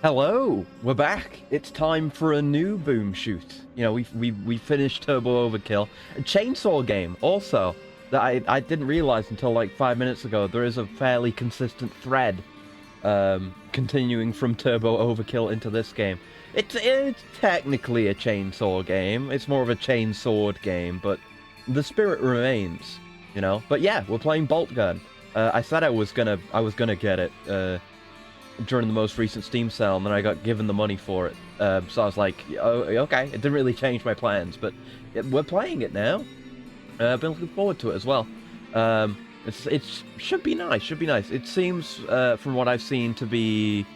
Hello, we're back. It's time for a new boom shoot. You know, we finished Turbo Overkill, a chainsaw game. Also, that I didn't realize until like 5 minutes ago. There is a fairly consistent thread, continuing from Turbo Overkill into this game. It's technically a chainsaw game. It's more of a chainsawed game, but the spirit remains. You know. But yeah, we're playing Boltgun. I said I was gonna get it. During the most recent Steam sale, and then I got given the money for it. So I was like, oh, okay. It didn't really change my plans, but we're playing it now. I've been looking forward to it as well. It should be nice. Should be nice. It seems, from what I've seen, to be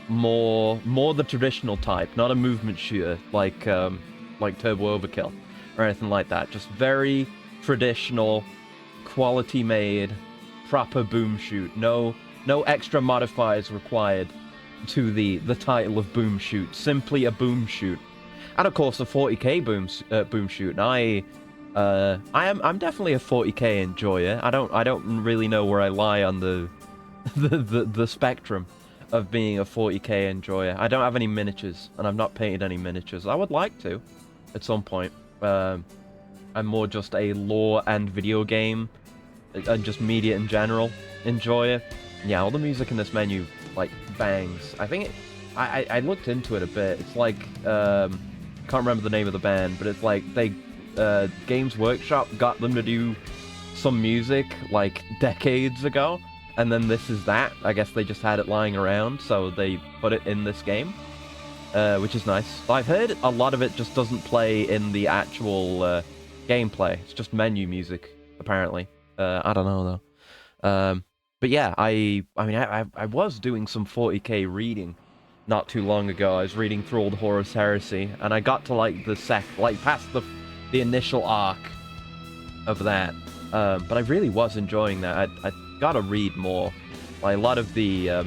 more the traditional type, not a movement shooter like Turbo Overkill or anything like that. Just very traditional, quality made, proper boom shoot. No extra modifiers required to the title of boom shoot. Simply a boom shoot, and of course a 40k boom shoot. And I'm definitely a 40k enjoyer. I don't really know where I lie on the spectrum of being a 40k enjoyer. I don't have any miniatures, and I've not painted any miniatures. I would like to, at some point. I'm more just a lore and video game, and just media in general enjoyer. Yeah, all the music in this menu, like, bangs. I think I looked into it a bit. It's like, can't remember the name of the band, but it's like Games Workshop got them to do some music, like, decades ago, and then this is that. I guess they just had it lying around, so they put it in this game, which is nice. I've heard a lot of it just doesn't play in the actual gameplay. It's just menu music, apparently. I don't know, though. But yeah, I mean, I was doing some 40k reading not too long ago. I was reading through Old Horus Heresy, and I got to like past the initial arc of that. But I really was enjoying that. I gotta read more. Like, a lot of the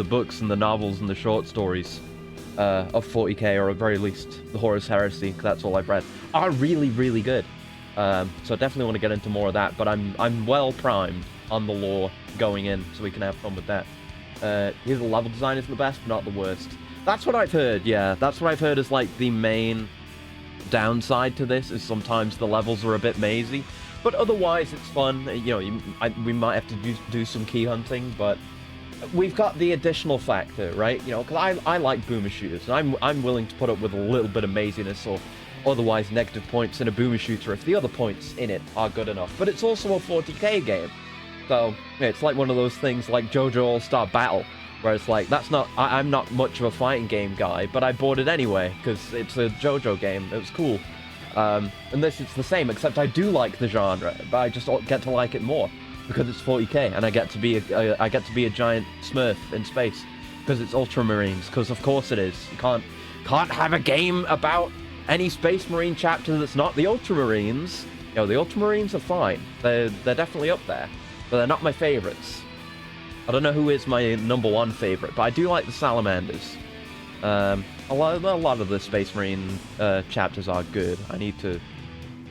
books and the novels and the short stories of 40k, or at very least the Horus Heresy, 'cause that's all I've read, are really good. So definitely want to get into more of that. But I'm well primed on the lore going in, so we can have fun with that. The level design isn't the best, but not the worst. That's what I've heard, yeah. That's what I've heard is, like, the main downside to this, is sometimes the levels are a bit mazy. But otherwise, it's fun. You know, we might have to do some key hunting, but we've got the additional factor, right? You know, because I like boomer shooters, and I'm willing to put up with a little bit of maziness or otherwise negative points in a boomer shooter if the other points in it are good enough. But it's also a 40k game. So, yeah, it's like one of those things like JoJo All-Star Battle, where it's like, I'm not much of a fighting game guy, but I bought it anyway, because it's a JoJo game. It was cool. And this, it's the same, except I do like the genre, but I just get to like it more, because it's 40k, and I get to be a giant Smurf in space, because it's Ultramarines, because of course it is. You can't have a game about any Space Marine chapter that's not the Ultramarines. You know, the Ultramarines are fine. They're definitely up there. But they're not my favorites. I don't know who is my number one favorite, but I do like the Salamanders. A lot of the Space Marine chapters are good. I need to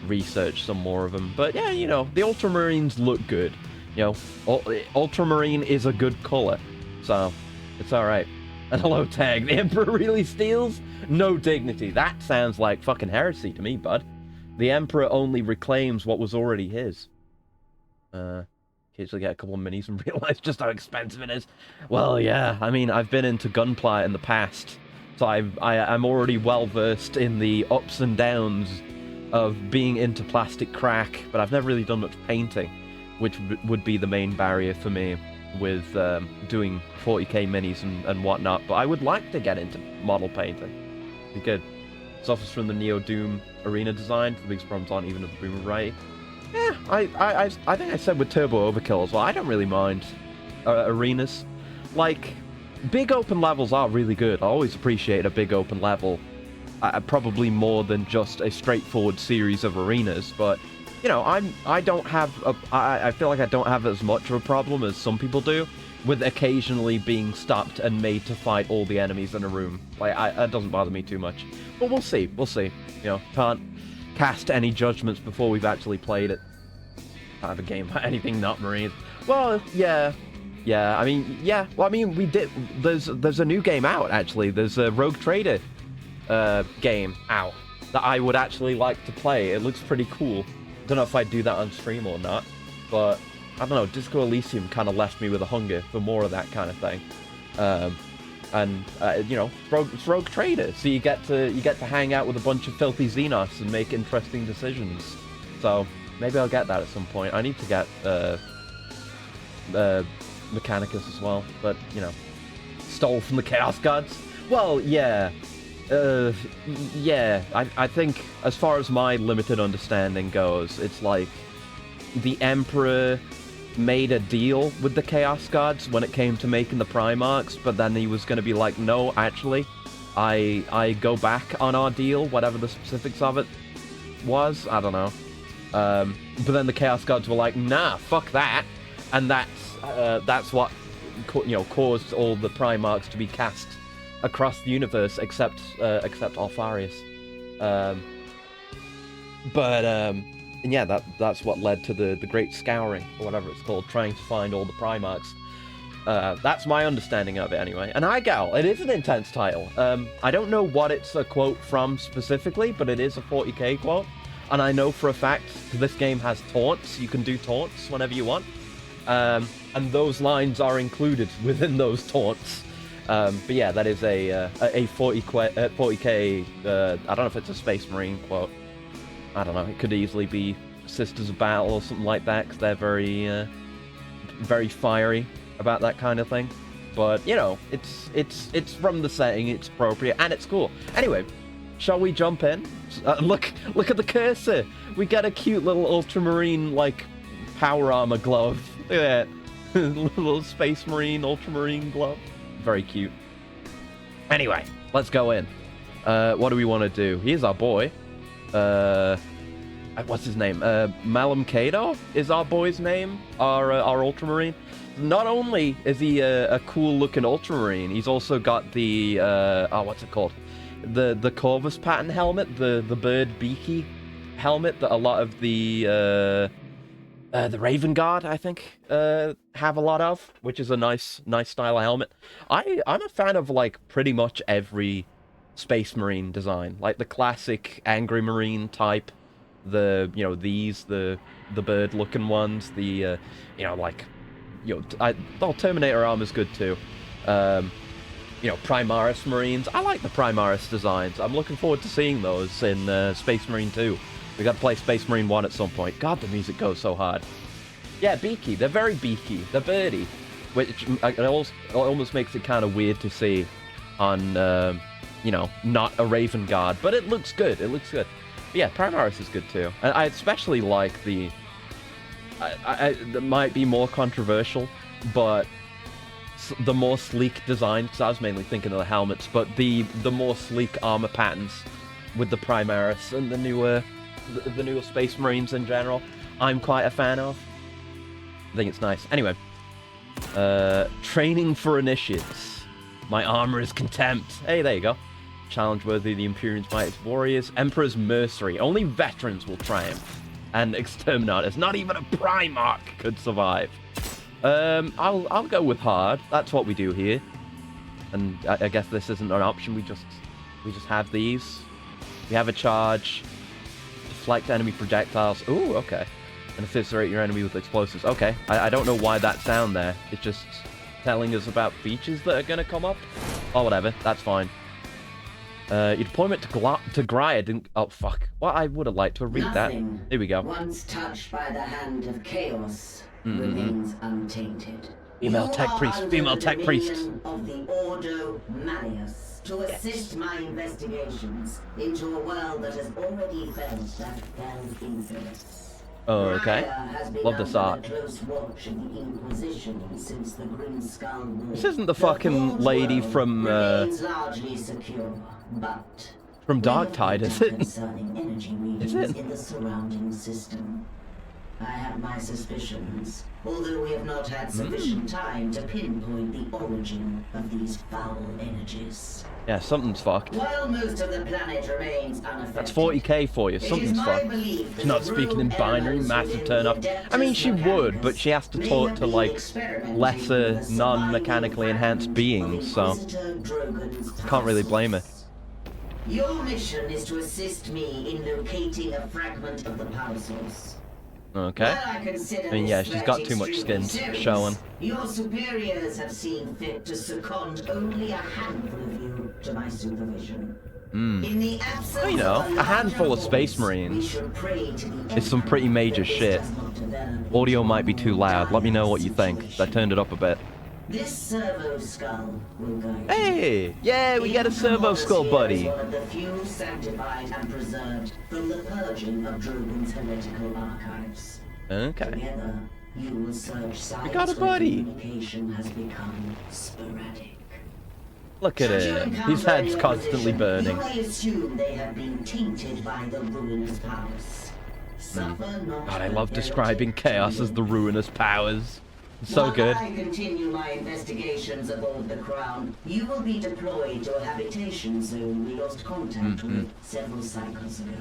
research some more of them. But yeah, you know, the Ultramarines look good. You know, Ultramarine is a good color, so it's alright. And hello, Tag. The Emperor really steals? No dignity. That sounds like fucking heresy to me, bud. The Emperor only reclaims what was already his. Occasionally get a couple of minis and realize just how expensive it is. Well, yeah, I mean, I've been into gunpla in the past, so I'm already well versed in the ups and downs of being into plastic crack, but I've never really done much painting, which would be the main barrier for me with doing 40k minis and whatnot. But I would like to get into model painting. Be good. Suffers from the Neo Doom arena design. The biggest problems aren't even of the boomer variety. Yeah, I think I said with Turbo Overkill as well, I don't really mind arenas. Like, big open levels are really good. I always appreciate a big open level. Probably more than just a straightforward series of arenas, but, you know, I feel like I don't have as much of a problem as some people do with occasionally being stopped and made to fight all the enemies in a room. Like, that doesn't bother me too much. But we'll see. You know, can't cast any judgments before we've actually played it. Can't have a game about anything not Marines. Well, yeah, Yeah, I mean, yeah. Well, I mean, we did. There's a new game out actually. There's a Rogue Trader game out that I would actually like to play. It looks pretty cool. Don't know if I'd do that on stream or not, but I don't know. Disco Elysium kind of left me with a hunger for more of that kind of thing. You know, it's Rogue Trader, so you get to hang out with a bunch of filthy Xenos and make interesting decisions. So maybe I'll get that at some point. I need to get Mechanicus as well, but you know, stole from the Chaos Gods. Well, yeah, yeah. I think as far as my limited understanding goes, it's like the Emperor made a deal with the Chaos Gods when it came to making the Primarchs, but then he was going to be like, no, actually, I go back on our deal, whatever the specifics of it was. I don't know. But then the Chaos Gods were like, nah, fuck that, and that's what caused all the Primarchs to be cast across the universe, except Alfarius. And yeah, that's what led to the Great Scouring, or whatever it's called, trying to find all the Primarchs. That's my understanding of it, anyway. And Igal, it is an intense title. I don't know what it's a quote from specifically, but it is a 40k quote. And I know for a fact this game has taunts. You can do taunts whenever you want. And those lines are included within those taunts. But yeah, that is a 40k, I don't know if it's a Space Marine quote. I don't know, it could easily be Sisters of Battle or something like that, because they're very fiery about that kind of thing. But, you know, it's from the setting, it's appropriate, and it's cool. Anyway, shall we jump in? Look at the cursor! We get a cute little ultramarine, like, power armor glove. Look at that. Little Space Marine, ultramarine glove. Very cute. Anyway, let's go in. What do we want to do? Here's our boy. What's his name? Malum Kado is our boy's name, our Ultramarine. Not only is he a cool-looking Ultramarine, he's also got the, what's it called? The Corvus pattern helmet, the bird beaky helmet that a lot of the Raven Guard, I think, have a lot of, which is a nice style of helmet. I'm a fan of, like, pretty much every Space Marine design, like the classic Angry Marine type, the bird looking ones, the Terminator armor's good too. Primaris Marines. I like the Primaris designs. I'm looking forward to seeing those in Space Marine 2. We got to play Space Marine 1 at some point. God, the music goes so hard. Yeah, beaky. They're very beaky. They're birdy, which it almost makes it kind of weird to see on not a Raven Guard, but it looks good. It looks good. But yeah, Primaris is good too. And I especially like that might be more controversial, but the more sleek design, because I was mainly thinking of the helmets, but the more sleek armor patterns with the Primaris and the newer Space Marines in general, I'm quite a fan of. I think it's nice. Anyway, training for initiates. My armor is contempt. Hey, there you go. Challenge worthy of the Imperium's mightiest warriors. Emperor's mercenary. Only veterans will triumph. And exterminators. Not even a Primarch could survive. I'll go with hard. That's what we do here. And I guess this isn't an option. We just have these. We have a charge. Deflect enemy projectiles. Ooh, okay. And eviscerate your enemy with explosives. Okay. I don't know why that's down there. It's just telling us about features that are going to come up. Or whatever. That's fine. Your deployment to Gaia didn't... Oh, fuck. Well, I would have liked to read that. Here we go. Once touched by the hand of chaos, remains untainted. Female tech priest. Female tech priest. Of the Ordo Malleus to assist my investigations into a world that has already felt that damn influence. Oh, okay. Love this art. Close watch of the Inquisition since the Grim Skull War. This isn't the fucking lady from largely secure, but from Darktide, is it? Concerning energy readings Is it? in the surrounding system. I have my suspicions, although we have not had sufficient time to pinpoint the origin of these foul energies. Yeah, something's fucked. While most of the planet remains unaffected, That's 40k for you. Something's fucked. She's not speaking in binary, massive turn off. I mean, she would, but she has to talk to, like, lesser, non-mechanically enhanced beings, so can't really blame her. Your mission is to assist me in locating a fragment of the power source. Okay. I mean, yeah, she's got too much skin showing. Your superiors have seen fit to second only a handful of you to my supervision. In the absence you know, a handful of space marines is some pretty major shit. Audio might be too loud. Let me know what you think. I turned it up a bit. This servo skull will guide Hey! Yeah, we got a servo skull, buddy. one of the few sanctified and preserved from the purging of Drogon's heretical archives. Okay. Together, you will search sites We got a where buddy. communication has become sporadic. Look at him. His head's constantly burning. You may assume they have been tainted by the ruinous powers. Suffer not God, I the love heritage describing chaos as the ruinous powers. So While good. I continue my investigations aboard the Crown, you will be deployed to a habitation zone we lost contact with several cycles ago.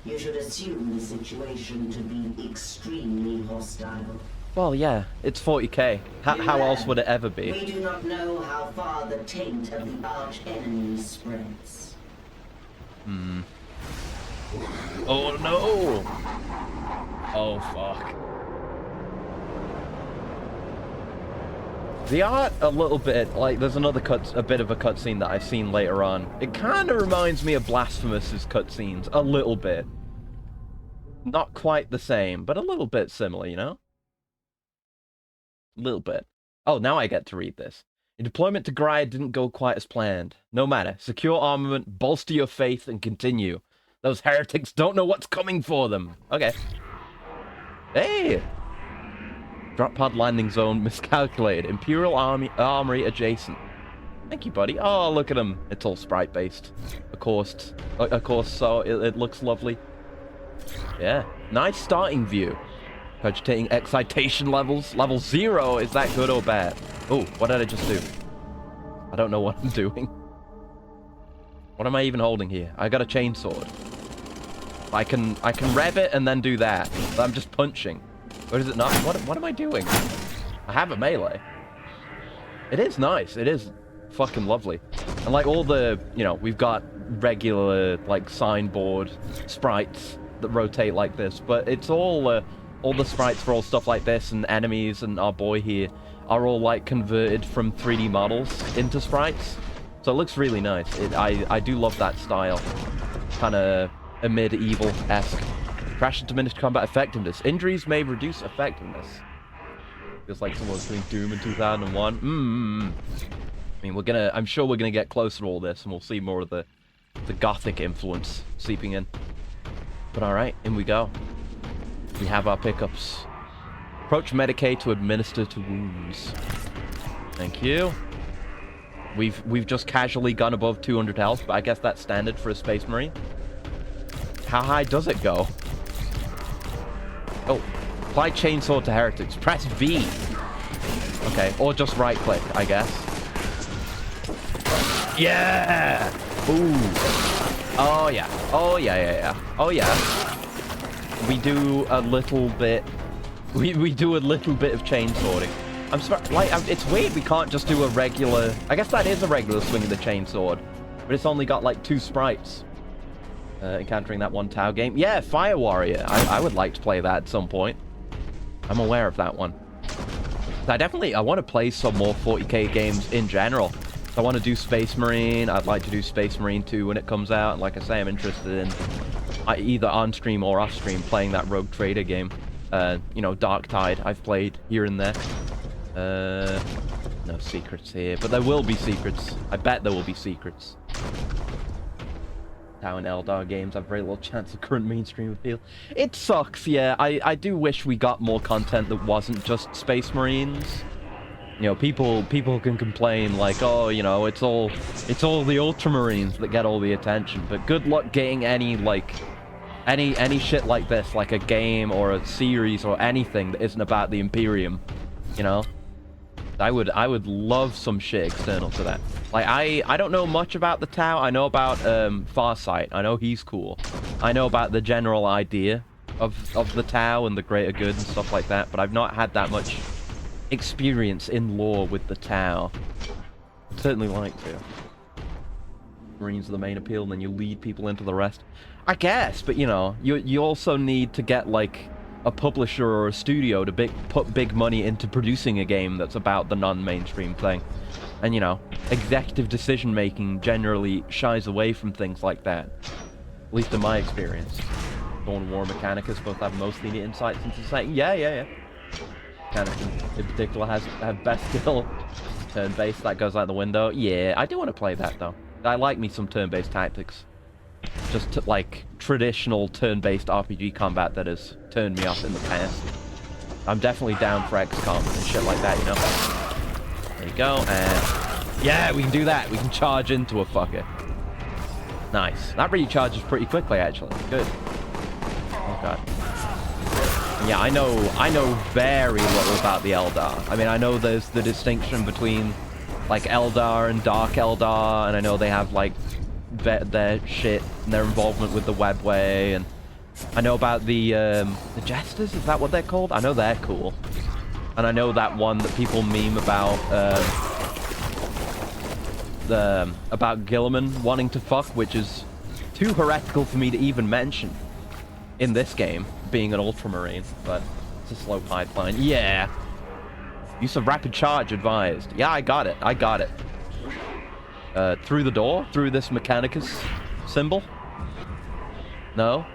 You should assume the situation to be extremely hostile. Well, yeah, it's 40k. How else would it ever be? We do not know how far the taint of the arch enemy spreads. Oh no! Oh fuck. The art, a little bit, like, there's a bit of a cutscene that I've seen later on. It kind of reminds me of Blasphemous's cutscenes, a little bit. Not quite the same, but a little bit similar, you know? A little bit. Oh, now I get to read this. Your deployment to Graya didn't go quite as planned. No matter. Secure armament, bolster your faith, and continue. Those heretics don't know what's coming for them. Okay. Hey! Drop pod landing zone miscalculated. Imperial Armory adjacent. Thank you, buddy. Oh, look at him. It's all sprite-based. Of course, so it looks lovely. Yeah. Nice starting view. Cogitating excitation levels. Level 0. Is that good or bad? Oh, what did I just do? I don't know what I'm doing. What am I even holding here? I got a chainsword. I can rev it and then do that. But I'm just punching. Or is it not? What am I doing? I have a melee. It is nice. It is fucking lovely. And like all the, you know, we've got regular like signboard sprites that rotate like this, but it's all the sprites for all stuff like this and enemies and our boy here are all like converted from 3D models into sprites. So it looks really nice. I do love that style. Kind of a medieval-esque. Crash and diminished combat effectiveness. Injuries may reduce effectiveness. Feels like someone's doing Doom in 2001. I mean, I'm sure we're gonna get closer to all this, and we'll see more of the gothic influence seeping in. But all right, in we go. We have our pickups. Approach Medicaid to administer to wounds. Thank you. We've just casually gone above 200 health, but I guess that's standard for a Space Marine. How high does it go? Oh, apply chainsaw to heretics. Press V. Okay, or just right click, I guess. Yeah! Ooh. Oh yeah. Oh yeah. Oh yeah. We do a little bit. We do a little bit of chainsawing. I'm sorry, like, it's weird we can't just do a regular. I guess that is a regular swing of the chainsword, but it's only got like 2 sprites. Encountering that one Tau game. Yeah, Fire Warrior. I would like to play that at some point. I'm aware of that one. I want to play some more 40k games in general. I want to do Space Marine. I'd like to do Space Marine 2 when it comes out. And like I say, I'm interested in either on stream or off stream playing that Rogue Trader game. You know, Dark Tide I've played here and there. No secrets here, but there will be secrets. I bet there will be secrets. Tau and Eldar games have very little chance of current mainstream appeal. It sucks, yeah. I do wish we got more content that wasn't just Space Marines. You know, people can complain like, oh, you know, it's all the Ultramarines that get all the attention. But good luck getting any like Any shit like this, like a game or a series or anything that isn't about the Imperium, you know? I would love some shit external to that. Like, I don't know much about the Tau. I know about Farsight. I know he's cool. I know about the general idea of the Tau and the greater good and stuff like that, but I've not had that much experience in lore with the Tau. I'd certainly like to. Marines are the main appeal, and then you lead people into the rest. I guess, but you know, you also need to get like a publisher or a studio to put big money into producing a game that's about the non-mainstream thing. And you know, executive decision making generally shies away from things like that. At least in my experience. Dawn of War and Mechanicus both have mostly the insights into saying, yeah. Mechanicus in particular have best skill. Turn-based, that goes out the window. Yeah, I do want to play that though. I like me some turn-based tactics. Just like traditional turn-based RPG combat that has turned me off in the past. I'm definitely down for XCOM and shit like that, you know? There you go, and yeah, we can do that. We can charge into a fucker. Nice. That really charges pretty quickly, actually. Good. Oh god. Yeah, I know very little about the Eldar. I mean, I know there's the distinction between like Eldar and Dark Eldar, and I know they have like their shit and their involvement with the webway, and I know about the Jesters, is that what they're called? I know they're cool. And I know that one that people meme about Gilliman wanting to fuck, which is too heretical for me to even mention in this game, being an Ultramarine, but it's a slow pipeline. Yeah. Use of rapid charge advised. Yeah, I got it. Through the door? Through this Mechanicus symbol? No?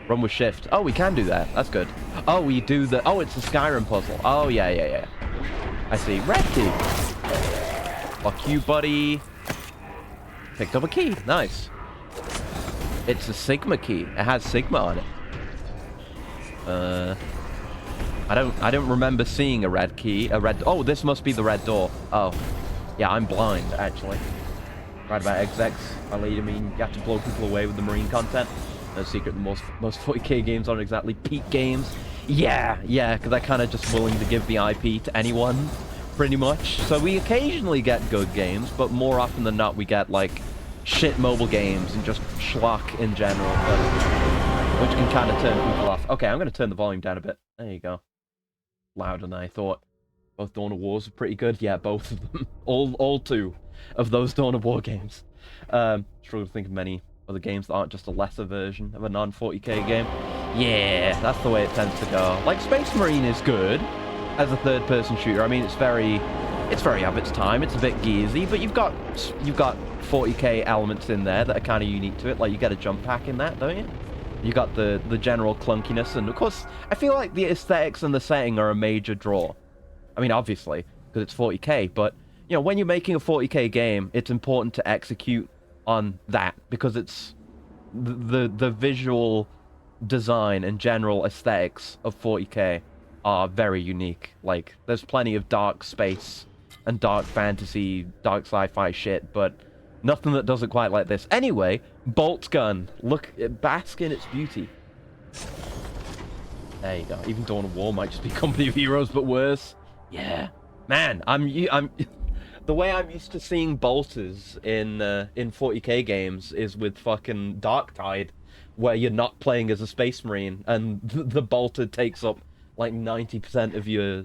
Run with shift. Oh, we can do that. That's good. Oh, we do the... Oh, it's the Skyrim puzzle. Oh, yeah. I see. Red key. Fuck you, buddy. Picked up a key. Nice. It's a Sigma key. It has Sigma on it. I don't remember seeing a red key. Oh, this must be the red door. Oh. Yeah, I'm blind, actually. Right about execs. I mean, you have to blow people away with the Marine content. No secret, the most 40k games aren't exactly peak games. Yeah, because they're kind of just willing to give the IP to anyone, pretty much. So we occasionally get good games, but more often than not, we get, like, shit mobile games and just schlock in general, which can kind of turn people off. Okay, I'm going to turn the volume down a bit. There you go. Louder than I thought. Both Dawn of Wars are pretty good. Yeah, both of them. All two of those Dawn of War games. Struggle to think of many other games that aren't just a lesser version of a non-40k game. Yeah, that's the way it tends to go. Like, Space Marine is good as a third-person shooter. I mean, it's very of its time. It's a bit gearsy, but you've got 40k elements in there that are kind of unique to it. Like, you get a jump pack in that, don't you? You got the general clunkiness, and of course, I feel like the aesthetics and the setting are a major draw. I mean, obviously, because it's 40k, but, you know, when you're making a 40k game, it's important to execute on that, because it's the visual design and general aesthetics of 40k are very unique. Like, there's plenty of dark space and dark fantasy, dark sci-fi shit, but nothing that does it quite like this. Anyway, Boltgun. Look, bask in its beauty. There you go. Even Dawn of War might just be Company of Heroes, but worse. Yeah, man, I'm the way I'm used to seeing bolters in 40k games is with fucking Darktide, where you're not playing as a Space Marine and the bolter takes up like 90% of your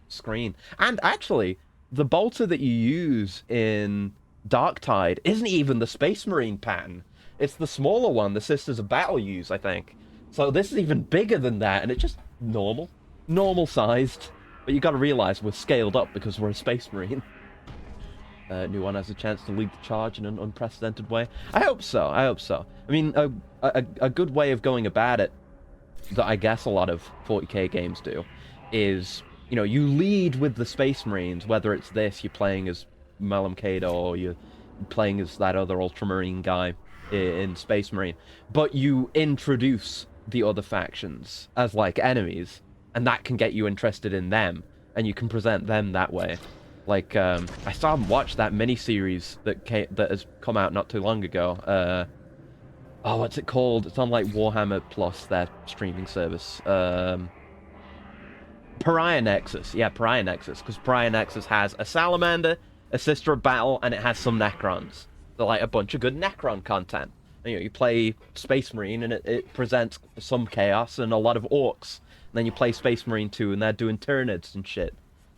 screen. And actually, the bolter that you use in Darktide isn't even the Space Marine pattern. It's the smaller one the Sisters of Battle use, I think. So this is even bigger than that, and it's just normal sized. But you got to realize we're scaled up because we're a Space Marine. New one has a chance to lead the charge in an unprecedented way. I hope so. I mean, a good way of going about it that I guess a lot of 40k games do is, you know, you lead with the Space Marines, whether it's this, you're playing as Malum Kado, or you're playing as that other Ultramarine guy in Space Marine, but you introduce the other factions as, like, enemies, and that can get you interested in them, and you can present them that way. Like, I still haven't watched that mini-series that has come out not too long ago. Oh, what's it called? It's on like Warhammer Plus, their streaming service. Pariah Nexus. Yeah, Pariah Nexus. Because Pariah Nexus has a Salamander, a Sister of Battle, and it has some Necrons. So, like, a bunch of good Necron content. You know, you play Space Marine, and it presents some chaos and a lot of orcs. And then you play Space Marine 2, and they're doing Tyranids and shit.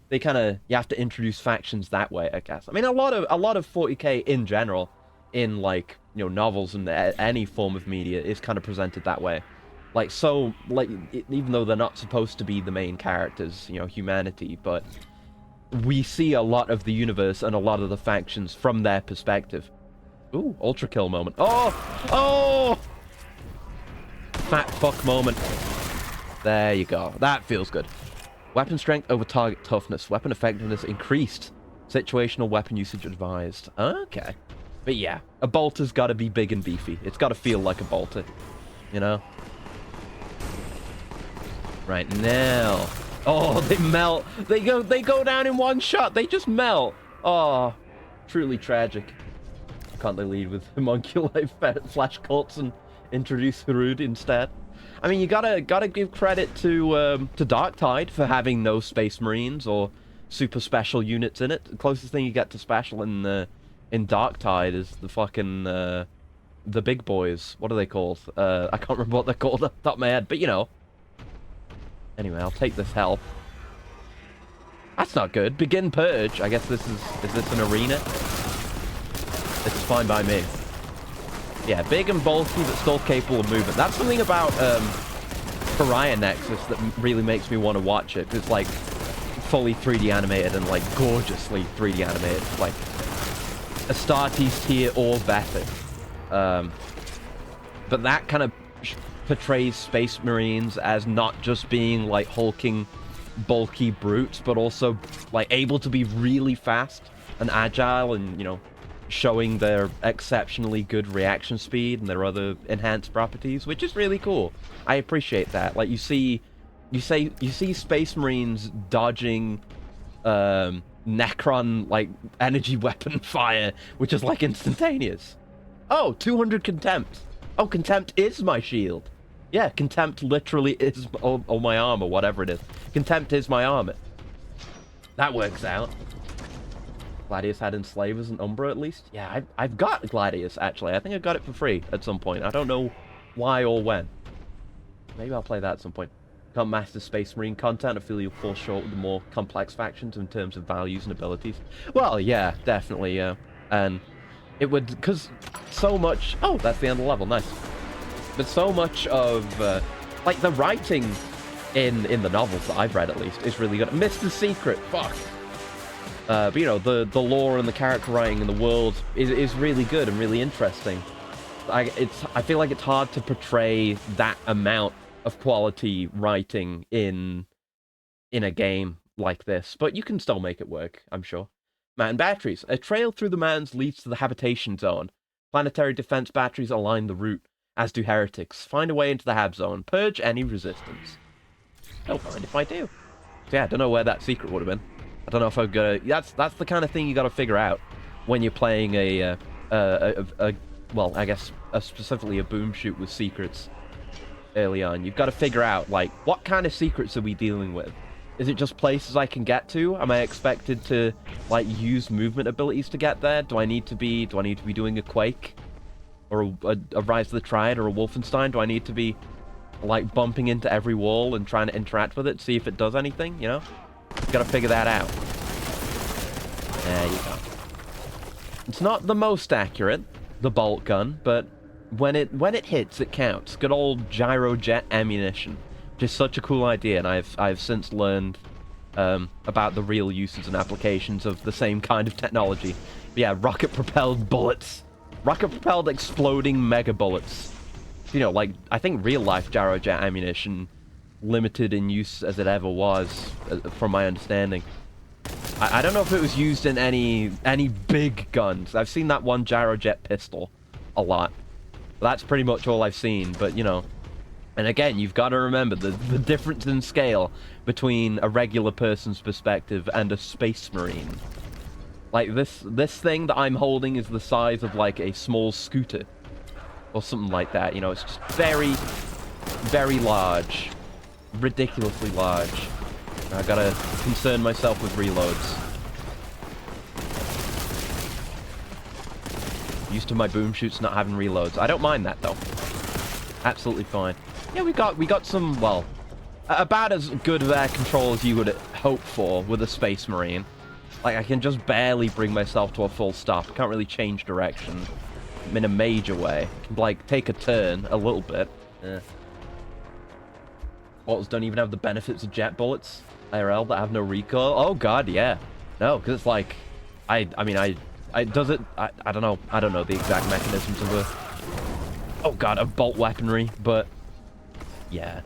They kind of... You have to introduce factions that way, I guess. I mean, a lot of 40k in general, in, like, you know, novels and any form of media, is kind of presented that way. Like, so, like, even though they're not supposed to be the main characters, you know, humanity, but we see a lot of the universe and a lot of the factions from their perspective. Ooh, ultra kill moment. Oh! Oh! Fat fuck moment. There you go. That feels good. Weapon strength over target toughness. Weapon effectiveness increased. Situational weapon usage advised. Okay. But yeah, a bolter's gotta be big and beefy. It's gotta feel like a bolter. You know? Right now. Oh, they melt. They go down in one shot. They just melt. Oh, truly tragic. Can't they lead with homunculus flash cults and introduce Harud instead? I mean, you gotta give credit to Darktide for having no Space Marines or super special units in it. The closest thing you get to special in Darktide is the fucking the big boys. What are they called? I can't remember what they're called off the top of my head, but you know. Anyway, I'll take this health. That's not good. Begin purge. I guess this is this an arena? This is fine by me. Yeah, big and bulky, but still capable of movement. That's something about Pariah Nexus that really makes me want to watch it. It's like fully 3D animated and like gorgeously 3D animated. Like Astartes tier or better. But that kind of portrays Space Marines as not just being like hulking, bulky brutes, but also like able to be really fast and agile, and you know, showing their exceptionally good reaction speed and their other enhanced properties, which is really cool. I appreciate that. Like you see Space Marines dodging Necron like energy weapon fire, which is like instantaneous. Oh, 200 contempt. Oh, contempt is my shield. Yeah, contempt literally is or my armor, whatever it is. Contempt is my armor. That works out. Gladius had Enslavers and Umbra at least. Yeah, I've got Gladius actually. I think I got it for free at some point. I don't know why or when. Maybe I'll play that at some point. Can't master Space Marine content. I feel you'll fall short with the more complex factions in terms of values and abilities. Well, yeah, definitely, yeah. And it would, because so much... Oh, that's the end of the level, nice. But so much of, like, the writing in the novels that I've read, at least, is really good. Mr. Secret, fuck. But, you know, the lore and the character writing in the world is really good and really interesting. I feel like it's hard to portray that amount of quality writing in a game like this, but you can still make it work, I'm sure. Mountain batteries. A trail through the mountains leads to the habitation zone. Planetary defense batteries align the route, as do heretics. Find a way into the hab zone. Purge any resistance. Don't mind if I do. So yeah, I don't know where that secret would have been. I don't know if I've got. That's the kind of thing you got to figure out when you're playing well, I guess specifically a boom shoot with secrets early on. You've got to figure out like what kind of secrets are we dealing with. Is it just places I can get to? Am I expected to like use movement abilities to get there? Do I need to be doing a Quake or a Rise of the Triad or a Wolfenstein? Do I need to be like bumping into every wall and trying to interact with it, see if it does anything, you know? Gotta figure that out. There you go. It's not the most accurate, the bolt gun, but when it hits, it counts. Good old gyrojet ammunition. Just such a cool idea, and I've since learned about the real uses and applications of the same kind of technology. But yeah, rocket-propelled bullets. Rocket-propelled exploding mega bullets. You know, like, I think real-life gyrojet ammunition, limited in use as it ever was, from my understanding. I don't know if it was used in any big guns. I've seen that one gyrojet pistol a lot. That's pretty much all I've seen, but, you know. And again, you've got to remember the difference in scale between a regular person's perspective and a Space Marine. Like, this thing that I'm holding is the size of, like, a small scooter. or something like that. You know, it's just very, very large, ridiculously large. I gotta concern myself with reloads. Used to my boom shoots not having reloads. I don't mind that though. Absolutely fine. Yeah, we got some, well, about as good of air control as you would hope for with a Space Marine. Like, I can just barely bring myself to a full stop. I can't really change direction in a major way. I can, like, take a turn a little bit. Bolts don't even have the benefits of jet bullets. IRL that have no recoil. Oh god, yeah. No, because it's like, I don't know. I don't know the exact mechanisms of of bolt weaponry, but yeah.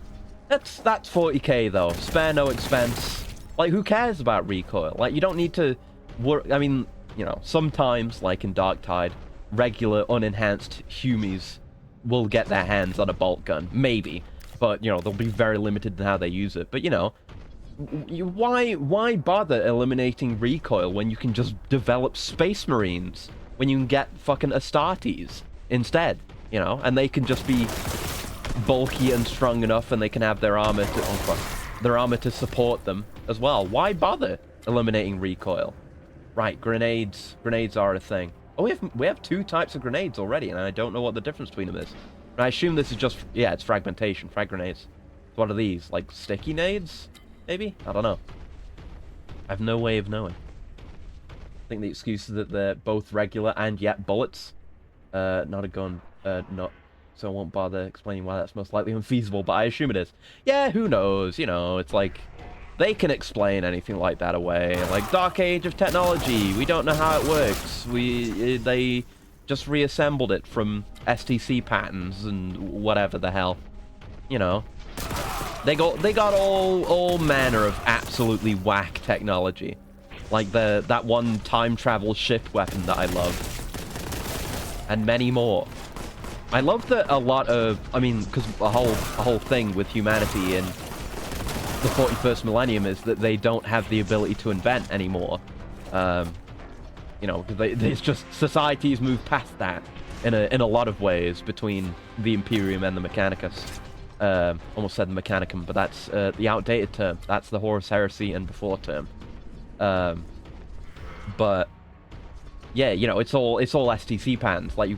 That's 40k though. Spare no expense. Like, who cares about recoil? Like, you don't need to work. I mean, you know, sometimes, like in Darktide, regular unenhanced humies will get their hands on a bolt gun. Maybe. But, you know, they'll be very limited in how they use it. But, you know, why bother eliminating recoil when you can just develop Space Marines? When you can get fucking Astartes instead, you know? And they can just be bulky and strong enough, and they can have their armor to support them as well. Why bother eliminating recoil? Right, grenades. Grenades are a thing. Oh, we have 2 types of grenades already, and I don't know what the difference between them is. And I assume this is just, yeah, it's fragmentation, frag grenades. So what are these? Like sticky nades? Maybe? I don't know. I have no way of knowing. I think the excuse is that they're both regular and yet bullets. Not a gun. Not. So I won't bother explaining why that's most likely unfeasible, but I assume it is. Yeah, who knows? You know, it's like, they can explain anything like that away. Like, Dark Age of technology, we don't know how it works. They just reassembled it from STC patterns and whatever the hell. You know. They got all manner of absolutely whack technology. Like that one time travel ship weapon that I love. And many more. I love that a lot of, I mean, because a whole thing with humanity in the 41st millennium is that they don't have the ability to invent anymore. You know, it's just societies move past that in a lot of ways between the Imperium and the Mechanicus. Almost said the Mechanicum, but that's the outdated term. That's the Horus Heresy and before term. But yeah, you know, it's all STC patterns. Like, we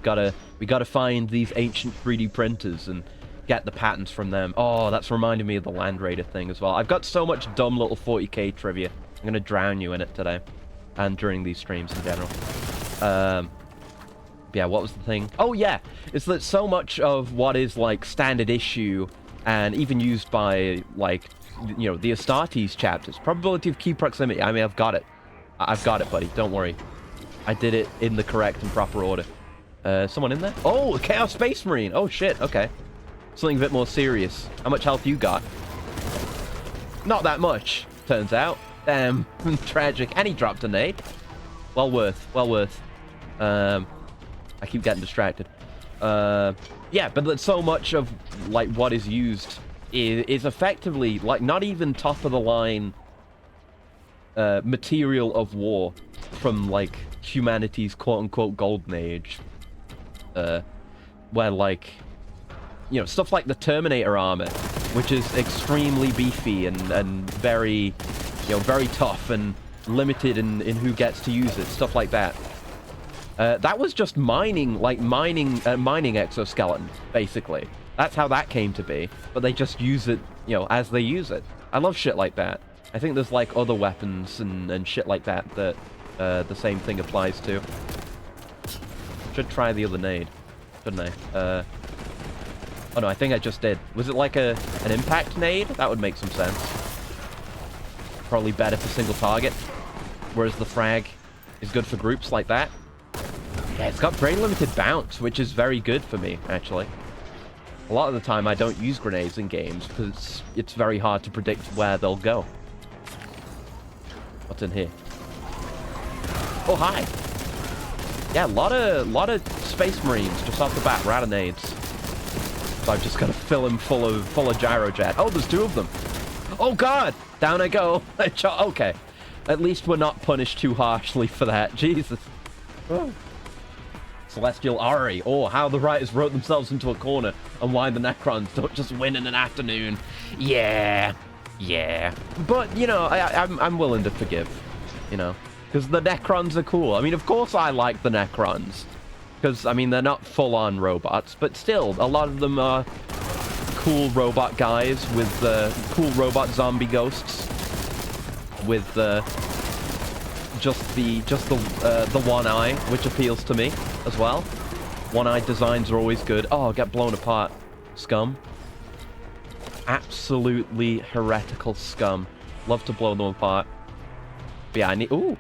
gotta find these ancient 3D printers and get the patterns from them. Oh, that's reminding me of the Land Raider thing as well. I've got so much dumb little 40k trivia. I'm gonna drown you in it today, and during these streams in general. Yeah, what was the thing? Oh yeah, it's that so much of what is like standard issue and even used by, like, you know, the Astartes chapters, probability of key proximity. I mean, I've got it, buddy. Don't worry, I did it in the correct and proper order. Someone in there? Oh, a Chaos Space Marine. Oh shit. Okay, something a bit more serious. How much health you got? Not that much, turns out. Damn, tragic. And he dropped a nade. Well worth. I keep getting distracted. Yeah, but so much of, like, what is used is effectively, like, not even top-of-the-line material of war from, like, humanity's quote-unquote golden age. Where, like, you know, stuff like the Terminator armor, which is extremely beefy and very, you know, very tough and limited in who gets to use it, stuff like that. That was just mining exoskeleton, basically. That's how that came to be. But they just use it, you know, as they use it. I love shit like that. I think there's, like, other weapons and shit like that that the same thing applies to. Should try the other nade, shouldn't I? Oh no, I think I just did. Was it like an impact nade? That would make some sense. Probably better for single target. Whereas the frag is good for groups like that. Yeah, it's got very limited bounce, which is very good for me, actually. A lot of the time, I don't use grenades in games, because it's very hard to predict where they'll go. What's in here? Oh, hi! Yeah, a lot of Space Marines just off the bat, rat of nades. So I've just got to fill him full of gyrojet. Oh, there's 2 of them! Oh god! Down I go! Okay. At least we're not punished too harshly for that. Jesus. Oh. It's celestial Ari, or how the writers wrote themselves into a corner, and why the Necrons don't just win in an afternoon. Yeah. But, you know, I'm willing to forgive, you know, because the Necrons are cool. I mean, of course I like the Necrons, because, I mean, they're not full-on robots, but still, a lot of them are cool robot guys with cool robot zombie ghosts with just the one eye, which appeals to me as well. One-eye designs are always good. Oh, get blown apart, scum. Absolutely heretical scum. Love to blow them apart. But yeah, I need... Ooh.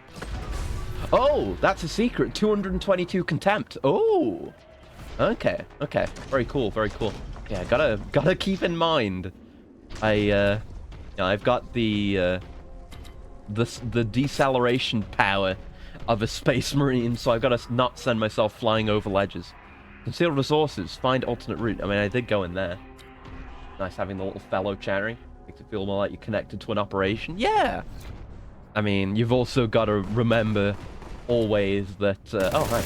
Oh, that's a secret. 222 contempt. Oh. Okay. Very cool. Yeah, gotta keep in mind. Yeah, I've got the deceleration power of a space marine, so I've got to not send myself flying over ledges. Concealed resources. Find alternate route. I mean, I did go in there. Nice having the little fellow chatting. Makes it feel more like you're connected to an operation. Yeah! I mean, you've also got to remember always that... oh, hi.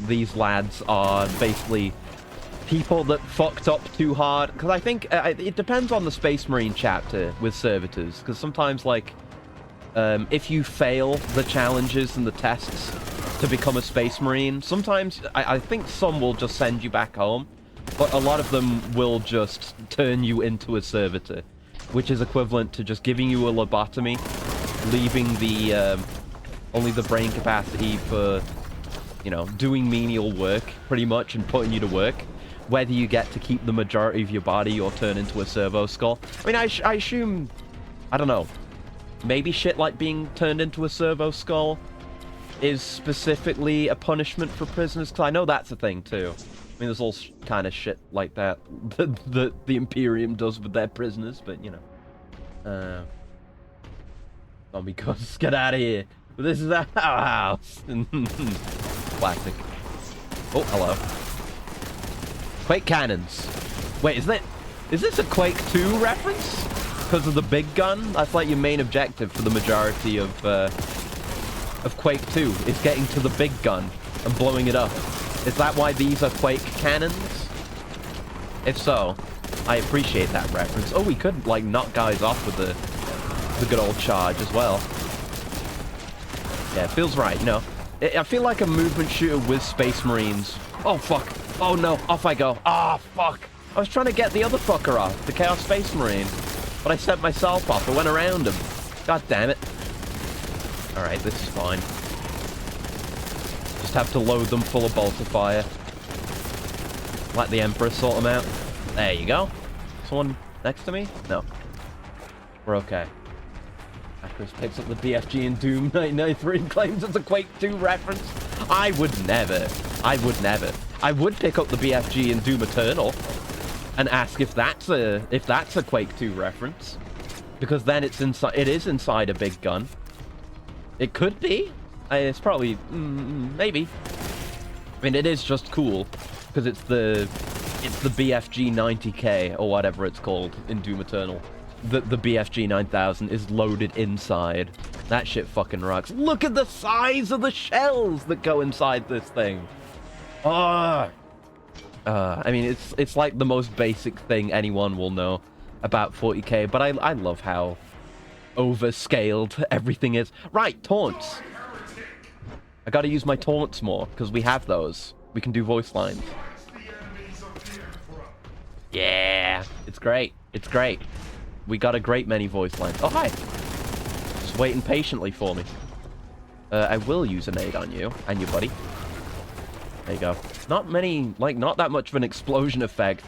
These lads are basically people that fucked up too hard. Because I think it depends on the Space Marine chapter with servitors. Because sometimes, like, if you fail the challenges and the tests to become a Space Marine, sometimes I think some will just send you back home, but a lot of them will just turn you into a servitor, which is equivalent to just giving you a lobotomy, leaving the only the brain capacity for, you know, doing menial work pretty much and putting you to work. Whether you get to keep the majority of your body or turn into a servo skull. I mean, I assume, I don't know, maybe shit like being turned into a servo skull is specifically a punishment for prisoners, because I know that's a thing too. I mean, there's all kind of shit like that that the Imperium does with their prisoners, but, you know. Zombie ghosts, get out of here. This is our house. Classic. Oh, hello. Quake cannons. Wait, is this a Quake 2 reference? Because of the big gun? That's like your main objective for the majority of Quake 2, is getting to the big gun and blowing it up. Is that why these are Quake cannons? If so, I appreciate that reference. Oh, we could, like, knock guys off with the good old charge as well. Yeah, it feels right, you know. I feel like a movement shooter with Space Marines. Oh, fuck. Oh, no. Off I go. Ah, fuck. I was trying to get the other fucker off, the Chaos Space Marine. But I set myself off. I went around him. God damn it. Alright, this is fine. Just have to load them full of bolter fire. Let the Emperor sort them out. There you go. Someone next to me? No. We're okay. Acris picks up the BFG in Doom 1993 and claims it's a Quake 2 reference. I would never. I would pick up the BFG in Doom Eternal and ask if that's a Quake 2 reference, because then it is inside a big gun. It could be. It's probably maybe. I mean, it is just cool because it's the BFG 90K or whatever it's called in Doom Eternal. The BFG 9000 is loaded inside. That shit fucking rocks. Look at the size of the shells that go inside this thing. I mean, it's like the most basic thing anyone will know about 40k, but I love how overscaled everything is. Right, taunts. I gotta use my taunts more, because we have those. We can do voice lines. Yeah, it's great. It's great. We got a great many voice lines. Oh, hi. Just waiting patiently for me. I will use a nade on you and your buddy. There you go. Not many, like, not that much of an explosion effect.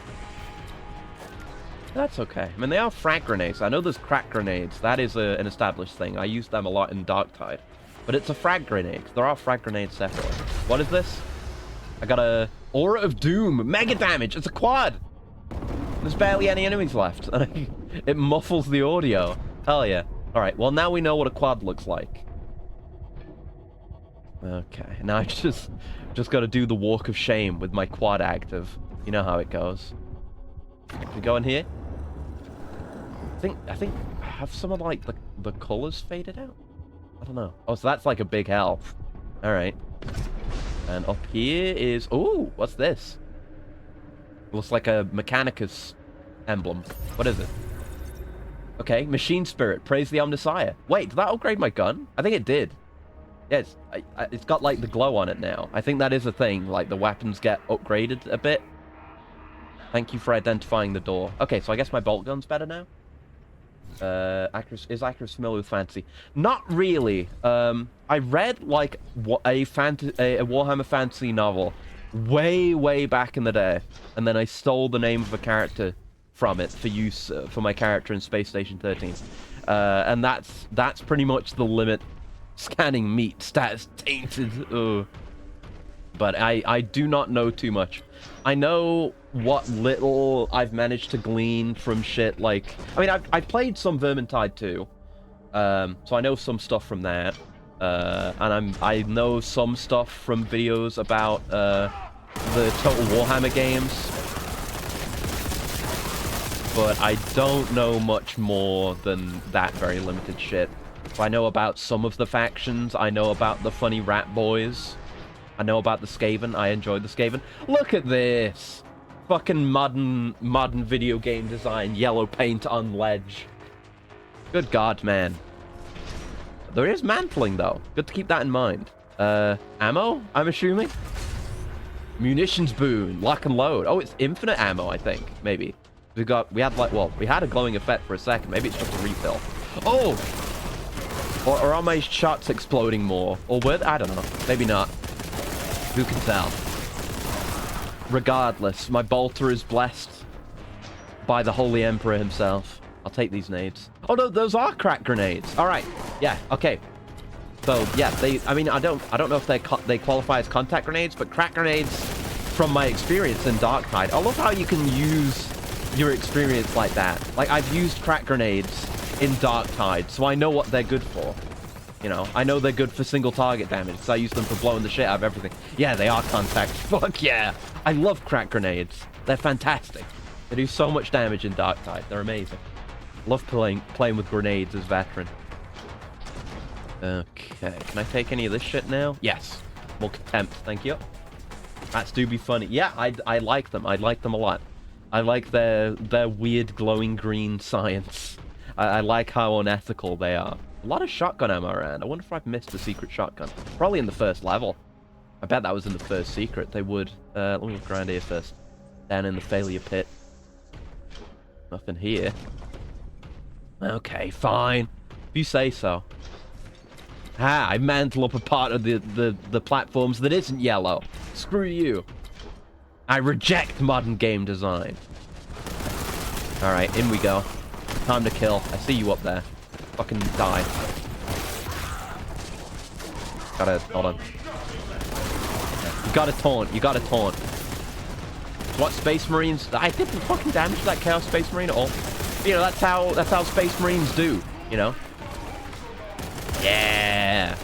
That's okay. I mean, they are frag grenades. I know there's crack grenades. That is an established thing. I use them a lot in Darktide. But it's a frag grenade. There are frag grenades separately. What is this? I got a Aura of Doom. Mega damage. It's a quad. There's barely any enemies left. It muffles the audio. Hell yeah. Alright, well, now we know what a quad looks like. Okay, now I just got to do the walk of shame with my quad active. You know how it goes. Can we go in here? I think have some of, like, the colors faded out? I don't know. Oh, so that's like a big health. All right. And up here is... Ooh, what's this? Looks like a Mechanicus emblem. What is it? Okay, Machine Spirit. Praise the Omnissiah. Wait, did that upgrade my gun? I think it did. Yeah, it's got like the glow on it now. I think that is a thing. Like the weapons get upgraded a bit. Thank you for identifying the door. Okay, so I guess my bolt gun's better now. Is Acris familiar with fantasy? Not really. I read like a Warhammer Fantasy novel way back in the day, and then I stole the name of a character from it for use for my character in Space Station 13. And that's pretty much the limit. Scanning meat, stats tainted. Ugh. But I do not know too much. I know what little I've managed to glean from shit like... I mean, I've played some Vermintide too. So I know some stuff from that. And I know some stuff from videos about the Total Warhammer games. But I don't know much more than that very limited shit. I know about some of the factions. I know about the funny rat boys. I know about the Skaven. I enjoyed the Skaven. Look at this! Fucking modern video game design. Yellow paint on ledge. Good God, man. There is mantling, though. Good to keep that in mind. Ammo, I'm assuming? Munitions boon. Lock and load. Oh, it's infinite ammo, I think. Maybe. We had a glowing effect for a second. Maybe it's just a refill. Oh! Or are my shots exploding more? Or were I don't know. Maybe not. Who can tell? Regardless, my bolter is blessed by the Holy Emperor himself. I'll take these nades. Oh no, those are crack grenades. All right. Yeah. Okay. So yeah, I mean, I don't know if they qualify as contact grenades, but crack grenades, from my experience in Darktide, I love how you can use your experience like that. Like I've used crack grenades in Darktide, so I know what they're good for. You know, I know they're good for single target damage, so I use them for blowing the shit out of everything. Yeah, they are contact. Fuck yeah. I love crack grenades. They're fantastic. They do so much damage in Darktide. They're amazing. Love playing with grenades as veteran. Okay, can I take any of this shit now? Yes. More contempt, thank you. Rats do be funny. Yeah, I like them. I like them a lot. I like their weird glowing green science. I like how unethical they are. A lot of shotgun ammo around. I wonder if I've missed a secret shotgun. Probably in the first level. I bet that was in the first secret. They would. Let me look around here first. Down in the failure pit. Nothing here. Okay, fine. If you say so. Ah, I mantle up a part of the platforms that isn't yellow. Screw you. I reject modern game design. Alright, in we go. Time to kill. I see you up there. Fucking die. Hold on. You gotta taunt. You gotta taunt. What Space Marines... I didn't fucking damage that Chaos Space Marine at all. You know, that's how Space Marines do, you know? Yeah!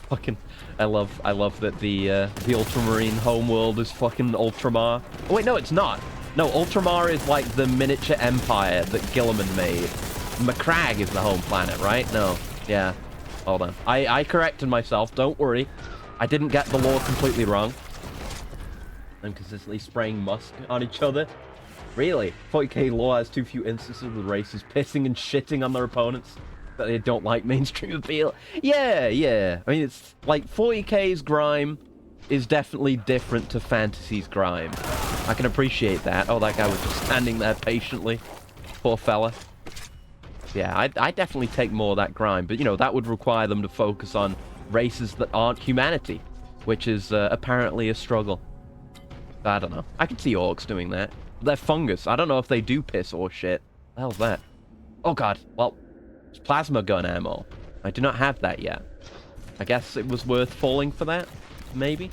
Fucking... I love that the Ultramarine homeworld is fucking Ultramar. Oh, wait, no, it's not. No, Ultramar is like the miniature empire that Gilliman made. Macragge is the home planet, right? No. Yeah. Hold on. I corrected myself. Don't worry. I didn't get the lore completely wrong. I'm consistently spraying musk on each other. Really? 40k lore has too few instances with races pissing and shitting on their opponents that they don't like mainstream appeal. Yeah, yeah. I mean, it's like 40k's grime is definitely different to fantasy's grime. I can appreciate that. Oh, that guy was just standing there patiently. Poor fella. Yeah, I definitely take more of that grime, but you know, that would require them to focus on races that aren't humanity, which is apparently a struggle. I don't know. I can see orcs doing that. They're fungus. I don't know if they do piss or shit. What the hell's that? Oh god. Well, it's plasma gun ammo. I do not have that yet. I guess it was worth falling for that? Maybe?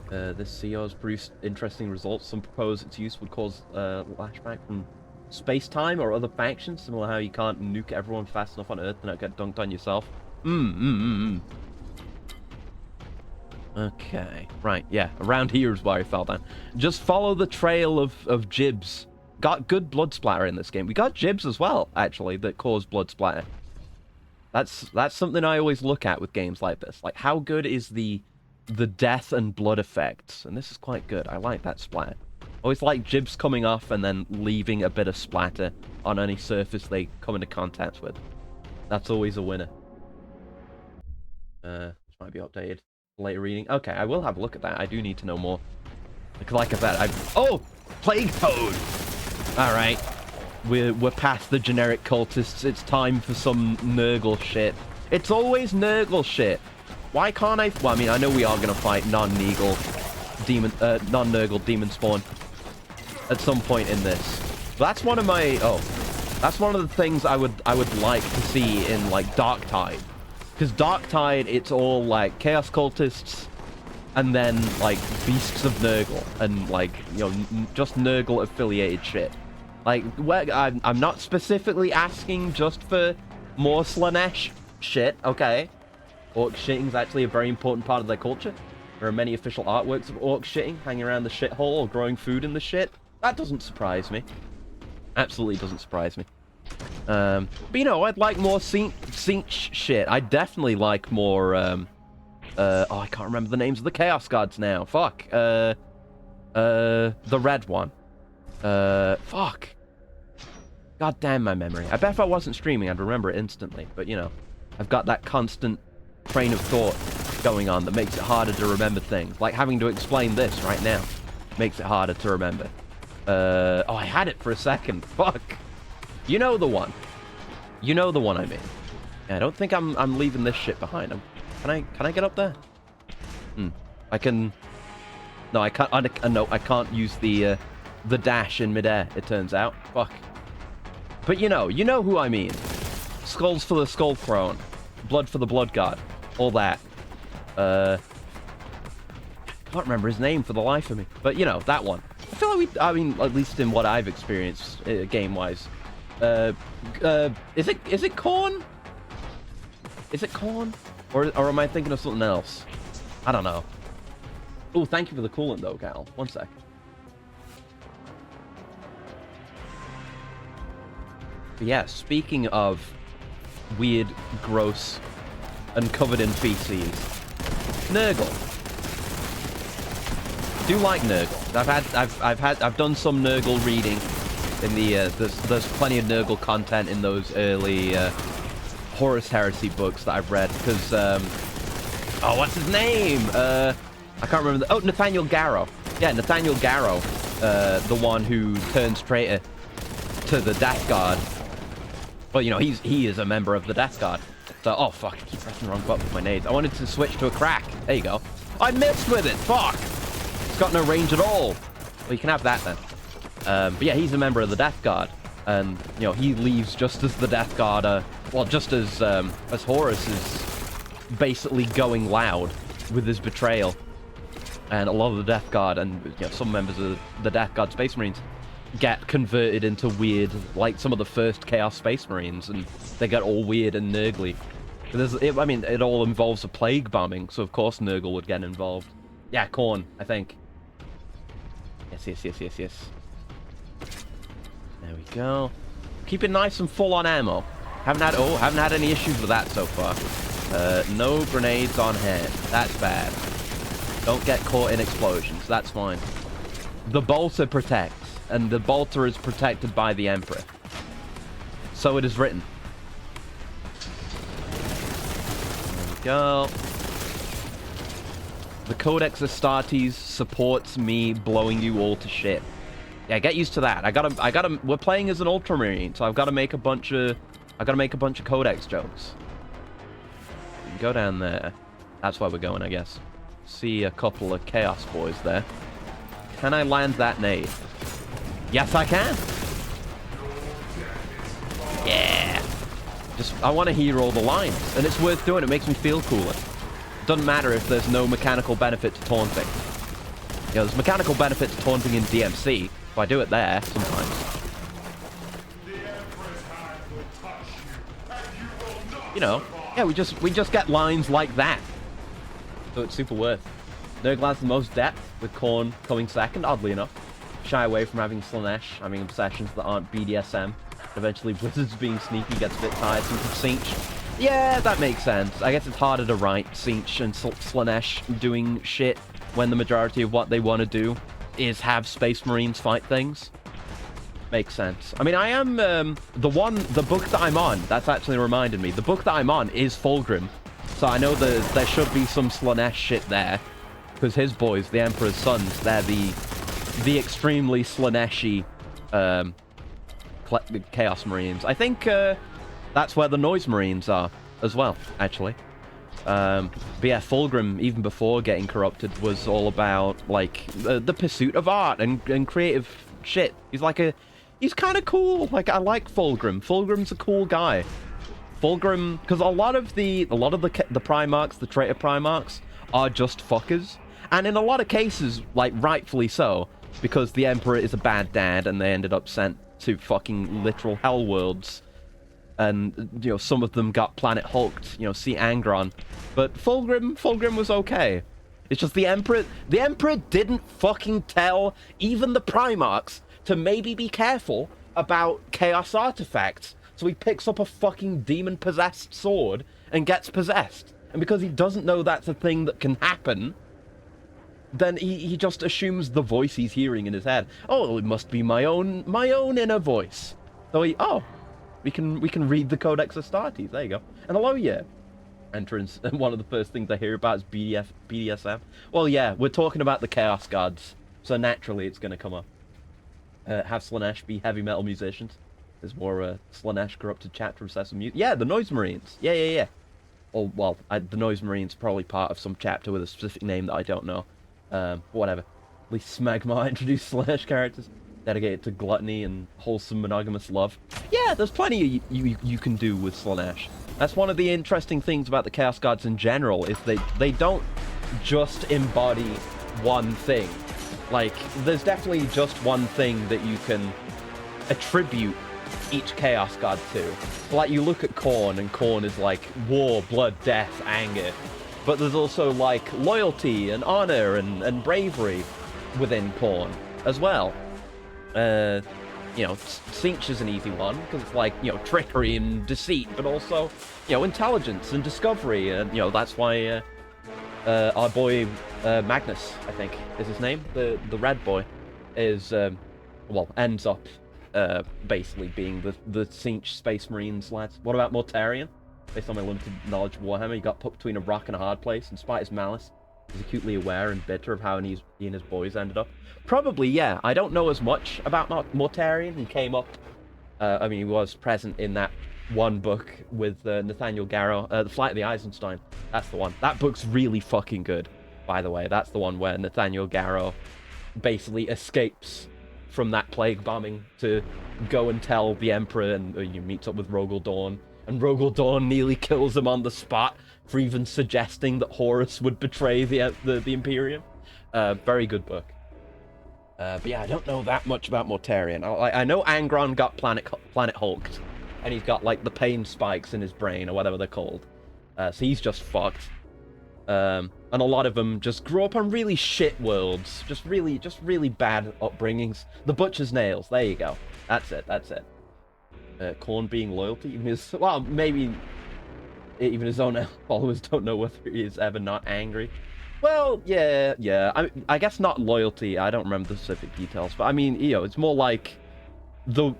This CO's produced interesting results. Some propose its use would cause lashback from space-time or other factions, similar to how you can't nuke everyone fast enough on Earth to not get dunked on yourself. Okay, right, yeah. Around here is where I fell down. Just follow the trail of jibs got good blood splatter in this game. We got gibs as well, actually, that cause blood splatter. That's something I always look at with games like this. Like, how good is the death and blood effects? And this is quite good. I like that splatter. Always like gibs coming off and then leaving a bit of splatter on any surface they come into contact with. That's always a winner. This might be updated. Later reading. Okay, I will have a look at that. I do need to know more. Because like I said, oh! Plague Toad! Alright. We're past the generic cultists. It's time for some Nurgle shit. It's always Nurgle shit. Why can't I... Well, I mean, I know we are going to fight non-Nurgle demon spawn at some point in this. But that's one of my... Oh. That's one of the things I would like to see in, like, Darktide. Because Darktide, it's all, like, Chaos Cultists, and then, like, Beasts of Nurgle, and, like, you know, just Nurgle-affiliated shit. Like, I'm not specifically asking just for more Slanesh shit, okay? Orc shitting's actually a very important part of their culture. There are many official artworks of orc shitting hanging around the shithole or growing food in the shit. That doesn't surprise me. Absolutely doesn't surprise me. But, you know, I'd like more Sinch shit. I definitely like more, oh, I can't remember the names of the Chaos Gods now. Fuck. The red one. Fuck. God damn my memory. I bet if I wasn't streaming, I'd remember it instantly. But, you know, I've got that constant train of thought going on that makes it harder to remember things. Like having to explain this right now makes it harder to remember. Oh, I had it for a second. Fuck. You know the one. You know the one I mean. Yeah, I don't think I'm leaving this shit behind. Can I get up there? I can... No, I can't... no, I can't use the dash in midair, it turns out. Fuck. But you know who I mean. Skulls for the Skull Throne. Blood for the Blood God. All that. Can't remember his name for the life of me. But, you know, that one. I feel like I mean, at least in what I've experienced, game-wise. Is it corn? Is it corn? Or am I thinking of something else? I don't know. Oh, thank you for the coolant, though, Cal. One sec. But yeah, speaking of weird, gross, and covered in feces, Nurgle. I do like Nurgle. I've done some Nurgle reading in the there's plenty of Nurgle content in those early Horus Heresy books that I've read because oh, what's his name? I can't remember. Oh, Nathaniel Garrow. Yeah, Nathaniel Garrow, the one who turns traitor to the Death Guard. Well, you know, he is a member of the Death Guard. So, oh fuck, I keep pressing the wrong button with my nades. I wanted to switch to a crack. There you go. I missed with it. Fuck. It's got no range at all. Well, you can have that then. But yeah, he's a member of the Death Guard, and you know he leaves just as the Death Guard, well, just as Horus is basically going loud with his betrayal, and a lot of the Death Guard and you know, some members of the Death Guard Space Marines get converted into weird, like some of the first Chaos Space Marines, and they get all weird and nurgly. I mean, it all involves a plague bombing, so of course Nurgle would get involved. Yeah, corn, I think. Yes. There we go. Keep it nice and full on ammo. Haven't had any issues with that so far. No grenades on hand. That's bad. Don't get caught in explosions. That's fine. The bolter protects, and the bolter is protected by the Emperor. So it is written. There we go. The Codex Astartes supports me blowing you all to shit. Yeah, get used to that. We're playing as an Ultramarine, so I've got to make a bunch of Codex jokes. We can go down there. That's where we're going, I guess. See a couple of Chaos boys there. Can I land that nade? Yes, I can. Yeah. I want to hear all the lines, and it's worth doing. It makes me feel cooler. Doesn't matter if there's no mechanical benefit to taunting. You know, there's mechanical benefit to taunting in DMC. So I do it there sometimes. You know, yeah, we just get lines like that. So it's super worth. Nurgle has the most depth, with Khorne coming second, oddly enough. shy away from having Slanesh, having obsessions that aren't BDSM. Eventually, Blizzard's being sneaky gets a bit tiresome from Tzeentch. Yeah, that makes sense. I guess it's harder to write Tzeentch and Slanesh doing shit when the majority of what they want to do is have Space Marines fight things. Makes sense. I mean, I am, the book that I'm on, that's actually reminded me, the book that I'm on is Fulgrim. So I know that there should be some Slanesh shit there. Because his boys, the Emperor's sons, they're the extremely Slanesh-y, Chaos Marines. I think, that's where the Noise Marines are, as well, actually. But yeah, Fulgrim, even before getting corrupted, was all about, like, the pursuit of art and creative shit. He's kind of cool. Like, I like Fulgrim. Fulgrim's a cool guy. Fulgrim, because a lot of the Primarchs, the traitor Primarchs, are just fuckers. And in a lot of cases, like, rightfully so, because the Emperor is a bad dad and they ended up sent to fucking literal hell worlds. And, you know, some of them got planet hulked, you know, see Angron. But Fulgrim was okay. It's just the Emperor didn't fucking tell even the Primarchs to maybe be careful about Chaos artifacts. So he picks up a fucking demon-possessed sword and gets possessed. And because he doesn't know that's a thing that can happen, then he just assumes the voice he's hearing in his head. Oh, it must be my own inner voice. So we can read the Codex Astartes. There you go. And hello, yeah. Entrance. And one of the first things I hear about is BDSM. Well, yeah, we're talking about the Chaos Gods, so naturally it's going to come up. Have Slanesh be heavy metal musicians. There's more Slanesh corrupted chapter obsessed with music. Yeah, the Noise Marines. Yeah. Oh, well, the Noise Marines probably part of some chapter with a specific name that I don't know. Whatever. At least Smegma introduced Slanesh characters dedicated to gluttony and wholesome monogamous love. Yeah, there's plenty you can do with Slanesh. That's one of the interesting things about the Chaos Gods in general, is they don't just embody one thing. Like, there's definitely just one thing that you can attribute each Chaos God to. Like, you look at Khorne, and Khorne is like war, blood, death, anger. But there's also, like, loyalty and honor and bravery within Khorne as well. You know, Tzeentch is an easy one, because it's like, you know, trickery and deceit, but also, you know, intelligence and discovery. And, you know, that's why our boy Magnus, I think, is his name, the red boy, is, well, ends up basically being the Tzeentch Space Marines lads. What about Mortarion? Based on my limited knowledge of Warhammer, he got put between a rock and a hard place, and despite his malice, he's acutely aware and bitter of how he and his boys ended up. Probably, yeah. I don't know as much about Mortarion. He came up, I mean, he was present in that one book with Nathaniel Garrow, The Flight of the Eisenstein. That's the one. That book's really fucking good, by the way. That's the one where Nathaniel Garrow basically escapes from that plague bombing to go and tell the Emperor, and he meets up with Rogel Dawn, and Rogel Dawn nearly kills him on the spot for even suggesting that Horus would betray the Imperium. Very good book. But yeah, I don't know that much about Mortarion. I know Angron got planet hulked, and he's got, like, the pain spikes in his brain, or whatever they're called. So he's just fucked. And a lot of them just grew up on really shit worlds. Just really bad upbringings. The Butcher's Nails, there you go. That's it. Khorne being loyal to even his... Well, maybe even his own followers don't know whether he is ever not angry. Well, yeah. I guess not loyalty. I don't remember the specific details. But, I mean, you know, it's more like the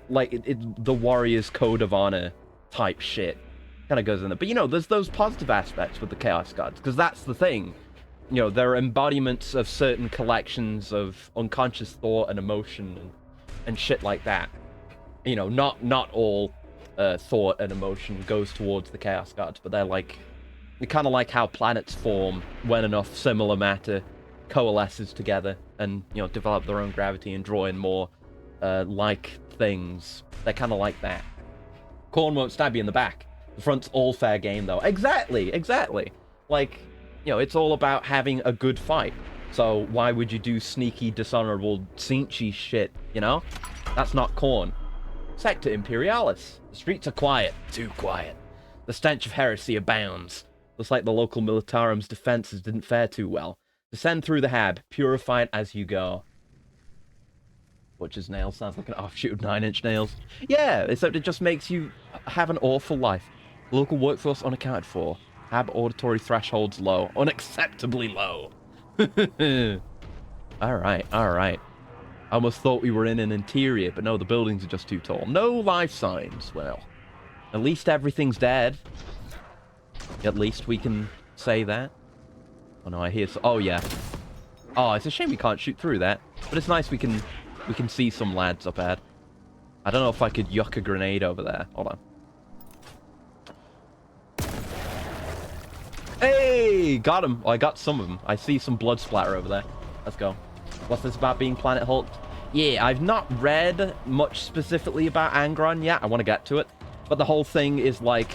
warrior's code of honor type shit. Kind of goes in there. But, you know, there's those positive aspects with the Chaos Gods, because that's the thing. You know, they're embodiments of certain collections of unconscious thought and emotion and shit like that. You know, not all thought and emotion goes towards the Chaos Gods, but they're kind of like how planets form when enough similar matter coalesces together and, you know, develop their own gravity and draw in more like things. They're kind of like that. Khorne won't stab you in the back. The front's all fair game, though. Exactly. Like, you know, it's all about having a good fight. So why would you do sneaky, dishonorable, Tzeentchy shit, you know? That's not Khorne. Sector Imperialis. The streets are quiet. Too quiet. The stench of heresy abounds. Looks like the local militarum's defenses didn't fare too well. Descend through the hab. Purify it as you go. Butcher's nails sounds like an offshoot of Nine Inch Nails. Yeah, except it just makes you have an awful life. Local workforce unaccounted for. Hab auditory thresholds low. Unacceptably low. Alright, alright. I almost thought we were in an interior, but no, the buildings are just too tall. No life signs. Well, at least everything's dead. At least we can say that. Oh no, I hear... Oh yeah. Oh, it's a shame we can't shoot through that. But it's nice we can see some lads up ahead. I don't know if I could yuck a grenade over there. Hold on. Hey! Got him. Well, I got some of them. I see some blood splatter over there. Let's go. What's this about being Planet Hulk? Yeah, I've not read much specifically about Angron yet. I want to get to it. But the whole thing is like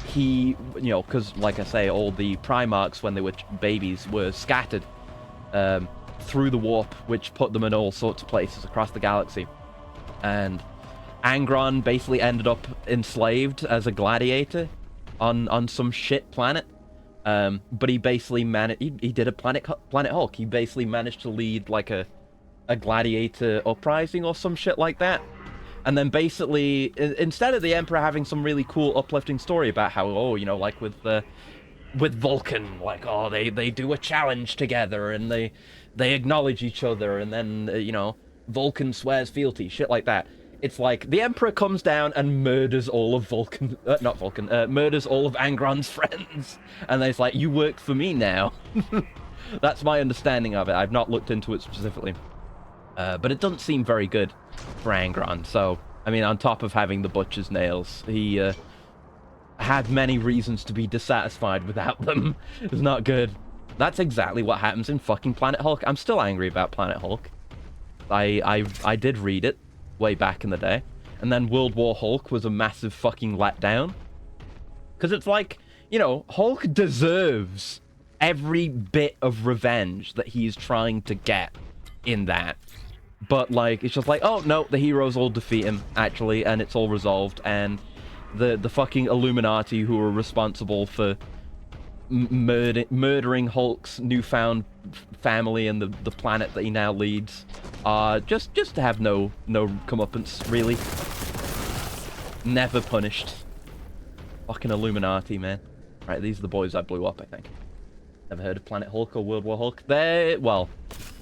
he, you know, because like I say, all the Primarchs when they were babies were scattered through the warp, which put them in all sorts of places across the galaxy. And Angron basically ended up enslaved as a gladiator on some shit planet. But he basically managed. He did a Planet Hulk. He basically managed to lead like a gladiator uprising or some shit like that. And then basically, instead of the Emperor having some really cool, uplifting story about how, oh, you know, like with Vulcan, like, oh, they do a challenge together and they acknowledge each other, and then you know, Vulcan swears fealty, shit like that. It's like the Emperor comes down and murders all of murders all of Angron's friends, and then it's like, you work for me now. That's my understanding of it. I've not looked into it specifically, but it doesn't seem very good for Angron. So, I mean, on top of having the butcher's nails, he had many reasons to be dissatisfied without them. It's not good. That's exactly what happens in fucking Planet Hulk. I'm still angry about Planet Hulk. I did read it way back in the day, and then World War Hulk was a massive fucking letdown, because it's like, you know, Hulk deserves every bit of revenge that he's trying to get in that, but like, it's just like, oh no, the heroes all defeat him actually, and it's all resolved, and the fucking Illuminati who are responsible for murdering Hulk's newfound family and the planet that he now leads just to have no comeuppance, really. Never punished. Fucking Illuminati, man. Right, these are the boys I blew up, I think. Never heard of Planet Hulk or World War Hulk? Well,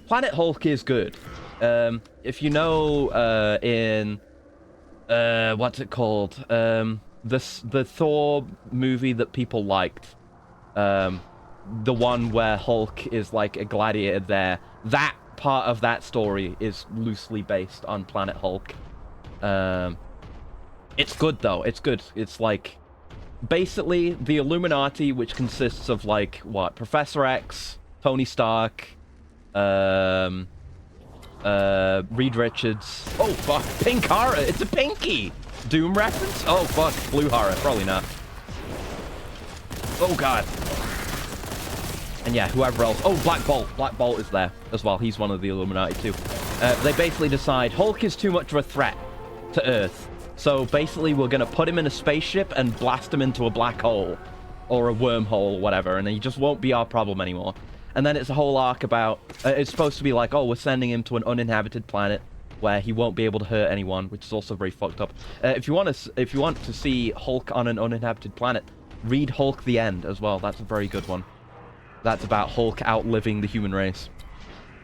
Planet Hulk is good. If you know, in what's it called? The Thor movie that people liked. The one where Hulk is like a gladiator there. That part of that story is loosely based on Planet Hulk. It's good though. It's good. It's like basically the Illuminati, which consists of like what? Professor X, Tony Stark, Reed Richards. Oh fuck, Pink Horror. It's a Pinky. Doom reference? Oh fuck, Blue Horror. Probably not. Oh god. And yeah, whoever else. Oh, Black Bolt. Black Bolt is there as well. He's one of the Illuminati too. They basically decide Hulk is too much of a threat to Earth. So basically we're going to put him in a spaceship and blast him into a black hole. Or a wormhole or whatever. And he just won't be our problem anymore. And then it's a whole arc about... it's supposed to be like, oh, we're sending him to an uninhabited planet where he won't be able to hurt anyone, which is also very fucked up. If you want to see Hulk on an uninhabited planet, read Hulk the End as well. That's a very good one. That's about Hulk outliving the human race.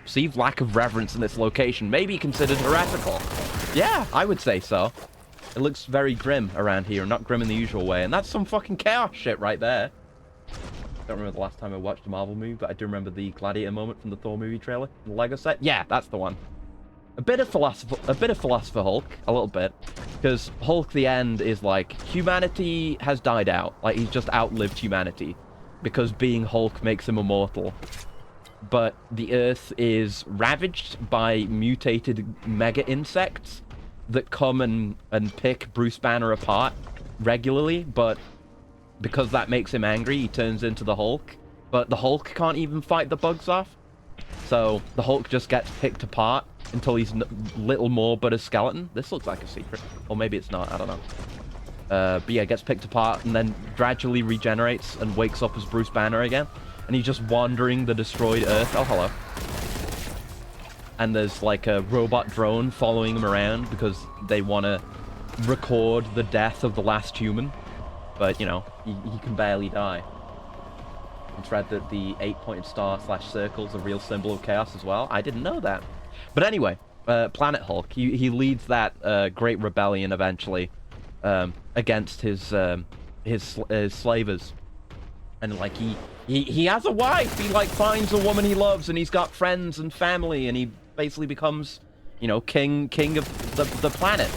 Perceived lack of reverence in this location may be considered heretical. Yeah, I would say so. It looks very grim around here, not grim in the usual way. And that's some fucking chaos shit right there. Don't remember the last time I watched a Marvel movie, but I do remember the Gladiator moment from the Thor movie trailer, the Lego set. Yeah, that's the one. A bit of philosopher Hulk, a little bit, because Hulk the End is like, humanity has died out. Like, he's just outlived humanity, because being Hulk makes him immortal. But the Earth is ravaged by mutated mega insects that come and pick Bruce Banner apart regularly, but because that makes him angry, he turns into the Hulk. But the Hulk can't even fight the bugs off. So the Hulk just gets picked apart until he's little more but a skeleton. This looks like a secret. Or maybe it's not, I don't know. But yeah, gets picked apart and then gradually regenerates and wakes up as Bruce Banner again. And he's just wandering the destroyed Earth. Oh, hello. and there's like a robot drone following him around because they want to record the death of the last human. But, you know, he can barely die. It's read that the 8-pointed star / circle is a real symbol of chaos as well. I didn't know that. But anyway, Planet Hulk, he leads that great rebellion eventually against his slavers. And, like, he has a wife. He, like, finds a woman he loves, and he's got friends and family, and he basically becomes, you know, king of the planet.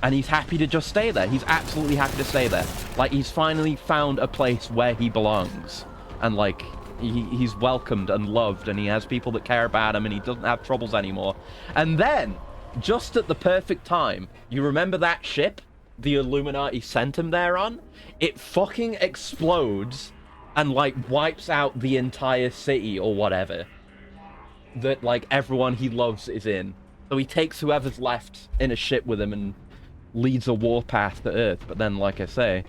And he's happy to just stay there. He's absolutely happy to stay there. Like, he's finally found a place where he belongs. And, like, he's welcomed and loved, and he has people that care about him, and he doesn't have troubles anymore. And then, just at the perfect time, you remember that ship the Illuminati sent him there on? It fucking explodes and, like, wipes out the entire city or whatever that, like, everyone he loves is in. So he takes whoever's left in a ship with him and leads a warpath to Earth. But then, like I say,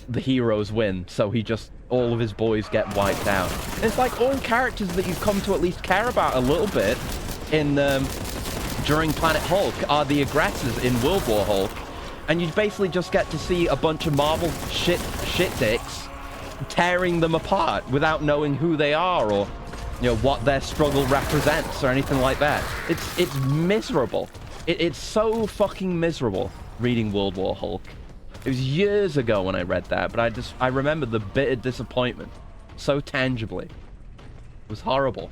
the heroes win, so all of his boys get wiped out. And it's like all characters that you've come to at least care about a little bit in during Planet Hulk are the aggressors in World War Hulk, and you basically just get to see a bunch of Marvel shit dicks tearing them apart without knowing who they are or, you know, what their struggle represents or anything like that. It's miserable. It's so fucking miserable reading World War Hulk. It was years ago when I read that, but I remember the bitter disappointment so tangibly. It was horrible.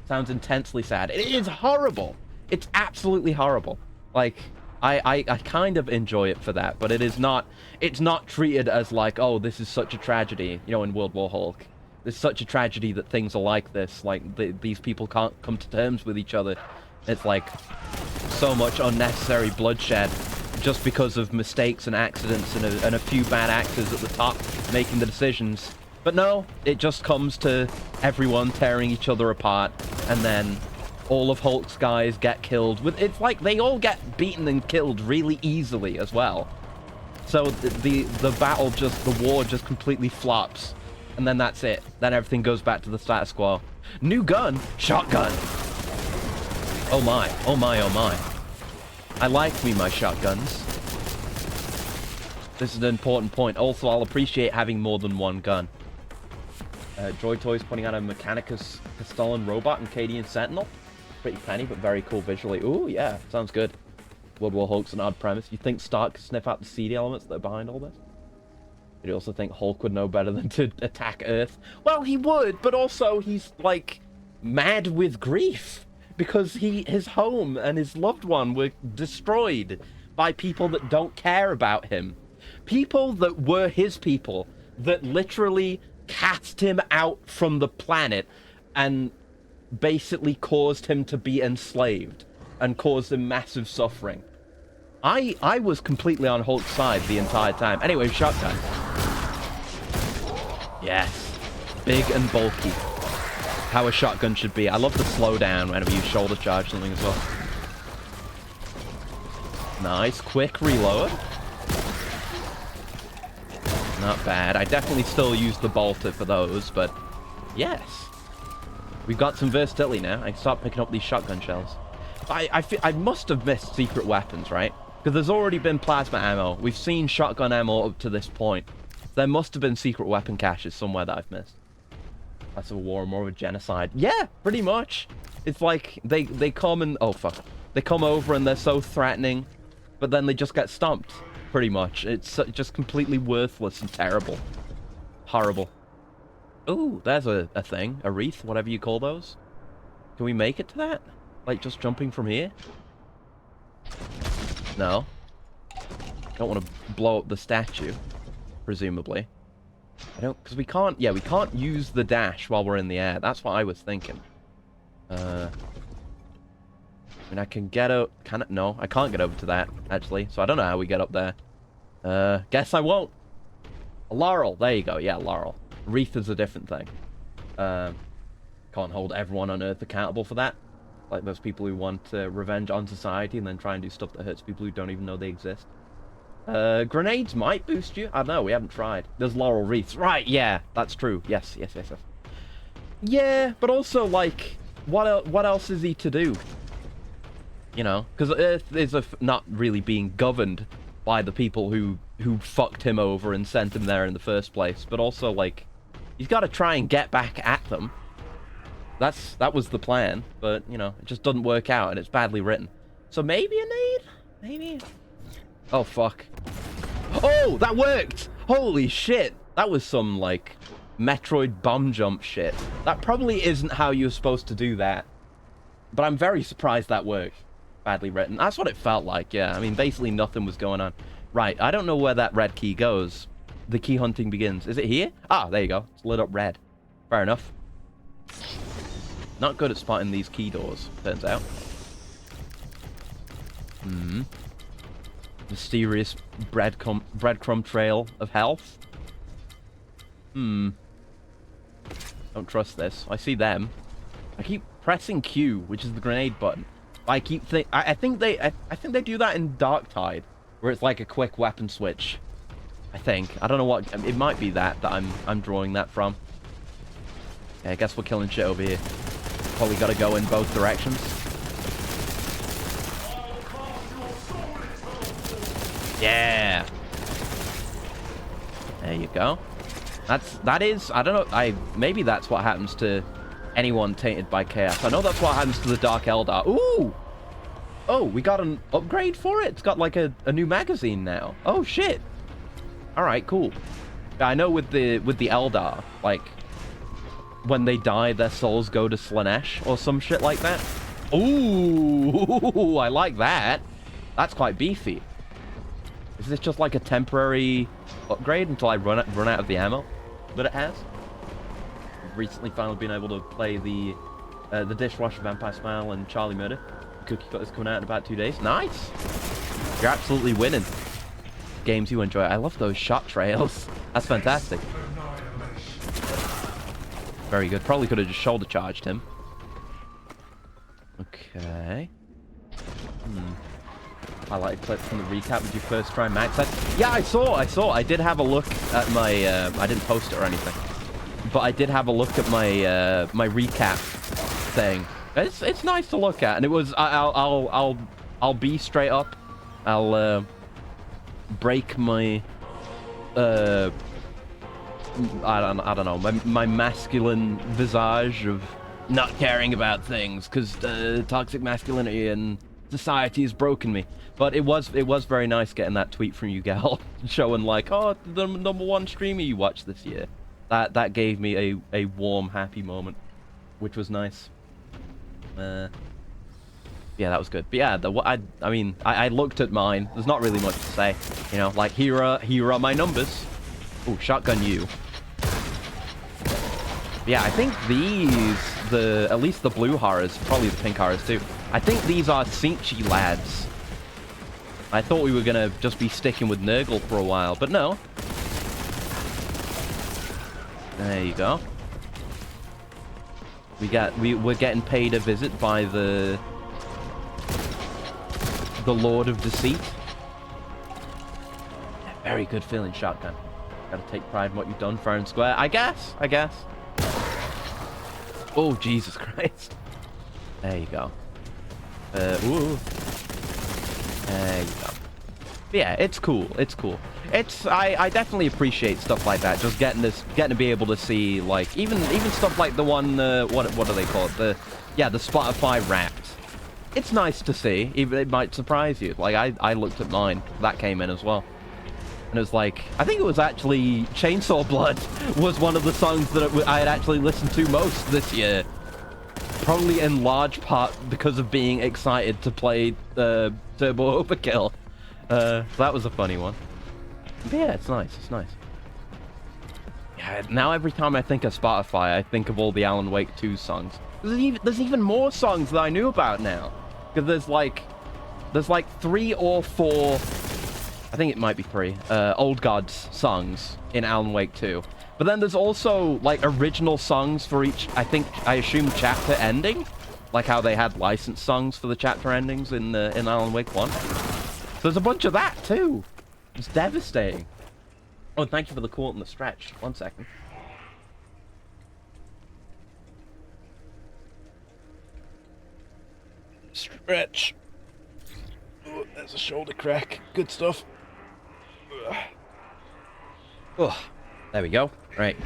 Sounds intensely sad. It is horrible. It's absolutely horrible. Like, I kind of enjoy it for that, but it's not treated as like, oh, this is such a tragedy, you know, in World War Hulk. It's such a tragedy that things are like this, like these people can't come to terms with each other. It's like so much unnecessary bloodshed just because of mistakes and accidents and a few bad actors at the top making the decisions. But no, it just comes to everyone tearing each other apart, and then all of Hulk's guys get killed. It's like they all get beaten and killed really easily as well. So the battle the war just completely flops. And then that's it. Then everything goes back to the status quo. New gun, shotgun. Oh my, oh my, oh my. I like me my shotguns. This is an important point. Also, I'll appreciate having more than one gun. Droid Toys putting out a Mechanicus Castellan robot and Cadian Sentinel. Pretty penny, but very cool visually. Ooh, yeah, sounds good. World War Hulk's an odd premise. You think Stark could sniff out the seedy elements that are behind all this? You also think Hulk would know better than to attack Earth? Well, he would, but also he's, like, mad with grief. Because his home and his loved one were destroyed by people that don't care about him. People that were his people, that literally cast him out from the planet and basically caused him to be enslaved and caused him massive suffering. I was completely on Hulk's side the entire time. Anyway, shotgun. Yes. Big and bulky. How a shotgun should be. I love the slowdown whenever you shoulder charge something as well. Nice. Quick reload. Not bad. I definitely still use the bolter for those, but yes. We've got some versatility now. I can start picking up these shotgun shells. I must have missed secret weapons, right? Because there's already been plasma ammo. We've seen shotgun ammo up to this point. There must have been secret weapon caches somewhere that I've missed. That's a war, more of a genocide. Yeah, pretty much. It's like they come and... Oh, fuck. They come over and they're so threatening, but then they just get stomped, pretty much. It's just completely worthless and terrible. Horrible. Ooh, there's a thing. A wreath, whatever you call those. Can we make it to that? Like, just jumping from here? No. Don't want to blow up the statue, presumably. I don't, because we can't, yeah, we can't use the dash while we're in the air. That's what I was thinking. I mean, I can get out, can it? No, I can't get over to that, actually. So I don't know how we get up there. Guess I won't. A laurel, there you go, yeah, laurel. Wreath is a different thing. Can't hold everyone on Earth accountable for that. Like those people who want revenge on society and then try and do stuff that hurts people who don't even know they exist. Grenades might boost you. I don't know, we haven't tried. There's laurel wreaths. Right, yeah, that's true. Yes. Yeah, but also, like, what else is he to do? You know, because Earth is not really being governed by the people who fucked him over and sent him there in the first place. But also, like, he's got to try and get back at them. That was the plan, but you know, it just doesn't work out, and it's badly written. So maybe a nade? Maybe. Oh fuck. Oh, that worked! Holy shit! That was some like Metroid bomb jump shit. That probably isn't how you're supposed to do that, but I'm very surprised that worked. Badly written. That's what it felt like, yeah. I mean, basically nothing was going on. Right, I don't know where that red key goes. The key hunting begins. Is it here? Ah, there you go. It's lit up red. Fair enough. Not good at spotting these key doors, turns out. Hmm. Mysterious breadcrumb trail of health. Hmm. Don't trust this. I see them. I keep pressing Q, which is the grenade button. I think they do that in Dark Tide, where it's like a quick weapon switch. I think. I don't know what. It might be that I'm drawing that from. Yeah, I guess we're killing shit over here. Probably got to go in both directions. Yeah. There you go. That is. I don't know. Maybe that's what happens to anyone tainted by chaos. I know that's what happens to the Dark Eldar. Ooh! Oh, we got an upgrade for it? It's got like a new magazine now. Oh shit. Alright, cool. I know with the Eldar, like when they die, their souls go to Slanesh or some shit like that. Ooh, I like that. That's quite beefy. Is this just like a temporary upgrade until I run out of the ammo that it has? Recently finally been able to play the Dishwasher, Vampire Smile, and Charlie Murder. Cookie Cut is coming out in about 2 days. Nice! You're absolutely winning. Games you enjoy. I love those shot trails. That's fantastic. Very good. Probably could have just shoulder charged him. Okay. Highlighted clip from the recap. Did you first try max set? Yeah, I saw. I did have a look at my... I didn't post it or anything. But I did have a look at my my recap thing. It's nice to look at, and it was I'll be straight up. I'll break my I don't know my masculine visage of not caring about things because toxic masculinity and society has broken me. But it was very nice getting that tweet from you, gal, showing like, oh, the #1 streamer you watched this year. That gave me a warm, happy moment, which was nice. Yeah, that was good. But yeah, I mean, I looked at mine. There's not really much to say, you know. Like here are my numbers. Oh, shotgun you. But yeah, I think at least the blue horrors, probably the pink horrors too. I think these are Sinchi lads. I thought we were gonna just be sticking with Nurgle for a while, but no. There you go. We're getting paid a visit by the Lord of Deceit. Yeah, very good feeling shotgun. Gotta take pride in what you've done fair and square. I guess. Oh, Jesus Christ. There you go. Ooh. There you go. But yeah, it's cool. I definitely appreciate stuff like that. Just getting to be able to see like even stuff like the one what do they call it? The Spotify Wrapped. It's nice to see. Even it might surprise you. Like I looked at mine. That came in as well. And it was like, I think it was actually Chainsaw Blood was one of the songs that I had actually listened to most this year. Probably in large part because of being excited to play Turbo Overkill. So that was a funny one. But yeah, it's nice. Yeah, now every time I think of Spotify, I think of all the Alan Wake 2 songs. There's even more songs that I knew about now. Because there's like 3 or 4, I think it might be 3, Old Gods songs in Alan Wake 2. But then there's also like original songs for each, I assume chapter ending. Like how they had licensed songs for the chapter endings in Alan Wake 1. So there's a bunch of that too. It's devastating. Oh, thank you for the quote and the stretch. 1 second. Stretch. Oh, there's a shoulder crack. Good stuff. Oh, there we go. Right.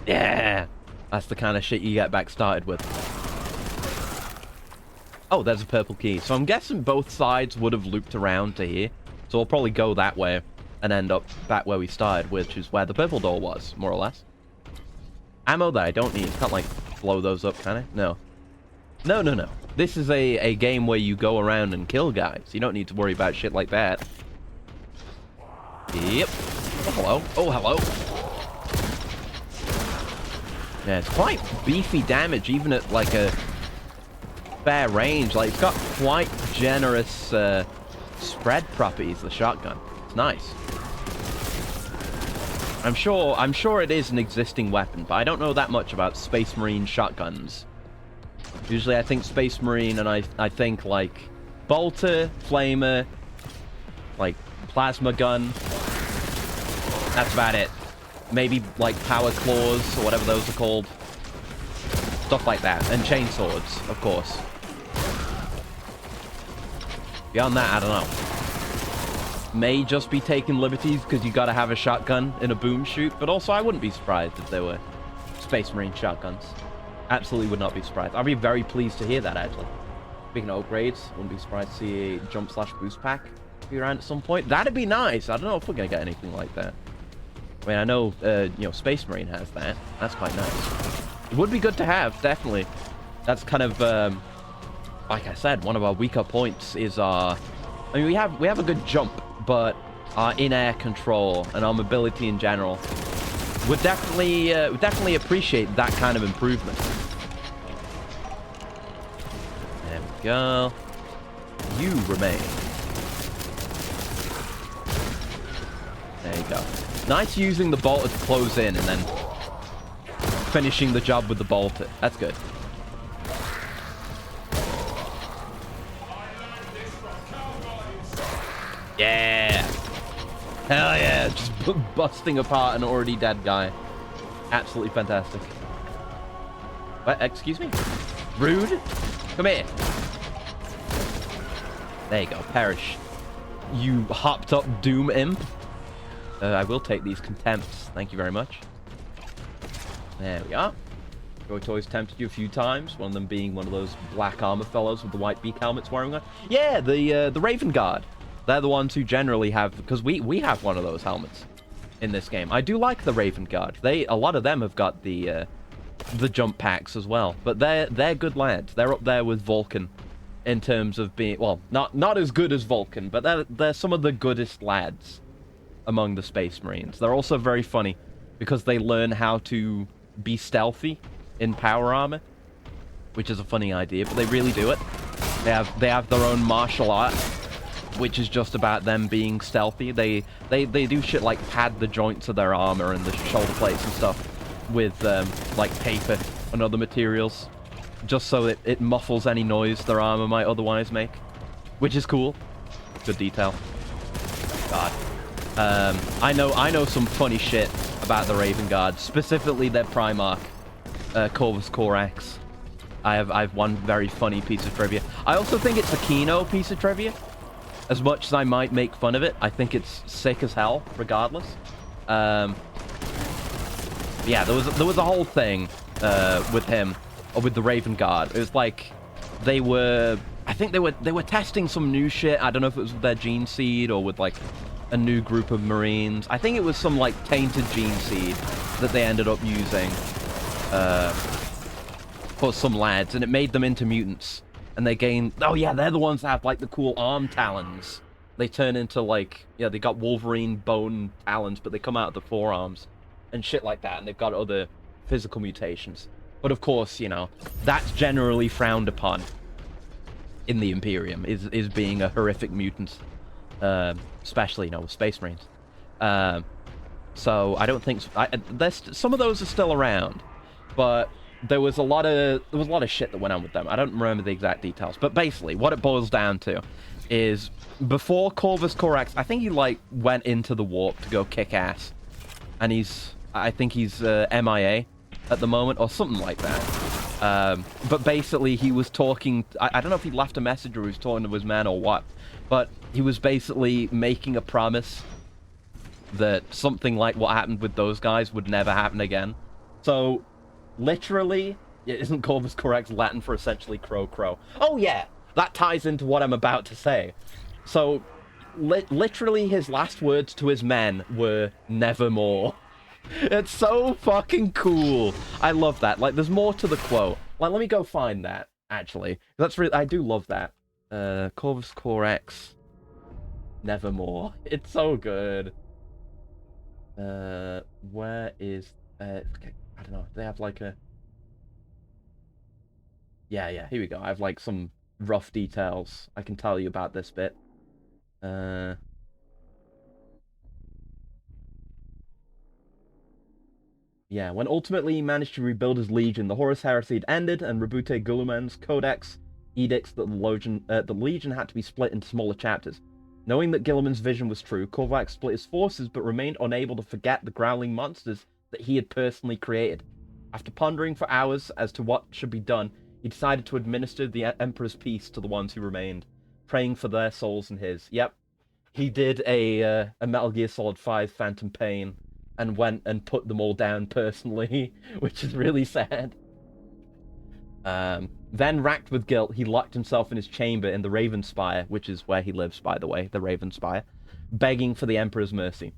Yeah. That's the kind of shit you get back started with. Oh, there's a purple key. So I'm guessing both sides would have looped around to here. So we'll probably go that way and end up back where we started, which is where the purple door was, more or less. Ammo that I don't need. Can't, like, blow those up, can I? No. No, no, no. This is a game where you go around and kill guys. You don't need to worry about shit like that. Yep. Oh, hello. Oh, hello. Yeah, it's quite beefy damage, even at, like, a fair range. Like, it's got quite generous spread properties, the shotgun. It's nice. I'm sure it is an existing weapon, but I don't know that much about Space Marine shotguns. Usually I think Space Marine and I think like bolter, flamer, like plasma gun. That's about it. Maybe like power claws or whatever those are called. Stuff like that. And chainswords, of course. Beyond that, I don't know. May just be taking liberties because you gotta have a shotgun in a boom shoot, but also I wouldn't be surprised if there were Space Marine shotguns. Absolutely would not be surprised. I'd be very pleased to hear that, actually. Speaking of upgrades, wouldn't be surprised to see a jump/boost pack be around at some point. That'd be nice. I don't know if we're gonna get anything like that. I mean, I know, you know, Space Marine has that. That's quite nice. It would be good to have, definitely. That's kind of, like I said, one of our weaker points is our... I mean, we have a good jump, but our in-air control and our mobility in general would definitely appreciate that kind of improvement. There we go. You remain. There you go. Nice using the bolter to close in and then finishing the job with the bolter. That's good. Yeah. Hell yeah. Just busting apart an already dead guy. Absolutely fantastic. What? Excuse me? Rude? Come here. There you go. Perish. You hopped up Doom Imp. I will take these contempts. Thank you very much. There we are. Joy Toys tempted you a few times. One of them being one of those black armor fellows with the white beak helmets wearing one. Yeah, the Raven Guard. They're the ones who generally have, because we have one of those helmets in this game. I do like the Raven Guard. A lot of them have got the jump packs as well. But they're good lads. They're up there with Vulcan in terms of being, well, not as good as Vulcan, but they're some of the goodest lads among the Space Marines. They're also very funny because they learn how to be stealthy in power armor, which is a funny idea, but they really do it. They have their own martial art, which is just about them being stealthy. They do shit like pad the joints of their armor and the shoulder plates and stuff with like paper and other materials, just so it muffles any noise their armor might otherwise make, which is cool. Good detail. God. I know some funny shit about the Raven Guard, specifically their Primarch, Corvus Corax. I have one very funny piece of trivia. I also think it's a Kino piece of trivia. As much as I might make fun of it, I think it's sick as hell, regardless. Yeah, there was a whole thing with him, or with the Raven Guard. It was like I think they were testing some new shit. I don't know if it was with their gene seed or with like a new group of Marines. I think it was some like tainted gene seed that they ended up using for some lads, and it made them into mutants. And they gain... Oh, yeah, they're the ones that have, like, the cool arm talons. They turn into, like... Yeah, they got Wolverine bone talons, but they come out of the forearms. And shit like that. And they've got other physical mutations. But, of course, you know, that's generally frowned upon in the Imperium, is being a horrific mutant. Especially, you know, with Space Marines. So, I don't think... some of those are still around. But... There was a lot of shit that went on with them. I don't remember the exact details, but basically what it boils down to is before Corvus Corax, I think he like went into the warp to go kick ass, and I think he's MIA at the moment or something like that. But basically, he was talking... I don't know if he left a message or he was talking to his men or what. But he was basically making a promise that something like what happened with those guys would never happen again. So, literally, isn't Corvus Corex Latin for essentially crow? Oh yeah, that ties into what I'm about to say. So, literally his last words to his men were nevermore. It's so fucking cool. I love that. Like, there's more to the quote. Like, let me go find that, actually. That's really... I do love that. Corvus Corex nevermore. It's so good. Where is... I don't know. They have, like, a... Yeah, here we go. I have, like, some rough details I can tell you about this bit. Yeah, when ultimately he managed to rebuild his legion, the Horus Heresy had ended, and Rebute Guluman's codex edicts that the legion had to be split into smaller chapters. Knowing that Gilliman's vision was true, Korvax split his forces, but remained unable to forget the growling monsters that he had personally created. After pondering for hours as to what should be done, he decided to administer the Emperor's peace to the ones who remained, praying for their souls and his. Yep, he did a Metal Gear Solid 5 Phantom Pain, and went and put them all down personally, which is really sad. Then, racked with guilt, he locked himself in his chamber in the Raven Spire, which is where he lives, by the way, the Raven Spire, begging for the Emperor's mercy.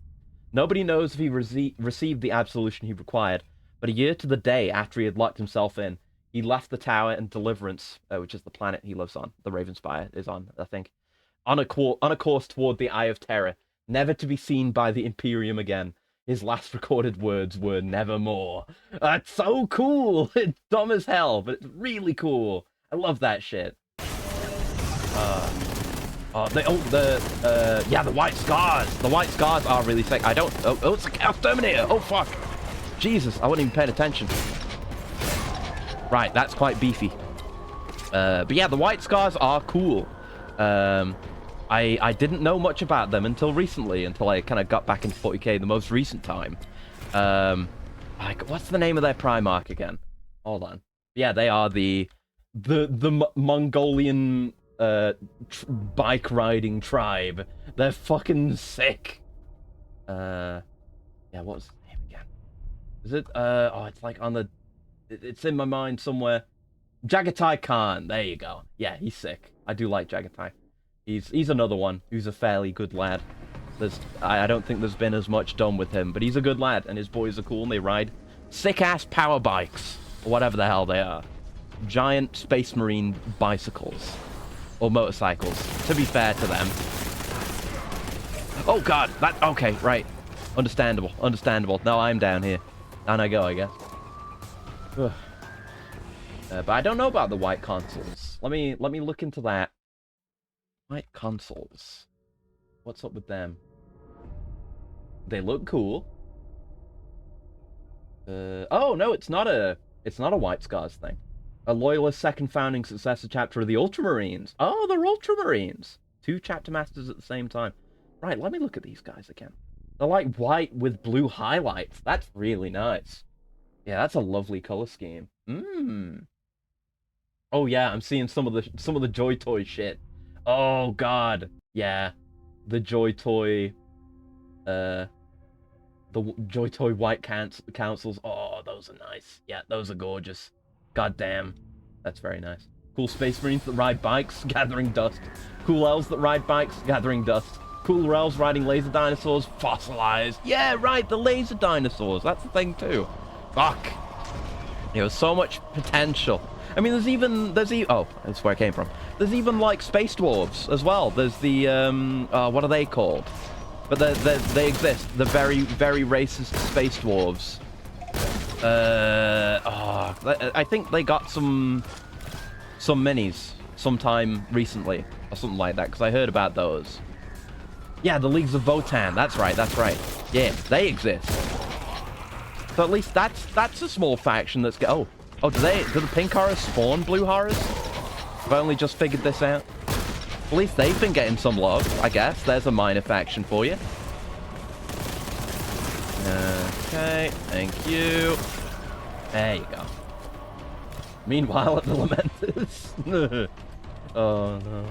Nobody knows if he received the absolution he required, but a year to the day after he had locked himself in, he left the tower and Deliverance, which is the planet he lives on, the Raven Spire is on, I think, on a course toward the Eye of Terror, never to be seen by the Imperium again. His last recorded words were nevermore. That's so cool! It's dumb as hell, but it's really cool. I love that shit. Yeah, the white scars. The white scars are really sick. I don't... Oh, it's a Chaos Terminator. Oh, fuck. Jesus, I wasn't even paying attention. Right, that's quite beefy. But yeah, the white scars are cool. I didn't know much about them until recently, until I kind of got back into 40k the most recent time. Like, what's the name of their Primarch again? Hold on. Yeah, they are the Mongolian bike riding tribe. They're fucking sick. Yeah, what's the name again? Is it? Oh, it's like on the... It's in my mind somewhere. Jagatai Khan. There you go. Yeah, he's sick. I do like Jagatai. He's another one who's a fairly good lad. I don't think there's been as much done with him, but he's a good lad, and his boys are cool, and they ride sick-ass power bikes, or whatever the hell they are. Giant Space Marine bicycles. Or motorcycles, to be fair to them. Oh god, okay, right. Understandable. Now I'm down here. Down I go, I guess. But I don't know about the white consoles. Let me look into that. White consoles. What's up with them? They look cool. Oh no, it's not a White Scars thing. A loyalist second founding successor chapter of the Ultramarines. Oh, they're Ultramarines. 2 chapter masters at the same time. Right, let me look at these guys again. They're like white with blue highlights. That's really nice. Yeah, that's a lovely color scheme. Oh yeah, I'm seeing some of the Joy Toy shit. Oh god, yeah, the Joy Toy, the Joy Toy White Councils. Oh, those are nice. Yeah, those are gorgeous. God damn, that's very nice. Cool Space Marines that ride bikes, gathering dust. Cool elves that ride bikes, gathering dust. Cool elves riding laser dinosaurs, fossilized. Yeah, right, the laser dinosaurs. That's the thing too. Fuck. There's so much potential. I mean, oh, that's where I came from. There's even, like, space dwarves as well. There's the, what are they called? But they exist. The very, very racist space dwarves. I think they got some minis sometime recently, or something like that, because I heard about those. Yeah, the Leagues of Votan. That's right. Yeah, they exist. So at least that's a small faction that's... Oh, do the pink horrors spawn blue horrors? I've only just figured this out. At least they've been getting some love, I guess. There's a minor faction for you. Okay, thank you. There you go. Meanwhile, at the Lamenters. Oh no.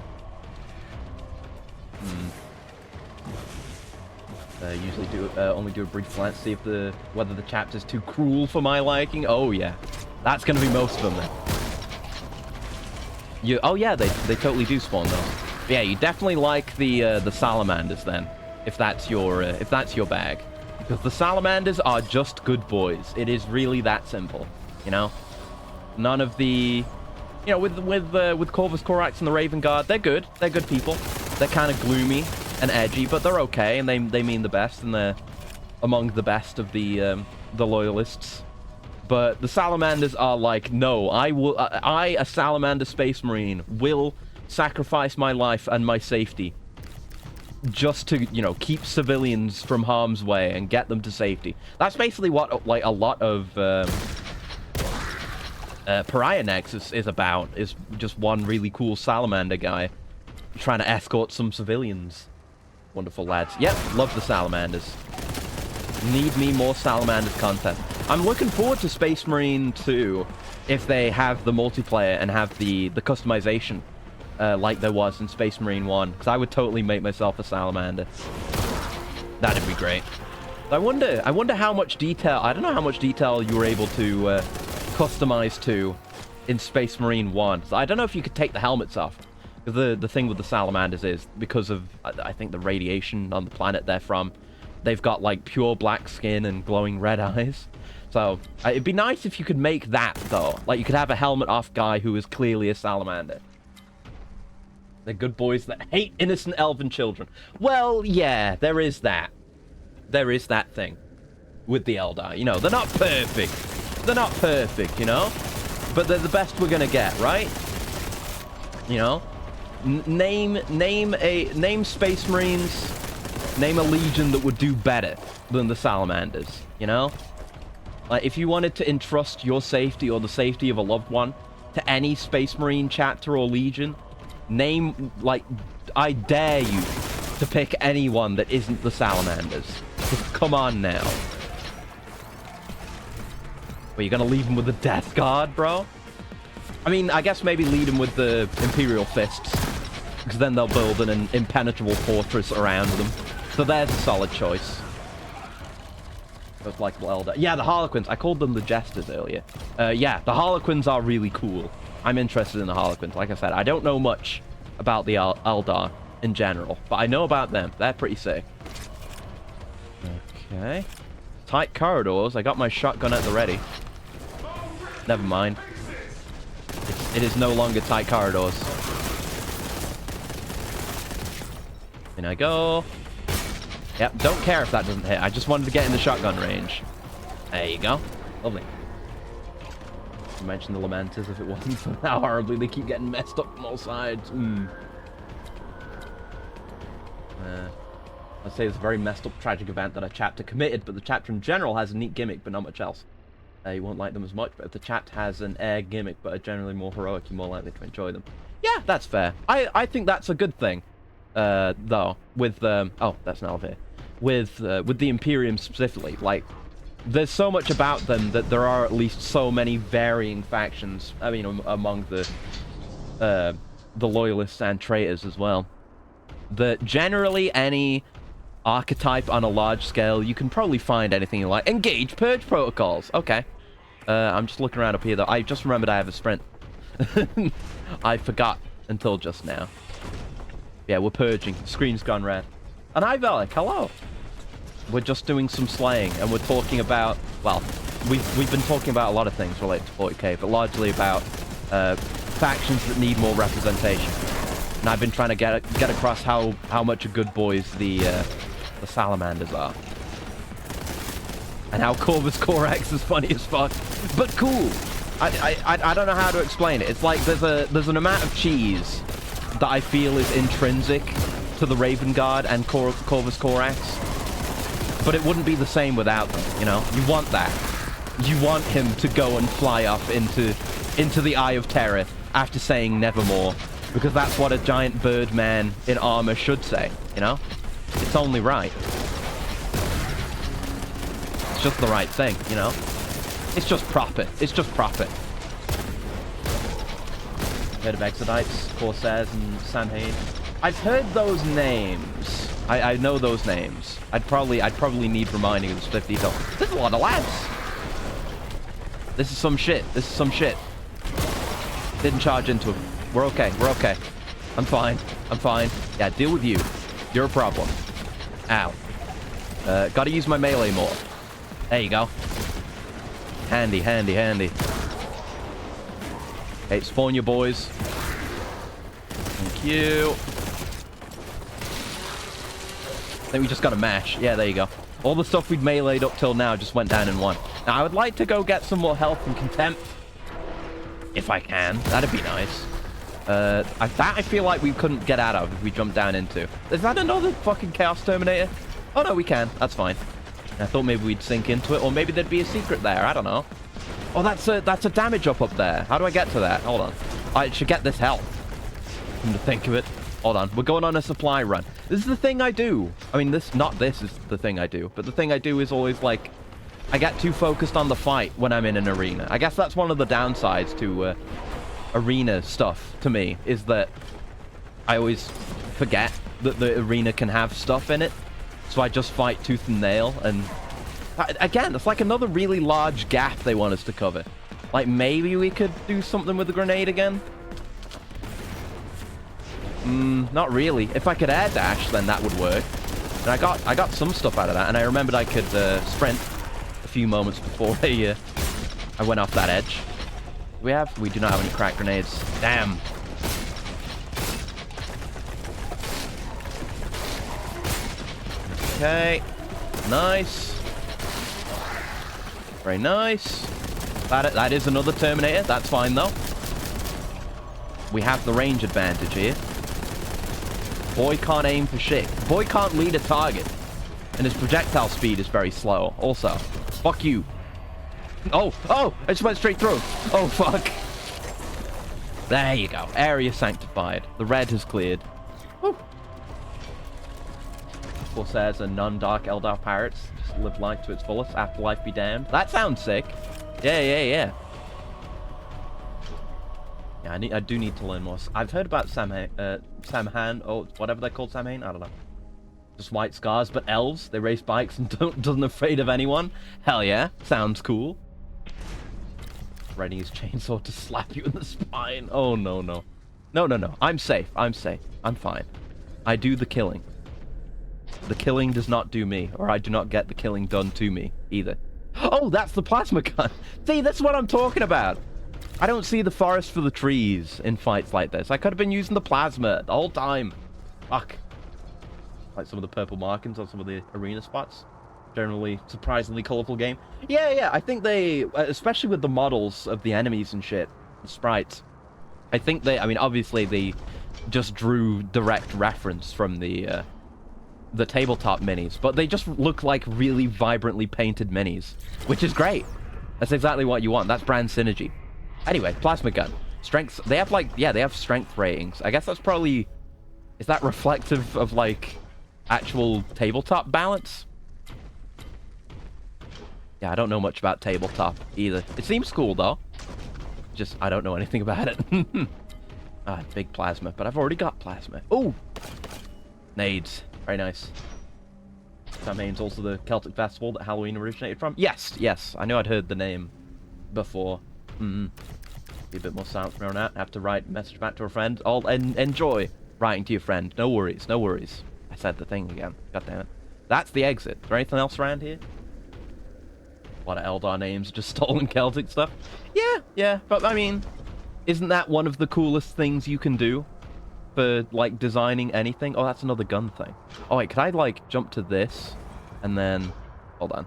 Usually only do a brief glance, see if whether the chapter's too cruel for my liking. Oh yeah, that's gonna be most of them then. Oh yeah, they totally do spawn those. But yeah, you definitely like the salamanders then, if that's your bag, because the salamanders are just good boys. It is really that simple, you know. None of the, you know, with Corvus Corax and the Raven Guard, they're good. They're good people. They're kind of gloomy and edgy, but they're okay, and they mean the best, and they're among the best of the loyalists. But the salamanders are like, no, I, a salamander space marine, will sacrifice my life and my safety just to, you know, keep civilians from harm's way and get them to safety. That's basically what, like, a lot of Pariah Nexus is about, is just one really cool salamander guy trying to escort some civilians. Wonderful lads. Yep, love the salamanders. Need me more salamanders content. I'm looking forward to Space Marine 2 if they have the multiplayer and have the customization like there was in Space Marine 1, because I would totally make myself a salamander. That'd be great. I wonder how much detail, I don't know how much detail you were able to customize to in Space Marine 1. So I don't know if you could take the helmets off. The thing with the salamanders is, because of, I think, the radiation on the planet they're from, they've got, like, pure black skin and glowing red eyes. So, it'd be nice if you could make that, though. Like, you could have a helmet-off guy who is clearly a salamander. They're good boys that hate innocent elven children. Well, yeah, there is that. There is that thing with the Eldar. You know, they're not perfect. They're not perfect, you know? But they're the best we're gonna get, right? You know? Name Space Marines... Name a legion that would do better than the salamanders, you know? Like, if you wanted to entrust your safety or the safety of a loved one to any Space Marine chapter or legion, name, like, I dare you to pick anyone that isn't the salamanders. Just come on now. But you're gonna leave them with the Death Guard, bro? I mean, I guess maybe lead them with the Imperial Fists, because then they'll build an impenetrable fortress around them. So there's a solid choice. Of like Eldar. Yeah, the Harlequins. I called them the Jesters earlier. Yeah, the Harlequins are really cool. I'm interested in the Harlequins. Like I said, I don't know much about the Eldar in general, but I know about them. They're pretty sick. Okay. Tight corridors. I got my shotgun at the ready. Never mind. It is no longer tight corridors. In I go. Yep, don't care if that doesn't hit. I just wanted to get in the shotgun range. There you go. Lovely. I mentioned the Lamenters if it wasn't for how horribly they keep getting messed up from all sides. I'd say it's a very messed up, tragic event that a chapter committed, but the chapter in general has a neat gimmick, but not much else. You won't like them as much, but if the chapter has an air gimmick, but are generally more heroic, you're more likely to enjoy them. Yeah, that's fair. I think that's a good thing. Though, with, oh, that's an elevator. With the Imperium specifically, like, there's so much about them that there are at least so many varying factions, I mean, among the Loyalists and traitors as well, that generally any archetype on a large scale, you can probably find anything you like. Engage purge protocols. Okay. I'm just looking around up here, though. I just remembered I have a sprint. I forgot until just now. Yeah, we're purging. Screen's gone red. And hi, Velik. Hello. We're just doing some slaying, and we're talking about, well, we've been talking about a lot of things related to 40k, but largely about factions that need more representation. And I've been trying to get across how much of good boys the salamanders are, and how Corvus Corax is funny as fuck, but cool. I don't know how to explain it. It's like there's an amount of cheese that I feel is intrinsic to the Raven Guard and Corvus Corax, but it wouldn't be the same without them, you know? You want that. You want him to go and fly off into the Eye of Terror after saying nevermore, because that's what a giant bird man in armor should say, you know? It's only right. It's just the right thing, you know? It's just proper. It's just proper. Heard of Exodites, Corsairs, and Samhain. I've heard those names. I know those names. I'd probably need reminding of the split detail. There's a lot of lads. This is some shit. This is some shit. Didn't charge into him. We're okay. We're okay. I'm fine. I'm fine. Yeah, deal with you. You're a problem. Ow. Gotta use my melee more. There you go. Handy, handy, handy. Okay, spawn your boys. Thank you. I think we just got to mash. Yeah, there you go. All the stuff we'd meleeed up till now just went down in one. Now, I would like to go get some more health and contempt. If I can. That'd be nice. That I feel like we couldn't get out of if we jumped down into. Is that another fucking Chaos Terminator? Oh, no, we can. That's fine. I thought maybe we'd sink into it, or maybe there'd be a secret there. I don't know. Oh, that's a damage up there. How do I get to that? Hold on. I should get this health. Come to think of it. Hold on. We're going on a supply run. This is the thing I do. I mean, this is the thing I do. But the thing I do is always, like, I get too focused on the fight when I'm in an arena. I guess that's one of the downsides to arena stuff, to me, is that I always forget that the arena can have stuff in it. So I just fight tooth and nail. And, again, it's like another really large gap they want us to cover. Like, maybe we could do something with the grenade again? Not really. If I could air dash, then that would work. And I got some stuff out of that, and I remembered I could sprint a few moments before I went off that edge. We do not have any crack grenades. Damn. Okay. Nice. Very nice. That is another Terminator. That's fine, though. We have the range advantage here. Boy can't aim for shit. Boy can't lead a target. And his projectile speed is very slow. Also, fuck you. Oh, I just went straight through. Oh, fuck. There you go. Area sanctified. The red has cleared. Woo. Corsairs are non-dark Eldar pirates. Just live life to its fullest. Afterlife be damned. That sounds sick. Yeah. Yeah, I do need to learn more. I've heard about Samhain, or whatever they're called, Samhain? I don't know. Just white scars, but elves. They race bikes and doesn't afraid of anyone. Hell yeah. Sounds cool. Ready his chainsaw to slap you in the spine. Oh, no. No. I'm safe. I'm fine. I do the killing. The killing does not do me, or I do not get the killing done to me, either. Oh, that's the plasma gun. See, that's what I'm talking about. I don't see the forest for the trees in fights like this. I could have been using the plasma the whole time. Fuck. Like some of the purple markings on some of the arena spots. Generally, surprisingly colorful game. Yeah. I think they, especially with the models of the enemies and shit, the sprites, I think I mean, obviously they just drew direct reference from the tabletop minis, but they just look like really vibrantly painted minis, which is great. That's exactly what you want. That's brand synergy. Anyway, plasma gun. Strength, they have they have strength ratings. I guess that's probably, is that reflective of like actual tabletop balance? Yeah, I don't know much about tabletop either. It seems cool though. Just, I don't know anything about it. Big plasma, but I've already got plasma. Oh! Nades. Very nice. Samhain's also the Celtic festival that Halloween originated from. Yes. I know I'd heard the name before. Be a bit more silent from here on out. Have to write a message back to a friend. I'll enjoy writing to your friend. No worries. I said the thing again. God damn it. That's the exit. Is there anything else around here? A lot of Eldar names, just stolen Celtic stuff. Yeah. But, I mean, isn't that one of the coolest things you can do for, like, designing anything? Oh, that's another gun thing. Oh, wait, could I, like, jump to this? And then... Hold on.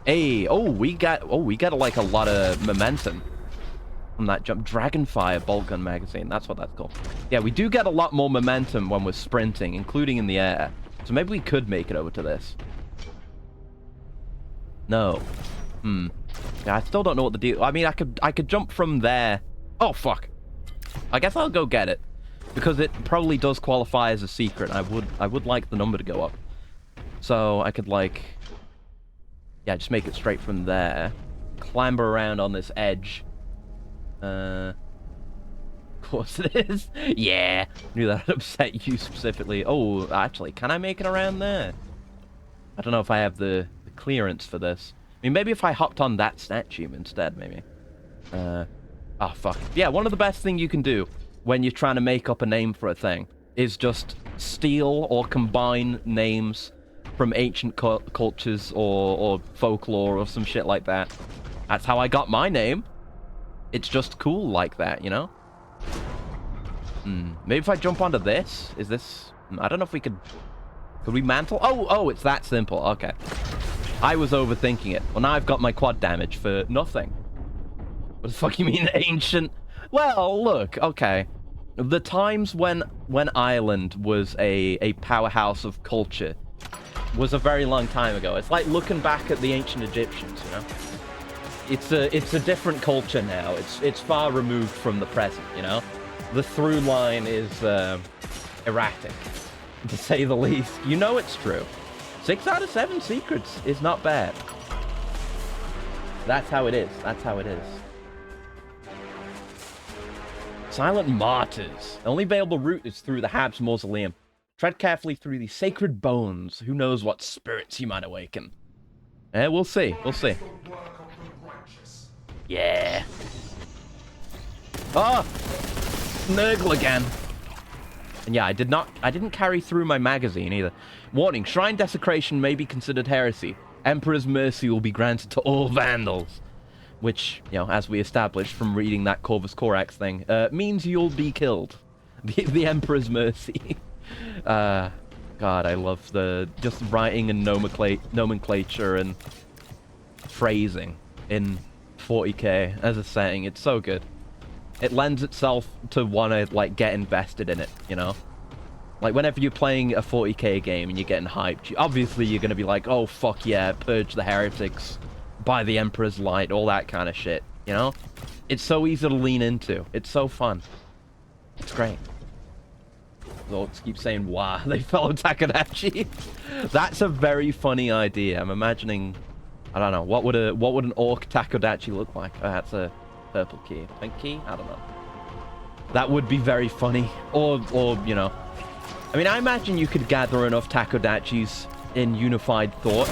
Hey, we got like a lot of momentum from that jump. Dragonfire Boltgun magazine, that's what that's called. Yeah, we do get a lot more momentum when we're sprinting, including in the air. So maybe we could make it over to this. No. Yeah, I still don't know what the deal. I mean, I could jump from there. Oh fuck. I guess I'll go get it because it probably does qualify as a secret. I would like the number to go up. So I could like. Yeah, just make it straight from there. Clamber around on this edge. course it is. Yeah. Knew that would upset you specifically. Oh, actually, can I make it around there? I don't know if I have the clearance for this. I mean, maybe if I hopped on that statue instead, maybe. Oh, fuck. Yeah, one of the best things you can do when you're trying to make up a name for a thing is just steal or combine names from ancient cultures or folklore or some shit like that. That's how I got my name. It's just cool like that, you know? Maybe if I jump onto this? Is this... I don't know if we could... Could we mantle? Oh, it's that simple. Okay. I was overthinking it. Well, now I've got my quad damage for nothing. What the fuck you mean, ancient? Well, look, okay. The times when Ireland was a powerhouse of culture was a very long time ago. It's like looking back at the ancient Egyptians, you know? It's a different culture now. It's far removed from the present, you know? The through line is erratic, to say the least. You know it's true. 6 out of 7 secrets is not bad. That's how it is. That's how it is. Silent Martyrs. The only available route is through the Habs Mausoleum. Tread carefully through the sacred bones. Who knows what spirits you might awaken. We'll see. We'll see. Yeah. Oh! Nurgle again. And yeah, I didn't carry through my magazine either. Warning, shrine desecration may be considered heresy. Emperor's mercy will be granted to all vandals. Which, you know, as we established from reading that Corvus Corax thing, means you'll be killed. The Emperor's mercy. God, I love the just writing and nomenclature and phrasing in 40k as a setting. It's so good. It lends itself to want to, like, get invested in it, you know? Like, whenever you're playing a 40k game and you're getting hyped, obviously you're going to be like, oh, fuck yeah, purge the heretics, by the Emperor's light, all that kind of shit, you know? It's so easy to lean into. It's so fun. It's great. The orcs keep saying, wow, they follow Takadachi. That's a very funny idea. I'm imagining, I don't know, what would an orc Takadachi look like? Oh, that's a purple key. Pink key? I don't know. That would be very funny. Or, you know. I mean, I imagine you could gather enough Takodachis in unified thought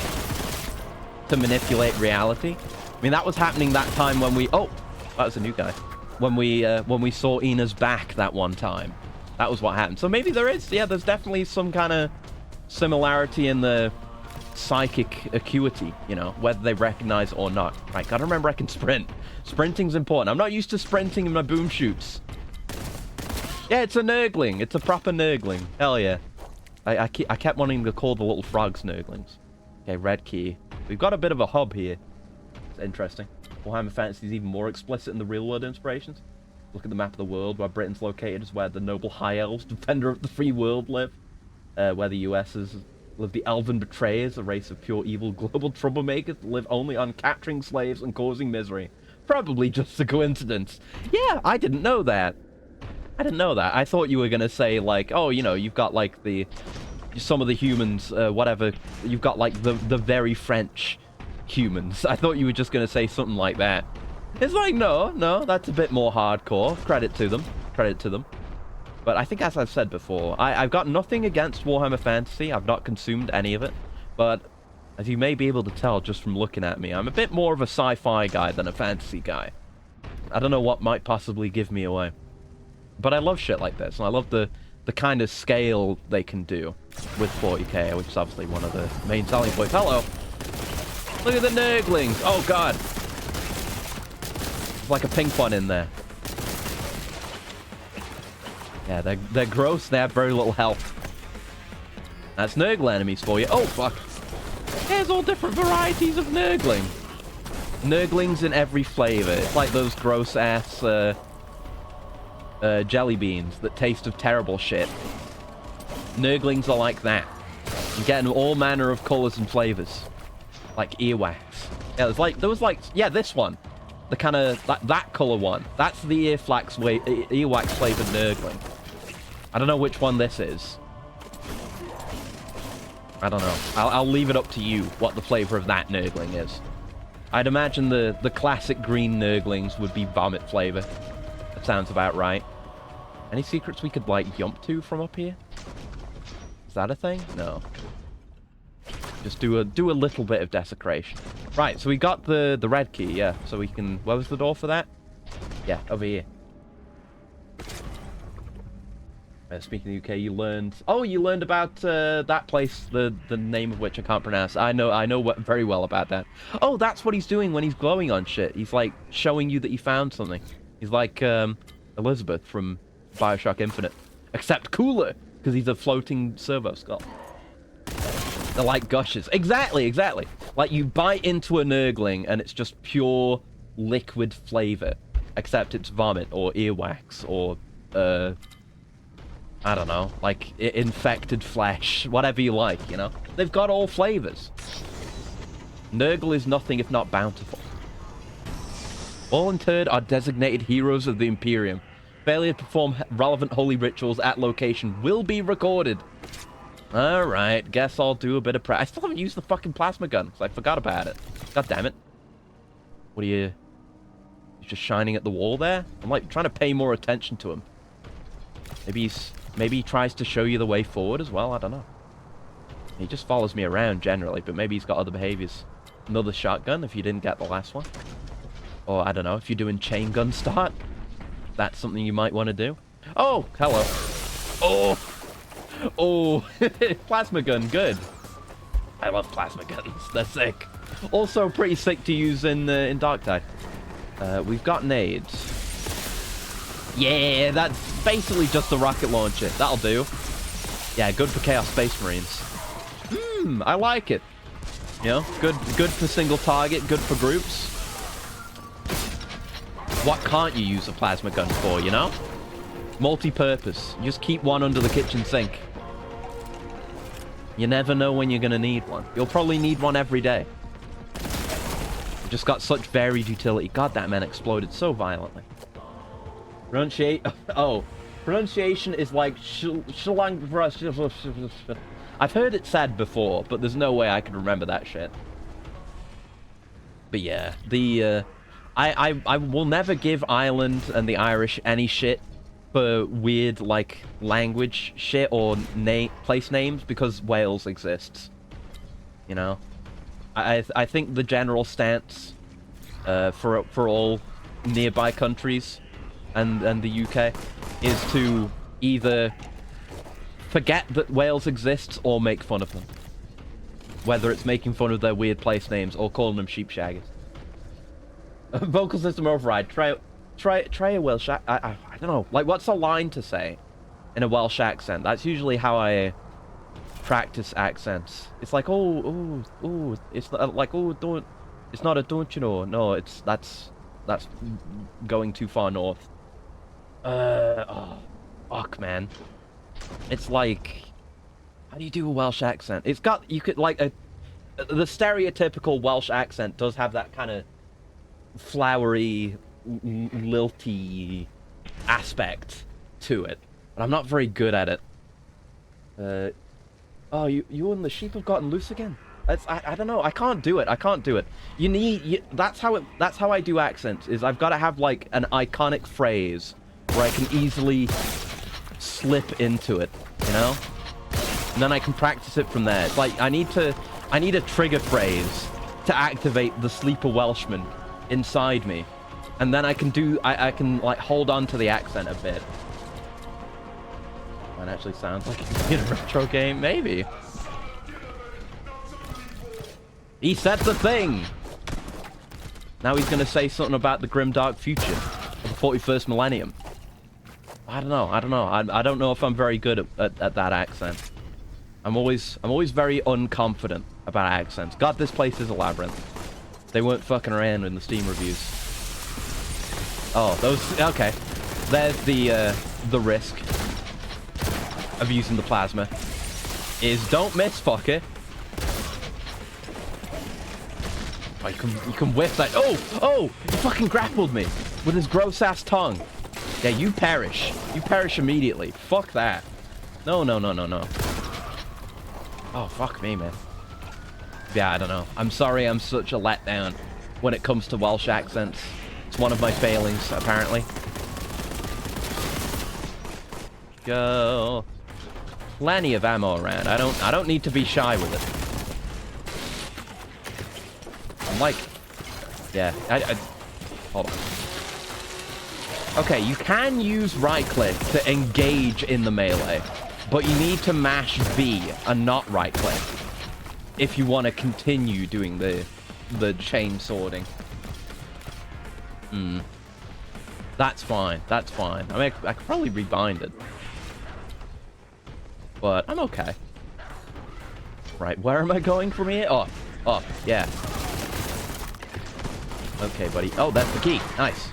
to manipulate reality. I mean, that was happening that time when we... Oh, that was a new guy. When we saw Ina's back that one time. That was what happened. So maybe there is... Yeah, there's definitely some kind of similarity in the psychic acuity, you know, whether they recognize it or not. Right, gotta remember I can sprint. Sprinting's important. I'm not used to sprinting in my boom shoots. Yeah, it's a nurgling. It's a proper nurgling. Hell yeah. I kept wanting to call the little frogs nurglings. Okay, red key. We've got a bit of a hub here. It's interesting. Warhammer Fantasy is even more explicit in the real-world inspirations. Look at the map of the world. Where Britain's located is where the noble high elves, defender of the free world, live. Where the US live the elven betrayers, a race of pure evil global troublemakers that live only on capturing slaves and causing misery. Probably just a coincidence. Yeah, I didn't know that. I didn't know that. I thought you were going to say, like, oh, you know, you've got, like, some of the humans, whatever. You've got, like, the very French humans. I thought you were just going to say something like that. It's like, no, that's a bit more hardcore. Credit to them. Credit to them. But I think, as I've said before, I've got nothing against Warhammer Fantasy. I've not consumed any of it. But, as you may be able to tell just from looking at me, I'm a bit more of a sci-fi guy than a fantasy guy. I don't know what might possibly give me away. But I love shit like this, and I love the kind of scale they can do with 40k, which is obviously one of the main selling points. Hello! Look at the nurglings! Oh god! There's like a pink one in there. Yeah, they're gross, they have very little health. That's nurgle enemies for you. Oh fuck! There's all different varieties of nurgling. Nurglings in every flavor. It's like those gross-ass, jelly beans that taste of terrible shit. Nurglings are like that. You get in all manner of colors and flavors. Like earwax. Yeah, there was like, yeah, this one. The kind of, that color one. That's the earwax flavored nurgling. I don't know which one this is. I don't know. I'll leave it up to you what the flavor of that nurgling is. I'd imagine the classic green nurglings would be vomit flavor. That sounds about right. Any secrets we could, like, jump to from up here? Is that a thing? No. Just do a little bit of desecration. Right, so we got the red key, yeah. So we can... Where was the door for that? Yeah, over here. Speaking of the UK, you learned... Oh, you learned about that place, the name of which I can't pronounce. I know very well about that. Oh, that's what he's doing when he's glowing on shit. He's, like, showing you that he found something. He's like Elizabeth from Bioshock Infinite. Except cooler, because he's a floating servo skull. They're like gushes. Exactly. Like, you bite into a Nurgling, and it's just pure liquid flavor. Except it's vomit, or earwax, or, I don't know, like, infected flesh. Whatever you like, you know? They've got all flavors. Nurgle is nothing if not bountiful. All interred are designated heroes of the Imperium. Failure to perform relevant holy rituals at location will be recorded. Alright, guess I'll do a bit of I still haven't used the fucking plasma gun, because I forgot about it. God damn it. What are you... He's just shining at the wall there? I'm, like, trying to pay more attention to him. Maybe he tries to show you the way forward as well, I don't know. He just follows me around, generally, but maybe he's got other behaviors. Another shotgun, if you didn't get the last one. Or, I don't know, if you're doing chain gun start. That's something you might want to do. Oh, hello. Oh, plasma gun, good. I love plasma guns, they're sick. Also pretty sick to use in Dark Tide. We've got nades. Yeah, that's basically just a rocket launcher. That'll do. Yeah, good for Chaos Space Marines. I like it. You know, good for single target, good for groups. What can't you use a plasma gun for, you know? Multi-purpose. You just keep one under the kitchen sink. You never know when you're going to need one. You'll probably need one every day. You've just got such varied utility. God, that man exploded so violently. Pronunciation is like I've heard it said before, but there's no way I can remember that shit. But yeah, I will never give Ireland and the Irish any shit for weird, like, language shit or place names, because Wales exists. You know? I think the general stance for all nearby countries and the UK is to either forget that Wales exists or make fun of them. Whether it's making fun of their weird place names or calling them sheep shaggers. Vocal system override. Try a Welsh I don't know. Like, what's a line to say in a Welsh accent? That's usually how I practice accents. It's like, oh, it's not, like, oh, don't. It's not a don't, you know. No, that's going too far north. Oh, fuck, man. It's like, how do you do a Welsh accent? It's got, you could, like, the stereotypical Welsh accent does have that kind of flowery, lilty aspect to it, but I'm not very good at it. Oh, you and the sheep have gotten loose again. I don't know. I can't do it. That's how I do accents. Is I've got to have like an iconic phrase where I can easily slip into it, you know? And then I can practice it from there. It's like I need a trigger phrase to activate the sleeper Welshman inside me, and then I can like hold on to the accent a bit. That actually sounds like a retro game, maybe. He said the thing! Now he's gonna say something about the grimdark future of the 41st millennium. I don't know. I don't know if I'm very good at that accent. I'm always very unconfident about accents. God, this place is a labyrinth. They weren't fucking around in the Steam reviews. Oh, those... Okay. There's the risk of using the plasma. Is don't miss, fucker. Oh, you can whiff that. Oh! He fucking grappled me with his gross-ass tongue. Yeah, you perish. You perish immediately. Fuck that. No. Oh, fuck me, man. Yeah, I don't know. I'm sorry I'm such a letdown when it comes to Welsh accents. It's one of my failings, apparently. go. Plenty of ammo around. I don't need to be shy with it. I'm like, yeah. Hold on. Okay, you can use right click to engage in the melee, but you need to mash B and not right click if you want to continue doing the chain swording. That's fine. That's fine. I mean, I could probably rebind it, but I'm okay. Right, where am I going from here? Oh, up, yeah. Okay, buddy. Oh, that's the key. Nice.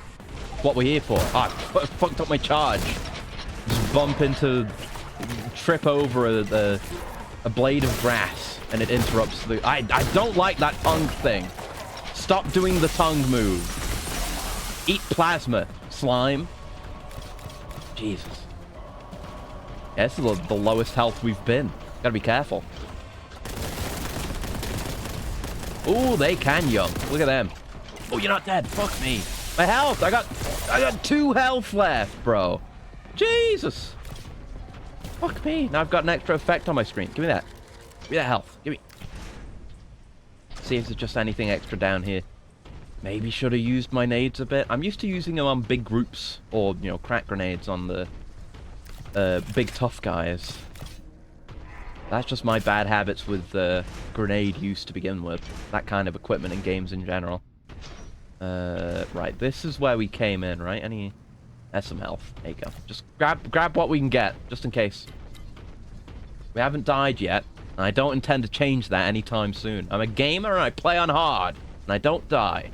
What we're here for. Ah, I fucked up my charge. Just bump into, trip over a blade of grass, and it interrupts the... I don't like that tongue thing. Stop doing the tongue move. Eat plasma, slime. Jesus. Yeah, this is the lowest health we've been. Gotta be careful. Ooh, they can jump. Look at them. Oh, you're not dead. Fuck me. My health. I got 2 health left, bro. Jesus. Fuck me. Now I've got an extra effect on my screen. Give me that. Give me that health. Give me. See if there's just anything extra down here. Maybe should have used my nades a bit. I'm used to using them on big groups, or, you know, crack grenades on the big tough guys. That's just my bad habits with grenade use to begin with. That kind of equipment in games in general. Right, this is where we came in, right? That's some health. There you go. Just grab what we can get, just in case. We haven't died yet, and I don't intend to change that anytime soon. I'm a gamer, and I play on hard, and I don't die.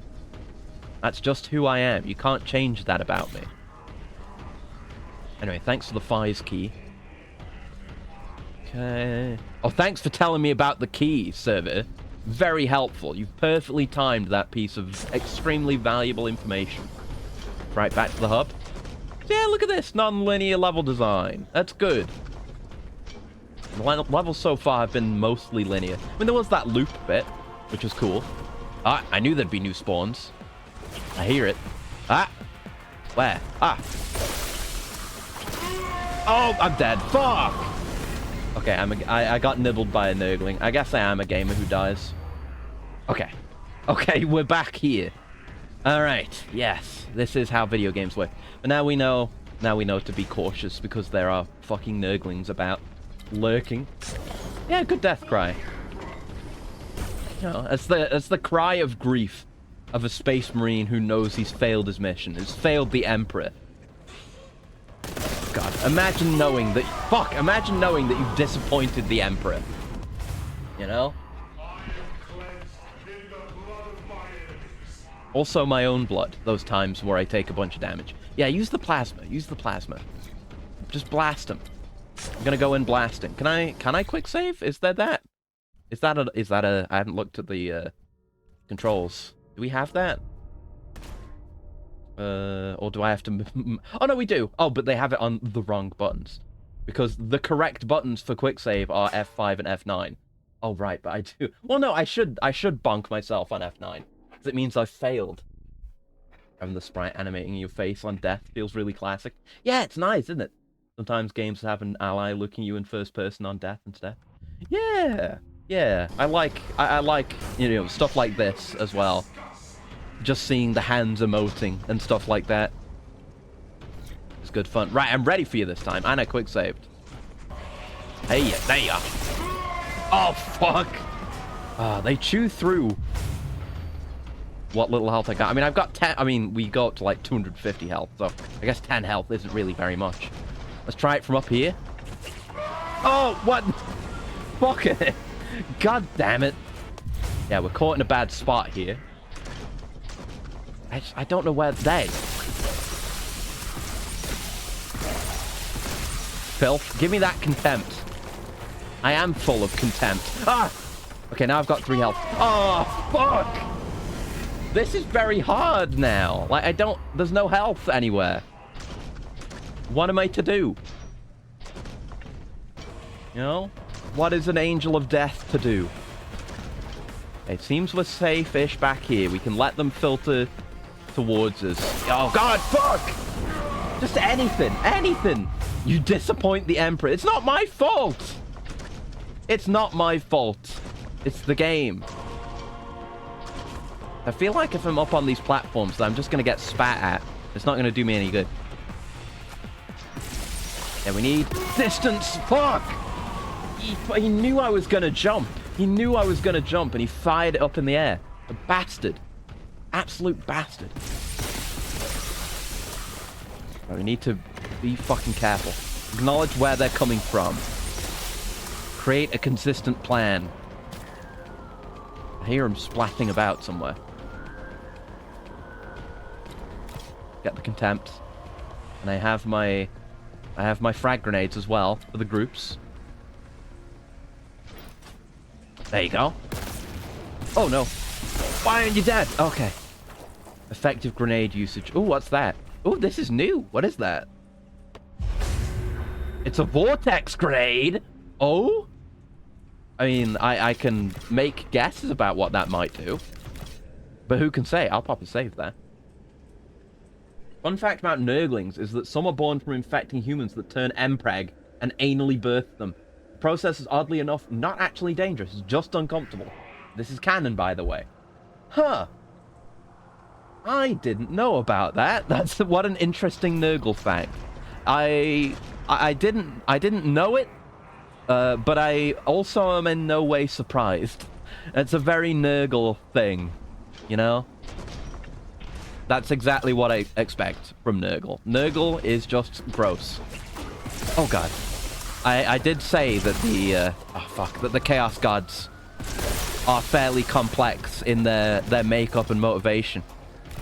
That's just who I am. You can't change that about me. Anyway, thanks for the Fies key. Okay. Oh, thanks for telling me about the key, server. Very helpful. You've perfectly timed that piece of extremely valuable information. Right, back to the hub. Yeah, look at this. Non-linear level design. That's good. The levels so far have been mostly linear. I mean, there was that loop bit, which was cool. Ah, I knew there'd be new spawns. I hear it. Ah! Where? Ah! Oh, I'm dead. Fuck! Okay, I got nibbled by a nurgling. I guess I am a gamer who dies. Okay. Okay, we're back here. Alright, yes. This is how video games work. But now we know to be cautious because there are fucking nurglings about lurking. Yeah, good death cry. You know, it's the cry of grief of a space marine who knows he's failed his mission, has failed the Emperor. God, imagine knowing that... Fuck! Imagine knowing that you've disappointed the Emperor. You know? Also my own blood, those times where I take a bunch of damage. Yeah, use the plasma. Use the plasma. Just blast him. I'm gonna go in blasting. Can I quick save? Is there that? Is that a... I haven't looked at the controls. Do we have that? Or do I have to... Oh, no, we do. Oh, but they have it on the wrong buttons. Because the correct buttons for quick save are F5 and F9. Oh, right, but I do... Well, no, I should bonk myself on F9. Because it means I've failed. Having the sprite animating your face on death feels really classic. Yeah, it's nice, isn't it? Sometimes games have an ally looking you in first person on death instead. Yeah, yeah. I like, you know, stuff like this as well. Just seeing the hands emoting and stuff like that. It's good fun. Right, I'm ready for you this time. And I quick saved. Hey, there you are. Oh, fuck. They chew through what little health I got. I mean, I've got 10. I mean, we go up to like 250 health. So I guess 10 health isn't really very much. Let's try it from up here. Oh, what? Fuck it. God damn it. Yeah, we're caught in a bad spot here. I don't know where they. Filth, give me that contempt. I am full of contempt. Ah! Okay, now I've got 3 health. Oh, fuck! This is very hard now. Like, there's no health anywhere. What am I to do? You know? What is an angel of death to do? It seems we're safe-ish back here. We can let them filter towards us. Oh, God, fuck! Just anything. Anything. You disappoint the Emperor. It's not my fault. It's not my fault. It's the game. I feel like if I'm up on these platforms, I'm just going to get spat at. It's not going to do me any good. Yeah, we need distance. Fuck! He knew I was going to jump. He knew I was going to jump, and he fired it up in the air. A bastard. Absolute bastard. Right, we need to be fucking careful. Acknowledge where they're coming from. Create a consistent plan. I hear him splatting about somewhere. Get the contempt. And I have my frag grenades as well for the groups. There you go. Oh no. Why aren't you dead? Okay. Effective grenade usage. Oh, what's that? Oh, this is new. What is that? It's a vortex grenade. Oh? I mean, I can make guesses about what that might do. But who can say? I'll pop a save there. Fun fact about Nurglings is that some are born from infecting humans that turn Mpreg and anally birth them. The process is oddly enough not actually dangerous, it's just uncomfortable. This is canon, by the way. Huh. I didn't know about that. That's what an interesting Nurgle fact. I didn't know it, but I also am in no way surprised. It's a very Nurgle thing, you know? That's exactly what I expect from Nurgle. Nurgle is just gross. Oh god. I did say that the Chaos Gods are fairly complex in their makeup and motivation.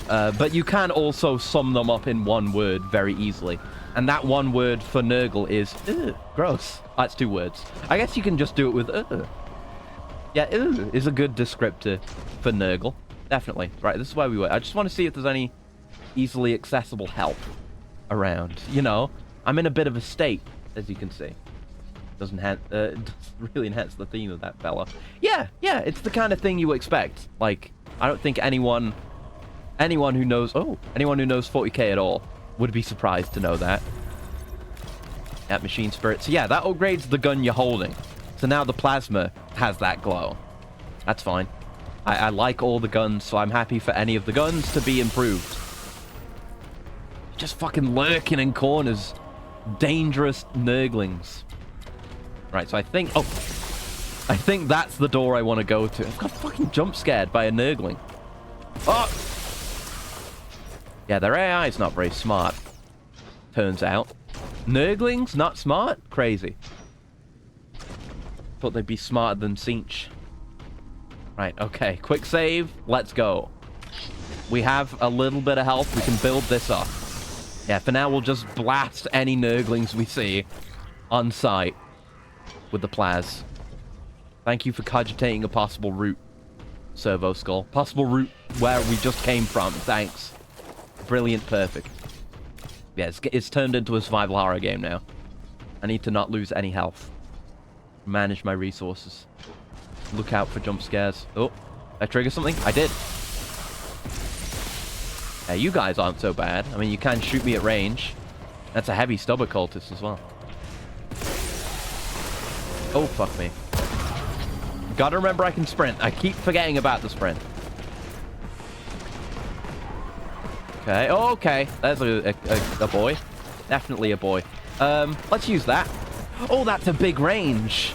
But you can also sum them up in one word very easily. And that one word for Nurgle is gross. That's 2 words. I guess you can just do it with Yeah, is a good descriptor for Nurgle. Definitely. Right, this is where we were. I just want to see if there's any easily accessible help around. You know, I'm in a bit of a state, as you can see. Doesn't really enhance the theme of that fella. Yeah, it's the kind of thing you expect. Like, I don't think anyone who knows 40k at all would be surprised to know that. At Machine Spirit. So yeah, that upgrades the gun you're holding. So now the plasma has that glow. That's fine. I like all the guns, so I'm happy for any of the guns to be improved. Just fucking lurking in corners. Dangerous Nurglings. Right, so I think that's the door I want to go to. I've got fucking jump scared by a Nurgling. Oh! Yeah, their AI is not very smart. Turns out. Nurglings, not smart? Crazy. Thought they'd be smarter than Sinch. Right, okay. Quick save. Let's go. We have a little bit of health. We can build this up. Yeah, for now, we'll just blast any Nurglings we see on sight with the Plaz. Thank you for cogitating a possible route, Servo Skull. Possible route where we just came from. Thanks. Brilliant, perfect. Yeah, it's turned into a survival horror game now. I need to not lose any health. Manage my resources. Look out for jump scares. Oh, did I trigger something? I did. Yeah, you guys aren't so bad. I mean, you can shoot me at range. That's a heavy stubber cultist as well. Oh, fuck me. Gotta remember I can sprint. I keep forgetting about the sprint. Okay. Oh, okay. There's a boy. Definitely a boy. Let's use that. Oh, that's a big range.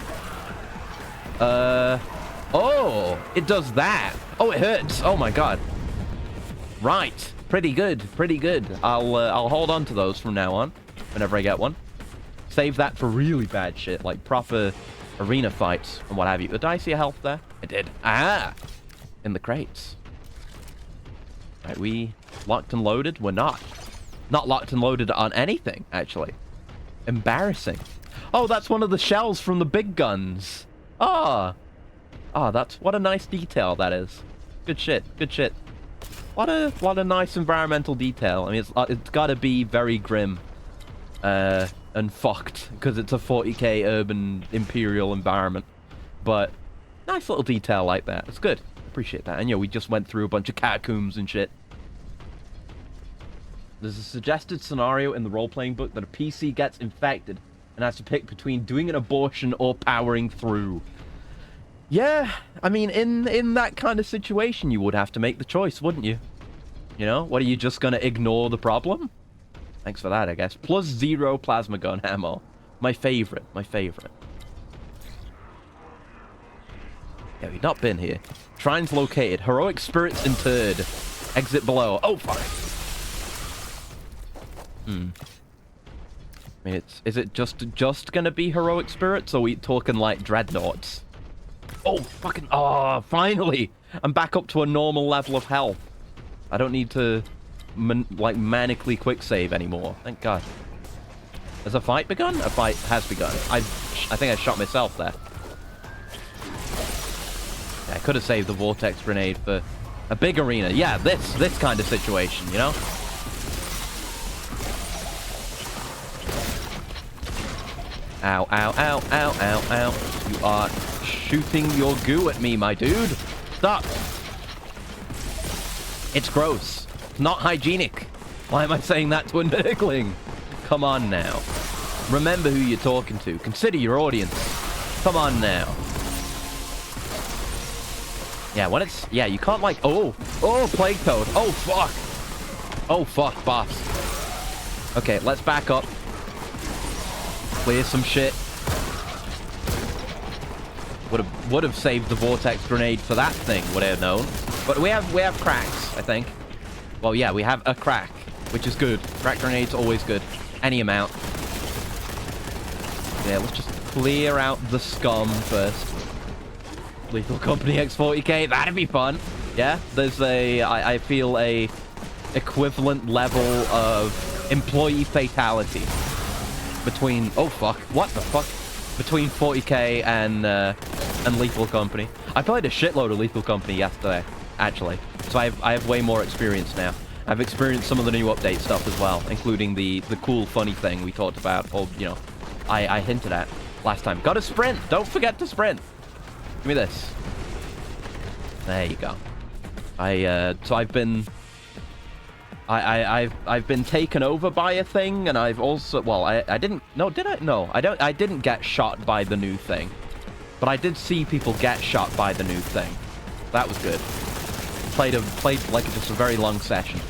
Oh, it does that. Oh, it hurts. Oh my god. Right. Pretty good. Pretty good. I'll hold on to those from now on, whenever I get one. Save that for really bad shit, like proper arena fights and what have you. Did I see a health there? I did. Ah! In the crates. Right, we locked and loaded? We're not. Not locked and loaded on anything, actually. Embarrassing. Oh, that's one of the shells from the big guns. Ah. Ah, that's... What a nice detail that is. Good shit. Good shit. What a nice environmental detail. I mean, it's gotta be very grim. And fucked, because it's a 40k urban imperial environment. But, nice little detail like that. It's good. Appreciate that. And, you know, we just went through a bunch of catacombs and shit. There's a suggested scenario in the role-playing book that a PC gets infected and has to pick between doing an abortion or powering through. Yeah, I mean, in that kind of situation, you would have to make the choice, wouldn't you? You know, what, are you just gonna ignore the problem? Thanks for that, I guess. +0 plasma gun ammo. My favorite, my favorite. Yeah, we've not been here. Shrines located. Heroic spirits interred. Exit below. Oh, fuck. I mean, is it just gonna be heroic spirits, or are we talking like dreadnoughts? Oh, fucking, oh, finally! I'm back up to a normal level of health. I don't need to, like, manically quick save anymore. Thank God. Has a fight begun? A fight has begun. I think I shot myself there. Yeah, I could have saved the vortex grenade for a big arena. Yeah, this kind of situation, you know? Ow, ow, ow, ow, ow, ow. You are shooting your goo at me, my dude. Stop. It's gross. It's not hygienic. Why am I saying that to a nurgling? Come on now. Remember who you're talking to. Consider your audience. Come on now. Yeah, when it's... Yeah, you can't like... Oh, plague toad. Oh, fuck. Oh, fuck, boss. Okay, let's back up. Clear some shit. Would have saved the vortex grenade for that thing, would I have known. But we have cracks, I think. Well, yeah, we have a crack, which is good. Crack grenade's always good. Any amount. Yeah, let's just clear out the scum first. Lethal Company X40K, that'd be fun. Yeah, there's I feel a equivalent level of employee fatality between, oh fuck, what the fuck? Between 40K and Lethal Company. I played a shitload of Lethal Company yesterday, actually. So I have way more experience now. I've experienced some of the new update stuff as well, including the cool, funny thing we talked about, or, you know, I hinted at last time. Gotta sprint! Don't forget to sprint! Give me this. There you go. So I've been... I've been taken over by a thing, and I've also, well, I didn't, no, did I? No, I didn't get shot by the new thing, but I did see people get shot by the new thing. That was good. Played like just a very long session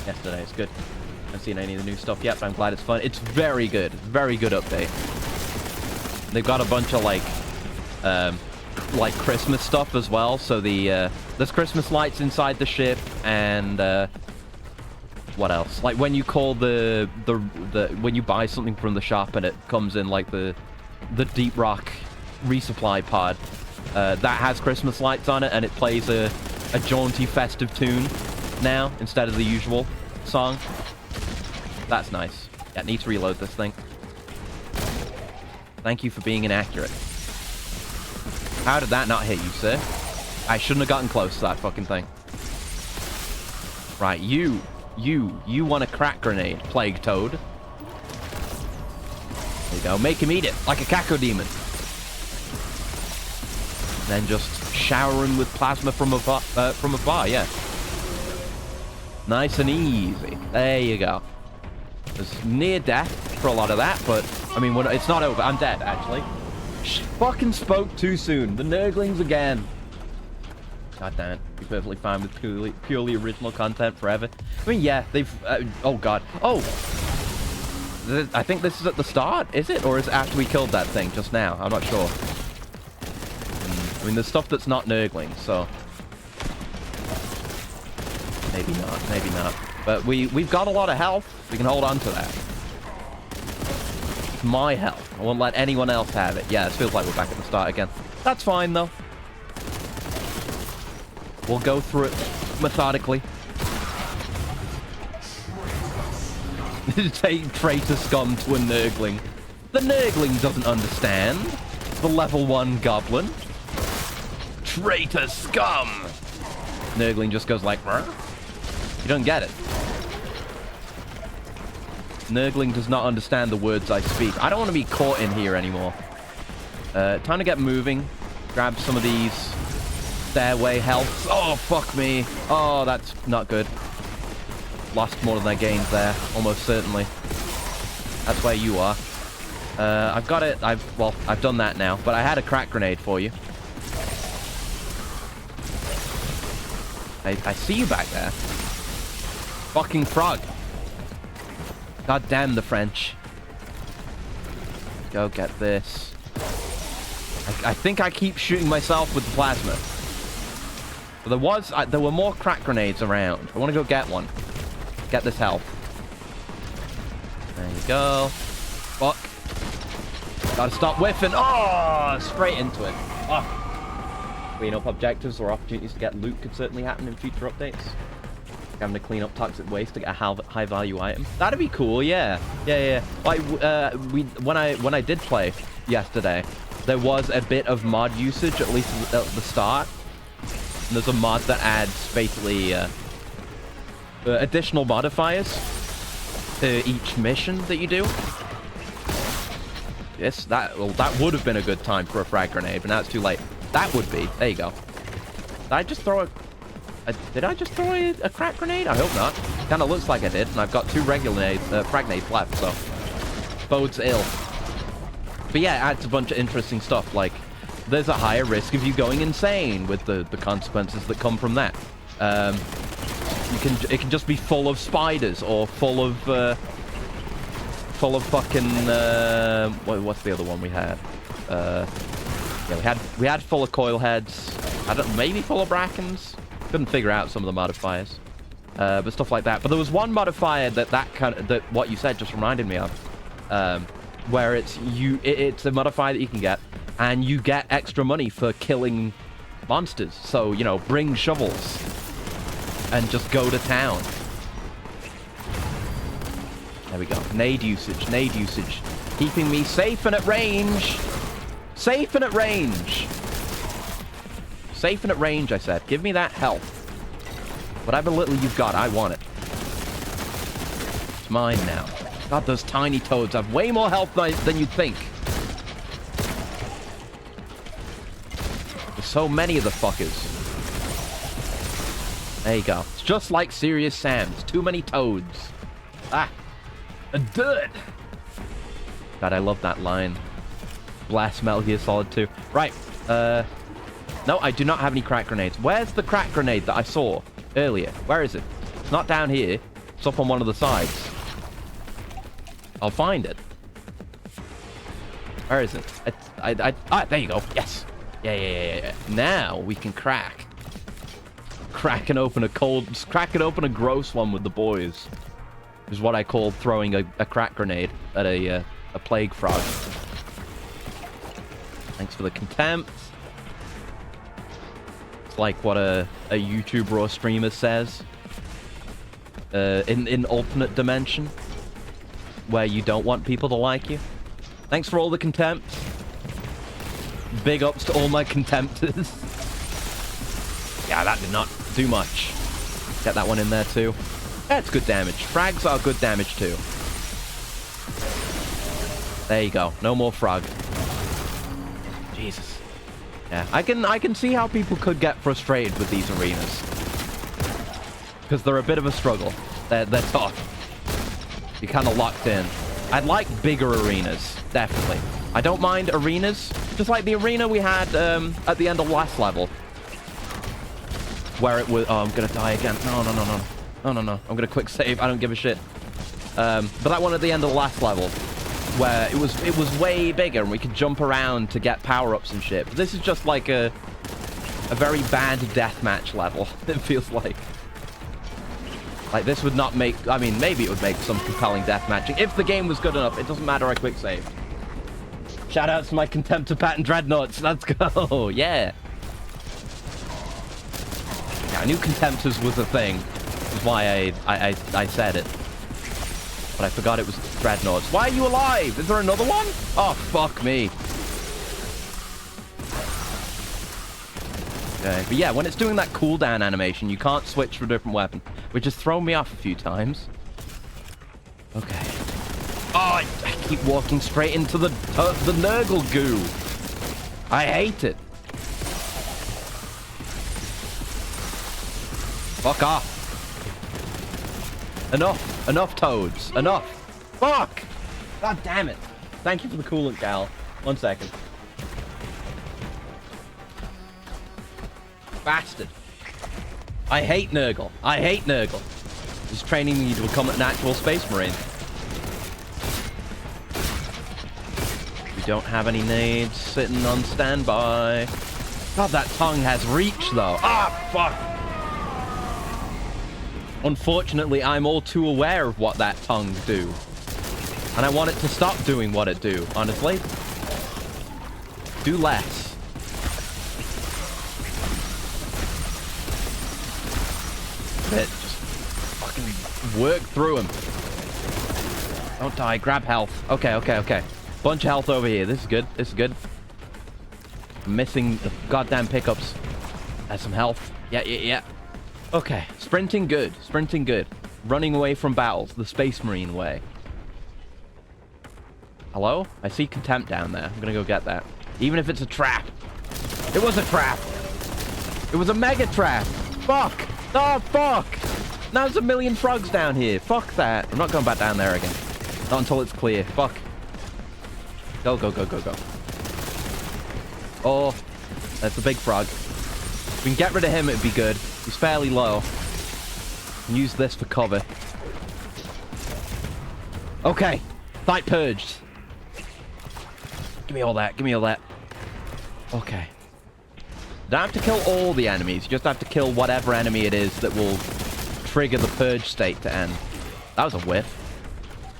yesterday. It's good. I haven't seen any of the new stuff yet, but I'm glad it's fun. It's very good update. They've got a bunch of like Christmas stuff as well. So there's Christmas lights inside the ship, and what else? Like when you call when you buy something from the shop and it comes in like the Deep Rock resupply pod, that has Christmas lights on it, and it plays a jaunty festive tune now instead of the usual song. That's nice. Yeah, need to reload this thing. Thank you for being inaccurate. How did that not hit you, sir? I shouldn't have gotten close to that fucking thing. Right, you want a crack grenade, plague toad. There you go. Make him eat it, like a cacodemon. Then just shower him with plasma from afar, yeah. Nice and easy. There you go. There's near death for a lot of that, but, I mean, it's not over. I'm dead, actually. Fucking spoke too soon. The nurglings again. God damn it. Be perfectly fine with purely original content forever. I mean, yeah, they've... oh, God. Oh! I think this is at the start, is it? Or is it after we killed that thing just now? I'm not sure. I mean, there's stuff that's not nurgling, so... Maybe not, maybe not. But we've got a lot of health. We can hold on to that. It's my health. I won't let anyone else have it. Yeah, it feels like we're back at the start again. That's fine, though. We'll go through it methodically. Take traitor scum to a nurgling. The nurgling doesn't understand. The level 1 goblin. Traitor scum! Nurgling just goes like, "Rrr?" You don't get it. Nurgling does not understand the words I speak. I don't want to be caught in here anymore. Time to get moving. Grab some of these stairway health. Oh, fuck me. Oh, that's not good. lost more than their gains there, almost certainly. That's where you are. I've got it. I've done that now, but I had a crack grenade for you. I see you back there. Fucking frog. God damn the French. Go get this. I think I keep shooting myself with the plasma. But there were more crack grenades around. I want to go get one. Get this health. There you go. Fuck. Gotta stop whiffing. Oh, straight into it. Oh. Clean up objectives or opportunities to get loot could certainly happen in future updates. Like having to clean up toxic waste to get a high value item. That'd be cool, yeah. Yeah. Like when I did play yesterday, there was a bit of mod usage, at least at the start. And there's a mod that adds basically additional modifiers to each mission that you do. Yes, that would have been a good time for a frag grenade, but now it's too late. That would be. There you go. Did I just throw a crack grenade? I hope not. Kind of looks like I did, and I've got 2 regular frag nades left, so bodes ill. But yeah, it adds a bunch of interesting stuff. Like, there's a higher risk of you going insane with the consequences that come from that. It can just be full of spiders or full of fucking what's the other one we had? Yeah, we had full of coil heads. Maybe full of brackens. Couldn't figure out some of the modifiers, but stuff like that. But there was one modifier that what you said just reminded me of, where it's a modifier that you can get, and you get extra money for killing monsters. So, you know, bring shovels and just go to town. There we go. Nade usage. Keeping me safe and at range. Safe and at range. Safe and at range, I said. Give me that health. Whatever little you've got, I want it. It's mine now. God, those tiny toads have way more health than you'd think. There's so many of the fuckers. There you go. It's just like Serious Sam's. Too many toads. Ah. A dirt. God, I love that line. Blast Metal Gear Solid 2. Right. No, I do not have any crack grenades. Where's the crack grenade that I saw earlier? Where is it? It's not down here. It's up on one of the sides. I'll find it. Where is it? There you go. Yes. Yeah. Now we can crack. Crack and open a gross one with the boys. Is what I call throwing a crack grenade at a plague frog. Thanks for the contempt. It's like what a YouTuber or streamer says. In alternate dimension. Where you don't want people to like you. Thanks for all the contempt. Big ups to all my contempters. Yeah, that did not do much. Get that one in there too. That's good damage. Frags are good damage too. There you go. No more frog. Jesus. Yeah, I can see how people could get frustrated with these arenas. Because they're a bit of a struggle. They're tough. You're kind of locked in. I'd like bigger arenas, definitely. I don't mind arenas. Just like the arena we had at the end of last level. Where it was... Oh, I'm going to die again. No. I'm going to quick save. I don't give a shit. But that one at the end of the last level, where it was way bigger and we could jump around to get power-ups and shit. But this is just like a very bad deathmatch level, it feels like. Like, this would not make... I mean, maybe it would make some compelling deathmatching. If the game was good enough, it doesn't matter, I quick save. Shoutouts to my contempt of patent dreadnoughts. Let's go. Yeah. Yeah, I knew contemptors was a thing. Which is why I said it. But I forgot it was dreadnoughts. Why are you alive? Is there another one? Oh, fuck me. Okay, but yeah, when it's doing that cooldown animation, you can't switch to a different weapon, which has thrown me off a few times. Okay. Oh, I keep walking straight into the Nurgle goo. I hate it. Fuck off. Enough. Enough, toads. Enough. Fuck! God damn it. Thank you for the coolant, gal. 1 second. Bastard. I hate Nurgle. I hate Nurgle. He's training me to become an actual space marine. We don't have any nades sitting on standby. God, that tongue has reach, though. Ah, fuck. Unfortunately, I'm all too aware of what that tongue do. And I want it to stop doing what it do, honestly. Do less. Just fucking work through him. Don't die. Grab health. Okay. Bunch of health over here. This is good. This is good. I'm missing the goddamn pickups. Has some health. Yeah. Okay. Sprinting good. Sprinting good. Running away from battles. The Space Marine way. Hello? I see contempt down there. I'm gonna go get that. Even if it's a trap. It was a trap. It was a mega trap. Fuck. Oh, fuck. Now there's a million frogs down here. Fuck that. I'm not going back down there again. Not until it's clear. Fuck. Go. Oh, that's a big frog. If we can get rid of him, it'd be good. He's fairly low. Can use this for cover. Okay. Fight purged. Give me all that. Give me all that. Okay. Don't have to kill all the enemies. You just have to kill whatever enemy it is that will trigger the purge state to end. That was a whiff.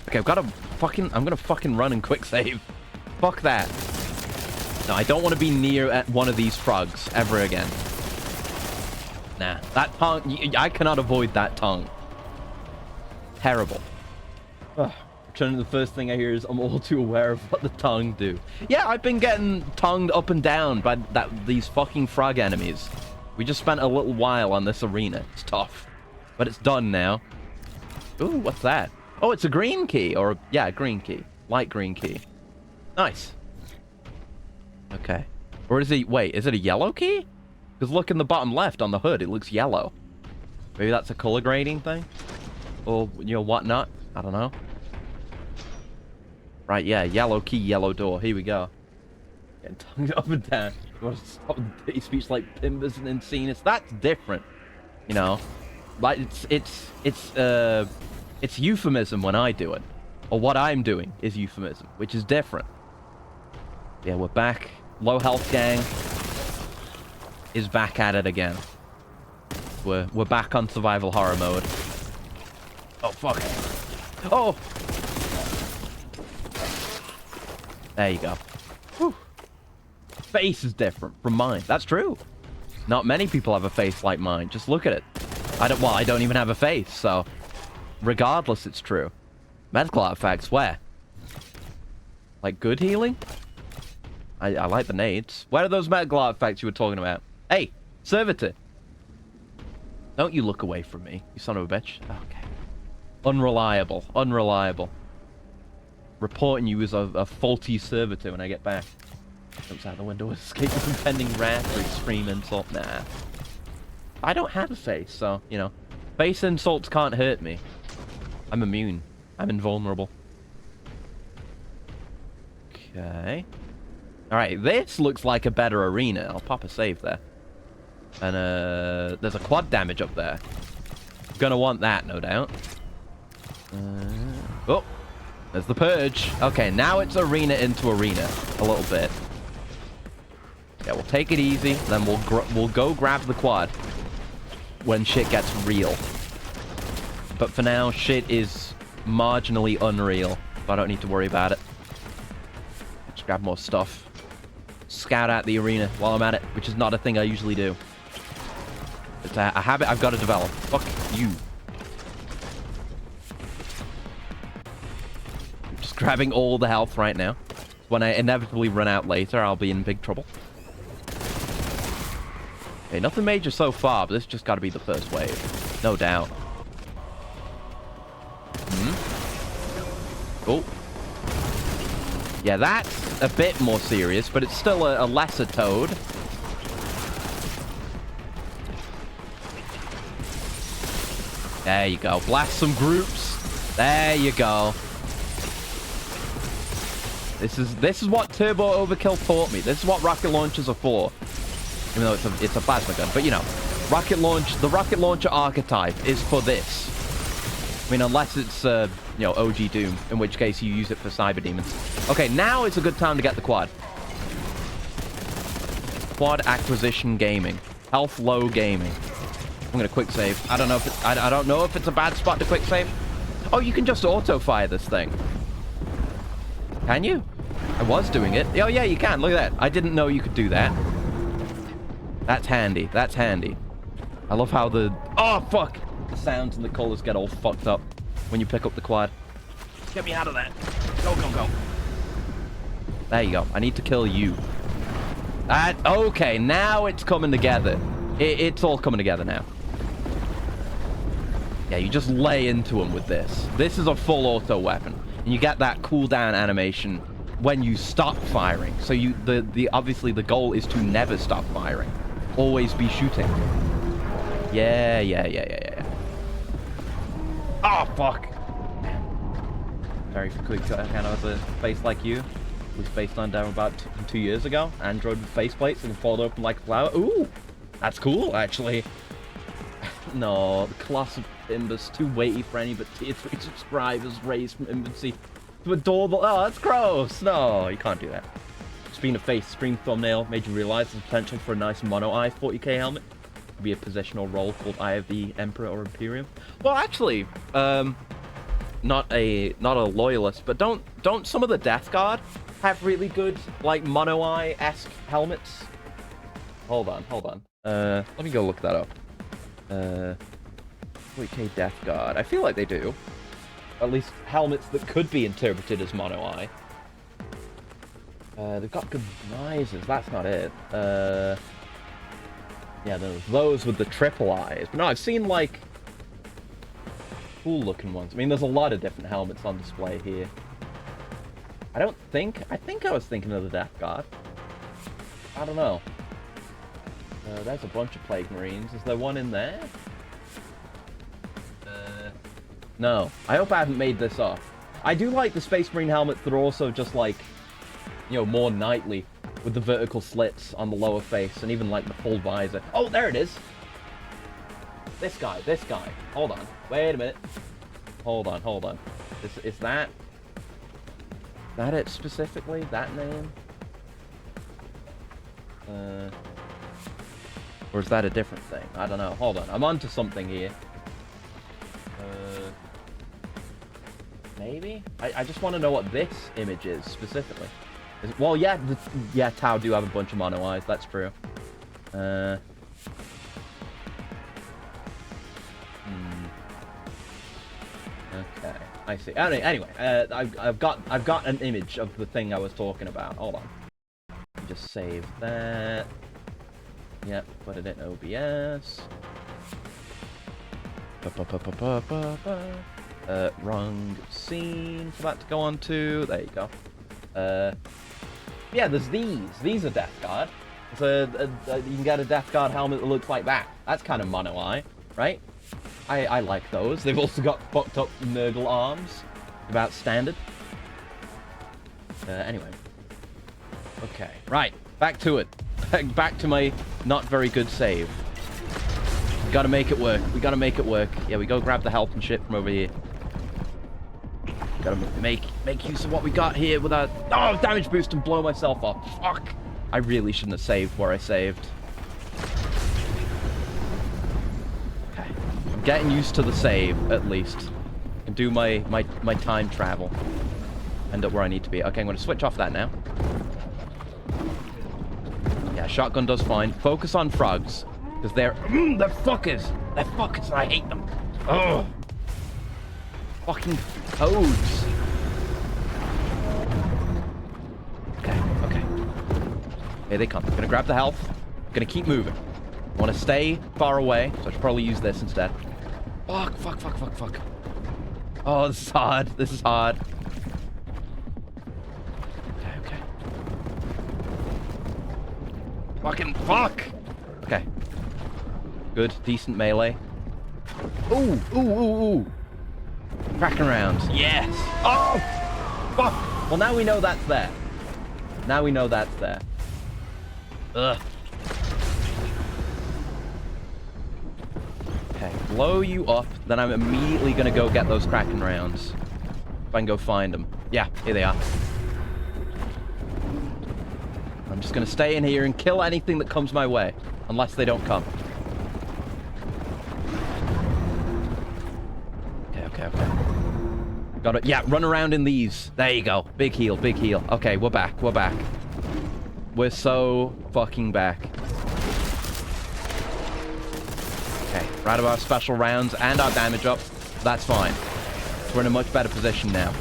Okay, I've got to fucking... I'm going to fucking run and quick save. Fuck that. No, I don't want to be near one of these frogs ever again. Nah, that tongue... I cannot avoid that tongue. Terrible. Ugh. The first thing I hear is I'm all too aware of what the tongue do. Yeah, I've been getting tongued up and down by these fucking frog enemies. We just spent a little while on this arena. It's tough. But it's done now. Ooh, what's that? Oh, it's a green key. Or, yeah, green key. Light green key. Nice. Okay. Or is it... Wait, is it a yellow key? Because look in the bottom left on the hood. It looks yellow. Maybe that's a color grading thing? Or, you know, whatnot? I don't know. Right, yeah, yellow key, yellow door. Here we go. Getting tongued up and down. You want to stop with dirty speech like Pimbers and Encenas? That's different. You know? Like, it's euphemism when I do it. Or what I'm doing is euphemism, which is different. Yeah, we're back. Low health gang is back at it again. We're back on survival horror mode. Oh, fuck. Oh! There you go. Whew. Face is different from mine. That's true. Not many people have a face like mine. Just look at it. I don't even have a face, so regardless, it's true. Medical artifacts, where? Like good healing? I like the nades. Where are those medical artifacts you were talking about? Hey, servitor. Don't you look away from me, you son of a bitch. Okay. Unreliable. Unreliable. Reporting you as a faulty servitor when I get back. Jumps out the window, escaping from pending wrath or extreme insult. Nah. I don't have a face, so, you know. Face insults can't hurt me. I'm immune. I'm invulnerable. Okay. Alright, this looks like a better arena. I'll pop a save there. And, there's a quad damage up there. Gonna want that, no doubt. Oh! There's the purge. Okay, now it's arena into arena a little bit. Yeah, we'll take it easy, then we'll go grab the quad when shit gets real. But for now, shit is marginally unreal, so I don't need to worry about it. Let's grab more stuff. Scout out the arena while I'm at it, which is not a thing I usually do. It's a habit I've got to develop. Fuck you. Grabbing all the health right now. When I inevitably run out later, I'll be in big trouble. Okay, nothing major so far, but this just got to be the first wave. No doubt. Oh. Yeah, that's a bit more serious, but it's still a lesser toad. There you go. Blast some groups. There you go. This is what Turbo Overkill taught me. This is what rocket launchers are for. Even though it's a plasma gun, but you know, the rocket launcher archetype is for this. I mean, unless it's you know, OG Doom, in which case you use it for cyber demons. Okay, now is a good time to get the quad. Quad acquisition gaming, health low gaming. I'm gonna quick save. I don't know if I don't know if it's a bad spot to quick save. Oh, you can just auto fire this thing. Can you? I was doing it. Oh yeah, you can. Look at that. I didn't know you could do that. That's handy. That's handy. I love how the... Oh, fuck! The sounds and the colors get all fucked up when you pick up the quad. Get me out of that. Go, go, go. There you go. I need to kill you. Okay, now it's coming together. It's all coming together now. Yeah, you just lay into them with this. This is a full auto weapon. And you get that cooldown animation when you stop firing. So obviously the goal is to never stop firing. Always be shooting. Yeah. Oh, fuck. Very quick kind of a face like you. Was faced on down about 2 years ago. Android with faceplates and fold open like a flower. Ooh, that's cool, actually. No, the class of Imbus, too weighty for any but tier 3 subscribers raised from infancy to adorable. Oh, that's gross. No, you can't do that. Speaking of face, stream thumbnail made you realize the potential for a nice mono eye 40k helmet. Could be a positional role called Eye of the Emperor or Imperium. Well, actually, not a loyalist, but don't some of the Death Guard have really good like mono eye-esque helmets? Hold on. Let me go look that up. 40k Death Guard. I feel like they do. At least helmets that could be interpreted as mono eye. They've got good visors. That's not it. Yeah, there's those with the triple eyes. But no, I've seen like cool looking ones. I mean, there's a lot of different helmets on display here. I think I was thinking of the Death Guard. I don't know. There's a bunch of Plague Marines. Is there one in there? No. I hope I haven't made this up. I do like the Space Marine helmets that are also just like, you know, more knightly with the vertical slits on the lower face and even like the full visor. Oh, there it is. This guy. Hold on. Wait a minute. Hold on. Is that it specifically? That name? Or is that a different thing? I don't know. Hold on. I'm onto something here. Maybe? I just want to know what this image is specifically. Well, yeah, Tau do have a bunch of mono eyes. That's true. Okay, I see. Anyway, I've got an image of the thing I was talking about. Hold on. Just save that. Yep, put it in OBS. Wrong scene for that to go on to. There you go. Yeah, there's these. These are Death Guard. So you can get a Death Guard helmet that looks like that. That's kind of mono eye, right? I like those. They've also got fucked up Nurgle arms. About standard. Anyway. Okay, right. Back to it. Back to my not very good save. We gotta make it work. Yeah, we go grab the health and shit from over here. Gotta make use of what we got here without... Oh, damage boost and blow myself up. Fuck. I really shouldn't have saved where I saved. Okay. I'm getting used to the save, at least. I can do my time travel. End up where I need to be. Okay, I'm gonna switch off that now. Yeah, shotgun does fine. Focus on frogs. Because they're fuckers. They're fuckers and I hate them. Oh. Fucking toads. Okay. Here they come. I'm gonna grab the health. I'm gonna keep moving. I want to stay far away, so I should probably use this instead. Fuck. Oh, this is hard. Okay. Fucking fuck! Okay. Good, decent melee. Ooh, ooh, ooh, ooh. Cracking rounds. Yes. Oh, fuck. Well, now we know that's there. Now we know that's there. Ugh. Okay, blow you up. Then I'm immediately going to go get those cracking rounds. If I can go find them. Yeah, here they are. I'm just going to stay in here and kill anything that comes my way. Unless they don't come. Okay. Got it. Yeah, run around in these. There you go. Big heal, big heal. Okay, we're back. We're back. We're so fucking back. Okay, we're out of our special rounds and our damage up. That's fine. We're in a much better position now.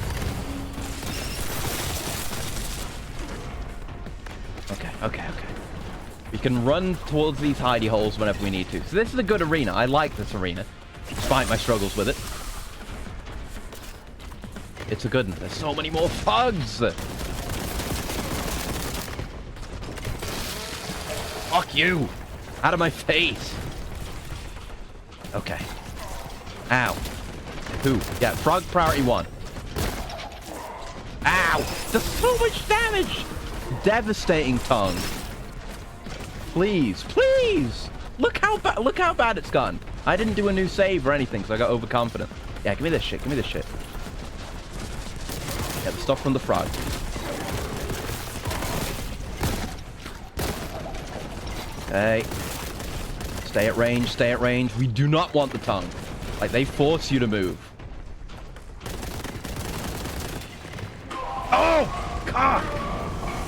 Okay. We can run towards these hidey holes whenever we need to. So this is a good arena. I like this arena, despite my struggles with it. It's a good one. There's so many more thugs. Fuck you. Out of my face. Okay. Ow. Who? Yeah, frog priority 1. Ow. There's so much damage. Devastating tongue. Please. Look how bad it's gone. I didn't do a new save or anything, so I got overconfident. Yeah, give me this shit. Yeah, the stuff from the frog. Okay. Stay at range. We do not want the tongue. Like, they force you to move. Oh! God!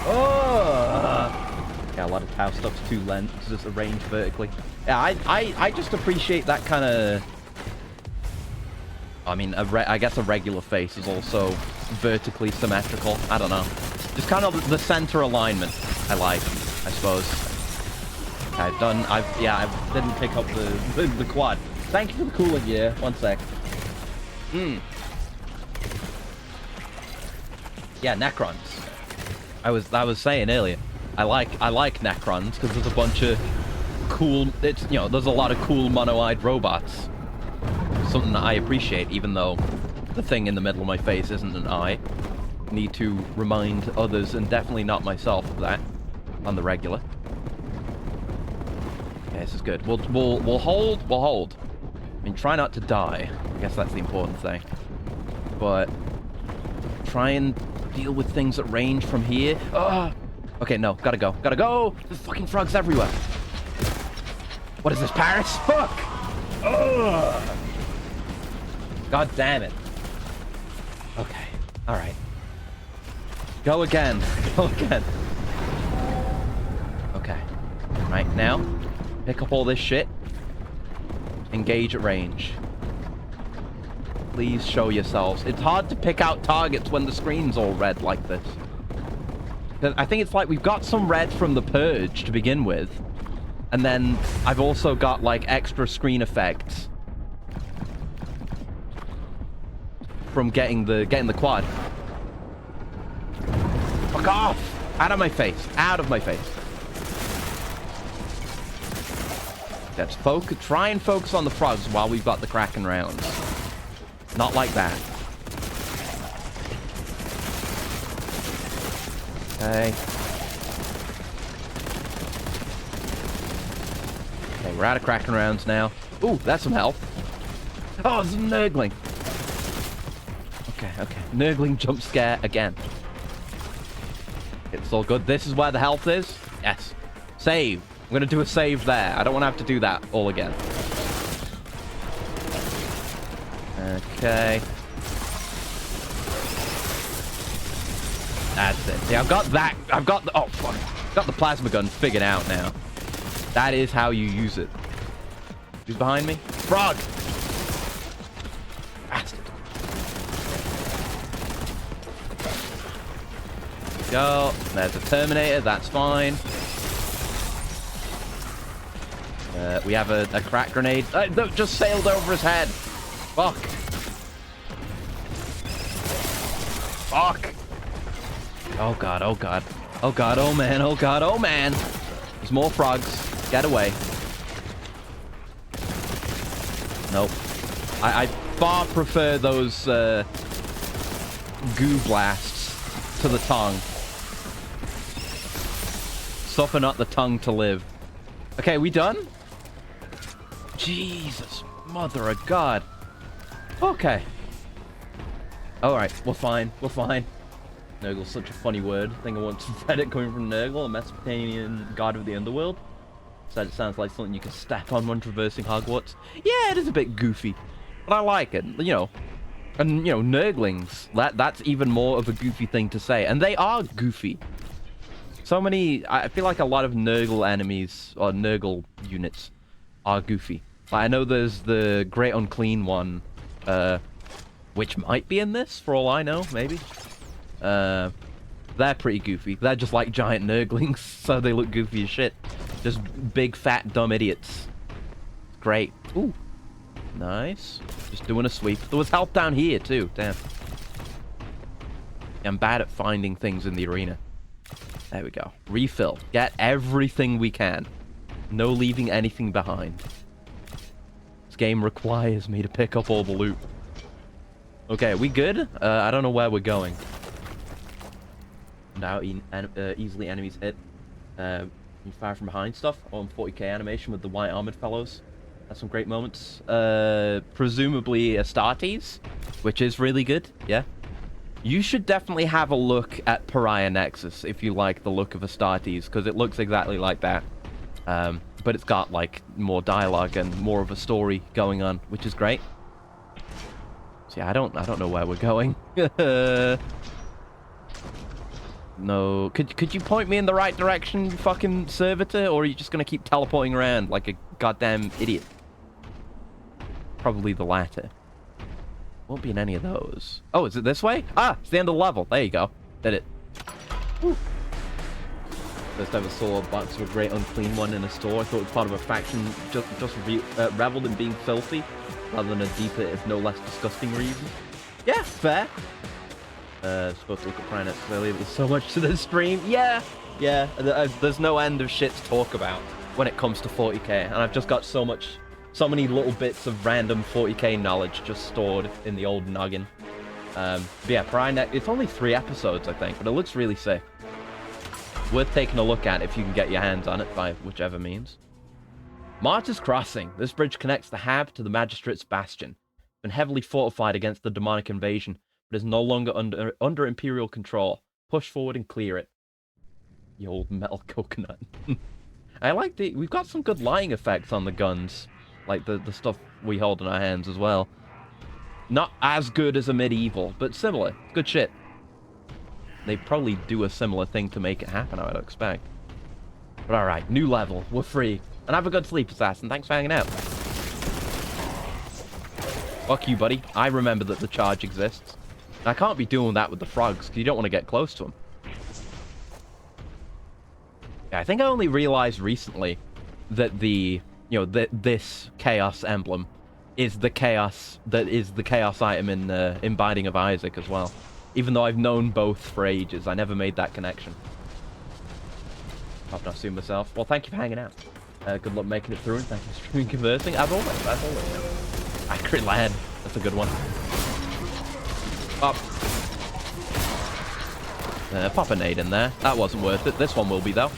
Oh! Yeah, a lot of Tau stuff's too lent. It's just arranged vertically. Yeah, I just appreciate that kind of... I mean, I guess a regular face is also vertically symmetrical. I don't know. Just kind of the center alignment I like, I suppose. I didn't pick up the quad. Thank you for the cooling gear. 1 sec. Yeah, Necrons. I was saying earlier, I like Necrons because there's a bunch of cool. There's a lot of cool mono-eyed robots. Something that I appreciate, even though the thing in the middle of my face isn't an eye. Need to remind others, and definitely not myself, of that on the regular. Okay, this is good. We'll hold. I mean, try not to die. I guess that's the important thing. But try and deal with things at range from here. Okay, no, gotta go. There's fucking frogs everywhere. What is this, Paris? Fuck! Ugh! God damn it. Okay, alright. Go again. Okay. Right, now, pick up all this shit. Engage at range. Please show yourselves. It's hard to pick out targets when the screen's all red like this. I think it's like we've got some red from the purge to begin with. And then I've also got like extra screen effects from getting the quad. Fuck off! Out of my face. Let's focus. Try and focus on the frogs while we've got the cracking rounds. Not like that. Okay. Okay, we're out of cracking rounds now. Ooh, that's some health. Oh, it's nurgling. Okay. Nurgling jump scare again. It's all good. This is where the health is. Yes. Save. I'm going to do a save there. I don't want to have to do that all again. Okay. That's it. See, I've got the... Oh, fuck. I've got the plasma gun figured out now. That is how you use it. Who's behind me? Frog! Bastard. Go. There's a Terminator. That's fine. We have a crack grenade. No, just sailed over his head. Fuck. Oh god. Oh man. There's more frogs. Get away. Nope. I far prefer those goo blasts to the tongue. Suffer not the tongue to live. Okay, we done? Jesus, mother of God. Okay. Alright, we're fine. We're fine. Nurgle's such a funny word. I think I once read it coming from Nurgle, a Mesopotamian god of the underworld. Said it sounds like something you can step on when traversing Hogwarts. Yeah, it is a bit goofy. But I like it, you know. And, you know, Nurglings, that's even more of a goofy thing to say. And they are goofy. So many, I feel like a lot of Nurgle enemies, or Nurgle units, are goofy. Like, I know there's the Great Unclean one, which might be in this, for all I know, maybe. They're pretty goofy. They're just like giant Nurglings, so they look goofy as shit. Just big, fat, dumb idiots. Great. Ooh. Nice. Just doing a sweep. There was help down here, too. Damn. I'm bad at finding things in the arena. There we go. Refill. Get everything we can. No leaving anything behind. This game requires me to pick up all the loot. Okay, we good? I don't know where we're going. Now, easily enemies hit. You fire from behind stuff on 40k animation with the white armored fellows. That's some great moments. Presumably Astartes, which is really good. Yeah. You should definitely have a look at Pariah Nexus if you like the look of Astartes, because it looks exactly like that. But it's got like more dialogue and more of a story going on, which is great. So yeah, I don't know where we're going. No, could you point me in the right direction, you fucking servitor, or are you just gonna keep teleporting around like a goddamn idiot? Probably the latter. Won't be in any of those. Oh, is it this way? Ah, it's the end of the level. There you go. Did it. Woo. First ever saw a box of a Great Unclean one in a store. I thought it was part of a faction just reveled in being filthy, rather than a deeper, if no less disgusting reason. Yeah, fair. Supposed to look at Prime clearly. There's so much to this stream. Yeah. There's no end of shit to talk about when it comes to 40k, and I've just got so many little bits of random 40k knowledge just stored in the old noggin. But yeah, Prime, it's only 3 episodes, I think, but it looks really sick. Worth taking a look at if you can get your hands on it by whichever means. Martyr's Crossing. This bridge connects the Hab to the Magistrate's Bastion. It's been heavily fortified against the demonic invasion, but is no longer under Imperial control. Push forward and clear it. You old metal coconut. I like we've got some good lying effects on the guns. Like the stuff we hold in our hands as well. Not as good as a medieval, but similar. Good shit. They probably do a similar thing to make it happen, I would expect. But alright, new level. We're free. And have a good sleep, Assassin. Thanks for hanging out. Fuck you, buddy. I remember that the charge exists. And I can't be doing that with the frogs, because you don't want to get close to them. Yeah, I think I only realized recently that this chaos emblem is the chaos item in Binding of Isaac as well. Even though I've known both for ages, I never made that connection. I've not seen myself. Well, thank you for hanging out. Good luck making it through, and thank you for streaming conversing. As always. Accurate lad. That's a good one. Pop a nade in there. That wasn't worth it. This one will be, though.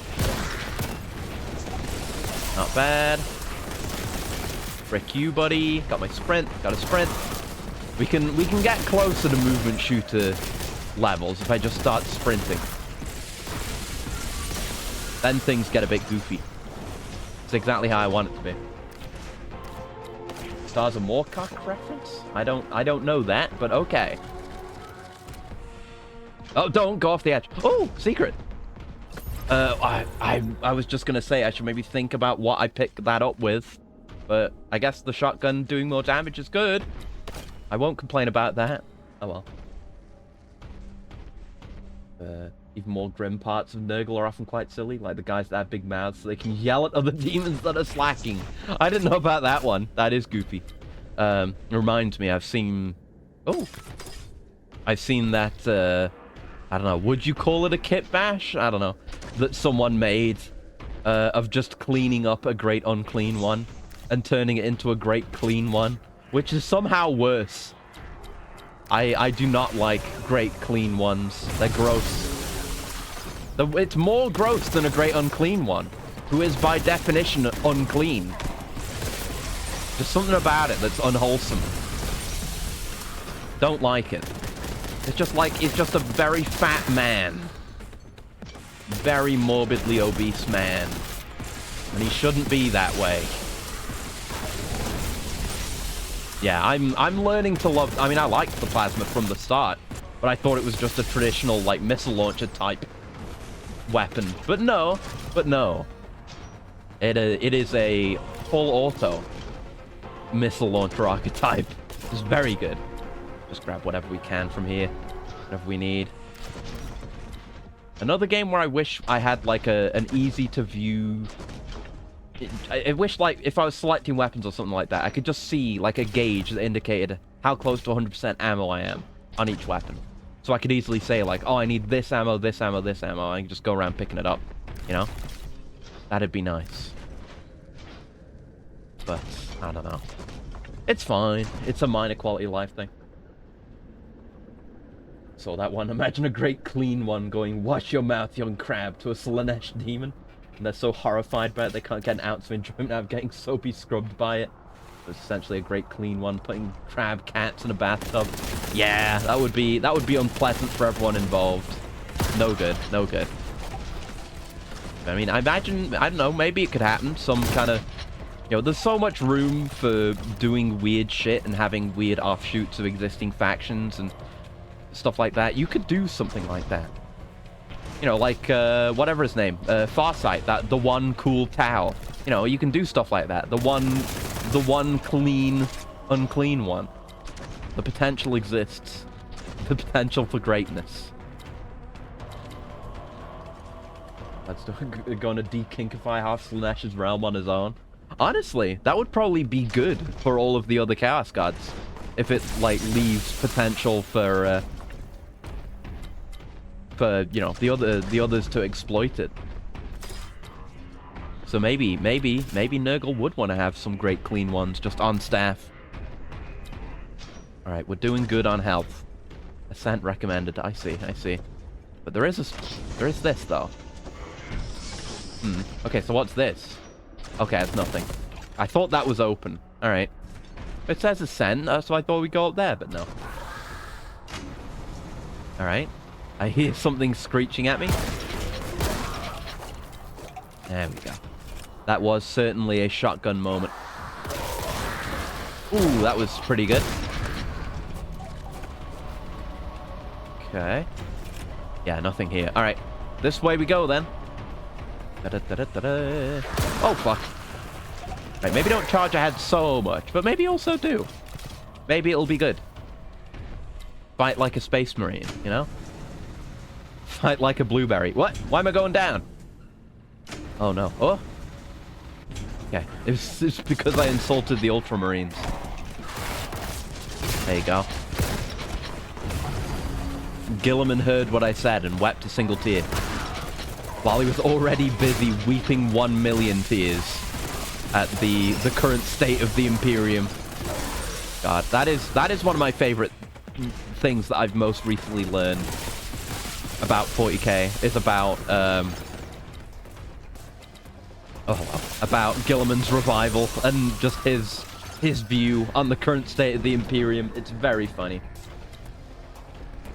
Not bad. Frick you, buddy. Got my sprint. Got a sprint. We can get closer to movement shooter levels if I just start sprinting. Then things get a bit goofy. It's exactly how I want it to be. Stars a Moorcock reference? I don't know that, but okay. Oh, don't go off the edge. Oh, secret. I was just gonna say I should maybe think about what I pick that up with, but I guess the shotgun doing more damage is good. I won't complain about that. Oh well. Even more grim parts of Nurgle are often quite silly, like the guys that have big mouths so they can yell at other demons that are slacking. I didn't know about that one. That is goofy. It reminds me, I've seen that, I don't know, would you call it a kit bash? I don't know. That someone made of just cleaning up a Great Unclean one. and turning it into a great clean one, which is somehow worse. I do not like great clean ones. They're gross. It's more gross than a great unclean one, who is by definition unclean. There's something about it that's unwholesome. Don't like it. It's just like, it's just a very fat man. Very morbidly obese man. And he shouldn't be that way. Yeah, I'm learning to love... I mean, I liked the plasma from the start, but I thought it was just a traditional, like, missile launcher type weapon. But no. It is a full auto missile launcher archetype. It's very good. Just grab whatever we can from here. Whatever we need. Another game where I wish I had, like, an easy-to-view... I wish, like, if I was selecting weapons or something like that, I could just see, like, a gauge that indicated how close to 100% ammo I am on each weapon. So I could easily say, like, oh, I need this ammo, this ammo, this ammo. I can just go around picking it up, you know? That'd be nice. But, I don't know. It's fine. It's a minor quality of life thing. So that one, imagine a great clean one going, "Wash your mouth, young crab," to a Slanesh demon. And they're so horrified by it, they can't get an ounce of enjoyment out of getting soapy scrubbed by it. It's essentially a great clean one, putting crab cats in a bathtub. Yeah, that would be unpleasant for everyone involved. No good, no good. I mean, I imagine, I don't know, maybe it could happen. Some kind of, you know, there's so much room for doing weird shit and having weird offshoots of existing factions and stuff like that. You could do something like that. You know, like, whatever his name, Farsight, the one cool Tau. You know, you can do stuff like that. The one clean, unclean one. The potential exists. The potential for greatness. That's going to dekinkify half Slanesh's realm on his own. Honestly, that would probably be good for all of the other Chaos Gods. If it, like, leaves potential for you know, the others to exploit it. So maybe Nurgle would want to have some great clean ones just on staff. All right, we're doing good on health. Ascent recommended. I see. But there is this though. Okay, so what's this? Okay, it's nothing. I thought that was open. All right. It says ascent, so I thought we'd go up there, but no. All right. I hear something screeching at me. There we go. That was certainly a shotgun moment. Ooh, that was pretty good. Okay. Yeah, nothing here. All right. This way we go, then. Da-da-da-da-da-da. Oh, fuck. Right, maybe don't charge ahead so much, but maybe also do. Maybe it'll be good. Fight like a space marine, you know? Fight like a blueberry. What? Why am I going down? Oh, no. Oh. Okay. It's because I insulted the Ultramarines. There you go. Gilliman heard what I said and wept a single tear. While he was already busy weeping 1 million tears at the current state of the Imperium. God, that is one of my favorite things that I've most recently learned about 40k is about about Gilliman's revival and just his view on the current state of the Imperium. It's very funny.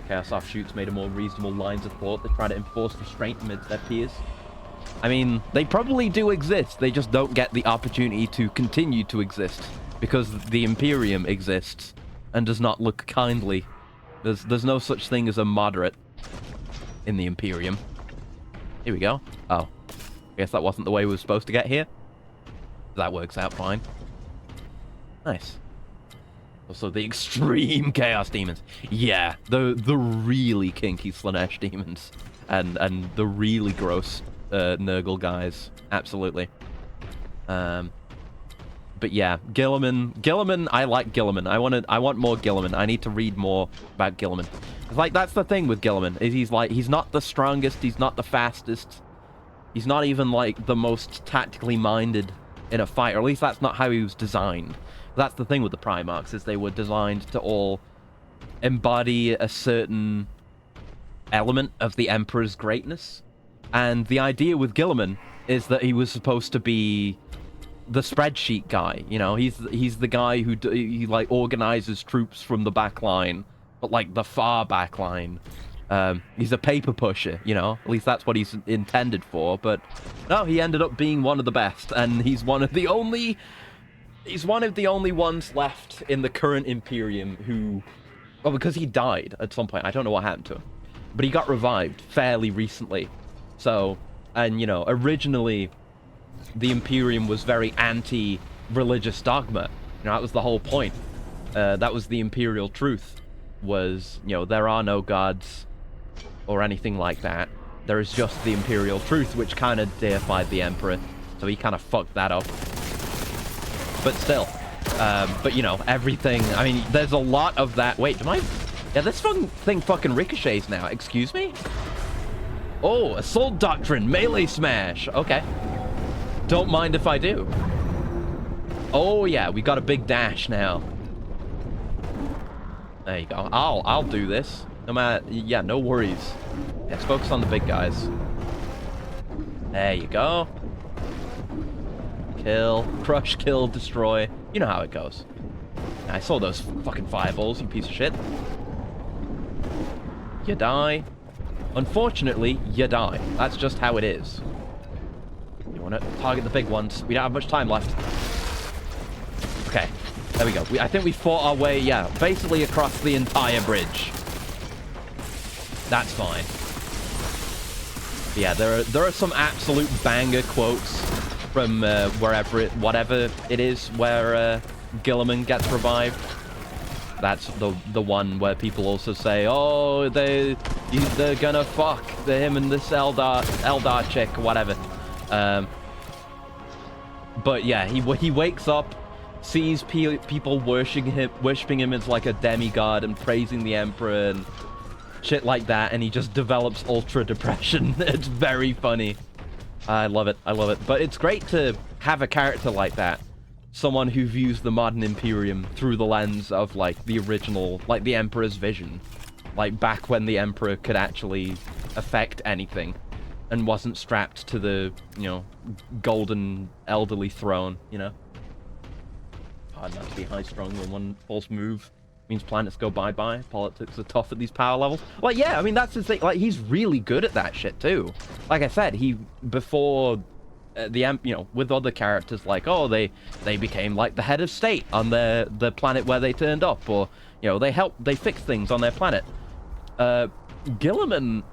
Chaos offshoots made a more reasonable lines of thought that try to enforce restraint amidst their peers. I mean, they probably do exist. They just don't get the opportunity to continue to exist because the Imperium exists and does not look kindly. There's no such thing as a moderate in the Imperium. Here we go. Oh. I guess that wasn't the way we were supposed to get here. That works out fine. Nice. Also, the extreme Chaos Demons. Yeah, the really kinky Slanesh Demons. And the really gross Nurgle guys. Absolutely. But yeah, Gilliman, I like Gilliman. I want more Gilliman. I need to read more about Gilliman. It's like, that's the thing with Gilliman, is he's not the strongest, he's not the fastest. He's not even, like, the most tactically minded in a fight, or at least that's not how he was designed. That's the thing with the Primarchs, is they were designed to all embody a certain element of the Emperor's greatness. And the idea with Guilliman is that he was supposed to be the spreadsheet guy, you know? He's the guy who he like organizes troops from the back line, but like the far back line. He's a paper pusher, you know? At least that's what he's intended for, but no, he ended up being one of the best, and he's one of the only ones left in the current Imperium who, well, because he died at some point, I don't know what happened to him, but he got revived fairly recently. So, and you know, originally the Imperium was very anti-religious dogma. You know, that was the whole point. That was the Imperial truth, was, you know, there are no gods or anything like that. There is just the Imperial truth, which kind of deified the Emperor. So he kind of fucked that up. But still. But, you know, everything... I mean, there's a lot of that... Wait, do I... Yeah, this thing fucking ricochets now. Excuse me? Oh, Assault Doctrine, melee smash. Okay. Don't mind if I do. Oh, yeah, we got a big dash now. There you go. I'll do this. No matter... Yeah, no worries. Let's focus on the big guys. There you go. Kill. Crush, kill, destroy. You know how it goes. I saw those fucking fireballs, you piece of shit. You die. Unfortunately, you die. That's just how it is. You want to target the big ones. We don't have much time left. Okay. There we go. I think we fought our way, yeah, basically across the entire bridge. That's fine. But yeah, there are some absolute banger quotes from whatever it is where Guilliman gets revived. That's the one where people also say, oh, they're gonna fuck him and this Eldar chick, whatever. But yeah, he wakes up, sees people worshipping him as like a demigod and praising the Emperor and shit like that, and he just develops ultra depression. It's very funny. I love it. I love it. But it's great to have a character like that. Someone who views the modern Imperium through the lens of, like, the original, like, the Emperor's vision. Like, back when the Emperor could actually affect anything and wasn't strapped to the, you know, golden elderly throne, you know? Hard not to be high-strung when one false move means planets go bye-bye. Politics are tough at these power levels. Like, yeah, I mean, that's the thing. Like, he's really good at that shit, too. Like I said, before... you know, with other characters, like, oh, they became like the head of state on the planet where they turned up, or, you know, they fix things on their planet. Guilliman,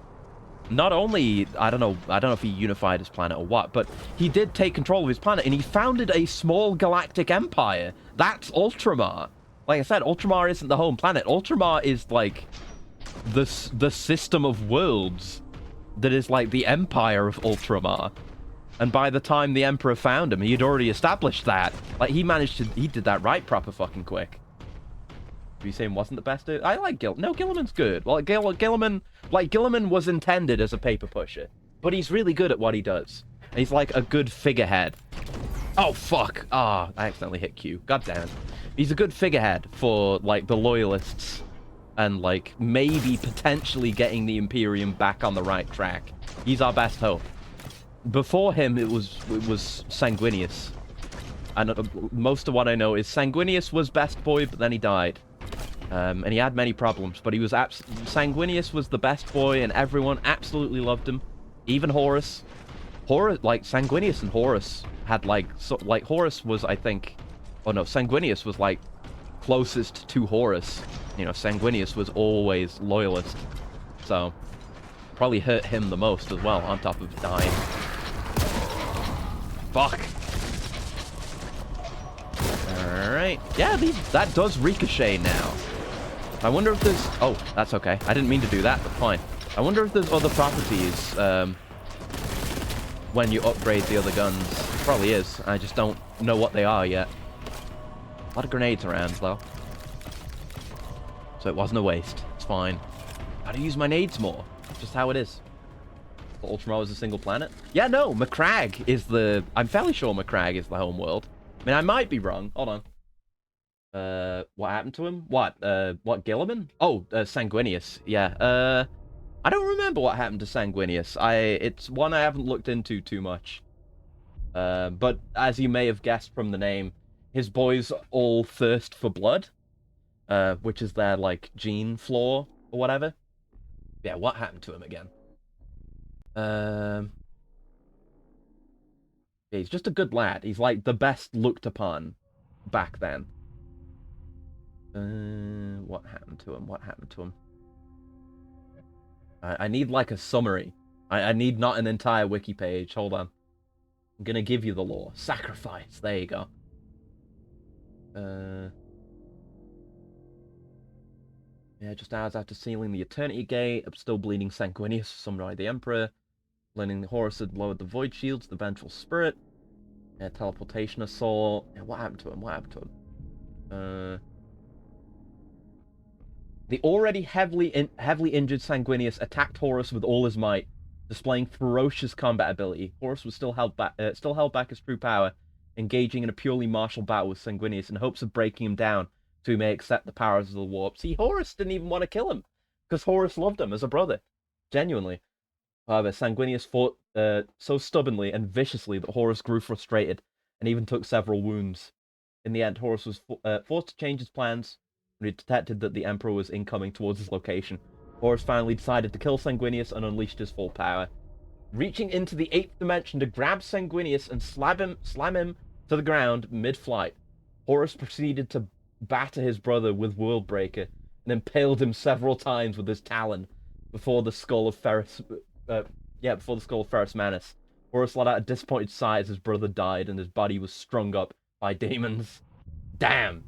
not only, I don't know if he unified his planet or what, but he did take control of his planet, and he founded a small galactic empire. That's Ultramar. Like I said, Ultramar isn't the home planet. Ultramar is like the system of worlds that is like the empire of Ultramar. And by the time the Emperor found him, he had already established that. Like, he did that right proper fucking quick. Are you saying wasn't the best? I like Guilliman's good. Well, Guilliman was intended as a paper pusher, but he's really good at what he does. And he's like a good figurehead. Oh, fuck. Ah, I accidentally hit Q. God damn it. He's a good figurehead for, like, the loyalists and, like, maybe potentially getting the Imperium back on the right track. He's our best hope. Before him, it was Sanguinius. And most of what I know is Sanguinius was best boy, but then he died. And he had many problems, but he was Sanguinius was the best boy, and everyone absolutely loved him. Even Horus. Like, Sanguinius and Horus had, like, Horus was, I think... Oh, no, Sanguinius was, like, closest to Horus. You know, Sanguinius was always loyalist. So, probably hurt him the most as well, on top of dying. Fuck. Alright. Yeah, that does ricochet now. I wonder if there's... Oh, that's okay. I didn't mean to do that, but fine. I wonder if there's other properties when you upgrade the other guns. Probably is. I just don't know what they are yet. A lot of grenades around, though. So it wasn't a waste. It's fine. Gotta use my nades more. Just how it is. Ultramar is a single planet? Yeah, no, Macragge is the... I'm fairly sure Macragge is the home world. I mean, I might be wrong. Hold on. What happened to him? What, Gilliman? Oh, Sanguinius. Yeah, I don't remember what happened to Sanguinius. It's one I haven't looked into too much. But as you may have guessed from the name, his boys all thirst for blood. Which is their, like, gene flaw or whatever. Yeah, what happened to him again? Yeah, he's just a good lad. He's, like, the best looked upon back then. What happened to him? What happened to him? I need, like, a summary. I need not an entire wiki page. Hold on. I'm gonna give you the lore. Sacrifice. There you go. Yeah, just hours after sealing the Eternity Gate, I'm still bleeding Sanguinius, summoned by the Emperor. Learning Horus had lowered the Void Shields, the Vengeful Spirit. Yeah, teleportation assault. Yeah, what happened to him? What happened to him? The already heavily injured Sanguinius attacked Horus with all his might, displaying ferocious combat ability. Horus was still held back his true power, engaging in a purely martial battle with Sanguinius in hopes of breaking him down so he may accept the powers of the warp. See, Horus didn't even want to kill him, because Horus loved him as a brother. Genuinely. However, Sanguinius fought so stubbornly and viciously that Horus grew frustrated, and even took several wounds. In the end, Horus was forced to change his plans when he detected that the Emperor was incoming towards his location. Horus finally decided to kill Sanguinius and unleashed his full power. Reaching into the 8th dimension to grab Sanguinius and slam him to the ground mid-flight, Horus proceeded to batter his brother with Worldbreaker and impaled him several times with his talon before the skull of Ferrus Manus. Horus let out a disappointed sigh as his brother died and his body was strung up by demons. Damn.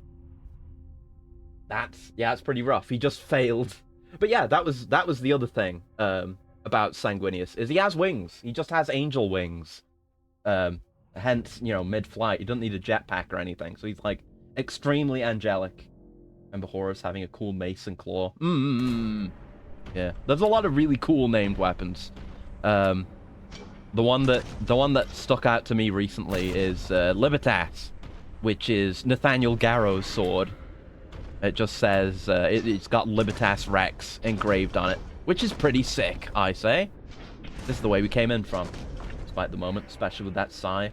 That's pretty rough. He just failed. But yeah, that was the other thing about Sanguinius, is he has wings. He just has angel wings. Hence, mid-flight, he doesn't need a jetpack or anything. So he's like extremely angelic. Remember Horus having a cool mace and claw. Yeah, there's a lot of really cool named weapons. The one that stuck out to me recently is Libertas, which is Nathaniel Garrow's sword. It just says it's got Libertas Rex engraved on it, which is pretty sick, I say. This is the way we came in from, despite the moment, especially with that sigh,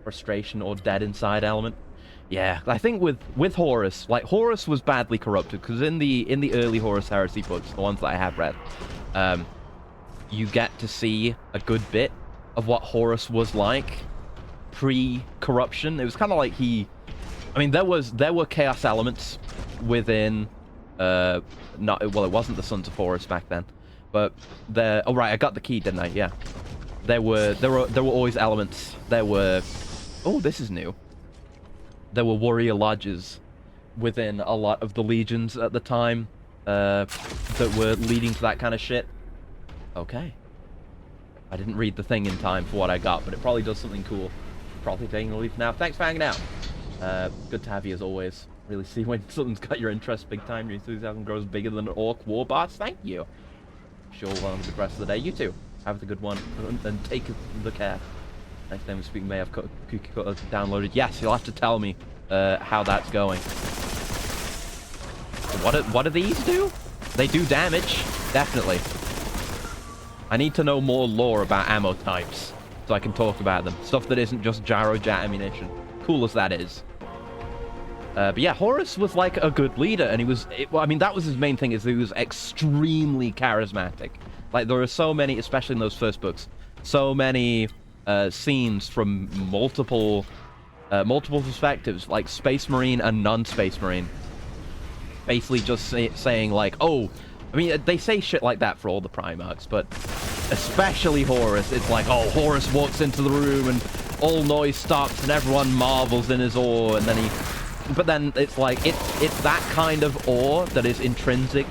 frustration or dead inside element. Yeah, I think with Horus, like, Horus was badly corrupted, because in the early Horus Heresy books, the ones that I have read, you get to see a good bit of what Horus was like pre-corruption. It was kind of like there were chaos elements within it wasn't the Sons of Horus back then, but oh right, I got the key, didn't I? Yeah, there were always elements. This is new. There were warrior lodges within a lot of the legions at the time that were leading to that kind of shit. Okay. I didn't read the thing in time for what I got, but it probably does something cool. Probably taking a leaf now. Thanks for hanging out. Good to have you as always. Really see when something's got your interest big time. Your enthusiasm grows bigger than an orc war boss. Thank you. Sure, well, the rest of the day. You too. Have the good one and take the care. Next time we speak, may have Cookie Cutter downloaded. Yes, you'll have to tell me how that's going. What do these do? They do damage, definitely. I need to know more lore about ammo types so I can talk about them. Stuff that isn't just gyrojet ammunition. Cool as that is. But yeah, Horus was like a good leader, and that was his main thing, is he was extremely charismatic. Like, there are so many, especially in those first books, so many scenes from multiple perspectives, like Space Marine and non-Space Marine, basically just saying like, they say shit like that for all the Primarchs, but especially Horus. It's like, Horus walks into the room and all noise stops and everyone marvels in his awe, and then it's like it's that kind of awe that is intrinsic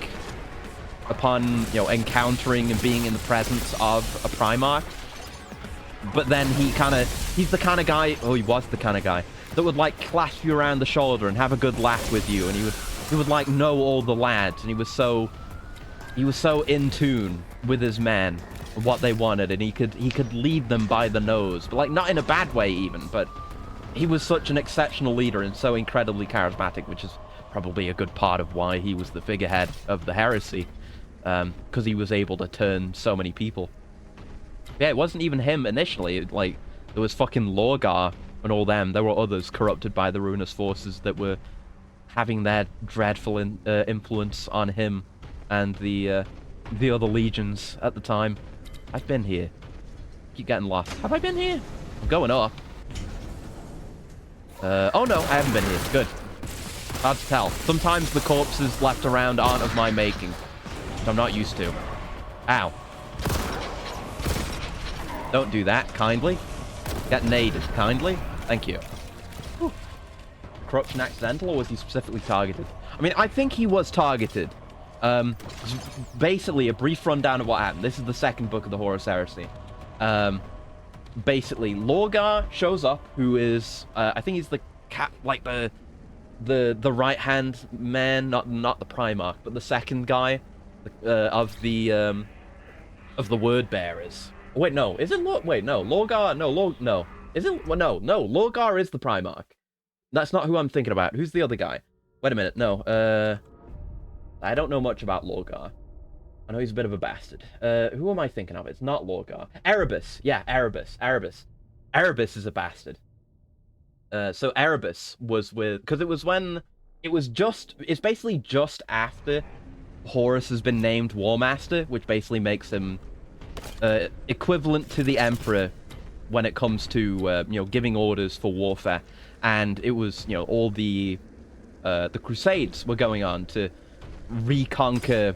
upon encountering and being in the presence of a Primarch. But then he's the kind of guy, he was the kind of guy that would like clasp you around the shoulder and have a good laugh with you, and he would like know all the lads, and he was so in tune with his men what they wanted, and he could lead them by the nose, but like not in a bad way even, but he was such an exceptional leader and so incredibly charismatic, which is probably a good part of why he was the figurehead of the heresy, because he was able to turn so many people. Yeah, it wasn't even him initially. Like, there was fucking Lorgar and all them. There were others corrupted by the ruinous forces that were having their dreadful influence on him and the other legions at the time. I've been here. Keep getting lost. Have I been here? I'm going up. Oh no, I haven't been here. Good. Hard to tell. Sometimes the corpses left around aren't of my making, which I'm not used to. Ow. Don't do that, kindly. Get naded, kindly. Thank you. Whew. Corruption accidental, or was he specifically targeted? I mean, I think he was targeted. Basically, a brief rundown of what happened. This is the second book of the Horus Heresy. Basically, Lorgar shows up, who is, I think he's the like the right-hand man, not the Primarch, but the second guy of the word bearers. Wait, no, isn't wait, no, Lorgar, no, isn't, well, no, Lorgar is the Primarch. That's not who I'm thinking about. Who's the other guy? Wait a minute, no, I don't know much about Lorgar. I know he's a bit of a bastard. Who am I thinking of? It's not Lorgar. Erebus, yeah, Erebus. Erebus is a bastard. So Erebus was with, because it was when, it's basically just after Horus has been named War Master, which basically makes him equivalent to the Emperor when it comes to giving orders for warfare. And it was all the Crusades were going on to reconquer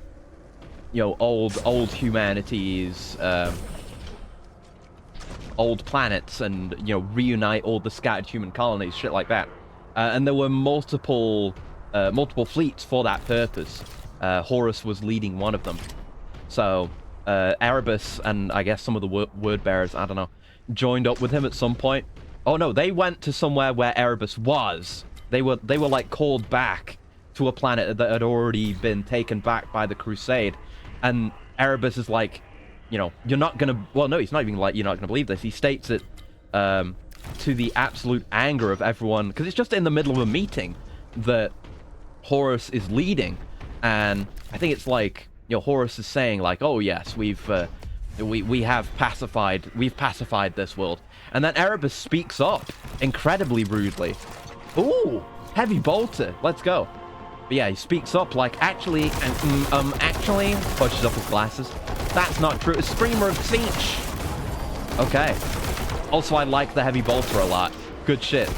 old humanities, old planets, and reunite all the scattered human colonies, shit like that. And there were multiple fleets for that purpose. Horus was leading one of them. So Erebus and I guess some of the word bearers, I don't know, joined up with him at some point. Oh no, they went to somewhere where Erebus was. They were like called back to a planet that had already been taken back by the Crusade. And Erebus is like, you're not gonna, well no, he's not even like, you're not gonna believe this. He states it to the absolute anger of everyone, because it's just in the middle of a meeting that Horus is leading. And I think it's like, Horus is saying like, oh yes, we've pacified this world. And then Erebus speaks up incredibly rudely. Ooh, heavy bolter, let's go. But yeah, he speaks up like, actually, pushes up his glasses. That's not true. A screamer of Tzeentch. Okay. Also, I like the heavy bolter a lot. Good shit.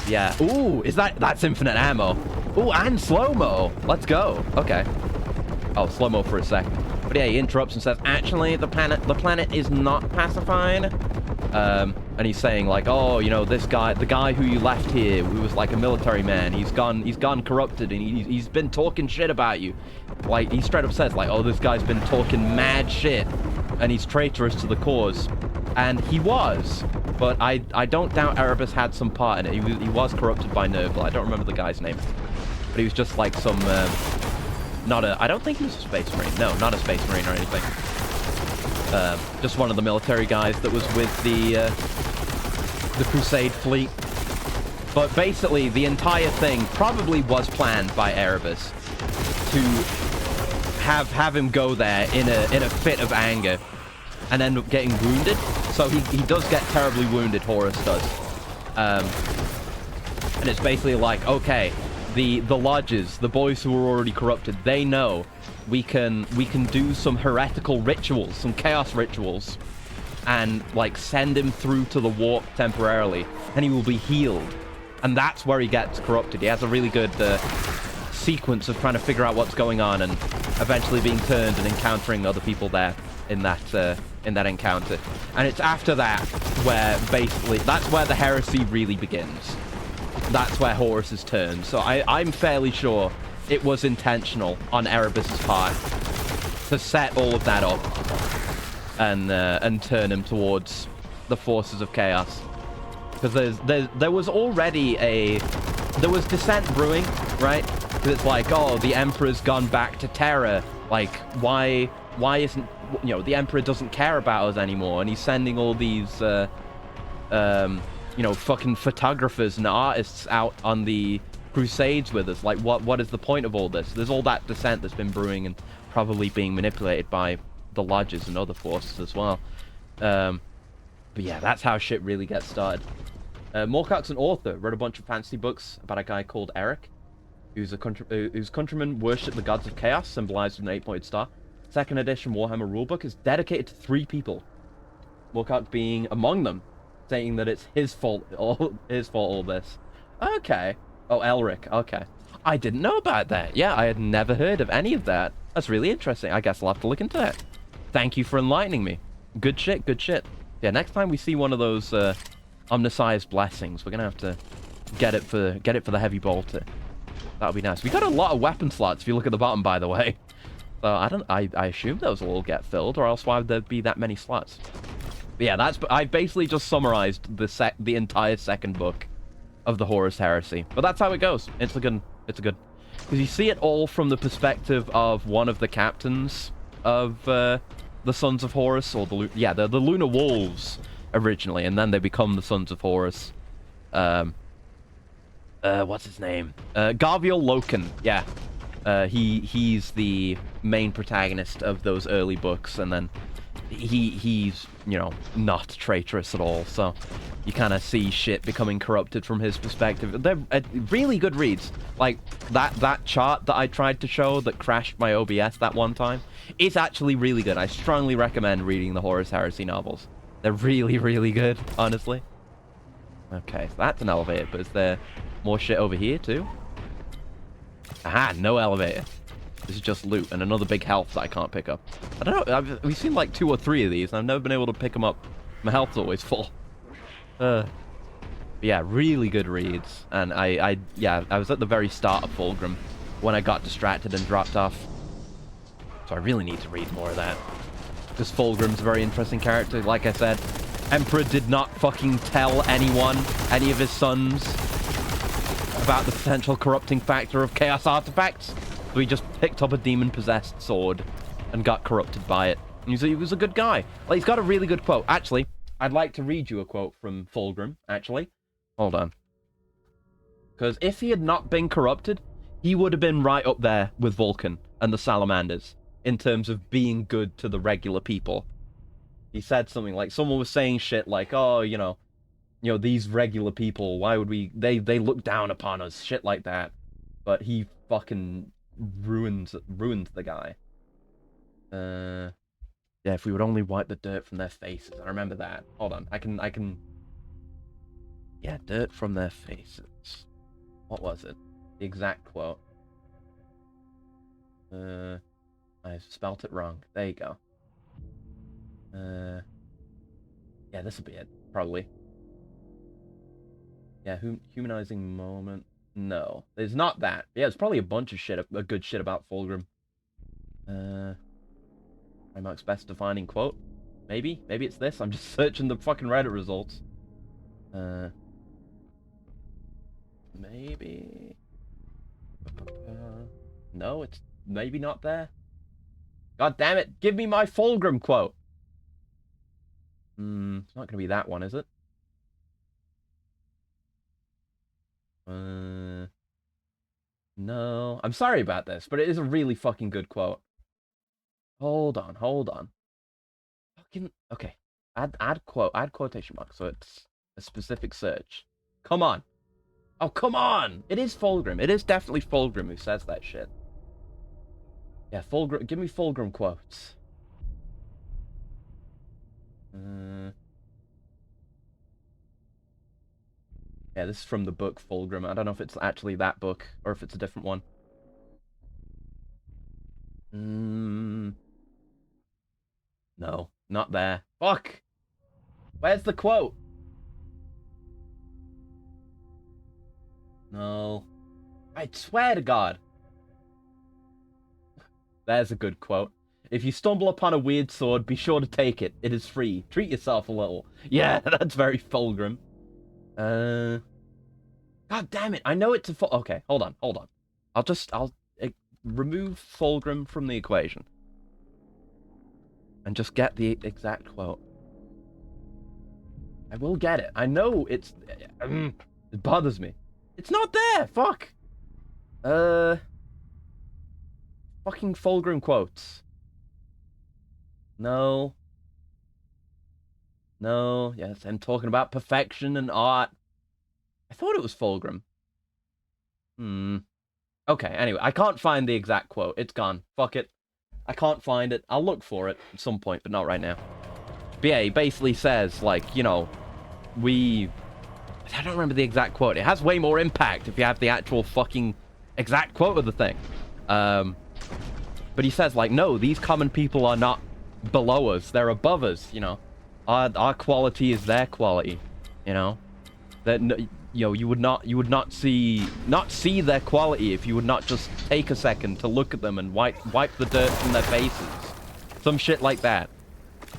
Yeah. Ooh, that's infinite ammo. Ooh, and slow-mo. Let's go. Okay. Oh, slow-mo for a second. But yeah, he interrupts and says, actually, the planet is not pacified. And he's saying like, oh, this guy, the guy who you left here, who was like a military man, he's gone corrupted, and he's been talking shit about you. Like, he straight up says like, oh, this guy's been talking mad shit, and he's traitorous to the cause. And he was, but I don't doubt Erebus had some part in it. He was corrupted by Nurgle. I don't remember the guy's name, but he was just like some, I don't think he was a space marine. No, not a space marine or anything. Just one of the military guys that was with the Crusade fleet. But basically, the entire thing probably was planned by Erebus to have him go there in a fit of anger and end up getting wounded. So he does get terribly wounded, Horus does. And it's basically like, okay, the lodges, the boys who were already corrupted, they know we can do some heretical rituals, some chaos rituals, and like send him through to the warp temporarily, and he will be healed. And that's where he gets corrupted. He has a really good sequence of trying to figure out what's going on and eventually being turned and encountering other people there in that encounter. And it's after that where basically that's where the heresy really begins. That's where Horus's turn. So I'm fairly sure it was intentional on Erebus's part to set all of that up and turn him towards the forces of chaos. Because there was already there was dissent brewing, right? Because it's like, oh, the Emperor's gone back to Terra. Like, why why isn't, you know, the Emperor doesn't care about us anymore, and he's sending all these, you know, fucking photographers and artists out on the crusades with us. Like, what is the point of all this? There's all that dissent that's been brewing and probably being manipulated by the lodges and other forces as well. But yeah, that's how shit really gets started. Moorcock's an author, wrote a bunch of fantasy books about a guy called Eric, whose countrymen worship the gods of chaos, symbolized with an 8-pointed star. Second edition Warhammer rulebook is dedicated to 3 people, Moorcock being among them, saying that it's his fault, all this. Okay. Oh, Elric. Okay. I didn't know about that. Yeah, I had never heard of any of that. That's really interesting. I guess I'll have to look into that. Thank you for enlightening me. Good shit, good shit. Yeah, next time we see one of those Omniscience blessings, we're gonna have to get it for the heavy bolter. That'll be nice. We got a lot of weapon slots if you look at the bottom, by the way. So I assume those will all get filled, or else why would there be that many slots? But yeah, I basically just summarized the entire second book of the Horus Heresy. But that's how it goes. It's a good, because you see it all from the perspective of one of the captains of the Sons of Horus, or the Lunar Wolves originally, and then they become the Sons of Horus. What's his name? Garviel Loken. Yeah. He's the main protagonist of those early books, and then he's, you know, not traitorous at all, so you kind of see shit becoming corrupted from his perspective. They're really good reads. Like, that chart that I tried to show that crashed my OBS that one time is actually really good. I strongly recommend reading the Horus Heresy novels. They're really, really good, honestly. Okay, so that's an elevator, but is there more shit over here, too? Aha, no elevator. This is just loot and another big health that I can't pick up. I don't know, we've seen like 2 or 3 of these, and I've never been able to pick them up. My health's always full. Yeah, really good reads. And I was at the very start of Fulgrim when I got distracted and dropped off. So I really need to read more of that. Because Fulgrim's a very interesting character. Like I said, Emperor did not fucking tell anyone, any of his sons, about the potential corrupting factor of chaos artifacts. So he just picked up a demon-possessed sword and got corrupted by it. And he was a good guy. Like, he's got a really good quote. Actually, I'd like to read you a quote from Fulgrim, actually. Hold on. Because if he had not been corrupted, he would have been right up there with Vulcan and the Salamanders in terms of being good to the regular people. He said something like, someone was saying shit like, oh, you know, these regular people, why would we, they look down upon us, shit like that. But he fucking ruined the guy. Yeah, if we would only wipe the dirt from their faces. I remember that. Hold on, I can... Yeah, dirt from their faces. What was it? The exact quote. I spelt it wrong. There you go. Yeah, this will be it, probably. Yeah, humanizing moment. No, it's not that. Yeah, it's probably a bunch of shit, a good shit about Fulgrim. Primarch's best defining quote. Maybe it's this. I'm just searching the fucking Reddit results. Maybe. No, it's maybe not there. God damn it! Give me my Fulgrim quote. It's not gonna be that one, is it? No. I'm sorry about this, but it is a really fucking good quote. Hold on. Fucking okay. Add quotation marks, so it's a specific search. Come on. Oh, come on! It is Fulgrim. It is definitely Fulgrim who says that shit. Yeah, Fulgrim. Give me Fulgrim quotes. Yeah, this is from the book Fulgrim. I don't know if it's actually that book or if it's a different one. No, not there. Fuck! Where's the quote? No. I swear to God. There's a good quote. If you stumble upon a weird sword, be sure to take it. It is free. Treat yourself a little. Yeah, that's very Fulgrim. God damn it! I know it's a okay, hold on. I'll remove Fulgrim from the equation. and just get the exact quote. I will get it. I know it's... it bothers me. It's not there! Fuck! Fucking Fulgrim quotes. No. No. Yes, I'm talking about perfection and art. I thought it was Fulgrim. Okay, anyway, I can't find the exact quote. It's gone. Fuck it. I can't find it. I'll look for it at some point, but not right now. But yeah, he basically says, like, you know, I don't remember the exact quote. It has way more impact if you have the actual fucking exact quote of the thing. But he says, like, no, these common people are not below us. They're above us, you know. Our quality is their quality, you know. That, you know, you would not see their quality if you would not just take a second to look at them and wipe the dirt from their faces. Some shit like that.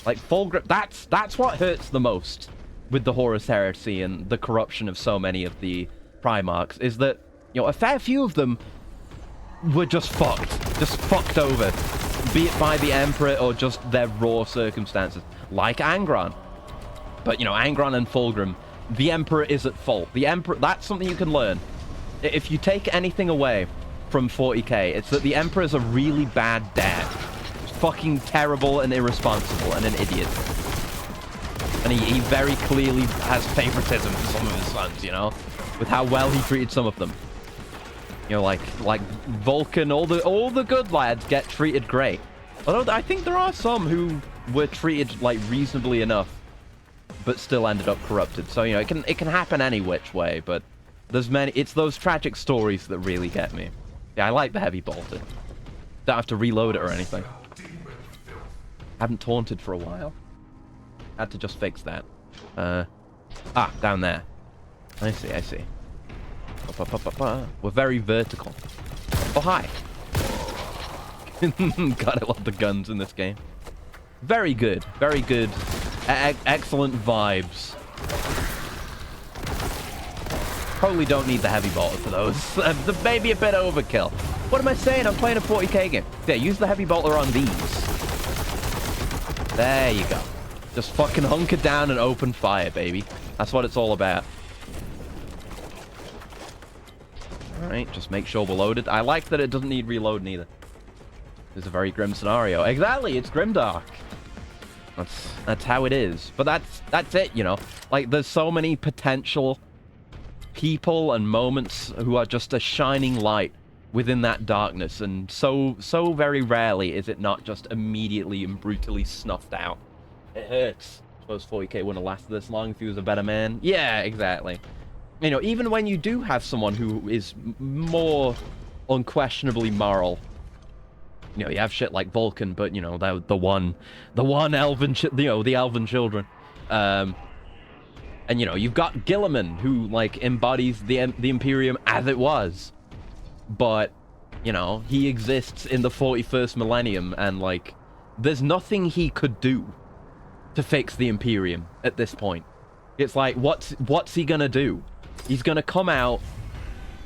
Like, Fulgrim, that's what hurts the most with the Horus Heresy and the corruption of so many of the Primarchs, is that, you know, a fair few of them were just fucked over, be it by the Emperor or just their raw circumstances, like Angron. But, you know, Angron and Fulgrim, the Emperor is at fault. The Emperor, that's something you can learn. If you take anything away from 40k, it's that the Emperor is a really bad dad. Fucking terrible and irresponsible and an idiot. And he very clearly has favoritism for some of his sons, you know, with how well he treated some of them. You know, like Vulcan, all the good lads get treated great. Although I think there are some who were treated like reasonably enough, but still ended up corrupted. So, you know, it can happen any which way, but it's those tragic stories that really get me. Yeah, I like the heavy bolter. Don't have to reload it or anything. Haven't taunted for a while. Had to just fix that. Down there. I see. We're very vertical. Oh, hi. God, I love the guns in this game. Very good. Very good. Excellent vibes. Probably don't need the heavy bolter for those. Maybe a bit overkill. What am I saying? I'm playing a 40k game. Yeah, use the heavy bolter on these. There you go. Just fucking hunker down and open fire, baby. That's what it's all about. Alright, just make sure we're loaded. I like that it doesn't need reload neither. It's a very grim scenario. Exactly, it's grimdark. That's how it is. But that's it, you know. Like, there's so many potential people and moments who are just a shining light within that darkness, and so very rarely is it not just immediately and brutally snuffed out. It hurts. I suppose 40k wouldn't have lasted this long if he was a better man. Yeah, exactly. You know, even when you do have someone who is more unquestionably moral, you know, you have shit like Vulcan, but, you know, the one elven, the elven children. And, you know, you've got Gilliman, who, like, embodies the Imperium as it was. But, you know, he exists in the 41st millennium, and, like, there's nothing he could do to fix the Imperium at this point. It's like, what's he gonna do? He's gonna come out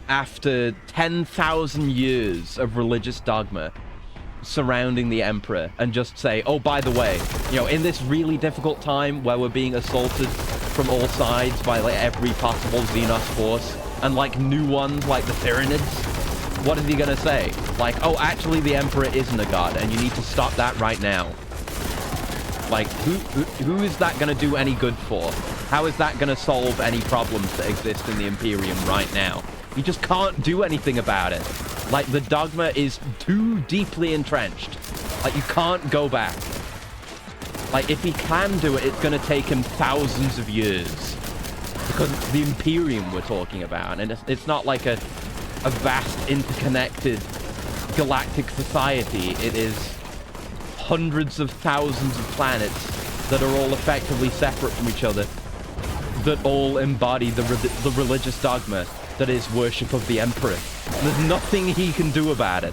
after 10,000 years of religious dogma surrounding the Emperor and just say, oh, by the way, you know, in this really difficult time where we're being assaulted from all sides by, like, every possible Xenos force, and, like, new ones like the Tyranids, what is he gonna say? Like, oh, actually, the Emperor isn't a god, and you need to stop that right now. Like, who is that gonna do any good for? How is that gonna solve any problems that exist in the Imperium right now? You just can't do anything about it. Like, the dogma is too deeply entrenched. Like, you can't go back. Like, if he can do it, it's gonna take him thousands of years. Because it's the Imperium we're talking about, and it's not like a vast, interconnected galactic society. It is hundreds of thousands of planets that are all effectively separate from each other, that all embody the religious dogma that is worship of the Emperor. And there's nothing he can do about it.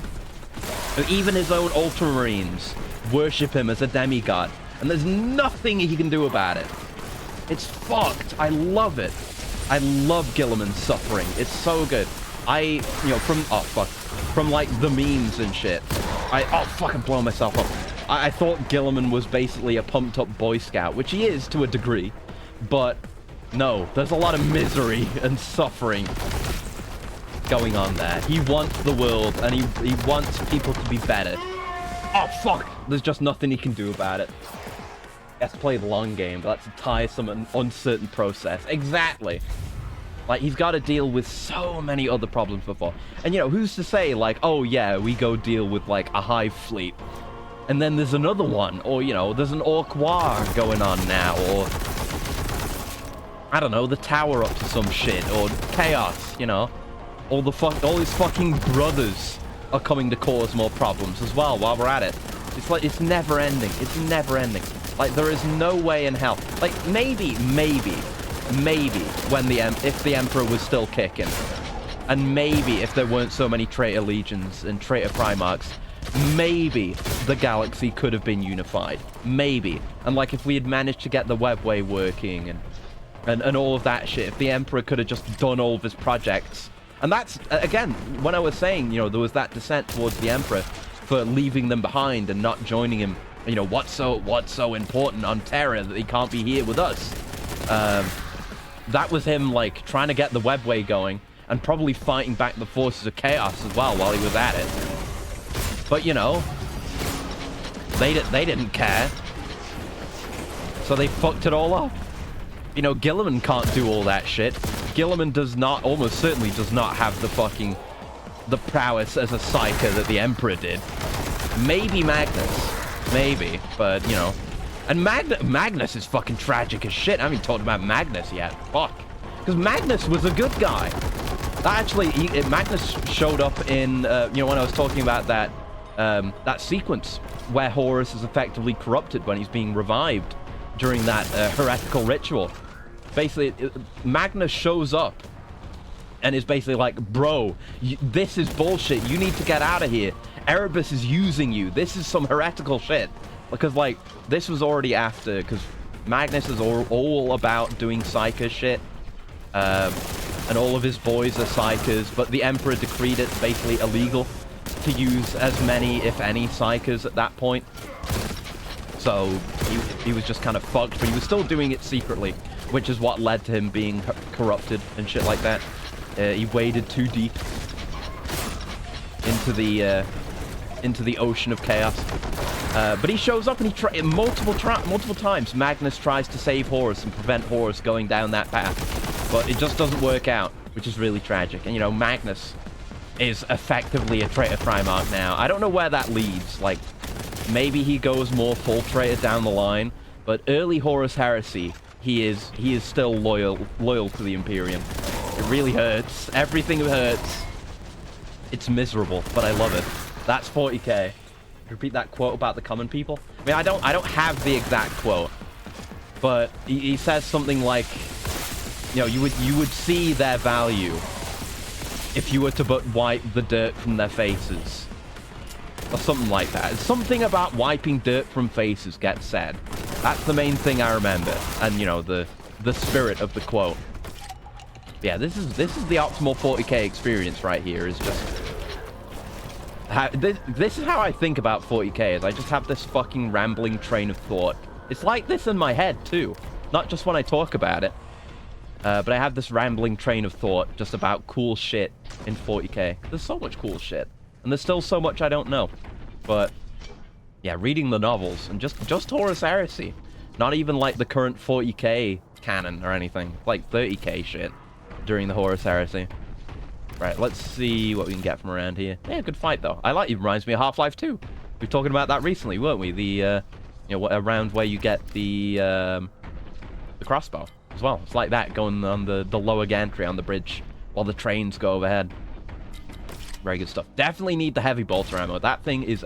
Even his own Ultramarines worship him as a demigod, and there's nothing he can do about it. It's fucked. I love it. I love Gilliman's suffering. It's so good. You know, from like, the memes and shit. I'm blowing myself up. I thought Gilliman was basically a pumped-up Boy Scout, which he is to a degree, but no, there's a lot of misery and suffering going on there. He wants the world, and he wants people to be better. Oh, fuck! There's just nothing he can do about it. He has to play the long game, but that's a tiresome and uncertain process. Exactly! Like, he's got to deal with so many other problems before. And, you know, who's to say, like, oh, yeah, we go deal with, like, a hive fleet. And then there's another one. Or, you know, there's an Orc War going on now. Or, I don't know, the Tower up to some shit. Or Chaos, you know. All his fucking brothers are coming to cause more problems as well while we're at it. It's like, it's never ending. It's never ending. Like, there is no way in hell. Like, maybe when if the Emperor was still kicking, and maybe if there weren't so many traitor legions and traitor Primarchs, maybe the galaxy could have been unified. Maybe. And like if we had managed to get the webway working and all of that shit, if the Emperor could have just done all of his projects. And that's, again, when I was saying, you know, there was that dissent towards the Emperor for leaving them behind and not joining him. You know, what's so important on Terra that he can't be here with us? That was him, like, trying to get the webway going and probably fighting back the forces of chaos as well while he was at it. But, you know, they didn't care. So they fucked it all up. You know, Gilliman can't do all that shit. Gilliman does not, almost certainly does not have the prowess as a psyker that the Emperor did. Maybe Magnus. Maybe, but, you know. And Magnus is fucking tragic as shit. I haven't even talked about Magnus yet. Fuck. Because Magnus was a good guy. Actually, Magnus showed up in, you know, when I was talking about that sequence where Horus is effectively corrupted when he's being revived during that heretical ritual. Basically, Magnus shows up and is basically like, bro, this is bullshit. You need to get out of here. Erebus is using you. This is some heretical shit. Because, like, this was already after, because Magnus is all about doing psyker shit. And all of his boys are psykers, but the Emperor decreed it basically illegal to use as many, if any, psykers at that point. So, he was just kind of fucked, but he was still doing it secretly, which is what led to him being corrupted and shit like that. He waded too deep into the ocean of chaos. But he shows up and he multiple times Magnus tries to save Horus and prevent Horus going down that path, but it just doesn't work out, which is really tragic. And you know, Magnus is effectively a traitor Primarch now. I don't know where that leads. Like, maybe he goes more full traitor down the line, but early Horus heresy, he is still loyal to the Imperium. It really hurts. Everything hurts. It's miserable, but I love it. That's 40k. Repeat that quote about the common people. I mean, I don't have the exact quote, but he says something like, you know, you would see their value if you were to but wipe the dirt from their faces, or something like that. Something about wiping dirt from faces gets said. That's the main thing I remember, and you know, the spirit of the quote. Yeah, this is the optimal 40k experience right here. Is just. This is how I think about 40k, is I just have this fucking rambling train of thought. It's like this in my head, too. Not just when I talk about it. But I have this rambling train of thought just about cool shit in 40k. There's so much cool shit. And there's still so much I don't know. But, yeah, reading the novels, and just Horus Heresy. Not even like the current 40k canon or anything. Like 30k shit during the Horus Heresy. Right, let's see what we can get from around here. Yeah, good fight, though. I like it. Reminds me of Half-Life 2. We were talking about that recently, weren't we? The, you know, around where you get the crossbow as well. It's like that, going on the lower gantry on the bridge while the trains go overhead. Very good stuff. Definitely need the heavy bolter ammo. That thing is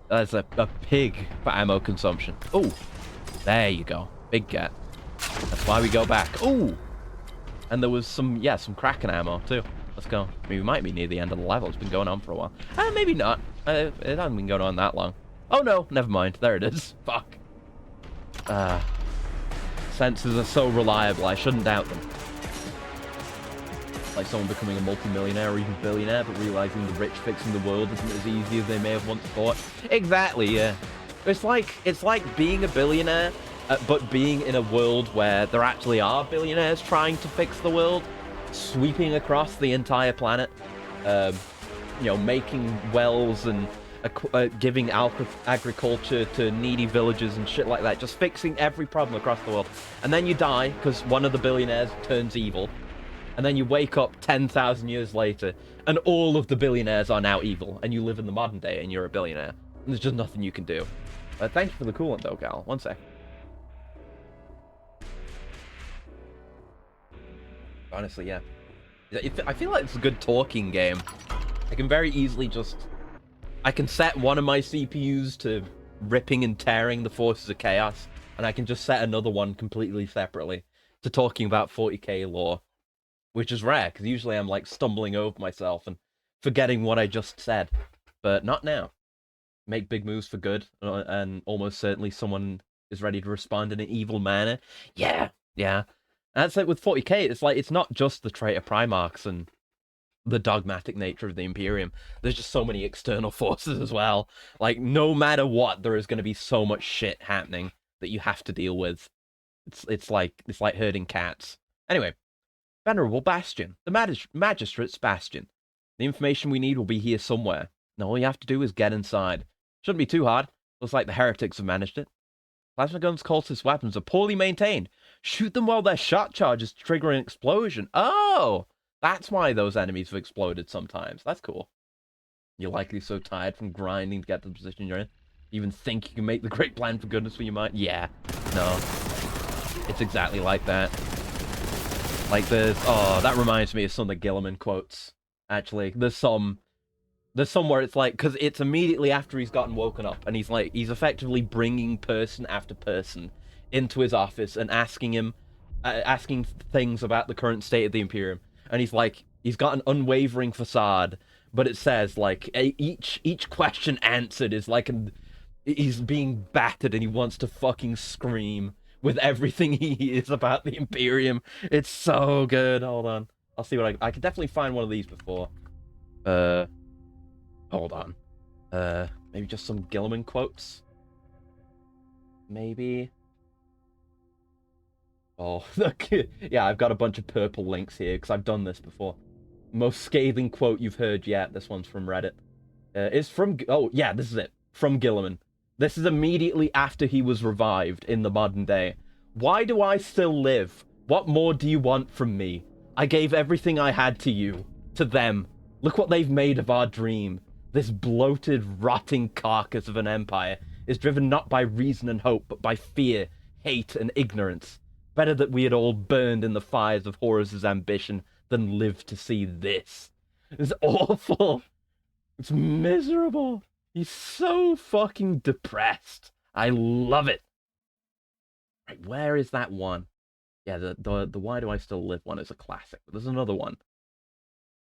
that's a pig for ammo consumption. Oh, there you go. Big cat. That's why we go back. Oh, and there was some Kraken ammo, too. Let's go. I mean, we might be near the end of the level. It's been going on for a while. Maybe not. It hasn't been going on that long. Oh, no. Never mind. There it is. Fuck. Sensors are so reliable. I shouldn't doubt them. Like someone becoming a multi-millionaire or even billionaire, but realizing the rich fixing the world isn't as easy as they may have once thought. Exactly, yeah. It's like being a billionaire, but being in a world where there actually are billionaires trying to fix the world, sweeping across the entire planet, you know, making wells and giving agriculture to needy villages and shit like that, just fixing every problem across the world. And then you die because one of the billionaires turns evil. And then you wake up 10,000 years later, and all of the billionaires are now evil, and you live in the modern day, and you're a billionaire. And there's just nothing you can do. Thank you for the coolant, though, Gal. One sec. Honestly, yeah. I feel like it's a good talking game. I can very easily just... I can set one of my CPUs to ripping and tearing the forces of chaos, and I can just set another one completely separately to talking about 40k lore. Which is rare, because usually I'm, like, stumbling over myself and forgetting what I just said. But not now. Make big moves for good, and almost certainly someone is ready to respond in an evil manner. Yeah, yeah. And that's like with 40k, it's like, it's not just the traitor Primarchs and the dogmatic nature of the Imperium. There's just so many external forces as well. Like, no matter what, there is going to be so much shit happening that you have to deal with. It's like herding cats. Anyway, Venerable Bastion. The Magistrate's Bastion. The information we need will be here somewhere. And all you have to do is get inside. Shouldn't be too hard. Looks like the heretics have managed it. Plasma guns, cultist weapons are poorly maintained. Shoot them while their shot charges trigger an explosion. Oh! That's why those enemies have exploded sometimes. That's cool. You're likely so tired from grinding to get to the position you're in. You even think you can make the great plan for goodness with your mind? Yeah. No. It's exactly like that. Like there's... Oh, that reminds me of some of the Gilliman quotes. Actually, there's some where it's like, because it's immediately after he's gotten woken up, and he's effectively bringing person after person into his office and asking things about the current state of the Imperium. And he's got an unwavering facade, but it says, like, each question answered is like he's being battered and he wants to fucking scream with everything he is about the Imperium. It's so good. Hold on. I'll see what I could definitely find one of these before. Hold on. Maybe just some Gilliman quotes? Maybe? Oh, look. Yeah, I've got a bunch of purple links here, because I've done this before. Most scathing quote you've heard yet. This one's from Reddit. It's from... Oh, yeah, this is it. From Gilliman. This is immediately after he was revived in the modern day. Why do I still live? What more do you want from me? I gave everything I had to you. To them. Look what they've made of our dream. This bloated, rotting carcass of an empire is driven not by reason and hope, but by fear, hate, and ignorance. Better that we had all burned in the fires of Horus's ambition than lived to see this. It's awful. It's miserable. He's so fucking depressed. I love it. Right, where is that one? Yeah, the Why Do I Still Live one is a classic. But there's another one.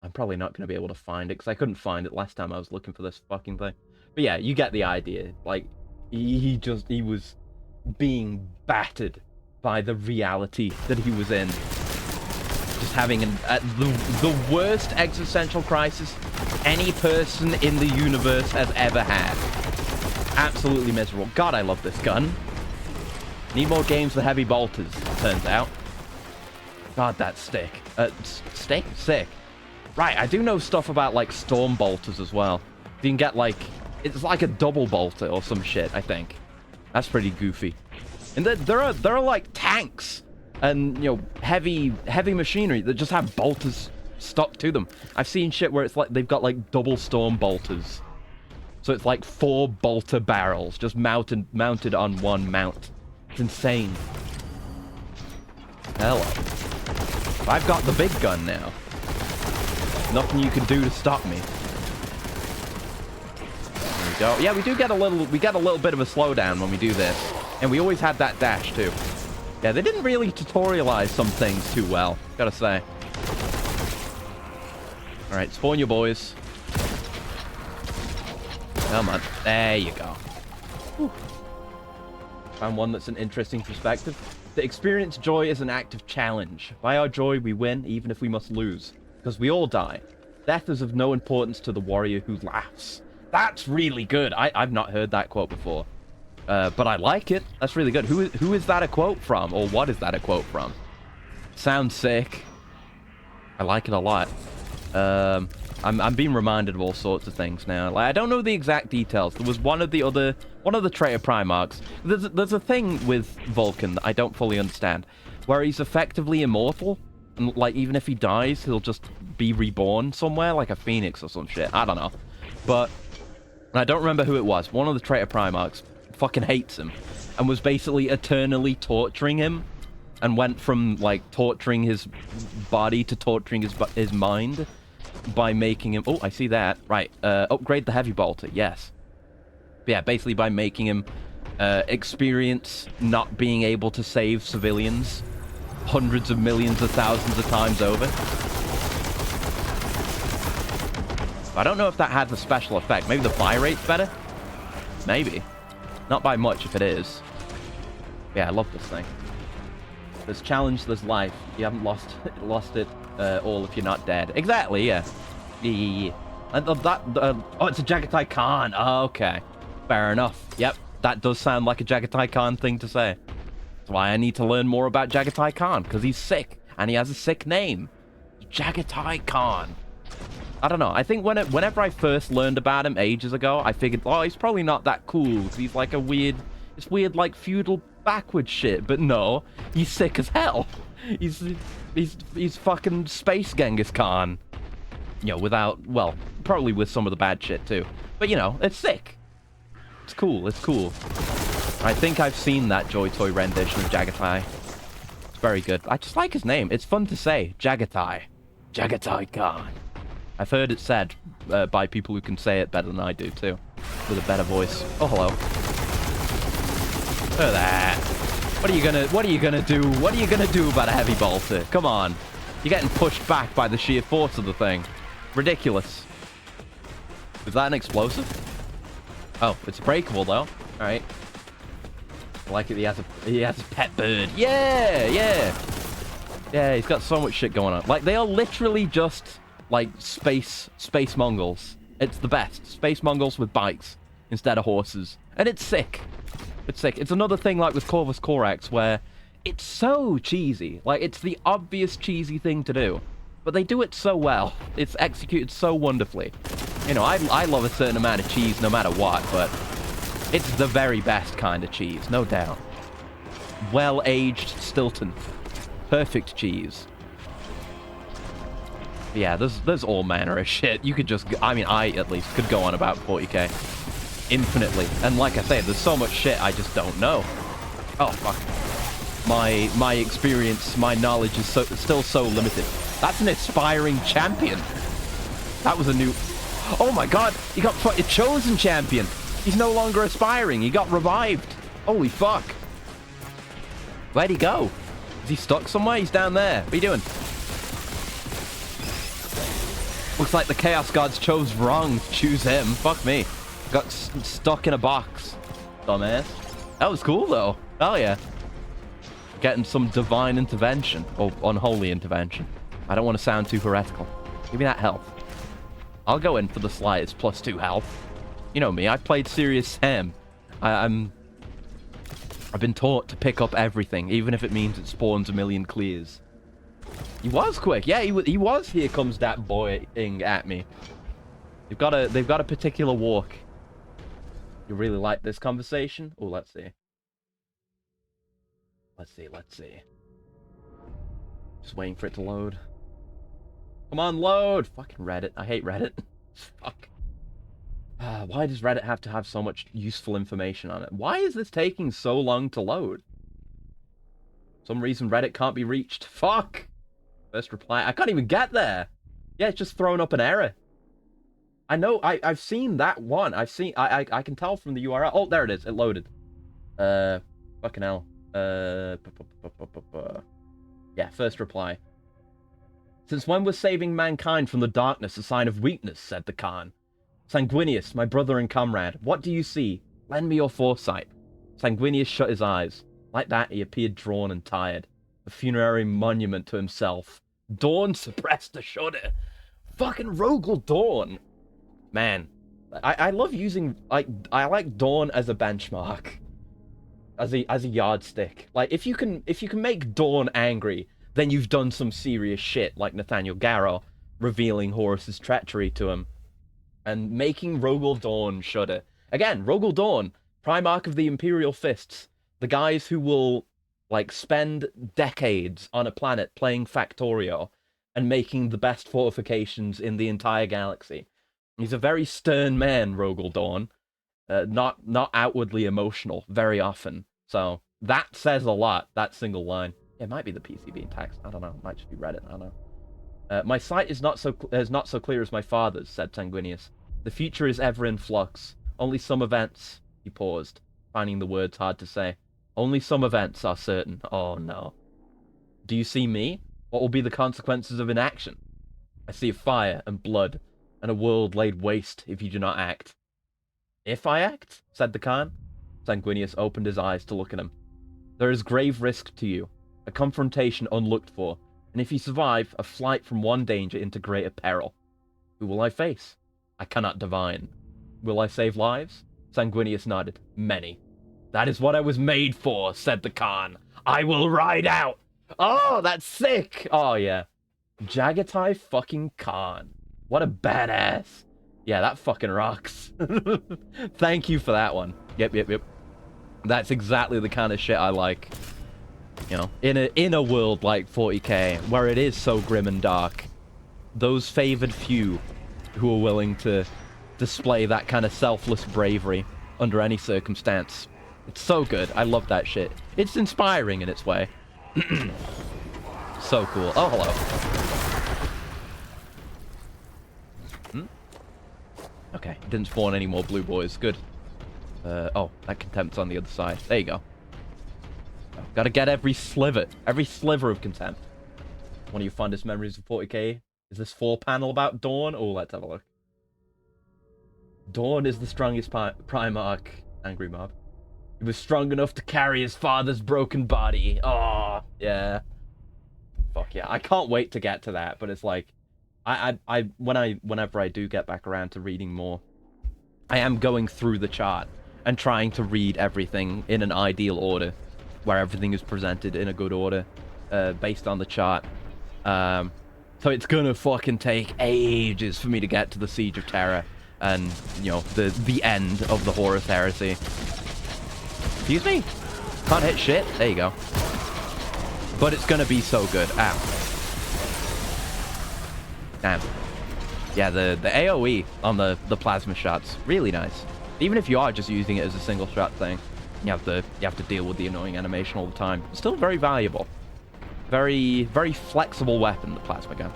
I'm probably not going to be able to find it, because I couldn't find it last time I was looking for this fucking thing. But yeah, you get the idea. Like, he was being battered by the reality that he was in. Just having the worst existential crisis any person in the universe has ever had. Absolutely miserable. God, I love this gun. Need more games with heavy bolters, turns out. God, that stick. Stick? Sick. Right, I do know stuff about, like, storm bolters as well. You can get, like... It's like a double bolter or some shit, I think. That's pretty goofy. And there are like, tanks and, you know, heavy machinery that just have bolters stuck to them. I've seen shit where it's like they've got, like, double storm bolters. So it's like 4 bolter barrels just mounted on one mount. It's insane. Hello. I've got the big gun now. Nothing you can do to stop me. There we go. Yeah, we get a little bit of a slowdown when we do this. And we always had that dash too. Yeah, they didn't really tutorialize some things too well, gotta say. Alright, spawn your boys. Come on. There you go. Whew. Found one that's an interesting perspective. To experience joy is an act of challenge. By our joy, we win, even if we must lose. Because we all die. Death is of no importance to the warrior who laughs. That's really good. I've not heard that quote before. But I like it. That's really good. Who is that a quote from? Or what is that a quote from? Sounds sick. I like it a lot. I'm being reminded of all sorts of things now. Like, I don't know the exact details. There was one of the traitor Primarchs. There's a thing with Vulcan that I don't fully understand, where he's effectively immortal, and like even if he dies, he'll just be reborn somewhere, like a phoenix or some shit. I don't know, but I don't remember who it was. One of the traitor Primarchs fucking hates him, and was basically eternally torturing him, and went from like torturing his body to torturing his mind. By making him... Oh, I see that. Right. Upgrade the heavy bolter. Yes. But yeah, basically by making him experience not being able to save civilians hundreds of millions of thousands of times over. I don't know if that has a special effect. Maybe the buy rate's better? Maybe. Not by much if it is. Yeah, I love this thing. There's challenge, there's life. You haven't lost it all if you're not dead. Exactly, yeah. Yeah. Oh, it's a Jagatai Khan. Oh, okay. Fair enough. Yep, that does sound like a Jagatai Khan thing to say. That's why I need to learn more about Jagatai Khan, because he's sick, and he has a sick name. Jagatai Khan. I don't know. I think whenever I first learned about him ages ago, I figured, oh, he's probably not that cool, because he's like it's weird, like, feudal backwards shit. But no, he's sick as hell. He's fucking Space Genghis Khan. You know, without, well, probably with some of the bad shit too. But you know, it's sick. It's cool, it's cool. I think I've seen that Joy Toy rendition of Jagatai. It's very good. I just like his name. It's fun to say. Jagatai. Jagatai Khan. I've heard it said by people who can say it better than I do too. With a better voice. Oh, hello. Look at that. What are you gonna do? What are you gonna do about a heavy bolter? Come on. You're getting pushed back by the sheer force of the thing. Ridiculous. Is that an explosive? Oh, it's breakable though. Alright. I like it. He has a pet bird. Yeah, yeah. Yeah, he's got so much shit going on. Like, they are literally just like space Mongols. It's the best. Space Mongols with bikes instead of horses. And it's sick. It's sick. It's another thing like with Corvus Corax where it's so cheesy. Like, it's the obvious cheesy thing to do. But they do it so well. It's executed so wonderfully. You know, I love a certain amount of cheese no matter what, but it's the very best kind of cheese, no doubt. Well-aged Stilton. Perfect cheese. Yeah, there's all manner of shit. You could just... I mean, I, at least, could go on about 40k. Infinitely. And like I say, there's so much shit I just don't know. Oh, fuck. My experience, my knowledge is still so limited. That's an aspiring champion. That was a new... Oh my god, he got a chosen champion. He's no longer aspiring. He got revived. Holy fuck. Where'd he go? Is he stuck somewhere? He's down there. What are you doing? Looks like the Chaos Gods chose wrong to choose him. Fuck me. Got stuck in a box. Dumbass. That was cool though. Oh yeah. Getting some divine intervention. Or unholy intervention. I don't want to sound too heretical. Give me that health. I'll go in for the slightest +2 health. You know me, I've played Serious Sam. I've been taught to pick up everything, even if it means it spawns a million clears. He was quick. Yeah, he was. Here comes that boy-ing at me. They've got a particular walk. You really like this conversation? Oh, let's see. Let's see. Just waiting for it to load. Come on, load! Fucking Reddit. I hate Reddit. Fuck. Why does Reddit have to have so much useful information on it? Why is this taking so long to load? For some reason Reddit can't be reached. Fuck! First reply. I can't even get there! Yeah, it's just throwing up an error. I know, I've seen that one. I can tell from the URL. Oh, there it is. It loaded. Fucking hell. Yeah, first reply. Since when was saving mankind from the darkness a sign of weakness, said the Khan. Sanguinius, my brother and comrade, what do you see? Lend me your foresight. Sanguinius shut his eyes. Like that, he appeared drawn and tired. A funerary monument to himself. Dawn suppressed a shudder. Fucking Rogel Dawn. Man, I love using, I like Dawn as a benchmark. as a yardstick. Like if you can make Dawn angry, then you've done some serious shit, like Nathaniel Garrow revealing Horus's treachery to him and making Rogel Dawn shudder. Again, Rogel Dawn, Primarch of the Imperial Fists, the guys who will like spend decades on a planet playing Factorio and making the best fortifications in the entire galaxy. He's a very stern man, Rogel Dawn. Not outwardly emotional very often. So that says a lot, that single line. It might be the PC being taxed. I don't know. It might just be Reddit. I don't know. My sight is not so clear as my father's, said Sanguinius. The future is ever in flux. Only some events... He paused, finding the words hard to say. Only some events are certain. Oh no. Do you see me? What will be the consequences of inaction? I see fire and blood, and a world laid waste if you do not act. If I act? Said the Khan. Sanguinius opened his eyes to look at him. There is grave risk to you, a confrontation unlooked for, and if you survive, a flight from one danger into greater peril. Who will I face? I cannot divine. Will I save lives? Sanguinius nodded. Many. That is what I was made for, said the Khan. I will ride out! Oh, that's sick! Oh, yeah. Jagatai fucking Khan. What a badass. Yeah, that fucking rocks. Thank you for that one. Yep. That's exactly the kind of shit I like. You know, in a world like 40k, where it is so grim and dark, those favored few who are willing to display that kind of selfless bravery under any circumstance. It's so good. I love that shit. It's inspiring in its way. So cool. Oh, hello. Okay, didn't spawn any more blue boys. Good. Oh, that contempt's on the other side. There you go. Gotta get every sliver of contempt. One of your fondest memories of 40k? Is this 4-panel about Dawn? Oh, let's have a look. Dawn is the strongest Primarch. Angry mob. He was strong enough to carry his father's broken body. Oh, yeah. Fuck yeah. I can't wait to get to that, but it's like... whenever I do get back around to reading more, I am going through the chart and trying to read everything in an ideal order, where everything is presented in a good order, based on the chart. So it's gonna fucking take ages for me to get to the Siege of Terra and, you know, the end of the Horus Heresy. Excuse me? Can't hit shit? There you go. But it's gonna be so good. Ow. Damn. Yeah, the AoE on the plasma shots, really nice. Even if you are just using it as a single shot thing, you have to deal with the annoying animation all the time. It's still very valuable. Very, very flexible weapon, the plasma gun.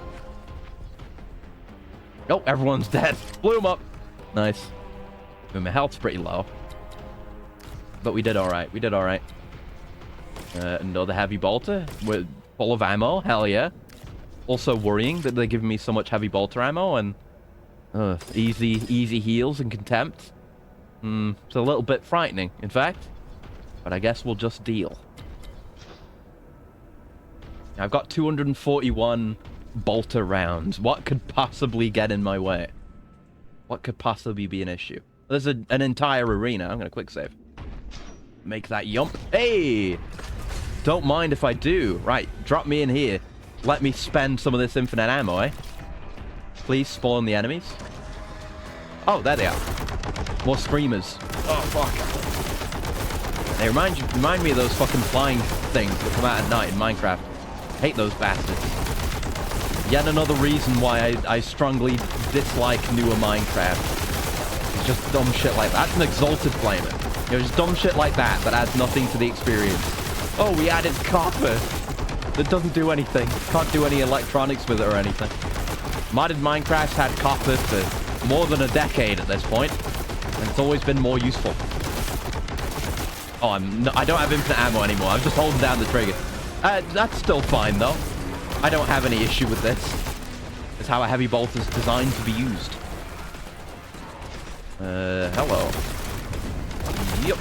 Oh, everyone's dead. Blew him up. Nice. I mean, my health's pretty low. But we did alright. We did alright. Another heavy bolter. We're full of ammo. Hell yeah. Also worrying that they're giving me so much heavy bolter ammo and easy heals and contempt. It's a little bit frightening, in fact. But I guess we'll just deal. I've got 241 bolter rounds. What could possibly get in my way? What could possibly be an issue? There's an entire arena. I'm going to quick save. Make that yump. Hey! Don't mind if I do. Right, drop me in here. Let me spend some of this infinite ammo, eh? Please spawn the enemies. Oh, there they are. More screamers. Oh, fuck. They remind me of those fucking flying things that come out at night in Minecraft. Hate those bastards. Yet another reason why I strongly dislike newer Minecraft. It's just dumb shit like that. That's an exalted flamer. You know, just dumb shit like that adds nothing to the experience. Oh, we added copper. That doesn't do anything. Can't do any electronics with it or anything. Modded Minecraft's had copper for more than a decade at this point, and it's always been more useful. Oh, I don't have infinite ammo anymore. I'm just holding down the trigger. That's still fine, though. I don't have any issue with this. It's how a heavy bolt is designed to be used. Hello. Yep.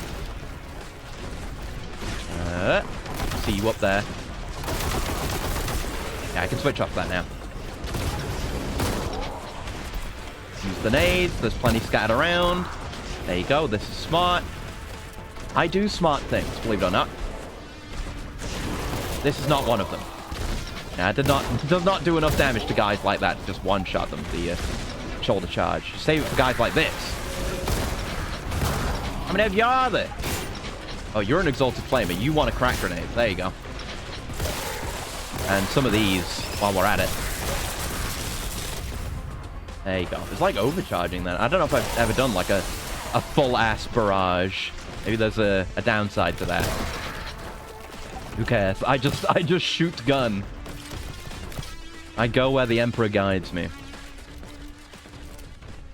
See you up there. Yeah, I can switch off that now. Use the nades. There's plenty scattered around. There you go. This is smart. I do smart things, believe it or not. This is not one of them. Nah, does not do enough damage to guys like that to just one-shot them, the shoulder charge. Save it for guys like this. How many of you are there? Oh, you're an Exalted Flamer. You want a crack grenade. There you go. And some of these, while we're at it. There you go. It's like overcharging that. I don't know if I've ever done like a full-ass barrage. Maybe there's a downside to that. Who cares? I just shoot gun. I go where the Emperor guides me.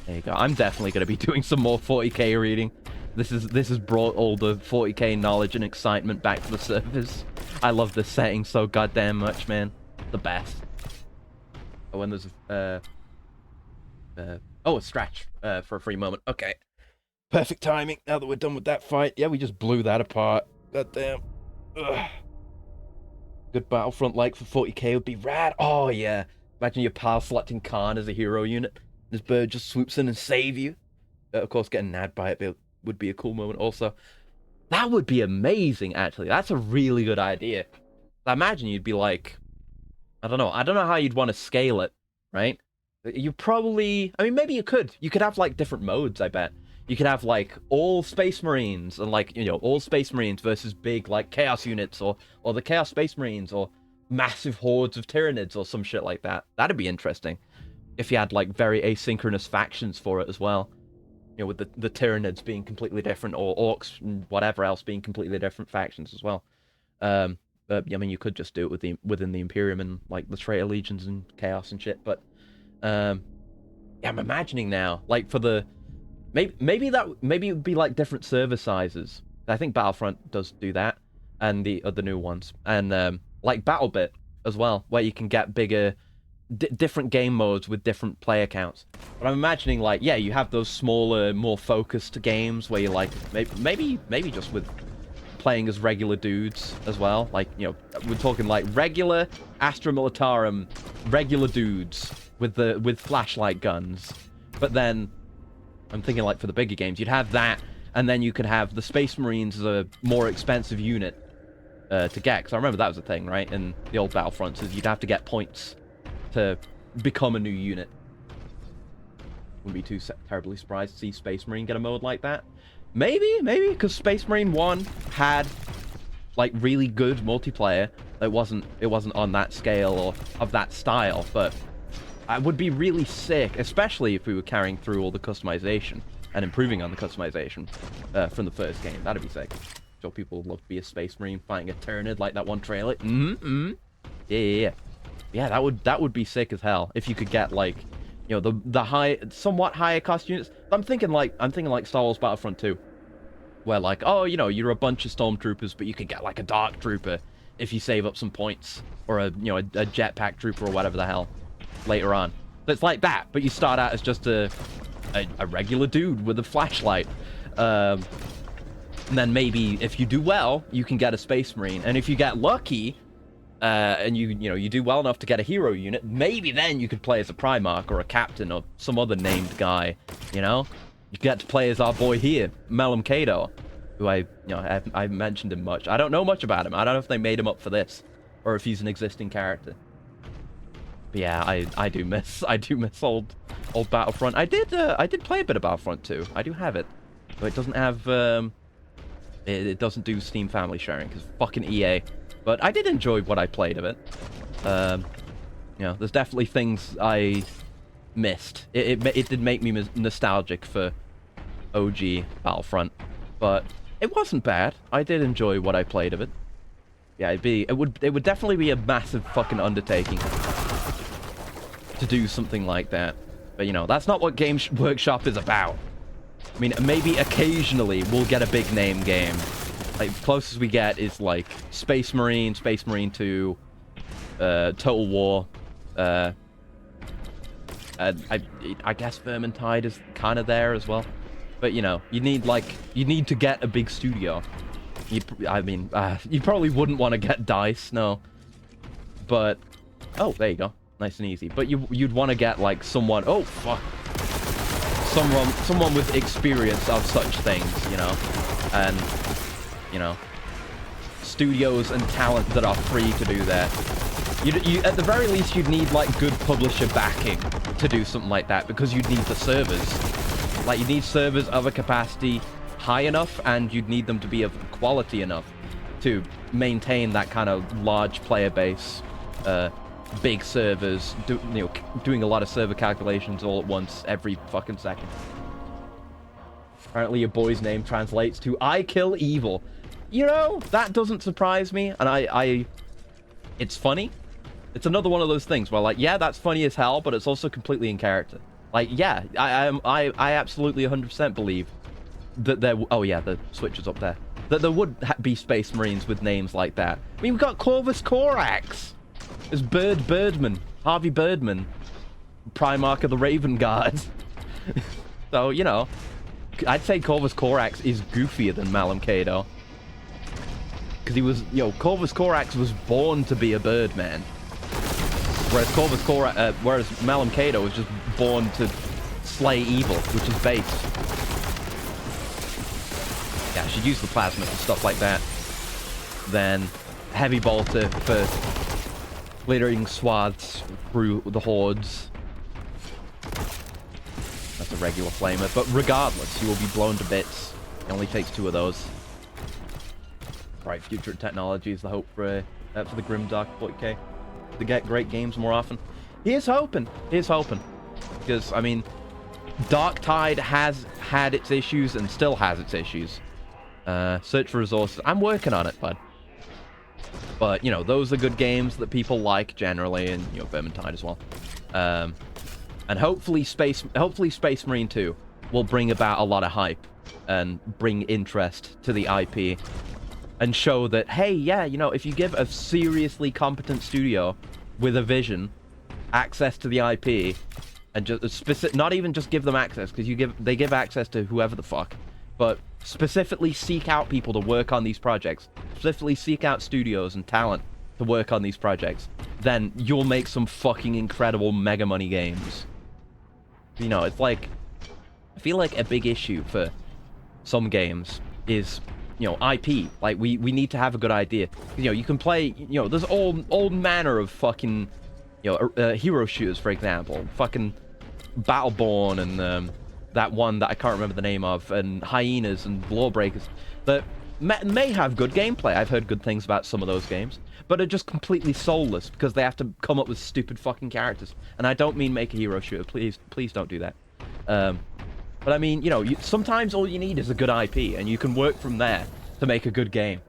There you go. I'm definitely going to be doing some more 40k reading. This has brought all the 40k knowledge and excitement back to the surface. I love this setting so goddamn much, man. The best. Oh, when there's a stretch for a free moment. Okay. Perfect timing. Now that we're done with that fight. Yeah, we just blew that apart. Goddamn. Ugh. Good Battlefront-like for 40k would be rad. Oh, yeah. Imagine your pal selecting Khan as a hero unit. This bird just swoops in and save you. Of course, getting nabbed by it would be a cool moment also. That would be amazing, actually. That's a really good idea. I imagine you'd be like... I don't know how you'd want to scale it, right? You probably... I mean, maybe you could. You could have, like, different modes, I bet. You could have, like, all Space Marines, and, like, you know, all Space Marines versus big, like, Chaos units, or the Chaos Space Marines, or massive hordes of Tyranids, or some shit like that. That'd be interesting. If you had, like, very asynchronous factions for it as well. You know, with the Tyranids being completely different, or Orcs and whatever else being completely different factions as well. But, I mean, you could just do it within the Imperium and, like, the Traitor Legions and Chaos and shit, but, yeah, I'm imagining now, like, for the... Maybe it would be like different server sizes. I think Battlefront does do that, and the other new ones, and like BattleBit as well, where you can get bigger, different game modes with different player counts. But I'm imagining like, yeah, you have those smaller, more focused games where you're like maybe just with playing as regular dudes as well. Like, you know, we're talking like regular Astra Militarum, regular dudes with flashlight guns, but then. I'm thinking like for the bigger games, you'd have that, and then you could have the Space Marines as a more expensive unit to get. Because I remember that was a thing, right? In the old Battlefronts, is you'd have to get points to become a new unit. Wouldn't be too terribly surprised to see Space Marine get a mode like that. Maybe, because Space Marine 1 had like really good multiplayer. It wasn't on that scale or of that style, but it would be really sick, especially if we were carrying through all the customization and improving on the customization from the first game. That'd be sick. So people would love to be a Space Marine fighting a Tyranid like that one trailer. Yeah, that would be sick as hell if you could get like, you know, the somewhat higher cost units. I'm thinking like Star Wars Battlefront 2, where like, oh, you know, you're a bunch of stormtroopers, but you could get like a dark trooper if you save up some points, or a jetpack trooper or whatever the hell. Later on. So it's like that, but you start out as just a regular dude with a flashlight. And then maybe if you do well, you can get a Space Marine. And if you get lucky, and you do well enough to get a hero unit, maybe then you could play as a Primarch or a Captain or some other named guy, you know? You get to play as our boy here, Melum Cato, who I mentioned him much. I don't know much about him. I don't know if they made him up for this, or if he's an existing character. But yeah, I do miss old Battlefront. I did play a bit of Battlefront 2. I do have it, but it doesn't have it doesn't do Steam family sharing because fucking EA. But I did enjoy what I played of it. You know, there's definitely things I missed. It did make me nostalgic for OG Battlefront, but it wasn't bad. I did enjoy what I played of it. Yeah, it would definitely be a massive fucking undertaking to do something like that. But, you know, that's not what Games Workshop is about. I mean, maybe occasionally we'll get a big name game. Like, the closest we get is, like, Space Marine 2, Total War, I guess Vermintide is kind of there as well. But, you know, you need to get a big studio. You probably wouldn't want to get DICE, no. But, oh, there you go. Nice and easy. But you'd want to get like someone, oh fuck, someone with experience of such things, you know. And you know, studios and talent that are free to do that. You at the very least, you'd need like good publisher backing to do something like that, because you'd need the servers. Like, you need servers of a capacity high enough, and you'd need them to be of quality enough to maintain that kind of large player base, big servers, doing a lot of server calculations all at once every fucking second. Apparently your boy's name translates to "I kill evil." You know, that doesn't surprise me, and it's funny. It's another one of those things where, like, yeah, that's funny as hell, but it's also completely in character. Like, yeah, I absolutely 100% believe that there... Oh, yeah, the switch is up there. That there would be Space Marines with names like that. I mean, we've got Corvus Corax. There's Birdman. Harvey Birdman. Primarch of the Raven Guard. So, you know, I'd say Corvus Corax is goofier than Malum Cato. Because he was... Corvus Corax was born to be a Birdman. Whereas Malum Cato was just born to slay evil, which is base. Yeah, I should use the plasma for stuff like that. Then heavy bolter for glittering swaths through the hordes. That's a regular flamer, but regardless, you will be blown to bits. It only takes 2 of those. Right, future technology is the hope for the Grimdark 40k. To get great games more often. Here's hoping. Here's hoping. Because, I mean, Darktide has had its issues and still has its issues. Search for Resources. I'm working on it, bud. But, you know, those are good games that people like generally, and, you know, Vermintide as well. And hopefully Space Marine 2 will bring about a lot of hype and bring interest to the IP. And show that, hey, yeah, you know, if you give a seriously competent studio with a vision access to the IP, and just not even just give them access, because they give access to whoever the fuck, but specifically seek out people to work on these projects, specifically seek out studios and talent to work on these projects, then you'll make some fucking incredible mega money games. You know, it's like, I feel like a big issue for some games is, you know, IP. Like, we need to have a good idea. You know, you can play, you know, there's all manner of fucking, you know, hero shooters, for example. Fucking Battleborn and that one that I can't remember the name of, and Hyenas and Lawbreakers, that may have good gameplay. I've heard good things about some of those games, but are just completely soulless because they have to come up with stupid fucking characters. And I don't mean make a hero shooter. Please don't do that. But I mean, you know, sometimes all you need is a good IP, and you can work from there to make a good game.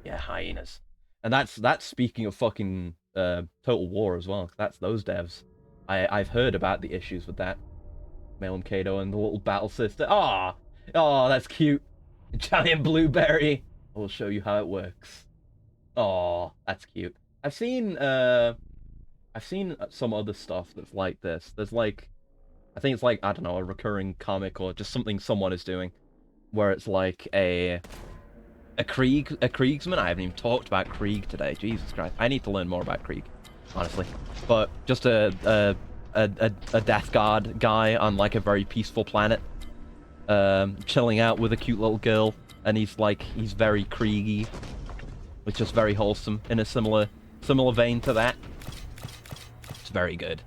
Yeah, Hyenas. And that's speaking of fucking Total War as well. That's those devs. I've heard about the issues with that. Malum Cato and the little battle sister. Oh, that's cute. Giant blueberry. I will show you how it works. Oh, that's cute. I've seen some other stuff that's like this. There's like, I think it's like, I don't know, a recurring comic or just something someone is doing, where it's like a Kriegsman. I haven't even talked about Krieg today. Jesus Christ, I need to learn more about Krieg, honestly. But just a Death Guard guy on like a very peaceful planet, chilling out with a cute little girl, and he's very Krieg-y, which is very wholesome in a similar vein to that. It's very good.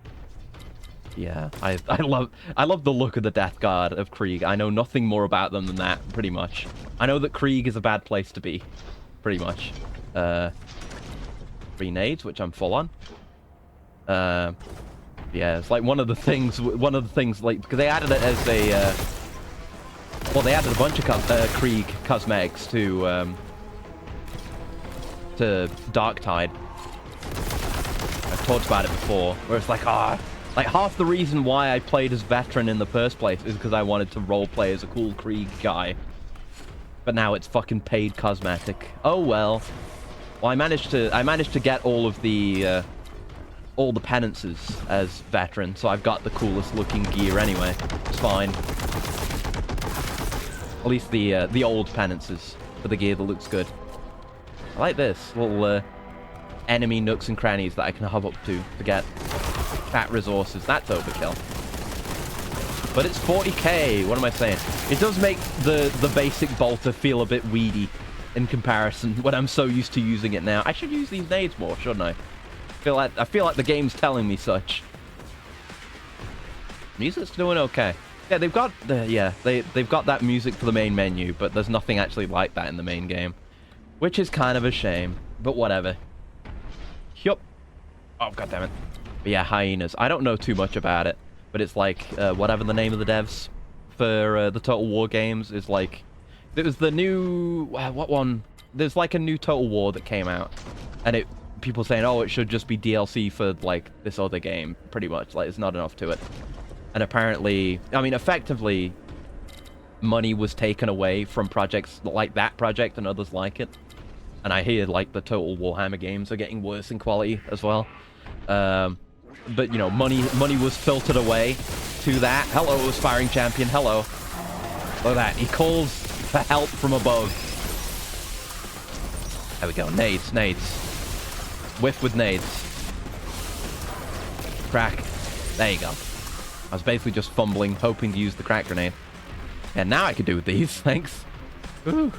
Yeah, I love the look of the Death Guard of Krieg. I know nothing more about them than that, pretty much. I know that Krieg is a bad place to be, pretty much. 3 nades, which I'm full on. Yeah, it's like one of the things, like, because they added it as a, well, they added a bunch of Krieg cosmetics to Darktide. I've talked about it before, where it's like, like, half the reason why I played as Veteran in the first place is because I wanted to roleplay as a cool Krieg guy. But now it's fucking paid cosmetic. Oh well. Well, I managed to get all the penances as Veteran, so I've got the coolest looking gear anyway. It's fine. At least the old penances for the gear that looks good. I like this little enemy nooks and crannies that I can hub up to get fat resources. That's overkill. But it's 40k. What am I saying? It does make the basic bolter feel a bit weedy in comparison when I'm so used to using it now. I should use these nades more, shouldn't I? I feel like the game's telling me such. Music's doing okay. Yeah, they've got they've got that music for the main menu, but there's nothing actually like that in the main game, which is kind of a shame. But whatever. Yup. Oh, goddammit. But yeah, hyenas. I don't know too much about it, but it's like whatever the name of the devs for the Total War games is like. It was the new what one? There's like a new Total War that came out, and people saying, oh, it should just be DLC for like this other game, pretty much. Like, it's not enough to it. And apparently, I mean, effectively, money was taken away from projects like that project and others like it. And I hear like the Total Warhammer games are getting worse in quality as well. But you know, money was filtered away to that. Hello, aspiring champion. Hello. Look at that. He calls for help from above. There we go. Nades. Whiff with nades. Crack. There you go. I was basically just fumbling, hoping to use the crack grenade. And now I could do with these, thanks. Ooh.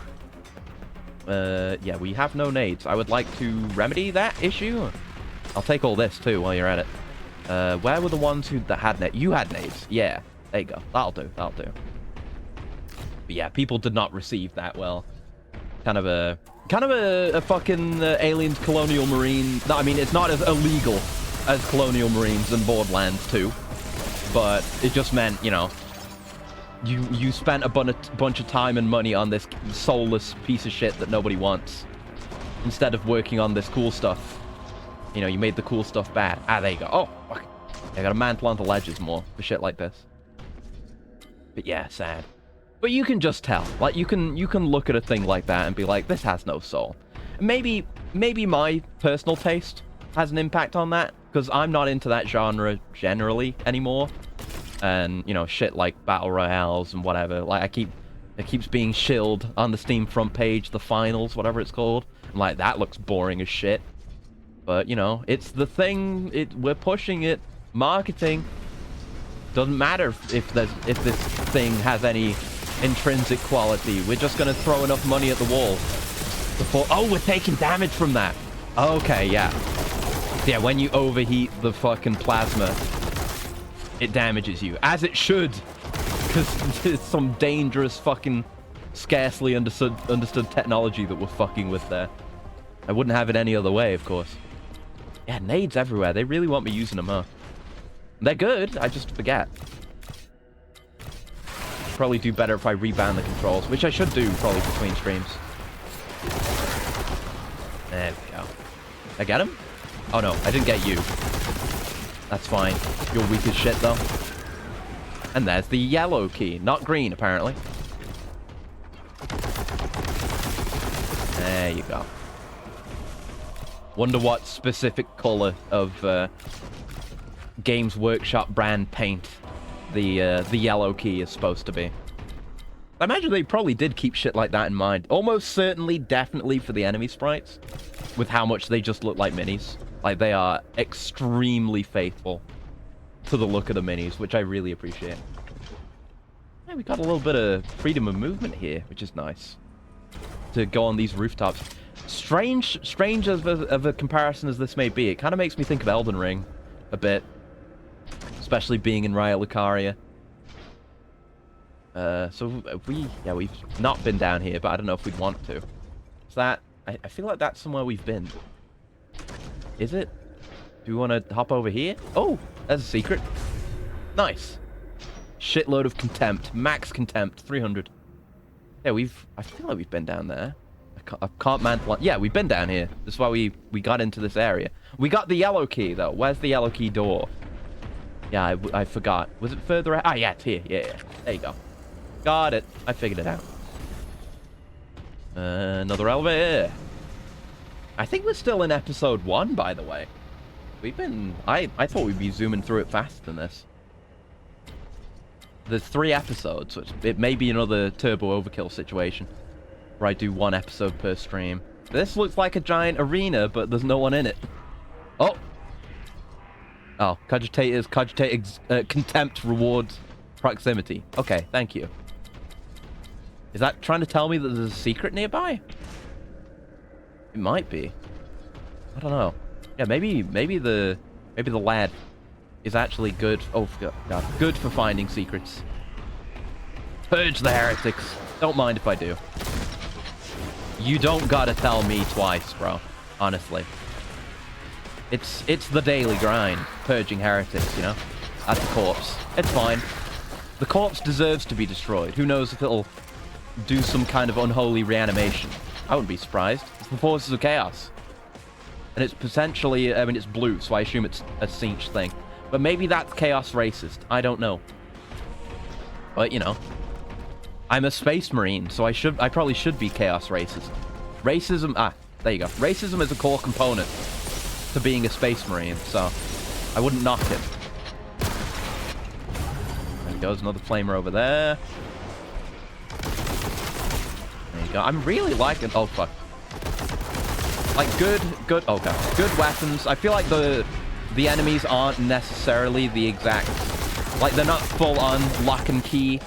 Yeah, we have no nades. I would like to remedy that issue. I'll take all this, too, while you're at it. Where were the ones that had nades? You had nades. Yeah, there you go. That'll do. But yeah, people did not receive that well. Kind of a fucking aliens colonial marine. No, I mean, it's not as illegal as colonial marines in Borderlands 2. But it just meant, you know, you spent a bunch of time and money on this soulless piece of shit that nobody wants. Instead of working on this cool stuff. You know, you made the cool stuff bad. Ah, there you go. Oh, fuck. I gotta mantle onto ledges more for shit like this. But yeah, sad. But you can just tell. Like, you can look at a thing like that and be like, this has no soul. Maybe my personal taste has an impact on that, because I'm not into that genre generally anymore. And, you know, shit like Battle Royales and whatever. Like, it keeps being shilled on the Steam front page, the finals, whatever it's called. I'm like, that looks boring as shit. But, you know, it's the thing, we're pushing it. Marketing. Doesn't matter if this thing has any intrinsic quality. We're just gonna throw enough money at the wall. Oh, we're taking damage from that. Okay, yeah. Yeah, when you overheat the fucking plasma, it damages you. As it should. Because it's some dangerous fucking scarcely understood technology that we're fucking with there. I wouldn't have it any other way, of course. Yeah, nades everywhere. They really want me using them, huh? They're good, I just forget. Probably do better if I rebound the controls, which I should do probably between streams. There we go. I get him? Oh no, I didn't get you. That's fine. You're weak as shit though. And there's the yellow key, not green apparently. There you go. Wonder what specific color of Games Workshop brand paint the yellow key is supposed to be. I imagine they probably did keep shit like that in mind. Almost certainly, definitely for the enemy sprites, with how much they just look like minis. Like, they are extremely faithful to the look of the minis, which I really appreciate. Yeah, we got a little bit of freedom of movement here, which is nice. To go on these rooftops. Strange of a comparison as this may be, it kind of makes me think of Elden Ring a bit. Especially being in Raya Lucaria. So we've not been down here, but I don't know if we'd want to. Is that... I feel like that's somewhere we've been. Is it? Do we want to hop over here? Oh, there's a secret. Nice. Shitload of contempt. Max contempt. 300. Yeah, I feel like we've been down there. I can't mantle... Yeah, we've been down here. That's why we got into this area. We got the yellow key, though. Where's the yellow key door? Yeah, I forgot. Was it further out? Ah, yeah, it's here. Yeah. There you go. Got it. I figured it out. Another elevator. I think we're still in episode 1, by the way. We've been... I thought we'd be zooming through it faster than this. There's 3 episodes, so it may be another Turbo Overkill situation. Where I do 1 episode per stream. This looks like a giant arena, but there's no one in it. Oh! Oh, cogitators, contempt rewards proximity. Okay, thank you. Is that trying to tell me that there's a secret nearby? It might be. I don't know. Yeah, maybe the lad is actually good. Oh god, good for finding secrets. Purge the heretics. Don't mind if I do. You don't gotta tell me twice, bro. Honestly. It's the daily grind, purging heretics, you know? That's the corpse. It's fine. The corpse deserves to be destroyed. Who knows if it'll do some kind of unholy reanimation. I wouldn't be surprised. It's the forces of chaos. And it's potentially, I mean, it's blue, so I assume it's a Sinch thing. But maybe that's chaos racist. I don't know. But, you know. I'm a space marine, so I probably should be chaos racist. Racism, there you go. Racism is a core component to being a space marine, so I wouldn't knock it. There goes another flamer over there. There you go. I'm really liking, oh fuck. Like good, oh god, good weapons. I feel like the enemies aren't necessarily the exact, like they're not full on lock and key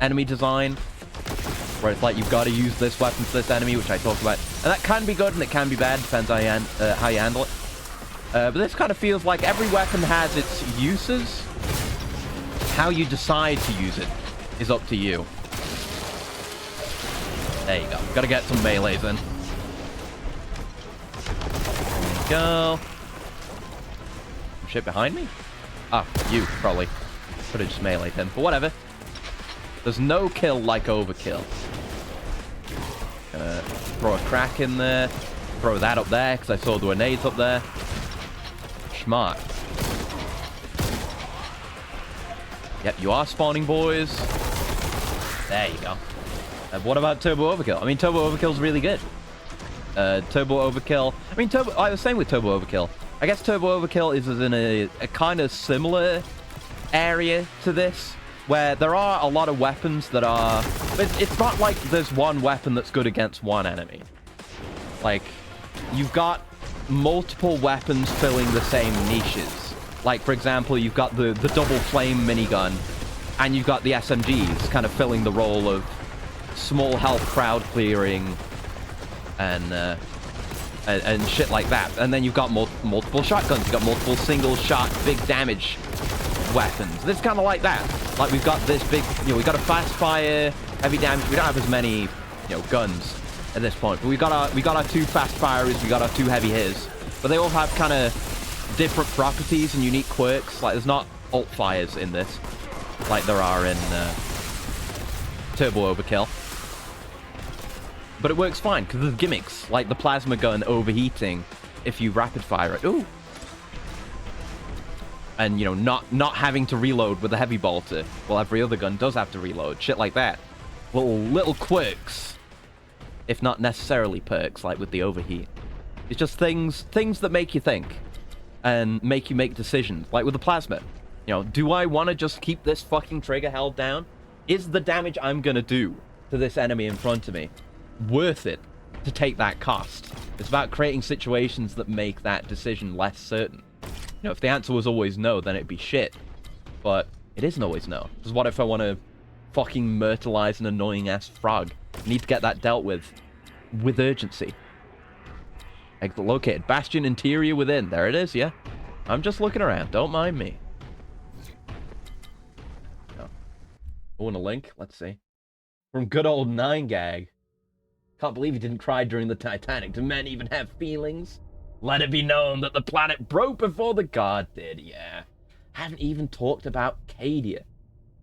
enemy design, where it's like you've got to use this weapon to this enemy, which I talked about. And that can be good and it can be bad, depends how you handle it. But this kind of feels like every weapon has its uses. How you decide to use it is up to you. There you go. Gotta get some melees in. There you go. Some shit behind me? Ah, you, probably. Could have just meleeed him, but whatever. There's no kill like overkill. Gonna throw a crack in there. Throw that up there, because I saw the grenades up there. Smart. Yep, you are spawning, boys. There you go. What about Turbo Overkill? I mean, Turbo Overkill's really good. Turbo Overkill... I mean, I was saying with Turbo Overkill. I guess Turbo Overkill is in a kind of similar area to this, where there are a lot of weapons that are... It's not like there's one weapon that's good against one enemy. Like, you've got multiple weapons filling the same niches. Like, for example, you've got the double flame minigun, and you've got the SMGs kind of filling the role of small health crowd clearing and shit like that. And then you've got multiple shotguns. You've got multiple single shot, big damage weapons. This kind of like that. Like, we've got this big, you know, we've got a fast fire, heavy damage. We don't have as many, you know, guns at this point. But we got our two fast firers, we got our two heavy hitters. But they all have kind of different properties and unique quirks. Like, there's not alt fires in this, like there are in Turbo Overkill. But it works fine, because there's gimmicks, like the plasma gun overheating if you rapid fire it. Ooh. And, you know, not having to reload with a heavy bolter. Well, every other gun does have to reload. Shit like that. Little quirks. If not necessarily perks, like with the overheat. It's just things that make you think. And make you make decisions. Like with the plasma. You know, do I want to just keep this fucking trigger held down? Is the damage I'm going to do to this enemy in front of me worth it to take that cost? It's about creating situations that make that decision less certain. You know, if the answer was always no, then it'd be shit. But it isn't always no. Because what if I want to fucking myrtleize an annoying-ass frog? I need to get that dealt with urgency. Exit located. Bastion interior within. There it is, yeah. I'm just looking around. Don't mind me. Oh, and a link. Let's see. From good old 9gag. Can't believe he didn't cry during the Titanic. Do men even have feelings? Let it be known that the planet broke before the god did. Yeah. Haven't even talked about Cadia.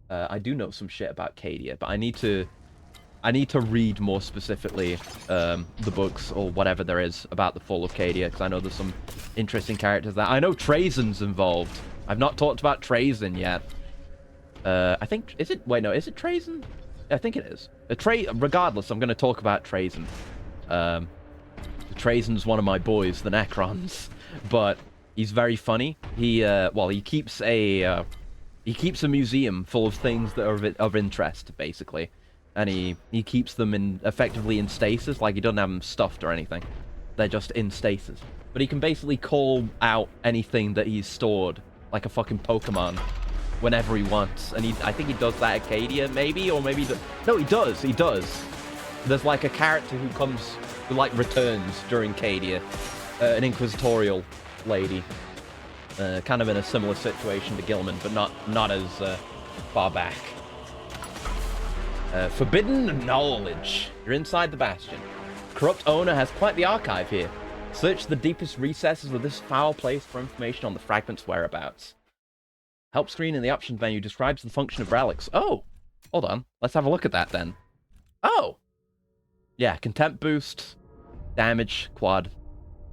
I do know some shit about Cadia, but I need to read more specifically the books or whatever there is about the fall of Cadia, because I know there's some interesting characters there. I know Trazen's involved. I've not talked about Trazen yet. I think, is it Trazen? I think it is. Regardless, I'm going to talk about Trazen. Trazen's one of my boys, the Necrons, but he's very funny. He keeps a museum full of things that are of interest, basically, and he keeps them effectively in stasis. Like, he doesn't have them stuffed or anything; they're just in stasis. But he can basically call out anything that he's stored, like a fucking Pokemon, whenever he wants. And I think he does that at Cadia, maybe, or maybe no, he does. There's like a character who comes who like returns during Cadia, an inquisitorial lady, kind of in a similar situation to Gilman, but not as far back. Forbidden knowledge. You're inside the Bastion. Corrupt owner has quite the archive here. Search the deepest recesses of this foul place for information on the fragment's whereabouts. Help screen in the options menu describes the function of relics. Oh, hold on. Let's have a look at that then. Oh, yeah, contempt boost, damage, quad,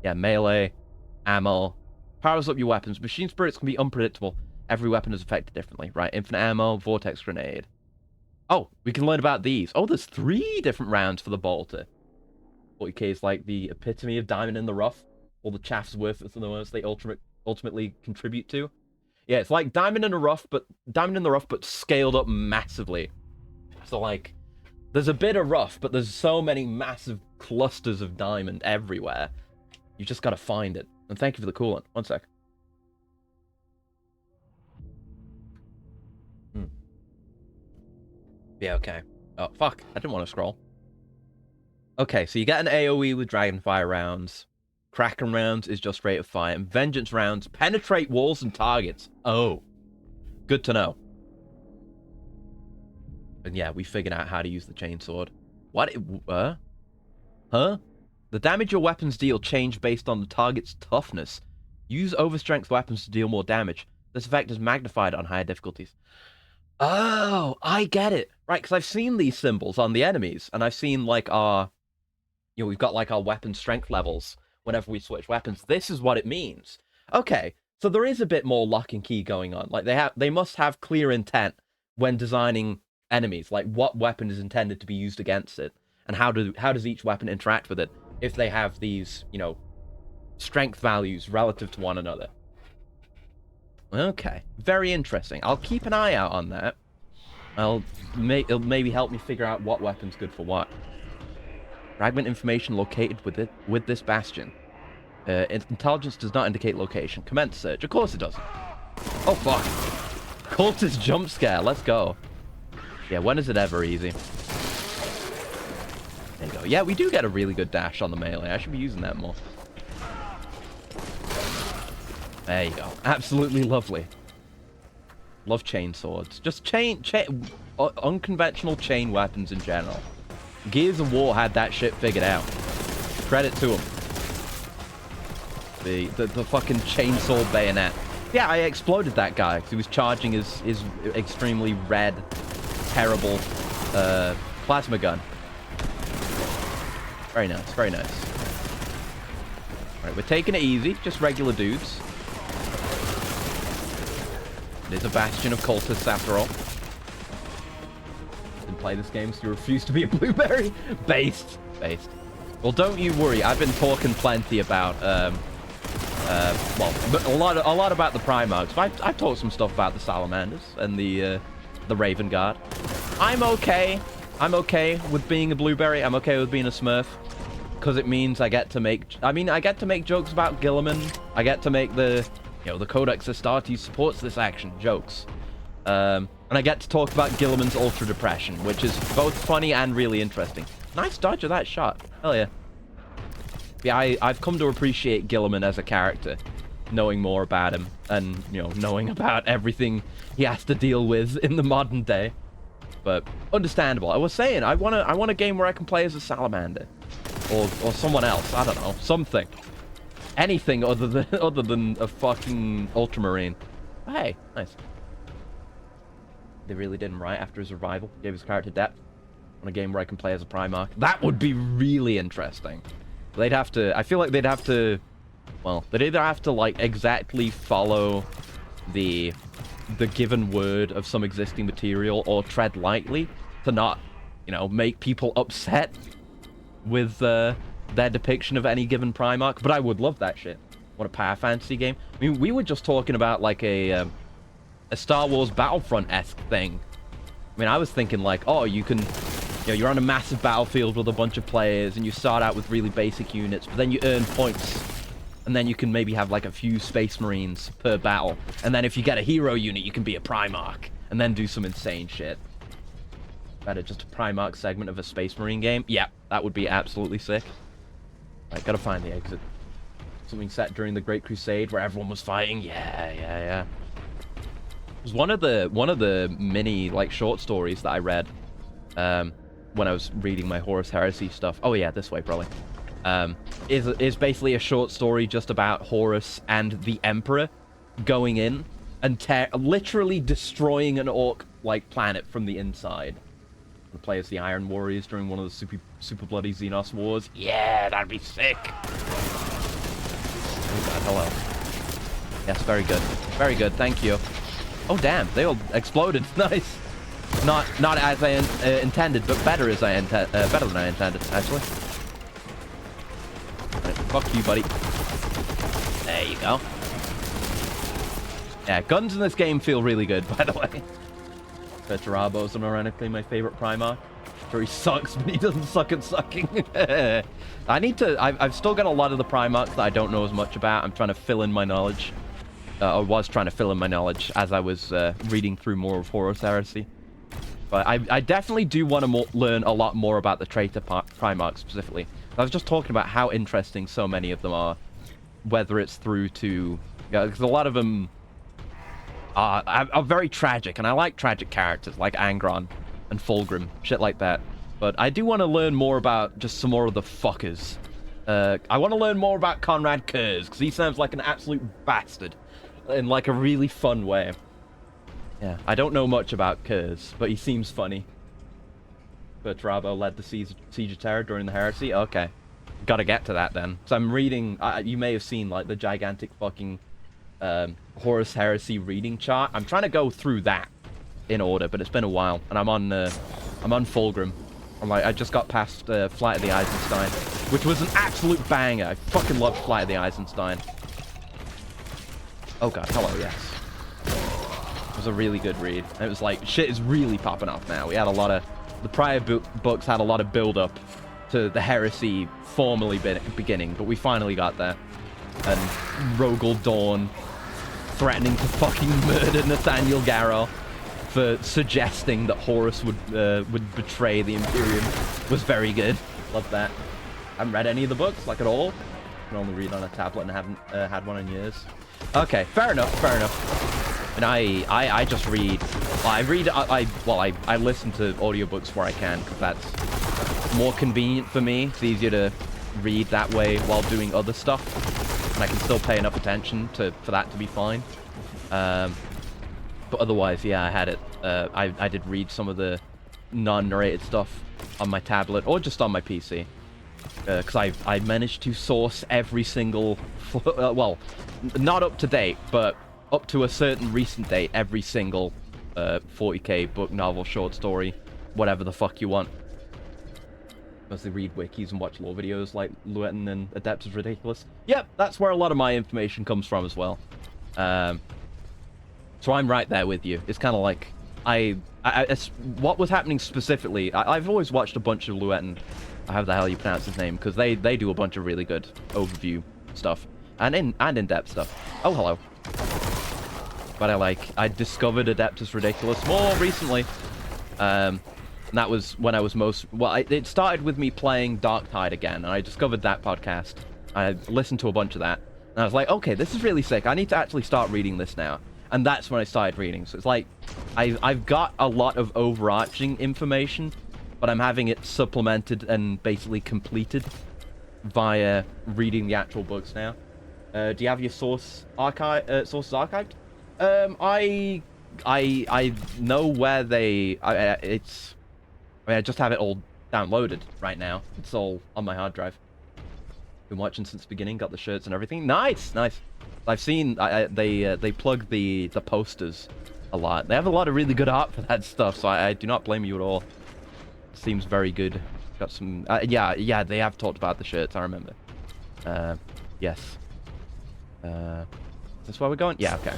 yeah, melee, ammo, powers up your weapons. Machine spirits can be unpredictable. Every weapon is affected differently. Right, infinite ammo, vortex grenade. Oh, we can learn about these. Oh, there's 3 different rounds for the bolter. 40k is like the epitome of diamond in the rough. All the chaff's worthless and the ones they ultimately contribute to. Yeah, it's like diamond in the rough, but scaled up massively. So like, there's a bit of rough, but there's so many massive clusters of diamond everywhere. You just gotta find it. And thank you for the coolant. One sec. Yeah, okay. Oh, fuck. I didn't want to scroll. Okay, so you get an AoE with Dragonfire rounds. Kraken rounds is just rate of fire. And Vengeance rounds penetrate walls and targets. Oh. Good to know. And yeah, we figured out how to use the chainsword. What? Huh? The damage your weapons deal change based on the target's toughness. Use overstrength weapons to deal more damage. This effect is magnified on higher difficulties. Oh, I get it. Right, because I've seen these symbols on the enemies, and I've seen, like, our... You know, we've got, like, our weapon strength levels whenever we switch weapons. This is what it means. Okay, so there is a bit more lock and key going on. Like, they must have clear intent when designing enemies. Like, what weapon is intended to be used against it, and how does each weapon interact with it if they have these, you know, strength values relative to one another. Okay, very interesting. I'll keep an eye out on that. It'll maybe help me figure out what weapon's good for what. Fragment information located with this bastion. Intelligence does not indicate location. Commence search. Of course it doesn't. Oh fuck. Cultist jump scare. Let's go. Yeah, when is it ever easy? There you go. Yeah, we do get a really good dash on the melee. I should be using that more. There you go. Absolutely lovely. Love chain swords. Just unconventional chain weapons in general. Gears of War had that shit figured out. Credit to them. The fucking chainsaw bayonet. Yeah, I exploded that guy because he was charging his extremely red, terrible plasma gun. Very nice, very nice. Alright, we're taking it easy. Just regular dudes. It is a bastion of cultists after all. Didn't play this game, so you refuse to be a blueberry? Based. Well, don't you worry. I've been talking plenty about, well, a lot about the Primarchs. But I've talked some stuff about the Salamanders and the Raven Guard. I'm okay. I'm okay with being a blueberry. I'm okay with being a Smurf. Because it means I get to make... I get to make jokes about Gilliman. I get to make the... You know, the Codex Astartes supports this action. Jokes. And I get to talk about Gilliman's Ultra Depression, which is both funny and really interesting. Nice dodge of that shot. Hell yeah. Yeah, I've come to appreciate Gilliman as a character, knowing more about him, and, you know, knowing about everything he has to deal with in the modern day. But understandable. I was saying, I want a game where I can play as a salamander. Or someone else. I don't know. Something. Anything other than a fucking ultramarine. Oh, hey, nice. They really did him right after his revival. Gave his character depth. On a game where I can play as a Primarch. That would be really interesting. They'd have to... I feel like they'd have to... Well, they'd either have to, like, exactly follow the given word of some existing material or tread lightly to not, you know, make people upset with their depiction of any given Primarch. But I would love that shit. What a power fantasy game. I mean, we were just talking about, like, a Star Wars Battlefront-esque thing. I mean, I was thinking, like, oh, you can... You know, you're on a massive battlefield with a bunch of players, and you start out with really basic units, but then you earn points. And then you can maybe have, like, a few Space Marines per battle. And then if you get a hero unit, you can be a Primarch. And then do some insane shit. Better just a Primarch segment of a Space Marine game? Yeah, that would be absolutely sick. Right, gotta find the exit. Something set during the Great Crusade where everyone was fighting. Yeah. It was one of the mini like short stories that I read when I was reading my Horus Heresy stuff. Oh yeah, this way probably. Is basically a short story just about Horus and the Emperor going in and literally destroying an orc like planet from the inside. The play as the Iron Warriors during one of the super bloody Xenos wars. Yeah, that'd be sick. Oh god, hello. Yes, very good. Very good, thank you. Oh damn, they all exploded. Nice. Not as I intended, but better as better than I intended, actually. Right, fuck you, buddy. There you go. Yeah, guns in this game feel really good, by the way. Veterabo's ironically my favorite Primarch. Sure, he sucks, but he doesn't suck at sucking. I've still got a lot of the Primarchs that I don't know as much about. I'm trying to fill in my knowledge. I was trying to fill in my knowledge as I was reading through more of Horus Heresy. But I definitely do want to learn a lot more about the traitor Primarchs specifically. I was just talking about how interesting so many of them are. Whether it's through to... because a lot of them are very tragic, and I like tragic characters like Angron and Fulgrim, shit like that. But I do want to learn more about just some more of the fuckers. I want to learn more about Conrad Kurz, because he sounds like an absolute bastard in like a really fun way. Yeah, I don't know much about Kurz, but he seems funny. Bertrabo led the Siege of Terror during the Heresy. Okay, gotta get to that then. So I'm reading, you may have seen like the gigantic fucking Horus Heresy reading chart. I'm trying to go through that in order, but it's been a while, and I'm on Fulgrim. I just got past Flight of the Eisenstein, which was an absolute banger. I fucking loved Flight of the Eisenstein. Oh god, hello, yes. It was a really good read. It was like, shit is really popping off now. We had a lot of... the prior books had a lot of build-up to the Heresy formally beginning, but we finally got there. And Rogel Dawn threatening to fucking murder Nathaniel Garrow for suggesting that Horus would betray the Imperium was very good. Love that. I haven't read any of the books, like at all. I can only read on a tablet and haven't had one in years. Okay, fair enough, fair enough. And I just read. I listen to audiobooks where I can, because that's more convenient for me. It's easier to read that way while doing other stuff, and I can still pay enough attention for that to be fine. But otherwise, yeah, I had it. I did read some of the non-narrated stuff on my tablet or just on my PC, because I managed to source every single, well, not up to date, but up to a certain recent date, every single 40k book, novel, short story, whatever the fuck you want. Mostly read wikis and watch lore videos like Luetin and Adeptus Ridiculous. Yep, that's where a lot of my information comes from as well. So I'm right there with you. It's kind of like, what was happening specifically, I've always watched a bunch of Luetin, how the hell you pronounce his name, because they do a bunch of really good overview stuff, and in-depth stuff. Oh, hello. But I discovered Adeptus Ridiculous more recently. And that was when I was it started with me playing Darktide again, and I discovered that podcast. I listened to a bunch of that, and I was like, okay, this is really sick. I need to actually start reading this now. And that's when I started reading. So it's like, I've got a lot of overarching information, but I'm having it supplemented and basically completed via reading the actual books now. Do you have your sources archived? I know where they... I just have it all downloaded right now. It's all on my hard drive. Been watching since the beginning, got the shirts and everything. Nice, nice. I've seen they plug the posters a lot. They have a lot of really good art for that stuff, so I do not blame you at all. Seems very good. Got some... yeah, they have talked about the shirts, I remember. Yes. Is this where we're going? Yeah, okay.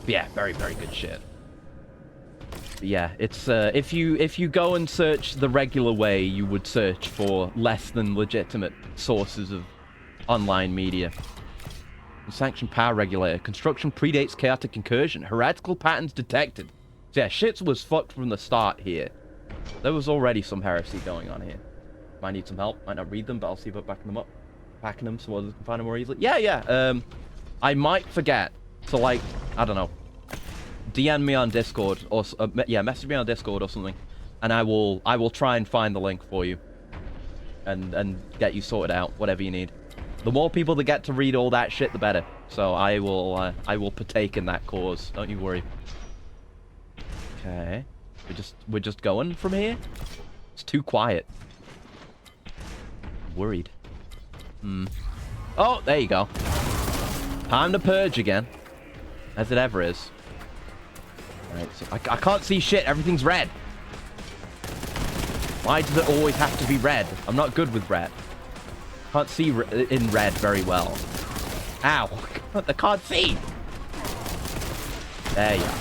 Yeah, very, very good shit. But yeah, it's if you go and search the regular way, you would search for less than legitimate sources of online media. Sanctioned power regulator. Construction predates chaotic incursion. Heretical patterns detected. So yeah, shit was fucked from the start here. There was already some heresy going on here. Might need some help. Might not read them, but I'll see if I back them up. packing them so others can find them more easily. Yeah. I might forget. So, like, I don't know. DM me on Discord or yeah, message me on Discord or something, and I will try and find the link for you, and get you sorted out, whatever you need. The more people that get to read all that shit, the better. So I will partake in that cause. Don't you worry. Okay, we're just going from here. It's too quiet. I'm worried. Oh, there you go. Time to purge again, as it ever is. Alright, so I can't see shit. Everything's red. Why does it always have to be red? I'm not good with red. Can't see in red very well. Ow. I can't see. There you go.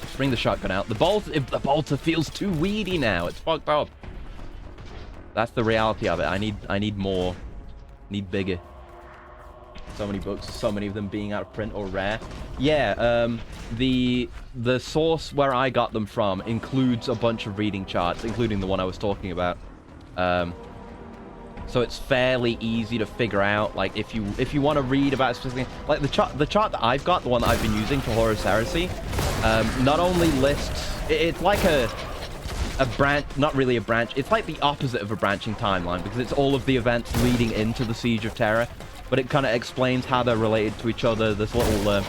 Just bring the shotgun out. The bolter feels too weedy now. It's fucked up. That's the reality of it. I need more. Need bigger. So many books, so many of them being out of print or rare. Yeah, the source where I got them from includes a bunch of reading charts, including the one I was talking about. So it's fairly easy to figure out, like, if you want to read about specifically, like the chart that I've got, the one that I've been using for Horus Heresy, not only lists, it's like a branch, not really a branch, it's like the opposite of a branching timeline, because it's all of the events leading into the Siege of Terra. But it kind of explains how they're related to each other. There's little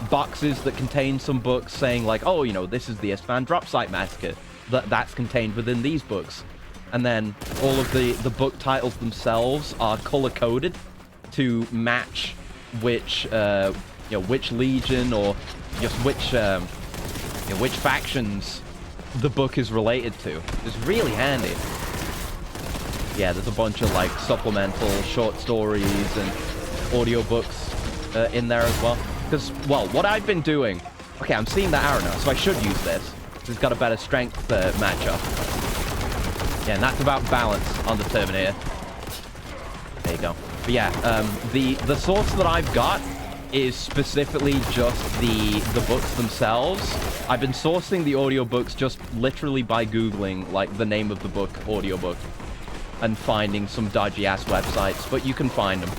boxes that contain some books saying, like, oh, you know, this is the Isfahan drop site massacre. That's contained within these books. And then all of the book titles themselves are color-coded to match which legion or just which factions the book is related to. It's really handy. Yeah, there's a bunch of, like, supplemental short stories and audiobooks in there as well. Because, well, what I've been doing... Okay, I'm seeing that arrow now, so I should use this. It's got a better strength matchup. Yeah, and that's about balance on the Terminator. There you go. But yeah, the source that I've got is specifically just the books themselves. I've been sourcing the audiobooks just literally by Googling, like, the name of the book, audiobook, and finding some dodgy-ass websites, but you can find them.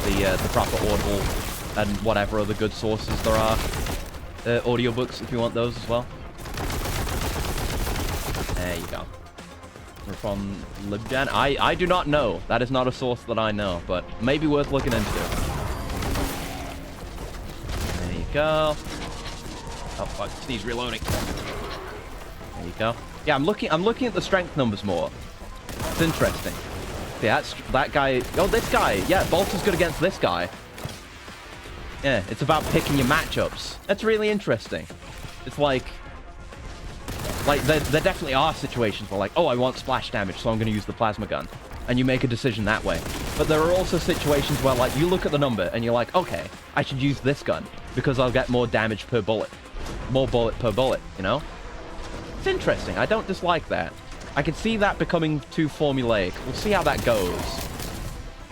The proper Audible and whatever other good sources there are. Audiobooks, if you want those as well. There you go. We're from LibGen. I do not know. That is not a source that I know, but maybe worth looking into. There you go. Oh, fuck. He's reloading. There you go. Yeah, I'm looking at the strength numbers more. It's interesting. Yeah, that guy... Oh, this guy. Yeah, Bolter's good against this guy. Yeah, it's about picking your matchups. That's really interesting. It's like there definitely are situations where, like, oh, I want splash damage, so I'm going to use the plasma gun. And you make a decision that way. But there are also situations where, like, you look at the number and you're like, okay, I should use this gun because I'll get more damage per bullet. More bullet per bullet, you know? It's interesting. I don't dislike that. I can see that becoming too formulaic. We'll see how that goes.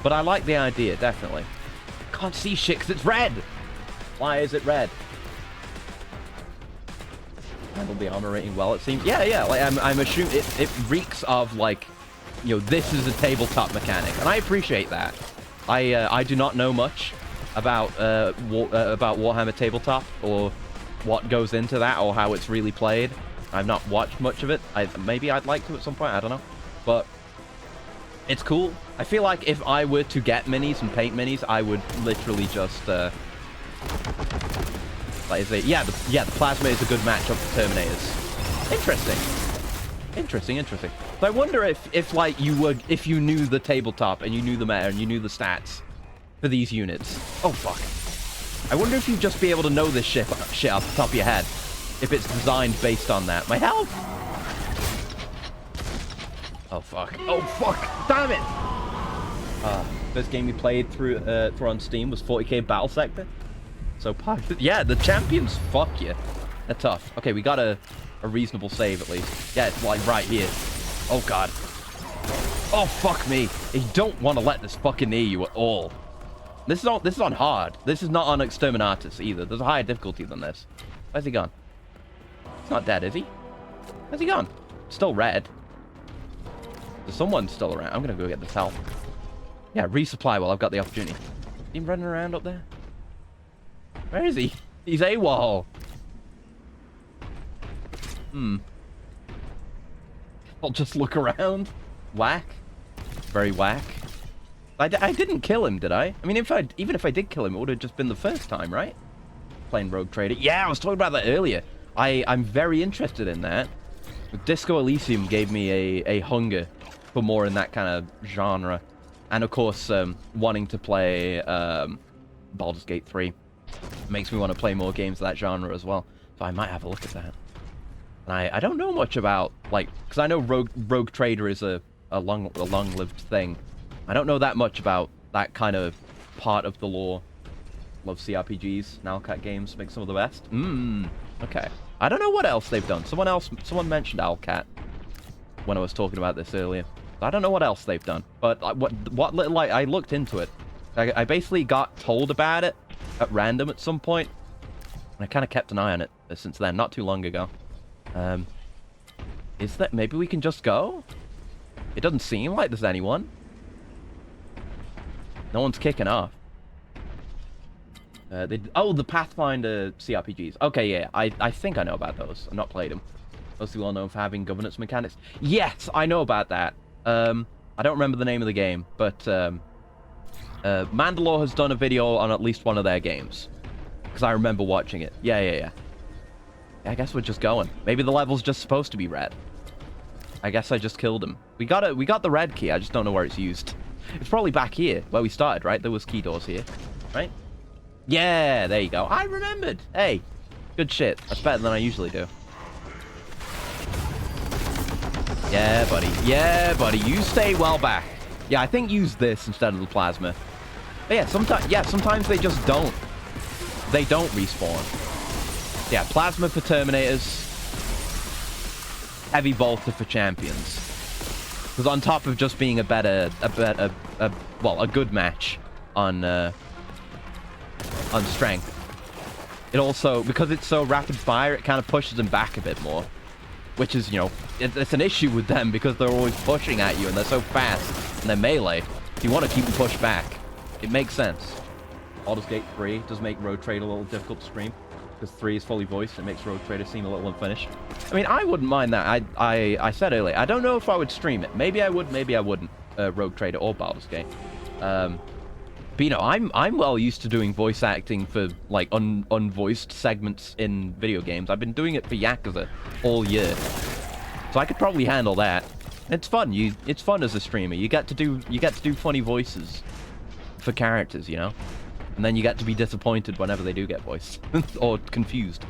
But I like the idea, definitely. Can't see shit because it's red. Why is it red? Handle the armor rating well, it seems. Yeah. Like I'm assuming it reeks of, like, you know, this is a tabletop mechanic, and I appreciate that. I do not know much about Warhammer tabletop or what goes into that or how it's really played. I've not watched much of it. Maybe I'd like to at some point. I don't know. But it's cool. I feel like if I were to get minis and paint minis, I would literally just... like, the plasma is a good matchup for Terminators. Interesting. So I wonder if like, if you knew the tabletop and you knew the meta and you knew the stats for these units. Oh, fuck. I wonder if you'd just be able to know this shit off the top of your head. If it's designed based on that. My health! Oh, fuck. Oh, fuck! Damn it! First game we played through on Steam was 40k Battle Sector. So, yeah, the champions, fuck you. They're tough. Okay, we got a reasonable save, at least. Yeah, it's like right here. Oh, God. Oh, fuck me. You don't want to let this fucking near you at all. This is on hard. This is not on Exterminatus, either. There's a higher difficulty than this. Where's he gone? He's not dead, is he? Where's he gone? Still red. There's someone still around. I'm gonna go get this health. Yeah, resupply while I've got the opportunity. Is he running around up there? Where is he? He's AWOL. I'll just look around. Whack. Very whack. I didn't kill him, did I? I mean, even if I did kill him, it would have just been the first time, right? Playing Rogue Trader. Yeah, I was talking about that earlier. I'm very interested in that. Disco Elysium gave me a hunger for more in that kind of genre. And of course, wanting to play Baldur's Gate 3 makes me want to play more games of that genre as well. So I might have a look at that. And I don't know much about, like, because I know Rogue Trader is a long-lived thing. I don't know that much about that kind of part of the lore. Love CRPGs, Owlcat games make some of the best. Okay. I don't know what else they've done. Someone mentioned Owlcat when I was talking about this earlier. I don't know what else they've done, but what little I looked into it. I basically got told about it at random at some point, and I kind of kept an eye on it since then, not too long ago. Is that maybe we can just go? It doesn't seem like there's anyone. No one's kicking off. Oh, the Pathfinder CRPGs. Okay, yeah, I think I know about those. I've not played them. Mostly well known for having governance mechanics. Yes, I know about that. I don't remember the name of the game, but Mandalore has done a video on at least one of their games. Because I remember watching it. Yeah. I guess we're just going. Maybe the level's just supposed to be red. I guess I just killed him. We got the red key, I just don't know where it's used. It's probably back here, where we started, right? There was key doors here, right? Yeah, there you go. I remembered. Hey, good shit. That's better than I usually do. Yeah, buddy. Yeah, buddy. You stay well back. Yeah, I think use this instead of the plasma. But yeah, sometimes they just don't. They don't respawn. Yeah, plasma for Terminators. Heavy bolter for champions. Because on top of just being a good match on strength, it also, because it's so rapid fire, it kind of pushes them back a bit more. Which is, you know, it's an issue with them because they're always pushing at you and they're so fast and they're melee. You want to keep them pushed back. It makes sense. Baldur's Gate 3 does make Rogue Trader a little difficult to stream because 3 is fully voiced. It makes Rogue Trader seem a little unfinished. I mean, I wouldn't mind that. I said earlier, I don't know if I would stream it. Maybe I would, maybe I wouldn't. Rogue Trader or Baldur's Gate. But you know, I'm well used to doing voice acting for like unvoiced segments in video games. I've been doing it for Yakuza all year, so I could probably handle that. It's fun. It's fun as a streamer. You get to do funny voices for characters, you know, and then you get to be disappointed whenever they do get voiced or confused.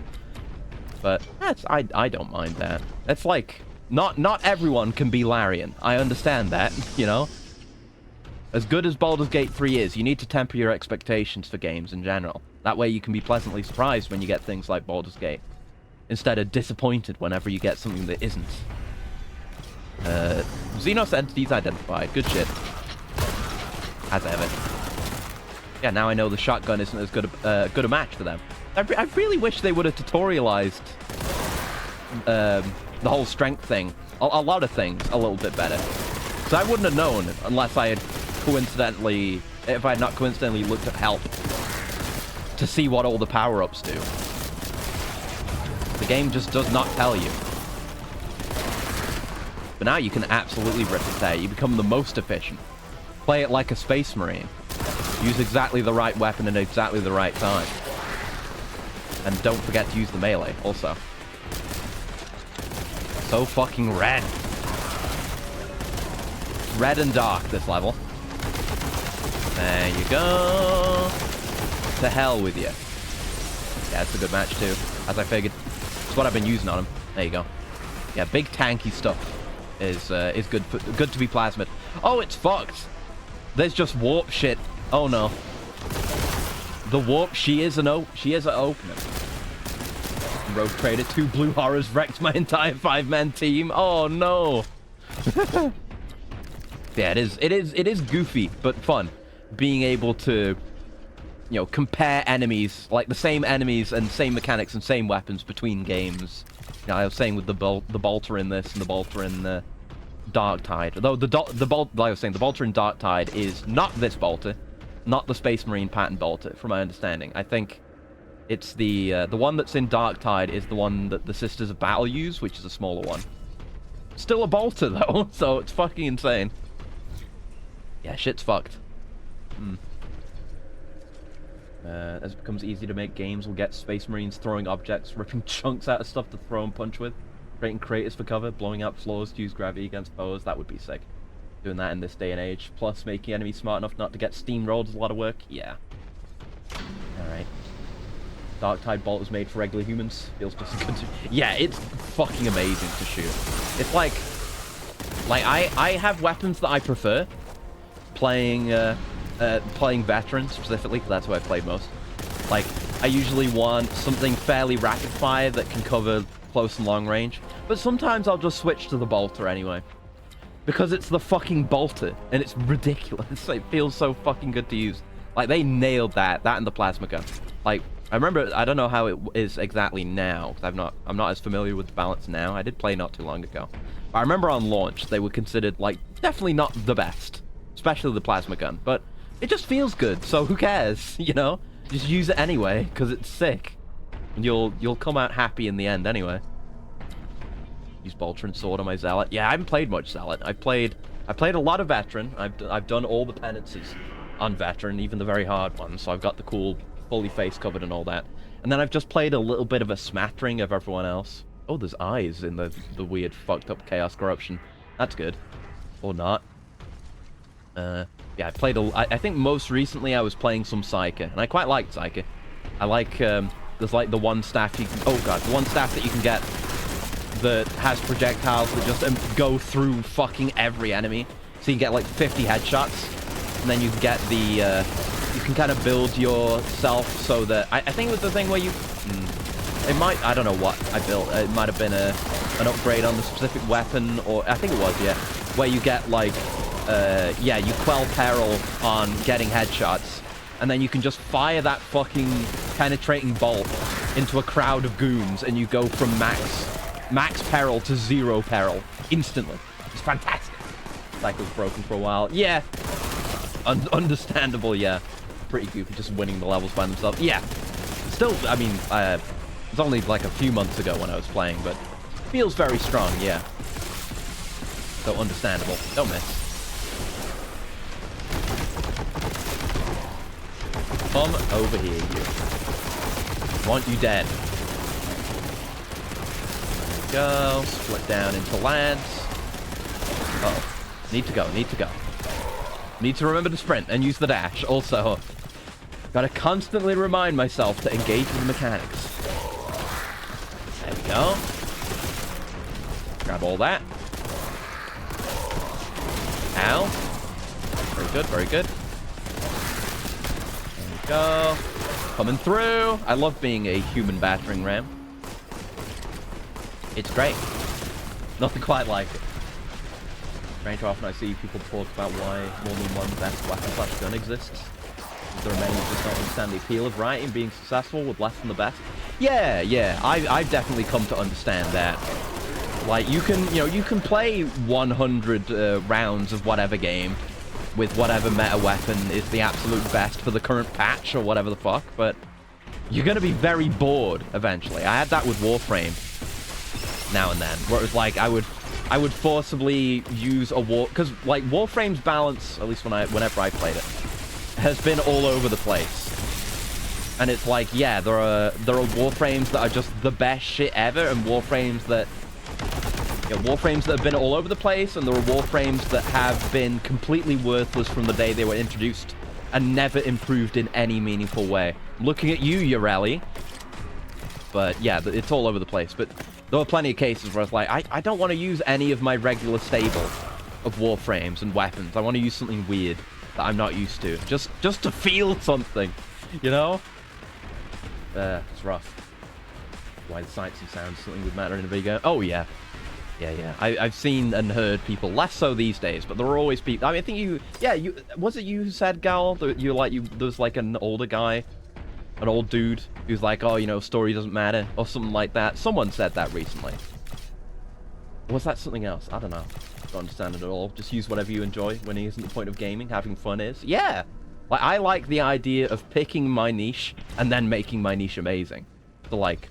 But I don't mind that. It's like not everyone can be Larian. I understand that, you know. As good as Baldur's Gate 3 is, you need to temper your expectations for games in general. That way you can be pleasantly surprised when you get things like Baldur's Gate, instead of disappointed whenever you get something that isn't. Xenos entities identified. Good shit. As ever. Yeah, now I know the shotgun isn't as good a match for them. I really wish they would have tutorialized the whole strength thing, a lot of things, a little bit better. So I wouldn't have known unless I had if I had not coincidentally looked at help to see what all the power-ups do. The game just does not tell you. But now you can absolutely rip it there. You become the most efficient. Play it like a space marine. Use exactly the right weapon at exactly the right time. And don't forget to use the melee also. So fucking red. Red and dark this level. There you go. To hell with you. Yeah, it's a good match too, as I figured. It's what I've been using on him. There you go. Yeah, big tanky stuff is good to be plasmid. Oh, it's fucked. There's just warp shit. Oh no. The warp. She is an opener. Rogue Trader 2 Blue Horrors wrecked my entire 5-man team. Oh no. Yeah, it is goofy but fun being able to, you know, compare enemies, like the same enemies and same mechanics and same weapons between games. You know, I was saying with the bolter in this and the bolter in the Dark Tide. Though like I was saying, the bolter in Dark Tide is not this bolter, not the Space Marine pattern bolter, from my understanding. I think it's the one that's in Dark Tide is the one that the Sisters of Battle use, which is a smaller one. Still a bolter though, so it's fucking insane. Yeah, shit's fucked. As it becomes easier to make games, we'll get Space Marines throwing objects, ripping chunks out of stuff to throw and punch with, creating craters for cover, blowing up floors to use gravity against foes. That would be sick. Doing that in this day and age. Plus, making enemies smart enough not to get steamrolled is a lot of work. Yeah. Alright. Dark Tide Bolt was made for regular humans. Feels just as good to... Yeah, it's fucking amazing to shoot. It's like I have weapons that I prefer. Playing veteran specifically, because that's who I played most. Like, I usually want something fairly rapid fire that can cover close and long range. But sometimes I'll just switch to the bolter anyway. Because it's the fucking bolter, and it's ridiculous. It feels so fucking good to use. Like, they nailed that and the plasma gun. Like, I remember, I don't know how it is exactly now, because I'm not as familiar with the balance now. I did play not too long ago. But I remember on launch, they were considered, like, definitely not the best. Especially the plasma gun. But it just feels good, so who cares, you know? Just use it anyway, because it's sick. And you'll come out happy in the end anyway. Use bolter and sword on my zealot. Yeah, I haven't played much zealot. I played a lot of veteran. I've done all the penances on veteran, even the very hard ones. So I've got the cool fully face covered and all that. And then I've just played a little bit of a smattering of everyone else. Oh, there's eyes in the weird fucked up chaos corruption. That's good, or not. Yeah, I played I think most recently I was playing some Psyker, and I quite liked Psyker. I like there's like the one staff you can, oh god, the one staff that you can get that has projectiles that just go through fucking every enemy. So you can get like 50 headshots, and then you get the, you can kind of build yourself so that, I think it was the thing where you, it might, I don't know what I built, it might have been an upgrade on the specific weapon, or, I think it was, yeah, where you get like, yeah, you quell peril on getting headshots, and then you can just fire that fucking penetrating bolt into a crowd of goons, and you go from max peril to 0 peril instantly. It's fantastic. Cycle's broken for a while. Yeah. Understandable, yeah. Pretty goofy just winning the levels by themselves. Yeah. Still, I mean, it's only like a few months ago when I was playing, but feels very strong, yeah. So understandable. Don't miss. Come over here, you. Want you dead. Go. Split down into lads. Uh-oh. Need to go. Need to go. Need to remember to sprint and use the dash. Also, gotta constantly remind myself to engage with the mechanics. There we go. Grab all that. Ow. Very good, very good. There we go. Coming through. I love being a human battering ram. It's great. Nothing quite like it. Strange how often I see people talk about why more than one best weapon/gun exists. There are many who just don't understand the appeal of writing being successful with less than the best. Yeah, yeah, I've definitely come to understand that. Like, you can, you know, you can play 100 rounds of whatever game with whatever meta weapon is the absolute best for the current patch or whatever the fuck, but you're gonna be very bored eventually. I had that with Warframe now and then, where it was like I would forcibly use a because like Warframe's balance, at least whenever I played it, has been all over the place. And it's like, yeah, there are Warframes that are just the best shit ever, and Warframes that have been all over the place, and there are Warframes that have been completely worthless from the day they were introduced and never improved in any meaningful way. I'm looking at you, Urelli. But yeah, it's all over the place. But there were plenty of cases where I was like, I don't want to use any of my regular stable of Warframes and weapons. I want to use something weird that I'm not used to. Just to feel something, you know? It's rough. Why the sights and sounds something would matter in a video. Oh, yeah. Yeah. I've seen and heard people, less so these days, but there are always people. I mean, I think was it you who said, Gal, that there's like an older guy, an old dude who's like, oh, you know, story doesn't matter, or something like that. Someone said that recently. Or was that something else? I don't know. Don't understand it at all. Just use whatever you enjoy. Winning isn't the point of gaming. Having fun is. Yeah. Like, I like the idea of picking my niche and then making my niche amazing. So, like...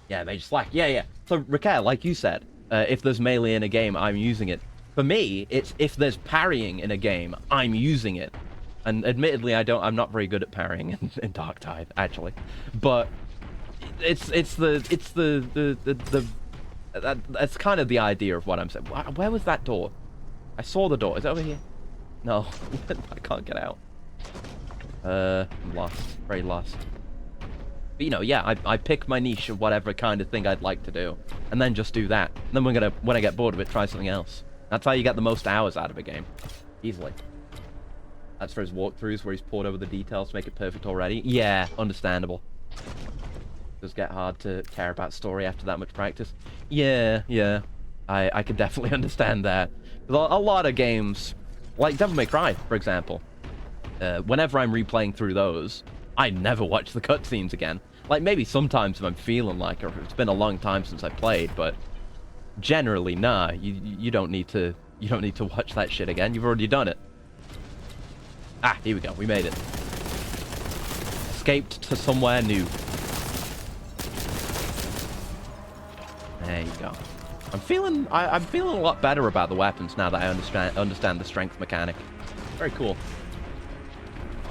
Yeah, Mage Slack. Yeah, yeah. So, Raquel, like you said, if there's melee in a game, I'm using it. For me, it's if there's parrying in a game, I'm using it. And admittedly, I'm not very good at parrying in Dark Tide, actually. But that's kind of the idea of what I'm saying. Where was that door? I saw the door. Is it over here? No, I can't get out. I'm lost. Very lost. But, you know, yeah, I pick my niche of whatever kind of thing I'd like to do, and then just do that. And then when I get bored of it, try something else. That's how you get the most hours out of a game. Easily. That's for his walkthroughs, where he's poured over the details to make it perfect already. Yeah, understandable. It does get hard to care about story after that much practice. Yeah, yeah. I can definitely understand that. A lot of games, like Devil May Cry, for example, whenever I'm replaying through those, I never watch the cutscenes again. Like, maybe sometimes if I'm feeling like, or it's been a long time since I played, but generally, nah, you don't need to watch that shit again. You've already done it. Ah, here we go. We made it. Escaped to somewhere new. There you go. I'm feeling a lot better about the weapons now that I understand the strength mechanic. Very cool.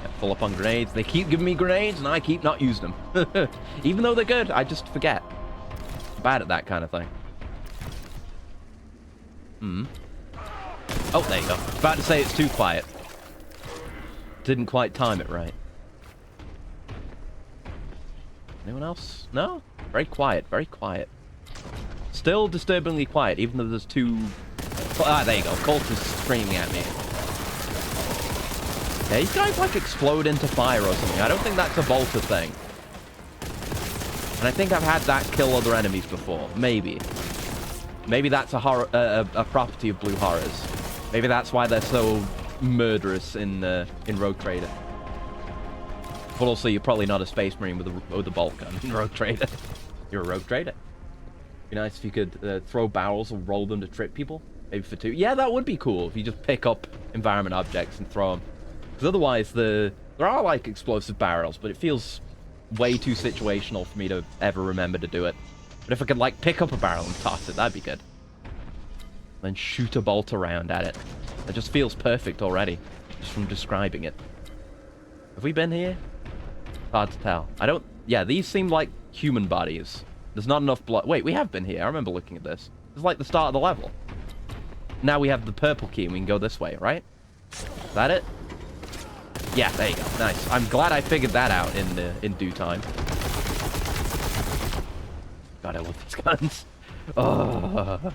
Yeah, full up on grenades. They keep giving me grenades, and I keep not using them. Even though they're good, I just forget. I'm bad at that kind of thing. Hmm. Oh, there you go. I was about to say it's too quiet. Didn't quite time it right. Anyone else? No? Very quiet, very quiet. Still disturbingly quiet, even though there's two... Ah, there you go. Colt is screaming at me. Yeah, these guys, like, explode into fire or something. I don't think that's a Bolter thing. And I think I've had that kill other enemies before. Maybe. Maybe that's a property of Blue Horrors. Maybe that's why they're so murderous in Rogue Trader. But also, you're probably not a Space Marine with a Boltgun in Rogue Trader. You're a Rogue Trader. Be nice if you could throw barrels or roll them to trip people. Maybe for 2. Yeah, that would be cool if you just pick up environment objects and throw them. Because otherwise, there are like explosive barrels, but it feels way too situational for me to ever remember to do it. But if I could like pick up a barrel and toss it, that'd be good. Then shoot a bolt around at it. It just feels perfect already, just from describing it. Have we been here? Hard to tell. Yeah, these seem like human bodies. There's not enough blood. Wait, we have been here. I remember looking at this. It's like the start of the level. Now we have the purple key and we can go this way, right? Is that it? Yeah, there you go. Nice. I'm glad I figured that out in due time. God, I love these guns. Oh.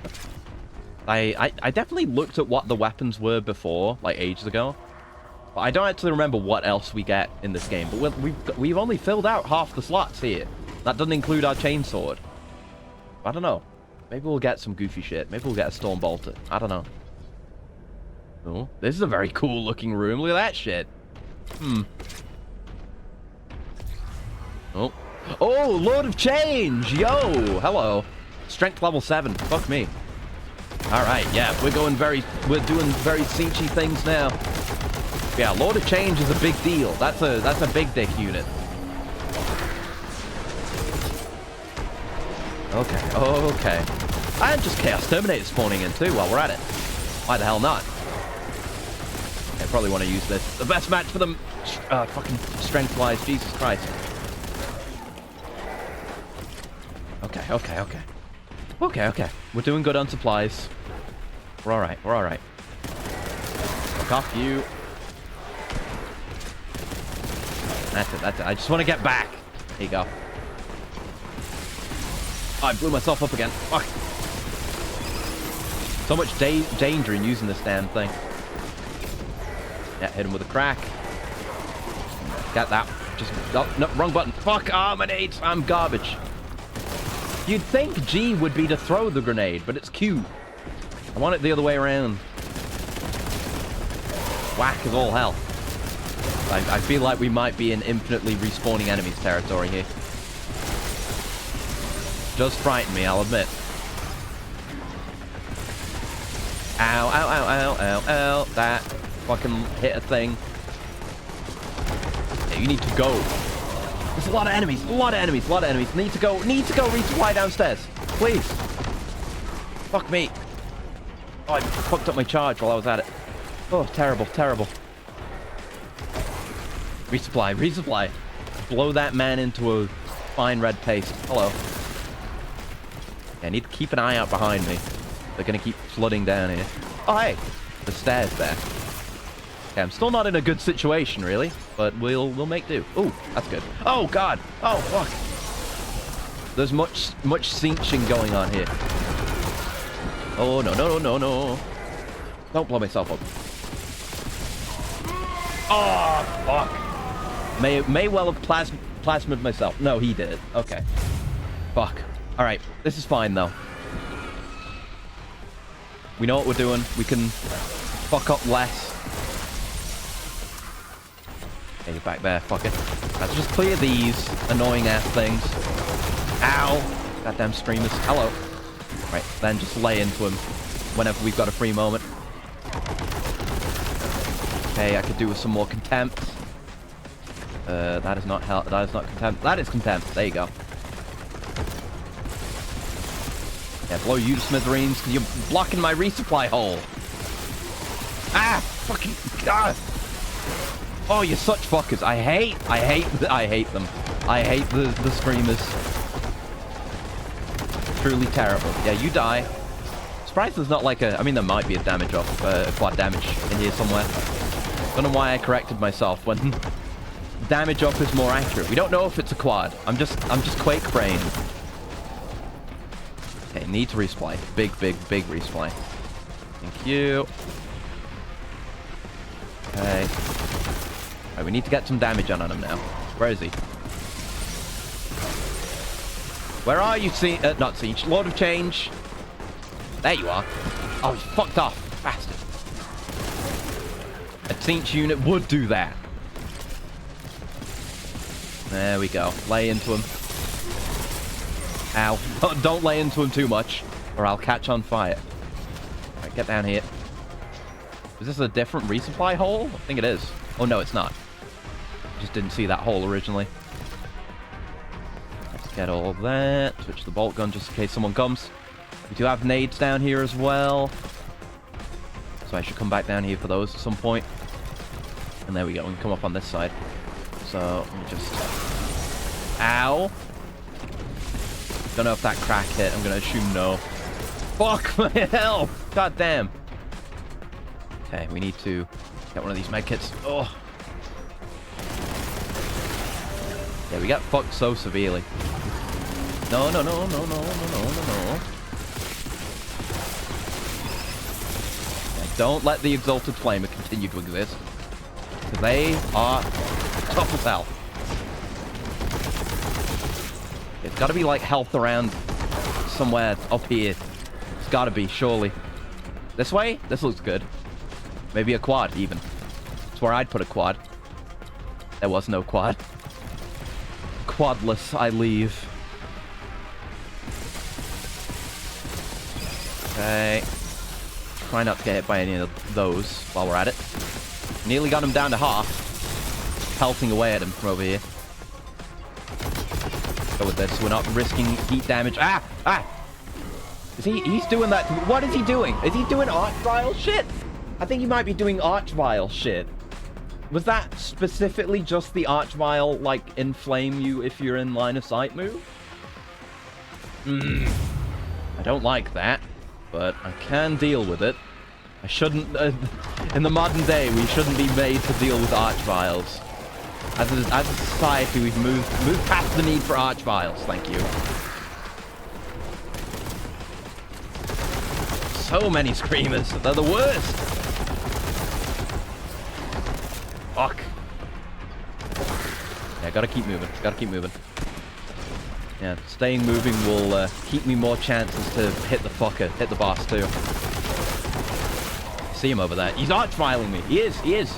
I definitely looked at what the weapons were before, like ages ago. But I don't actually remember what else we get in this game. But we've only filled out half the slots here. That doesn't include our chainsword. I don't know. Maybe we'll get some goofy shit. Maybe we'll get a Storm Bolter. I don't know. Oh, this is a very cool looking room. Look at that shit. Hmm. Oh. Oh, Lord of Change! Yo! Hello. Strength level 7. Fuck me. Alright, yeah. We're doing very siegey things now. Yeah, Lord of Change is a big deal. That's a big dick unit. Okay, okay. And just Chaos Terminator spawning in too while we're at it. Why the hell not? I probably want to use this. The best match for them, fucking strength-wise. Jesus Christ. Okay, okay, okay. Okay, okay. We're doing good on supplies. We're alright, we're alright. Fuck off, you. That's it, that's it. I just want to get back. There you go. Oh, I blew myself up again. Fuck. So much danger in using this damn thing. Yeah, hit him with a crack. Got that. Just... Oh, no, wrong button. Fuck, my nades. I'm garbage. You'd think G would be to throw the grenade, but it's Q. I want it the other way around. Whack is all hell. I feel like we might be in infinitely respawning enemies territory here. Does frighten me, I'll admit. Ow, ow, ow, ow, ow, ow. That fucking hit a thing. Yeah, you need to go. There's a lot of enemies, a lot of enemies, a lot of enemies. Need to go resupply downstairs. Please. Fuck me. Oh, I fucked up my charge while I was at it. Oh, terrible, terrible. Resupply, resupply. Blow that man into a fine red paste. Hello. Yeah, I need to keep an eye out behind me. They're gonna keep flooding down here. Oh, hey. The stairs there. Okay, I'm still not in a good situation, really. But we'll make do. Oh, that's good. Oh, God. Oh, fuck. There's much cinching going on here. Oh, no, no, no, no, no. Don't blow myself up. Oh, fuck. May well have plasmid myself. No, he did it. Okay. Fuck. All right. This is fine, though. We know what we're doing. We can fuck up less. Okay, you're back there. Fuck it. Let's just clear these annoying-ass things. Ow. Goddamn streamers. Hello. Right, then just lay into him whenever we've got a free moment. Okay, I could do with some more contempt. That is not help. That is not contempt. That is contempt. There you go. Yeah, blow you to smithereens because you're blocking my resupply hole. Ah, fucking God. Oh, you're such fuckers. I hate them. I hate the screamers. Truly terrible. Yeah, you die. Surprised there's not like a... I mean, there might be a damage off, quad damage in here somewhere. Don't know why I corrected myself when damage off is more accurate. We don't know if it's a quad. I'm just Quake brain. Okay, need to resupply. Big resupply. Thank you. Okay. All right, we need to get some damage on him now. Where is he? Where are you, not Siege? Lord of Change. There you are. Oh, he's fucked off. Bastard. A Siege unit would do that. There we go. Lay into him. Ow. Don't lay into him too much, or I'll catch on fire. All right, get down here. Is this a different resupply hole? I think it is. Oh, no, it's not. Just didn't see that hole originally. Let's get all of that. Switch the bolt gun just in case someone comes. We do have nades down here as well. So I should come back down here for those at some point. And there we go. We can come up on this side. So, let me just... Ow! Don't know if that crack hit. I'm gonna assume no. Fuck my hell! God damn. Okay, we need to get one of these medkits. Oh! Yeah, we got fucked so severely. No, no, no, no, no, no, no, no, no. Yeah, don't let the Exalted Flamer continue to exist. Because they are tough as hell. It's gotta be like health around somewhere up here. It's gotta be, surely. This way? This looks good. Maybe a quad, even. That's where I'd put a quad. There was no quad. Quadless, I leave. Okay. Try not to get hit by any of those while we're at it. Nearly got him down to half. Pelting away at him from over here. Go with this. We're not risking heat damage. Ah! Ah! He's doing that. What is he doing? Is he doing Archvile shit? I think he might be doing Archvile shit. Was that specifically just the Archvile, like, inflame you if you're in line of sight move? I don't like that, but I can deal with it. I shouldn't... in the modern day, we shouldn't be made to deal with Archviles. As a society, we've moved past the need for Archviles, thank you. So many screamers. They're the worst. Fuck. Yeah, gotta keep moving. Gotta keep moving. Yeah, staying moving will keep me more chances to hit the fucker. Hit the boss, too. See him over there. He's archviling me. He is. He is.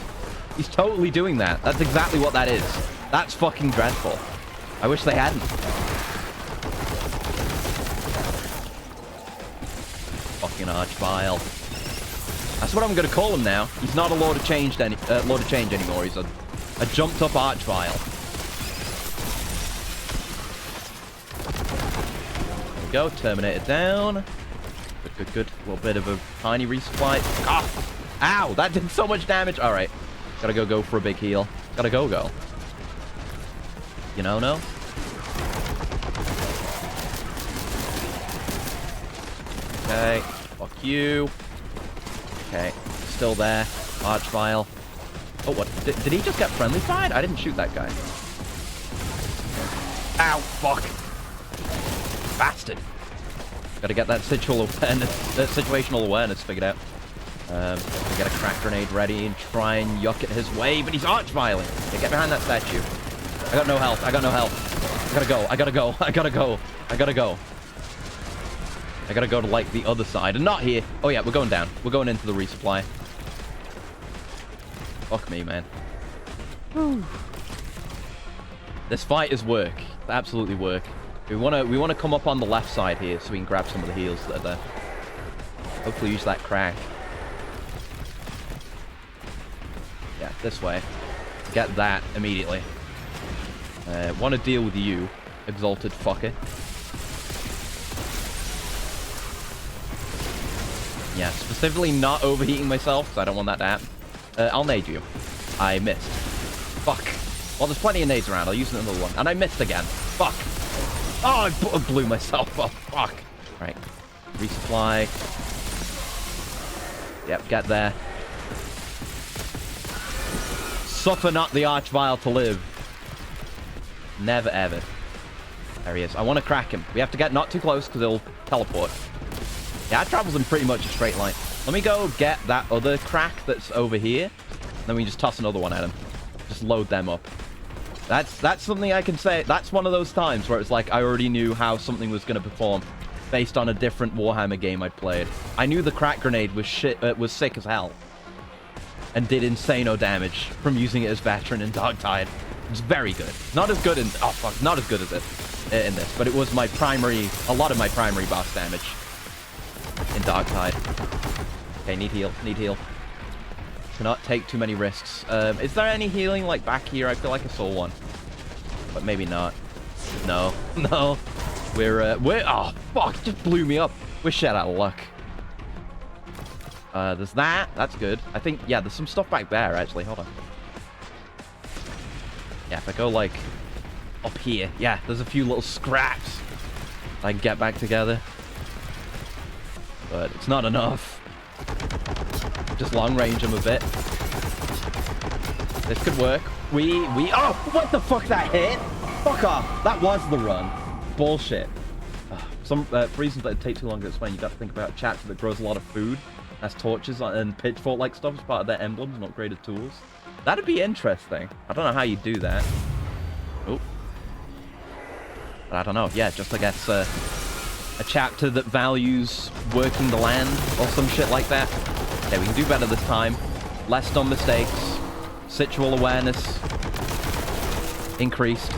He's totally doing that. That's exactly what that is. That's fucking dreadful. I wish they hadn't. Fucking archvile. That's what I'm gonna call him now. He's not a Lord of Change anymore. He's a jumped up archvile. There we go. Terminate it down. Good. A little bit of a tiny resupply. Ah! Ow! That did so much damage. All right. Gotta go for a big heal. Gotta go. You know, no? Okay. Fuck you. Okay. Still there. Archvile. Oh, what? Did he just get friendly fired? I didn't shoot that guy. Ow! Fuck! Bastard! Gotta get that situational awareness figured out. Get a crack grenade ready and try and yuck it his way, but he's archviling. Yeah, get behind that statue. I got no health. I gotta go to, like, the other side. And not here. Oh, yeah, we're going down. We're going into the resupply. Fuck me, man. Whew. This fight is work. It's absolutely work. We wanna come up on the left side here so we can grab some of the heals that are there. Hopefully use that crack. Yeah, this way. Get that immediately. Want to deal with you, exalted fucker. Yeah, specifically not overheating myself, because I don't want that to happen. I'll nade you. I missed. Fuck. Well, there's plenty of nades around. I'll use another one. And I missed again. Fuck. Oh, I blew myself up. Fuck. Right. Resupply. Yep, get there. Suffer not the archvile to live. Never ever. There he is. I want to crack him. We have to get not too close because he'll teleport. Yeah, it travels in pretty much a straight line. Let me go get that other crack that's over here. Then we just toss another one at him. Just load them up. That's something I can say. That's one of those times where it's like I already knew how something was going to perform based on a different Warhammer game I'd played. I knew the crack grenade was sick as hell. And did insano damage from using it as veteran in Darktide. It's very good. Not as good in... Oh, fuck. Not as good as it in this. But it was my primary... A lot of my primary boss damage in Darktide. Okay, need heal. Need heal. Cannot take too many risks. Is there any healing, like, back here? I feel like I saw one. But maybe not. No. No. We're... Oh, fuck. It just blew me up. We're shit out of luck. There's that. That's good. I think... Yeah, there's some stuff back there, actually. Hold on. Yeah, if I go, like, up here. Yeah, there's a few little scraps I can get back together. But it's not enough. Just long range them a bit. This could work. Oh, what the fuck, that hit? Fuck off. That was the run. Bullshit. For reasons that take too long to explain, you got to think about a chapter that grows a lot of food. Has torches and pitchfork-like stuff as part of their emblems and upgraded tools. That'd be interesting. I don't know how you do that. Oh. But I don't know. Yeah, just I guess a chapter that values working the land or some shit like that. Okay, we can do better this time. Less dumb mistakes. Situal awareness increased.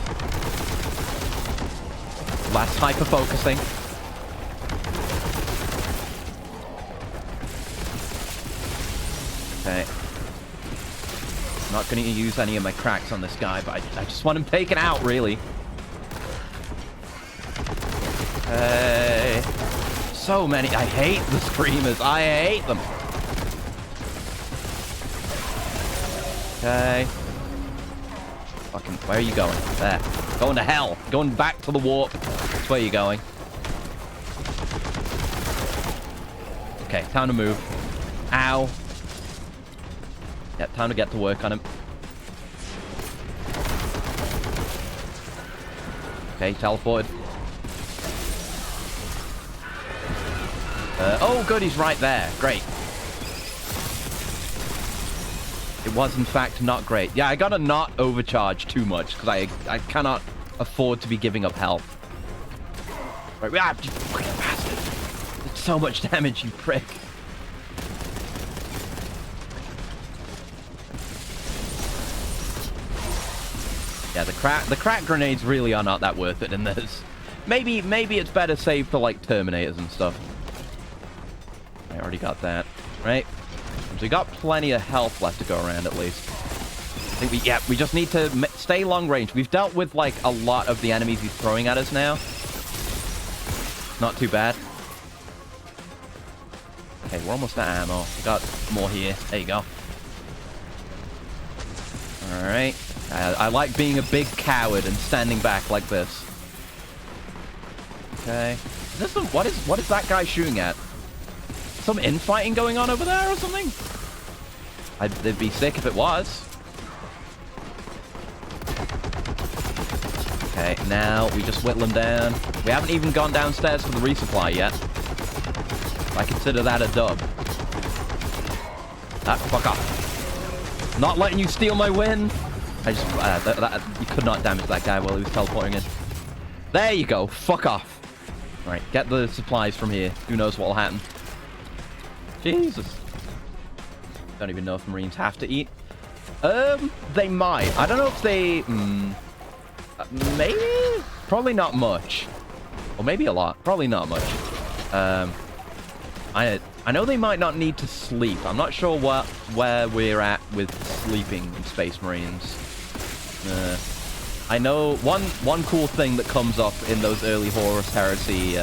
Less hyper-focusing. Okay. Not going to use any of my cracks on this guy, but I just want him taken out, really. Okay. So many. I hate the screamers. I hate them. Okay. Fucking, where are you going? There. Going to hell. Going back to the warp. That's where you're going. Okay, time to move. Ow. Yeah, time to get to work on him. Okay, teleported. Oh, good, he's right there. Great. It was, in fact, not great. Yeah, I gotta not overcharge too much, because I cannot afford to be giving up health. Right, ah, you fucking bastard. It's so much damage, you prick. Yeah, the crack grenades really are not that worth it in this. Maybe it's better saved for, like, Terminators and stuff. I already got that, right? So we got plenty of health left to go around at least. I think we just need to stay long range. We've dealt with like a lot of the enemies he's throwing at us now. Not too bad. Okay, we're almost out of ammo. We got more here. There you go. Alright. I like being a big coward and standing back like this. Okay. Is this what is that guy shooting at? Some infighting going on over there or something? It'd be sick if it was. Okay, now we just whittle them down. We haven't even gone downstairs for the resupply yet. I consider that a dub. Ah, fuck off. Not letting you steal my win. I just, you could not damage that guy while he was teleporting in. There you go. Fuck off. Alright, get the supplies from here. Who knows what'll happen. Jesus. Don't even know if Marines have to eat. They might. I don't know if they... maybe? Probably not much. Or maybe a lot. Probably not much. I know they might not need to sleep. I'm not sure where we're at with sleeping Space Marines. I know one cool thing that comes up in those early Horus Heresy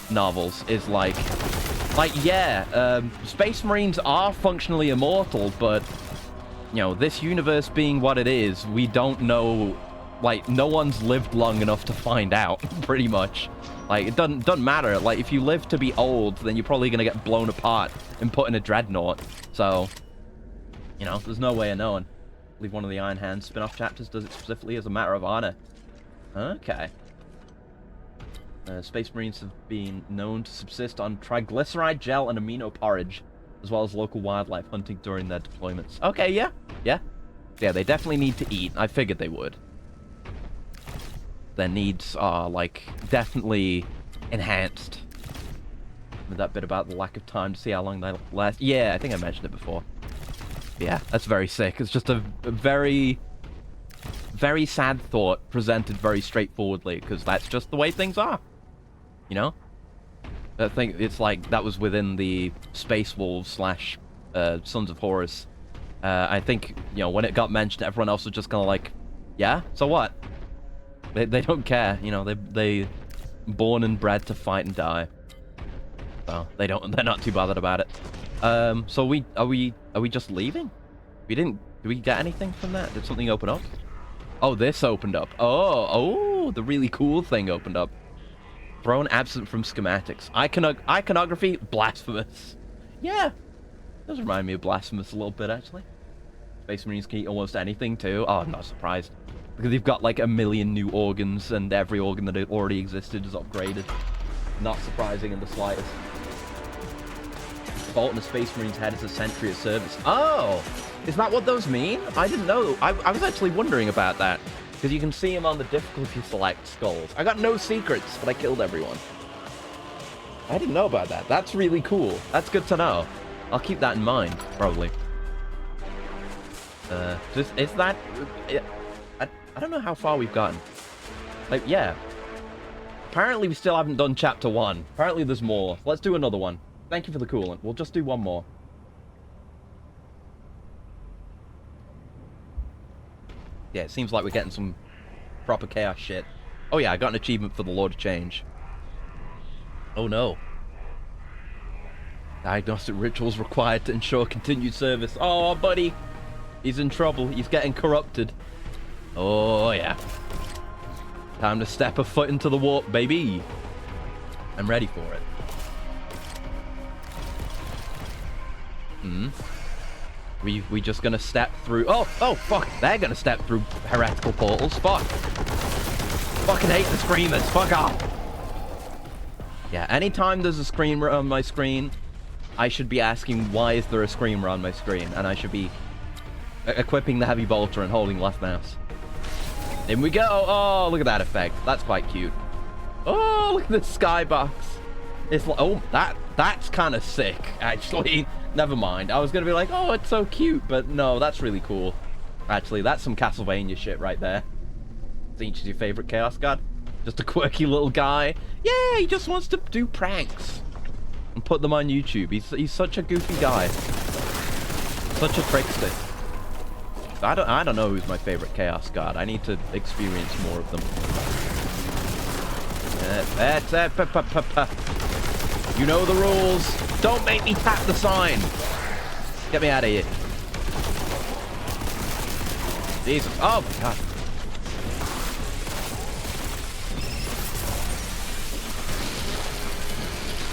novels is Space Marines are functionally immortal, but you know, this universe being what it is, we don't know. Like, no one's lived long enough to find out, pretty much. Like, it doesn't matter. Like, if you live to be old, then you're probably gonna get blown apart and put in a dreadnought. So, you know, there's no way of knowing. I believe one of the Iron Hands spin-off chapters does it specifically as a matter of honor. Okay. Space Marines have been known to subsist on triglyceride gel and amino porridge, as well as local wildlife hunting during their deployments. Okay, yeah. Yeah, they definitely need to eat. I figured they would. Their needs are, like, definitely enhanced. With that bit about the lack of time to see how long they last. Yeah, I think I mentioned it before. Yeah, that's very sick. It's just a very, very sad thought presented very straightforwardly, because that's just the way things are. You know? I think it's like that was within the Space Wolves / Sons of Horus. I think, you know, when it got mentioned, everyone else was just kind of like, yeah, so what? They don't care, you know. They born and bred to fight and die. So they're not too bothered about it. So are we just leaving? Did we get anything from that? Did something open up? Oh, this opened up. Oh, the really cool thing opened up. Throne absent from schematics. Iconography, blasphemous. Yeah, does remind me of blasphemous a little bit, actually. Space Marines can eat almost anything too. Oh, I'm not surprised. Because they've got like 1 million new organs, and every organ that already existed is upgraded. Not surprising in the slightest. Bolt in the Space Marine's head is a century of service. Oh! Is that what those mean? I didn't know. I was actually wondering about that. Because you can see them on the difficulty select skulls. I got no secrets, but I killed everyone. I didn't know about that. That's really cool. That's good to know. I'll keep that in mind, probably. Is that... I don't know how far we've gotten. Like, yeah. Apparently we still haven't done chapter 1. Apparently there's more. Let's do another one. Thank you for the coolant. We'll just do one more. Yeah, it seems like we're getting some proper chaos shit. Oh yeah, I got an achievement for the Lord of Change. Oh no. Diagnostic rituals required to ensure continued service. Oh, buddy. He's in trouble. He's getting corrupted. Oh, yeah. Time to step a foot into the warp, baby. I'm ready for it. We just gonna step through... Oh, fuck. They're gonna step through heretical portals. Fuck. Fucking hate the screamers. Fuck off. Yeah, anytime there's a screamer on my screen, I should be asking, why is there a screamer on my screen? And I should be equipping the heavy bolter and holding left mouse. In we go. Oh, look at that effect. That's quite cute. Oh, look at the skybox. It's like, oh, that's kind of sick, actually. Never mind. I was going to be like, oh, it's so cute. But no, that's really cool. Actually, that's some Castlevania shit right there. Zinch is your favorite Chaos God? Just a quirky little guy. Yeah, he just wants to do pranks and put them on YouTube. He's such a goofy guy. such a trickster. I don't know who's my favorite Chaos God. I need to experience more of them. You know the rules. Don't make me tap the sign. Get me out of here. Jesus. Oh, God.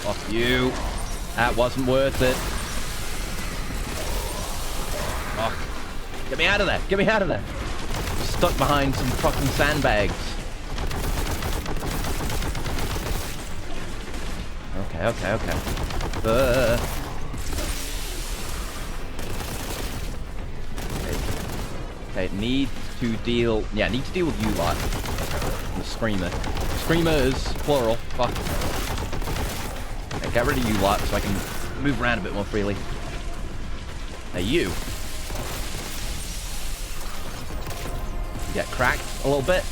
Fuck you. That wasn't worth it. Oh. Get me out of there. Get me out of there. I'm stuck behind some fucking sandbags. Okay. Okay, need to deal with you lot. The Screamer. Screamers, plural. Fuck. Okay, get rid of you lot so I can move around a bit more freely. Hey, you. Get cracked a little bit.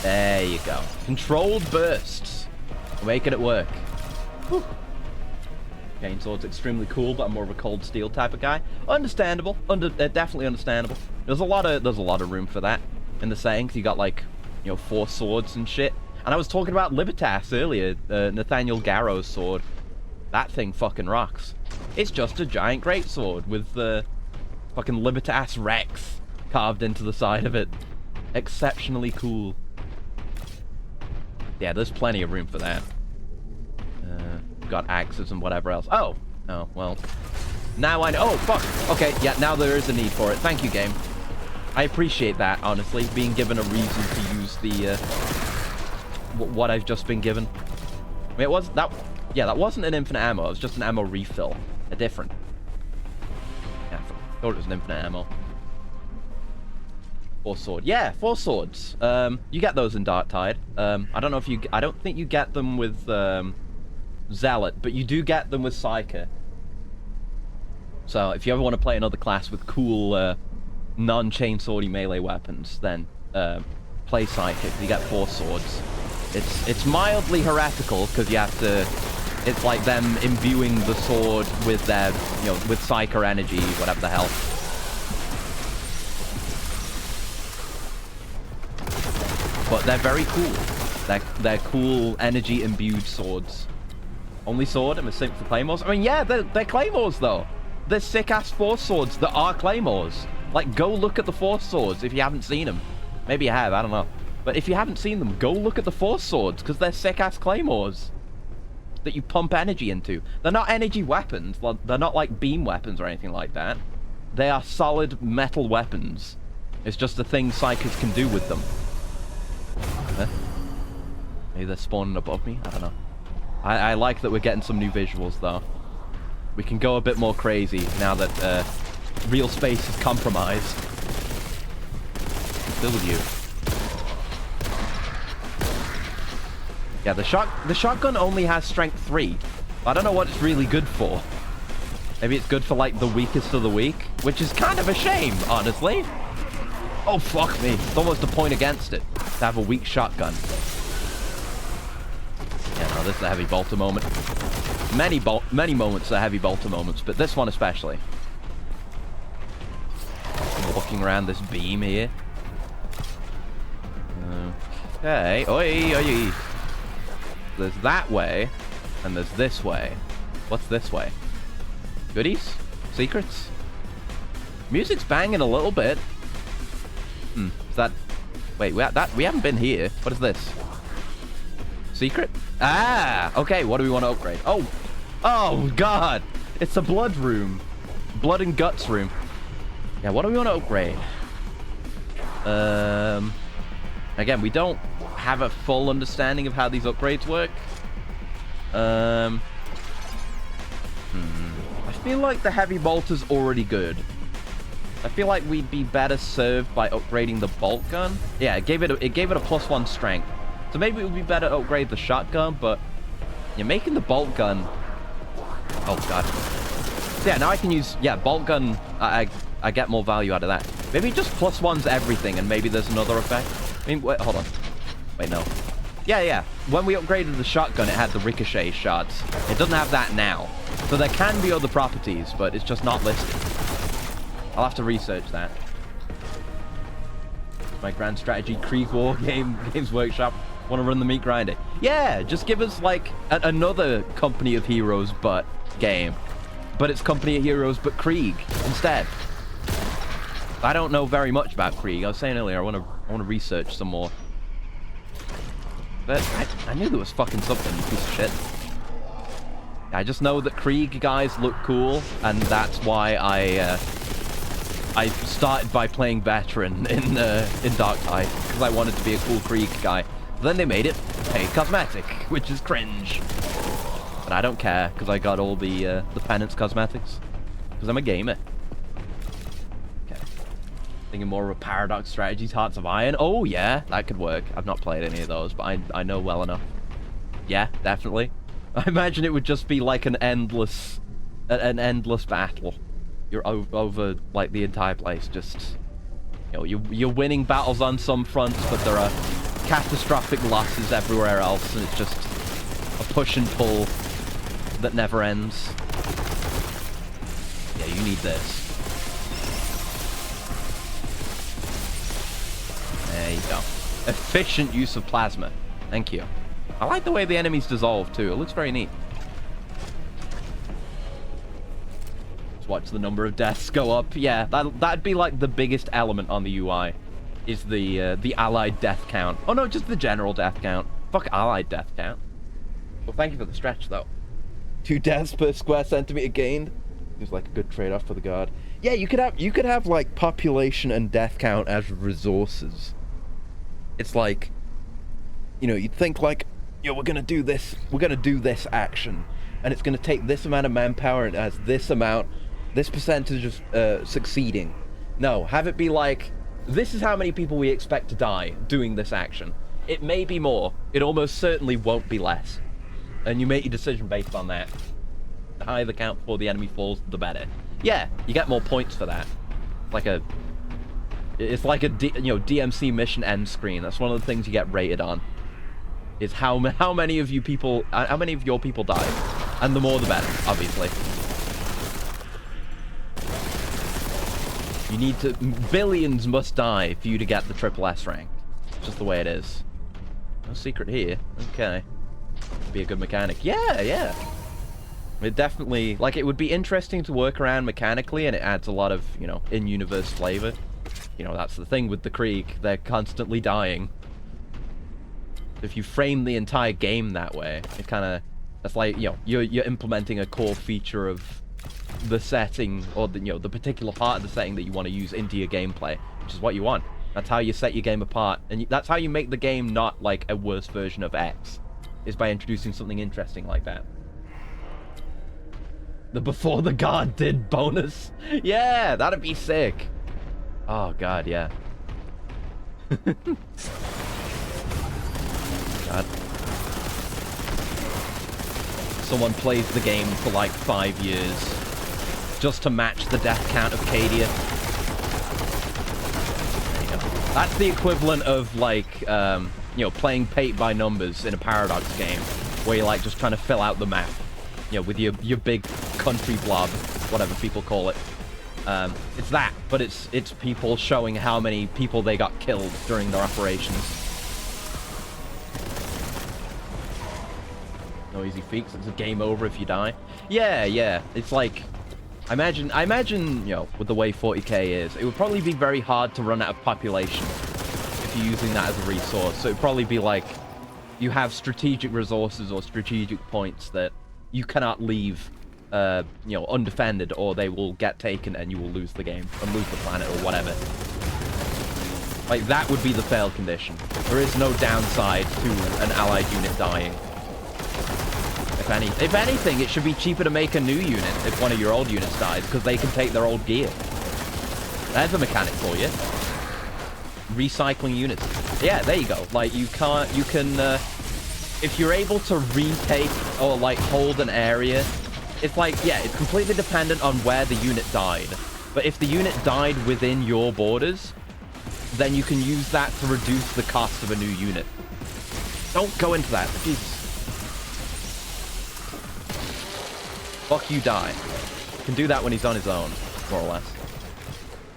There you go. Controlled bursts. We're making it work. Whew. Chainsaw's extremely cool, but I'm more of a cold steel type of guy. Understandable. Definitely understandable. There's a lot of room for that in the setting. You got like, 4 swords and shit. And I was talking about Libertas earlier, Nathaniel Garrow's sword. That thing fucking rocks. It's just a giant greatsword with the fucking Libertas Rex carved into the side of it. Exceptionally cool. Yeah, there's plenty of room for that. Got axes and whatever else. Oh, well. Now I know. Oh, fuck. Okay, yeah, now there is a need for it. Thank you, game. I appreciate that, honestly. Being given a reason to use the, what I've just been given. I mean, that wasn't an infinite ammo. It was just an ammo refill. A different. Yeah, I thought it was an infinite ammo. 4 sword. Yeah, 4 swords. You get those in Darktide. I don't think you get them with, Zealot, but you do get them with Psyker. So, if you ever want to play another class with cool, non-chainswordy melee weapons, then, play Psyker. You get 4 swords. It's mildly heretical, because you have to... It's like them imbuing the sword with their, with Psyker energy, whatever the hell. But they're very cool. They're cool, energy-imbued swords. Only sword and a sync for claymores? I mean, yeah, they're claymores, though. They're sick-ass force swords that are claymores. Like, go look at the force swords if you haven't seen them. Maybe you have, I don't know. But if you haven't seen them, go look at the force swords, because they're sick-ass claymores that you pump energy into. They're not energy weapons. They're not, like, beam weapons or anything like that. They are solid metal weapons. It's just the things Psykers can do with them. Huh? Maybe they're spawning above me? I don't know. I like that we're getting some new visuals, though. We can go a bit more crazy now that real space is compromised. Still with you. Yeah, the shotgun only has strength 3. I don't know what it's really good for. Maybe it's good for, like, the weakest of the weak, which is kind of a shame, honestly. Oh, fuck me. It's almost a point against it to have a weak shotgun. Yeah, no, this is a heavy bolter moment. Many moments are heavy bolter moments, but this one especially. Walking around this beam here. Okay. Oi, oi. There's that way, and there's this way. What's this way? Goodies? Secrets? Music's banging a little bit. Is that... Wait, we haven't been here. What is this? Secret? Ah! Okay, what do we want to upgrade? Oh! Oh, God! It's a blood room. Blood and guts room. Yeah, what do we want to upgrade? Again, we don't have a full understanding of how these upgrades work. I feel like the heavy bolter's already good. I feel like we'd be better served by upgrading the Boltgun. Yeah, it gave it a +1 strength. So maybe it would be better to upgrade the shotgun, but you're making the Boltgun. Oh God. Yeah, now I can use Boltgun. I get more value out of that. Maybe just +1's everything, and maybe there's another effect. I mean, wait, hold on. Wait, no. Yeah. When we upgraded the shotgun, it had the ricochet shots. It doesn't have that now. So there can be other properties, but it's just not listed. I'll have to research that. My grand strategy, Krieg War Games Workshop. Want to run the meat grinder? Yeah, just give us like another Company of Heroes but game. But it's Company of Heroes but Krieg instead. I don't know very much about Krieg. I was saying earlier I want to research some more. But I knew there was fucking something, you piece of shit. I just know that Krieg guys look cool, and that's why I started by playing veteran in Darktide, because I wanted to be a cool Krieg guy. But then they made it paid cosmetic, which is cringe. But I don't care, because I got all the penance cosmetics, because I'm a gamer. Okay. Thinking more of a Paradox Strategies, Hearts of Iron. Oh yeah, that could work. I've not played any of those, but I know well enough. Yeah, definitely. I imagine it would just be like an endless battle. You're over like the entire place. Just, you know, you're winning battles on some fronts, but there are catastrophic losses everywhere else, and it's just a push and pull that never ends. Yeah, you need this. There you go. Efficient use of plasma. Thank you. I like the way the enemies dissolve too. It looks very neat. Let's watch the number of deaths go up. Yeah, that'd be like the biggest element on the UI, is the allied death count. Oh no, just the general death count. Fuck allied death count. Well, thank you for the stretch though. 2 deaths per square centimeter gained. Seems like a good trade-off for the guard. Yeah, you could have like population and death count as resources. It's like, you know, you'd think like, yo, we're gonna do this action, and it's gonna take this amount of manpower and it has this percentage of succeeding. No, have it be like, this is how many people we expect to die doing this action. It may be more, it almost certainly won't be less. And you make your decision based on that. The higher the count before the enemy falls, the better. Yeah, you get more points for that. It's like a DMC mission end screen. That's one of the things you get rated on. Is how many of your people die, and the more the better, obviously. You need to, billions must die for you to get the triple S rank. It's just the way it is. No secret here. Okay. Be a good mechanic. Yeah. It definitely, like, it would be interesting to work around mechanically, and it adds a lot of, you know, in-universe flavor. You know, that's the thing with the Krieg. They're constantly dying. If you frame the entire game that way, it kind of, that's like, you know, you're implementing a core feature of the setting, or the, you know, the particular part of the setting that you want to use into your gameplay, which is what you want. That's how you set your game apart, and that's how you make the game not like a worse version of X, is by introducing something interesting like that. The Before the God did bonus. Yeah, that'd be sick. Oh god, yeah. God. Someone plays the game for like 5 years just to match the death count of Cadia. There you go. That's the equivalent of like, you know, playing paint by numbers in a Paradox game, where you're like just trying to fill out the map, you know, with your big country blob, whatever people call it. It's that, but it's people showing how many people they got killed during their operations. No easy feats. It's a game over if you die. Yeah. It's like, I imagine, you know, with the way 40k is, it would probably be very hard to run out of population if you're using that as a resource. So it'd probably be like, you have strategic resources or strategic points that you cannot leave, you know, undefended, or they will get taken and you will lose the game and lose the planet or whatever. Like, that would be the fail condition. There is no downside to an allied unit dying. If anything, it should be cheaper to make a new unit if one of your old units dies, because they can take their old gear. There's a mechanic for you. Recycling units. Yeah, there you go. Like, you can, if you're able to retake or, like, hold an area, it's like, yeah, it's completely dependent on where the unit died. But if the unit died within your borders, then you can use that to reduce the cost of a new unit. Don't go into that. Jesus. Fuck you, die. Can do that when he's on his own, more or less.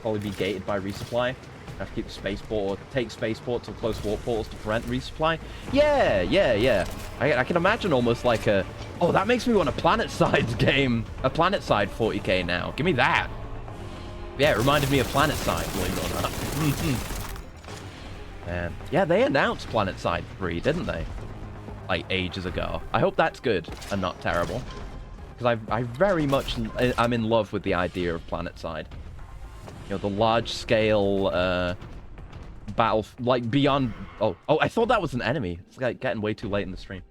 Probably be gated by resupply. Have to keep the spaceport, or take spaceports or close warp portals to prevent resupply. Yeah. I can imagine almost like a... Oh, that makes me want a planet-side game. A planet-side 40k now. Give me that. Yeah, it reminded me of planet-side, believe it or not. Man. Yeah, they announced planet-side 3, didn't they? Like, ages ago. I hope that's good and not terrible. Because I very much... I'm in love with the idea of planet-side. You know, the large-scale battle, like beyond... Oh, I thought that was an enemy. It's like getting way too late in the stream.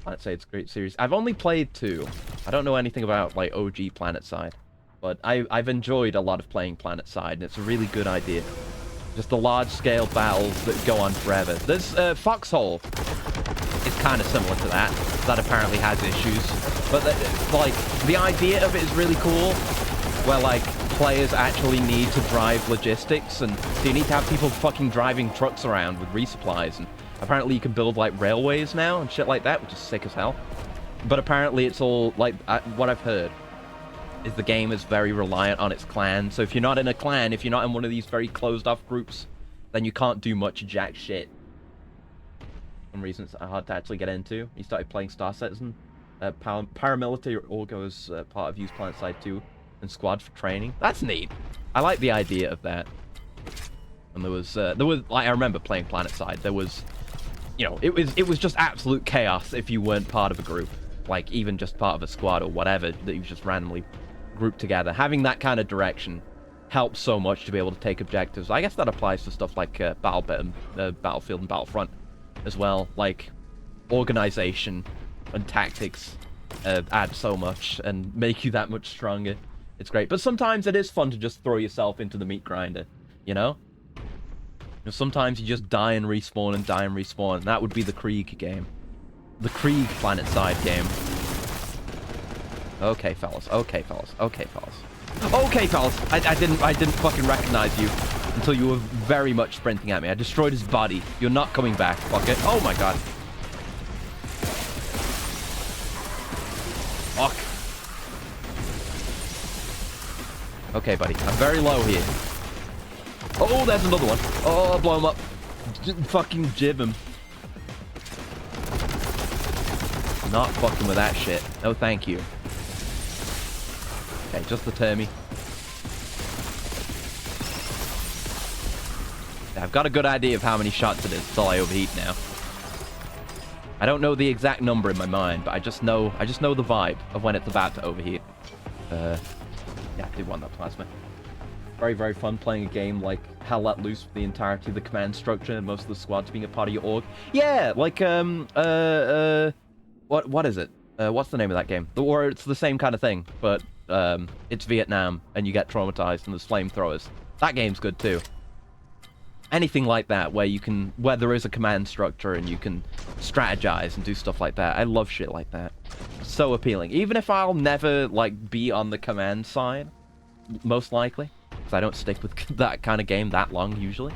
PlanetSide it's a great series. I've only played 2. I don't know anything about like OG PlanetSide, but I've enjoyed a lot of playing PlanetSide, and it's a really good idea. Just the large-scale battles that go on forever. There's Foxhole. It's kind of similar to that. That apparently has issues, but like the idea of it is really cool. Where like players actually need to drive logistics, and so you need to have people fucking driving trucks around with resupplies, and apparently you can build like railways now and shit like that, which is sick as hell. But apparently it's all like what I've heard is the game is very reliant on its clan. So if you're not in a clan, if you're not in one of these very closed off groups, then you can't do much jack shit. For some reason it's hard to actually get into. You started playing Star Citizen, paramilitary Orgo as part of Use PlanetSide 2. And squad for training. That's neat. I like the idea of that. And there was like I remember playing PlanetSide. There was, you know, it was just absolute chaos if you weren't part of a group, like even just part of a squad or whatever that you just randomly grouped together. Having that kind of direction helps so much to be able to take objectives. I guess that applies to stuff like Battlefield and Battlefront as well. Like organization and tactics add so much and make you that much stronger. It's great, but sometimes it is fun to just throw yourself into the meat grinder, you know? Sometimes you just die and respawn and die and respawn, and that would be the Krieg game. The Krieg PlanetSide game. Okay, fellas. Okay, fellas. Okay, fellas. Okay, fellas. I didn't fucking recognize you until you were very much sprinting at me. I destroyed his body. You're not coming back, fucker. Oh my god. Fuck. Okay, buddy. I'm very low here. Oh, there's another one. Oh, blow him up. Fucking jib him. Not fucking with that shit. No, thank you. Okay, just the Termi. Yeah, I've got a good idea of how many shots it is until I overheat now. I don't know the exact number in my mind, but I just know the vibe of when it's about to overheat. Yeah, I did want that plasma. Very, very fun playing a game like Hell Let Loose with the entirety of the command structure and most of the squads being a part of your org. Yeah, like, what is it? What's the name of that game? Or it's the same kind of thing, but, it's Vietnam, and you get traumatized, and there's flamethrowers. That game's good, too. Anything like that, where there is a command structure, and you can strategize and do stuff like that. I love shit like that. So appealing. Even if I'll never, like, be on the command side, most likely, because I don't stick with that kind of game that long, usually.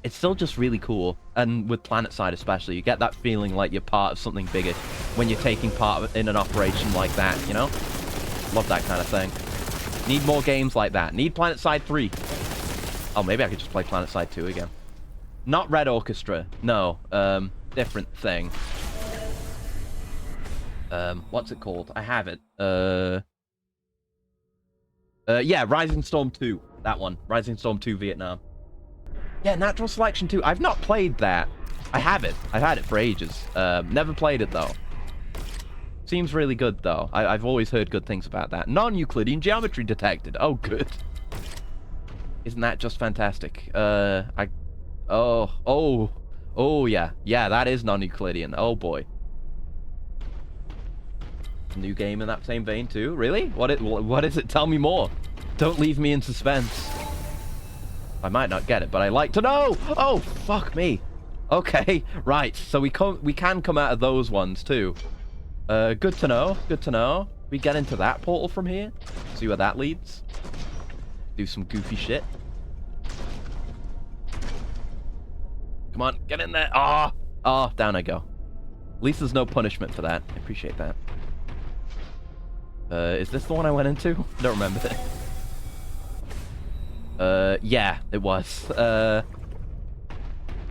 It's still just really cool. And with PlanetSide especially, you get that feeling like you're part of something bigger when you're taking part in an operation like that, you know? Love that kind of thing. Need more games like that. Need PlanetSide 3. Oh, maybe I could just play PlanetSide 2 again. Not Red Orchestra. No. Different thing. What's it called? I have it. Yeah, Rising Storm 2. That one. Rising Storm 2 Vietnam. Yeah, Natural Selection 2. I've not played that. I have it. I've had it for ages. Never played it, though. Seems really good, though. I've always heard good things about that. Non-Euclidean geometry detected. Oh, good. Isn't that just fantastic? Oh, yeah. Yeah, that is non-Euclidean. Oh, boy. New game in that same vein, too? Really? What is it? Tell me more. Don't leave me in suspense. I might not get it, but I like to know! Oh, fuck me. Okay, right. So we can come out of those ones, too. Good to know. Good to know. We get into that portal from here. See where that leads. Do some goofy shit. Come on, get in there. Ah, oh, down I go. At least there's no punishment for that. I appreciate that. Is this the one I went into? I don't remember it. Yeah, it was.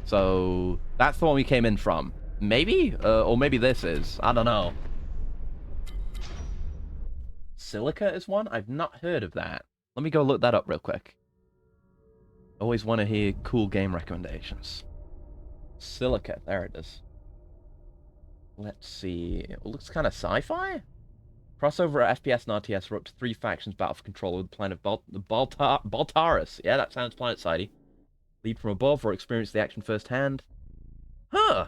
So that's the one we came in from. Maybe? Or maybe this is. I don't know. Silica is one? I've not heard of that. Let me go look that up real quick. Always want to hear cool game recommendations. Silica, there it is. Let's see. It looks kind of sci-fi. Crossover at FPS and RTS were up to 3 factions battle for control of the planet of Baltaris. Yeah, that sounds planet-sidey. Lead from above or experience the action firsthand. Huh.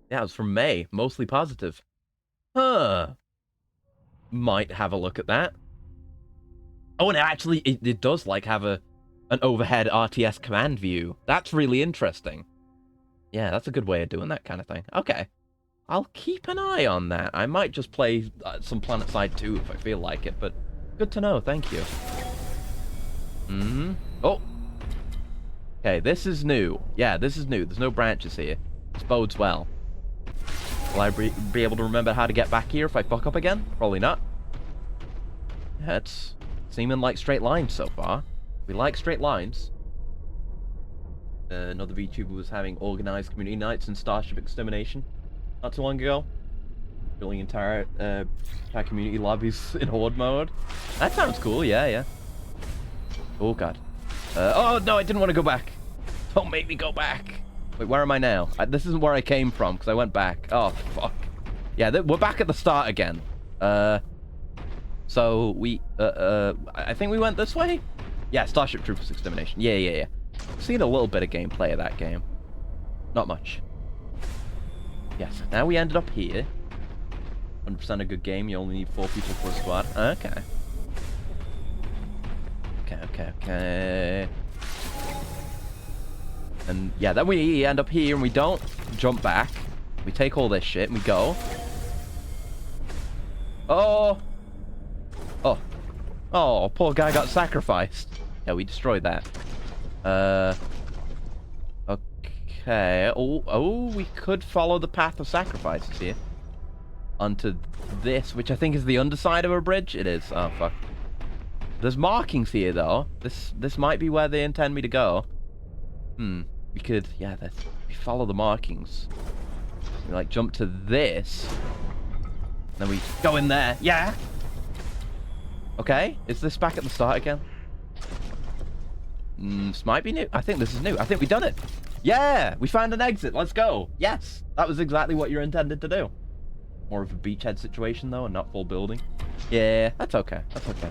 Yeah, it was from May. Mostly positive. Huh. Might have a look at that. Oh, and actually, it does, like, have an overhead RTS command view. That's really interesting. Yeah, that's a good way of doing that kind of thing. Okay. I'll keep an eye on that. I might just play some PlanetSide 2 if I feel like it, but good to know. Thank you. Oh. Okay, this is new. Yeah, this is new. There's no branches here. This bodes well. Will I be able to remember how to get back here if I fuck up again? Probably not. Yeah, it's seeming like straight lines so far. We like straight lines. Another VTuber was having organized community nights in Starship Extermination not too long ago. Building entire community lobbies in horde mode. That sounds cool, yeah. Oh god. Oh no, I didn't want to go back. Don't make me go back. Wait, where am I now? This isn't where I came from, because I went back. Oh, fuck. Yeah, we're back at the start again. So we, I think we went this way? Yeah, Starship Troopers Extermination. Yeah. I've seen a little bit of gameplay of that game. Not much. Yes, now we ended up here. 100% a good game, you only need 4 people for a squad. Okay. Okay. And yeah, then we end up here and we don't jump back. We take all this shit and we go. Oh, poor guy got sacrificed. Yeah, we destroyed that. Okay. Oh, we could follow the path of sacrifices here. Onto this, which I think is the underside of a bridge. It is. Oh, fuck. There's markings here, though. This might be where they intend me to go. We could, yeah, we follow the markings. We, like, jump to this. Then we go in there. Yeah! Okay, is this back at the start again? This might be new. I think this is new. I think we've done it. Yeah! We found an exit. Let's go. Yes! That was exactly what you're intended to do. More of a beachhead situation, though, and not full building. Yeah, that's okay. That's okay.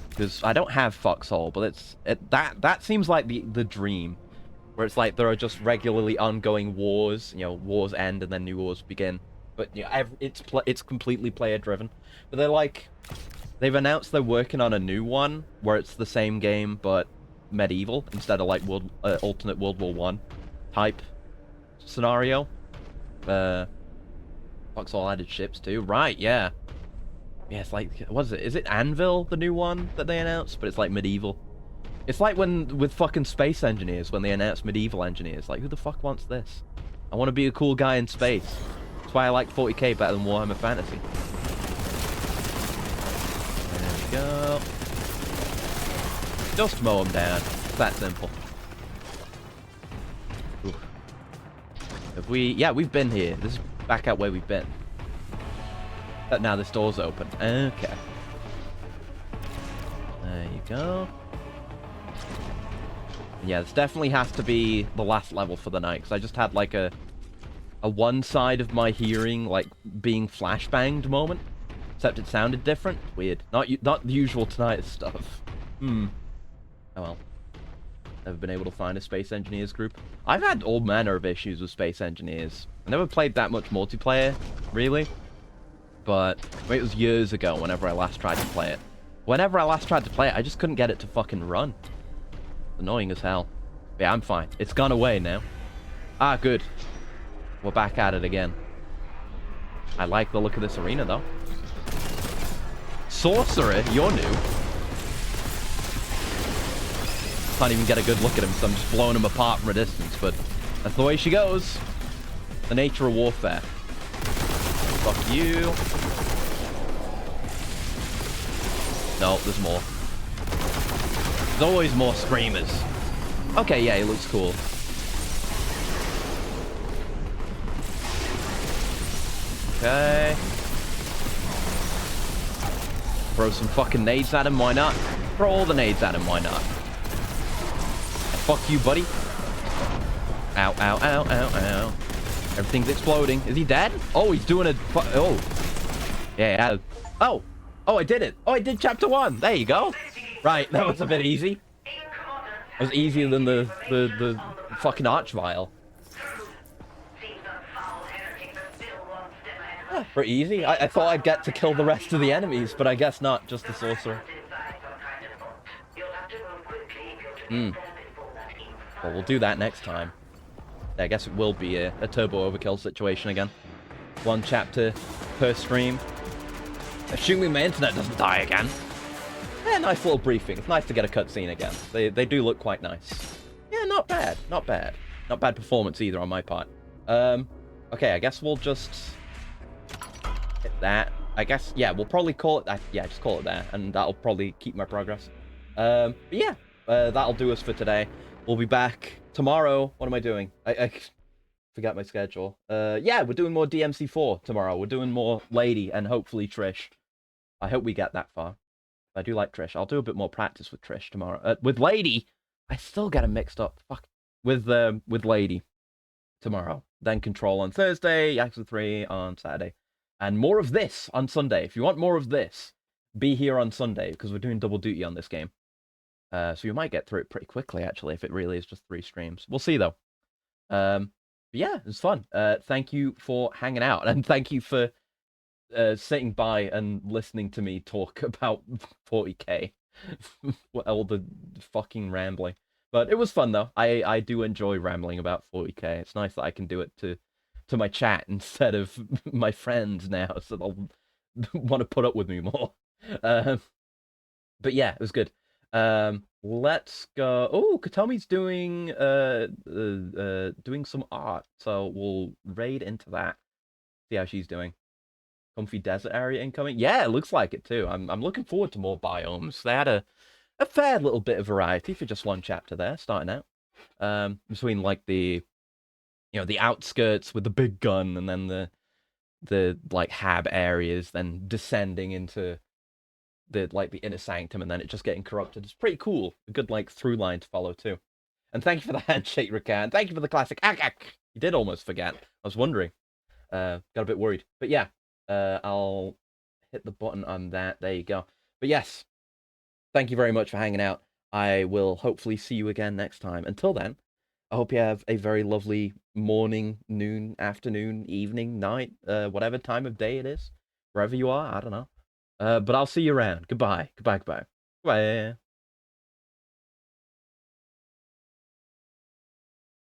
Because I don't have Foxhole, but that seems like the dream. Where it's like there are just regularly ongoing wars. You know, wars end and then new wars begin. But you know, it's completely player driven. But they've announced they're working on a new one where it's the same game but medieval instead of like alternate World War I type scenario. Foxhole added ships too. Right, yeah. Yeah, it's like, what is it? Is it Anvil, the new one that they announced? But it's like medieval. It's like with fucking Space Engineers, when they announced medieval engineers. Like, who the fuck wants this? I want to be a cool guy in space. That's why I like 40k better than Warhammer Fantasy. There we go. Just mow them down. It's that simple. Oof. Yeah, we've been here. This is back out where we've been. Now this door's open. Okay. There you go. Yeah, this definitely has to be the last level for the night, because I just had like a one side of my hearing like being flashbanged moment. Except it sounded different. Weird. Not the usual tinnitus stuff. Oh well. Never been able to find a Space Engineers group. I've had all manner of issues with Space Engineers. I never played that much multiplayer, really. But it was years ago whenever I last tried to play it. Whenever I last tried to play it, I just couldn't get it to fucking run. Annoying as hell. But yeah, I'm fine. It's gone away now. Ah, good. We're back at it again. I like the look of this arena, though. Sorcerer, you're new. can't even get a good look at him, so I'm just blowing him apart from a distance, but that's the way she goes. The nature of warfare. Fuck you. No, there's more. There's always more screamers. Okay, yeah, he looks cool. Okay. Throw some fucking nades at him, why not? Throw all the nades at him, why not? Fuck you, buddy. Ow, ow, ow, ow, ow. Everything's exploding. Is he dead? Oh, he's doing a... Oh. Yeah. Oh. Oh, I did it. Oh, I did chapter 1. There you go. Right, that was a bit easy. It was easier than the fucking archvile. Yeah, pretty easy. I thought I'd get to kill the rest of the enemies, but I guess not. Just the sorcerer. Well, we'll do that next time. I guess it will be a turbo overkill situation again. 1 chapter per stream. Assuming my internet doesn't die again. Yeah, nice little briefing. It's nice to get a cutscene again. They do look quite nice. Yeah, not bad. Not bad. Not bad performance either on my part. Okay, I guess we'll just hit that. I guess, yeah, we'll probably call it that. Yeah, just call it that. And that'll probably keep my progress. But yeah, that'll do us for today. We'll be back tomorrow. What am I doing? I forgot my schedule. Yeah, we're doing more DMC4 tomorrow. We're doing more Lady and hopefully Trish. I hope we get that far. I do like Trish. I'll do a bit more practice with Trish tomorrow. With Lady, I still get them mixed up. Fuck. With Lady tomorrow. Then Control on Thursday, Yakuza 3 on Saturday. And more of this on Sunday. If you want more of this, be here on Sunday, because we're doing double duty on this game. So you might get through it pretty quickly, actually, if it really is just 3 streams. We'll see, though. But yeah, it was fun. Thank you for hanging out, and thank you for sitting by and listening to me talk about 40k. All the fucking rambling. But it was fun, though. I do enjoy rambling about 40k. It's nice that I can do it to my chat instead of my friends now, so they'll want to put up with me more. But yeah, it was good. Let's go. Oh, Katomi's doing doing some art, so we'll raid into that. See how she's doing. Comfy desert area incoming. Yeah, it looks like it too. I'm looking forward to more biomes. They had a fair little bit of variety for just 1 chapter there, starting out. Between like the the outskirts with the big gun, and then the like hab areas, then descending into the inner sanctum, and then it just getting corrupted. It's pretty cool. A good like through line to follow too. And thank you for the handshake, Rakan. Thank you for the classic. You did almost forget. I was wondering. Got a bit worried. But yeah, I'll hit the button on that. There you go. But yes, thank you very much for hanging out. I will hopefully see you again next time. Until then, I hope you have a very lovely morning, noon, afternoon, evening, night, whatever time of day it is. Wherever you are, I don't know. But I'll see you around. Goodbye. Goodbye. Goodbye. Bye.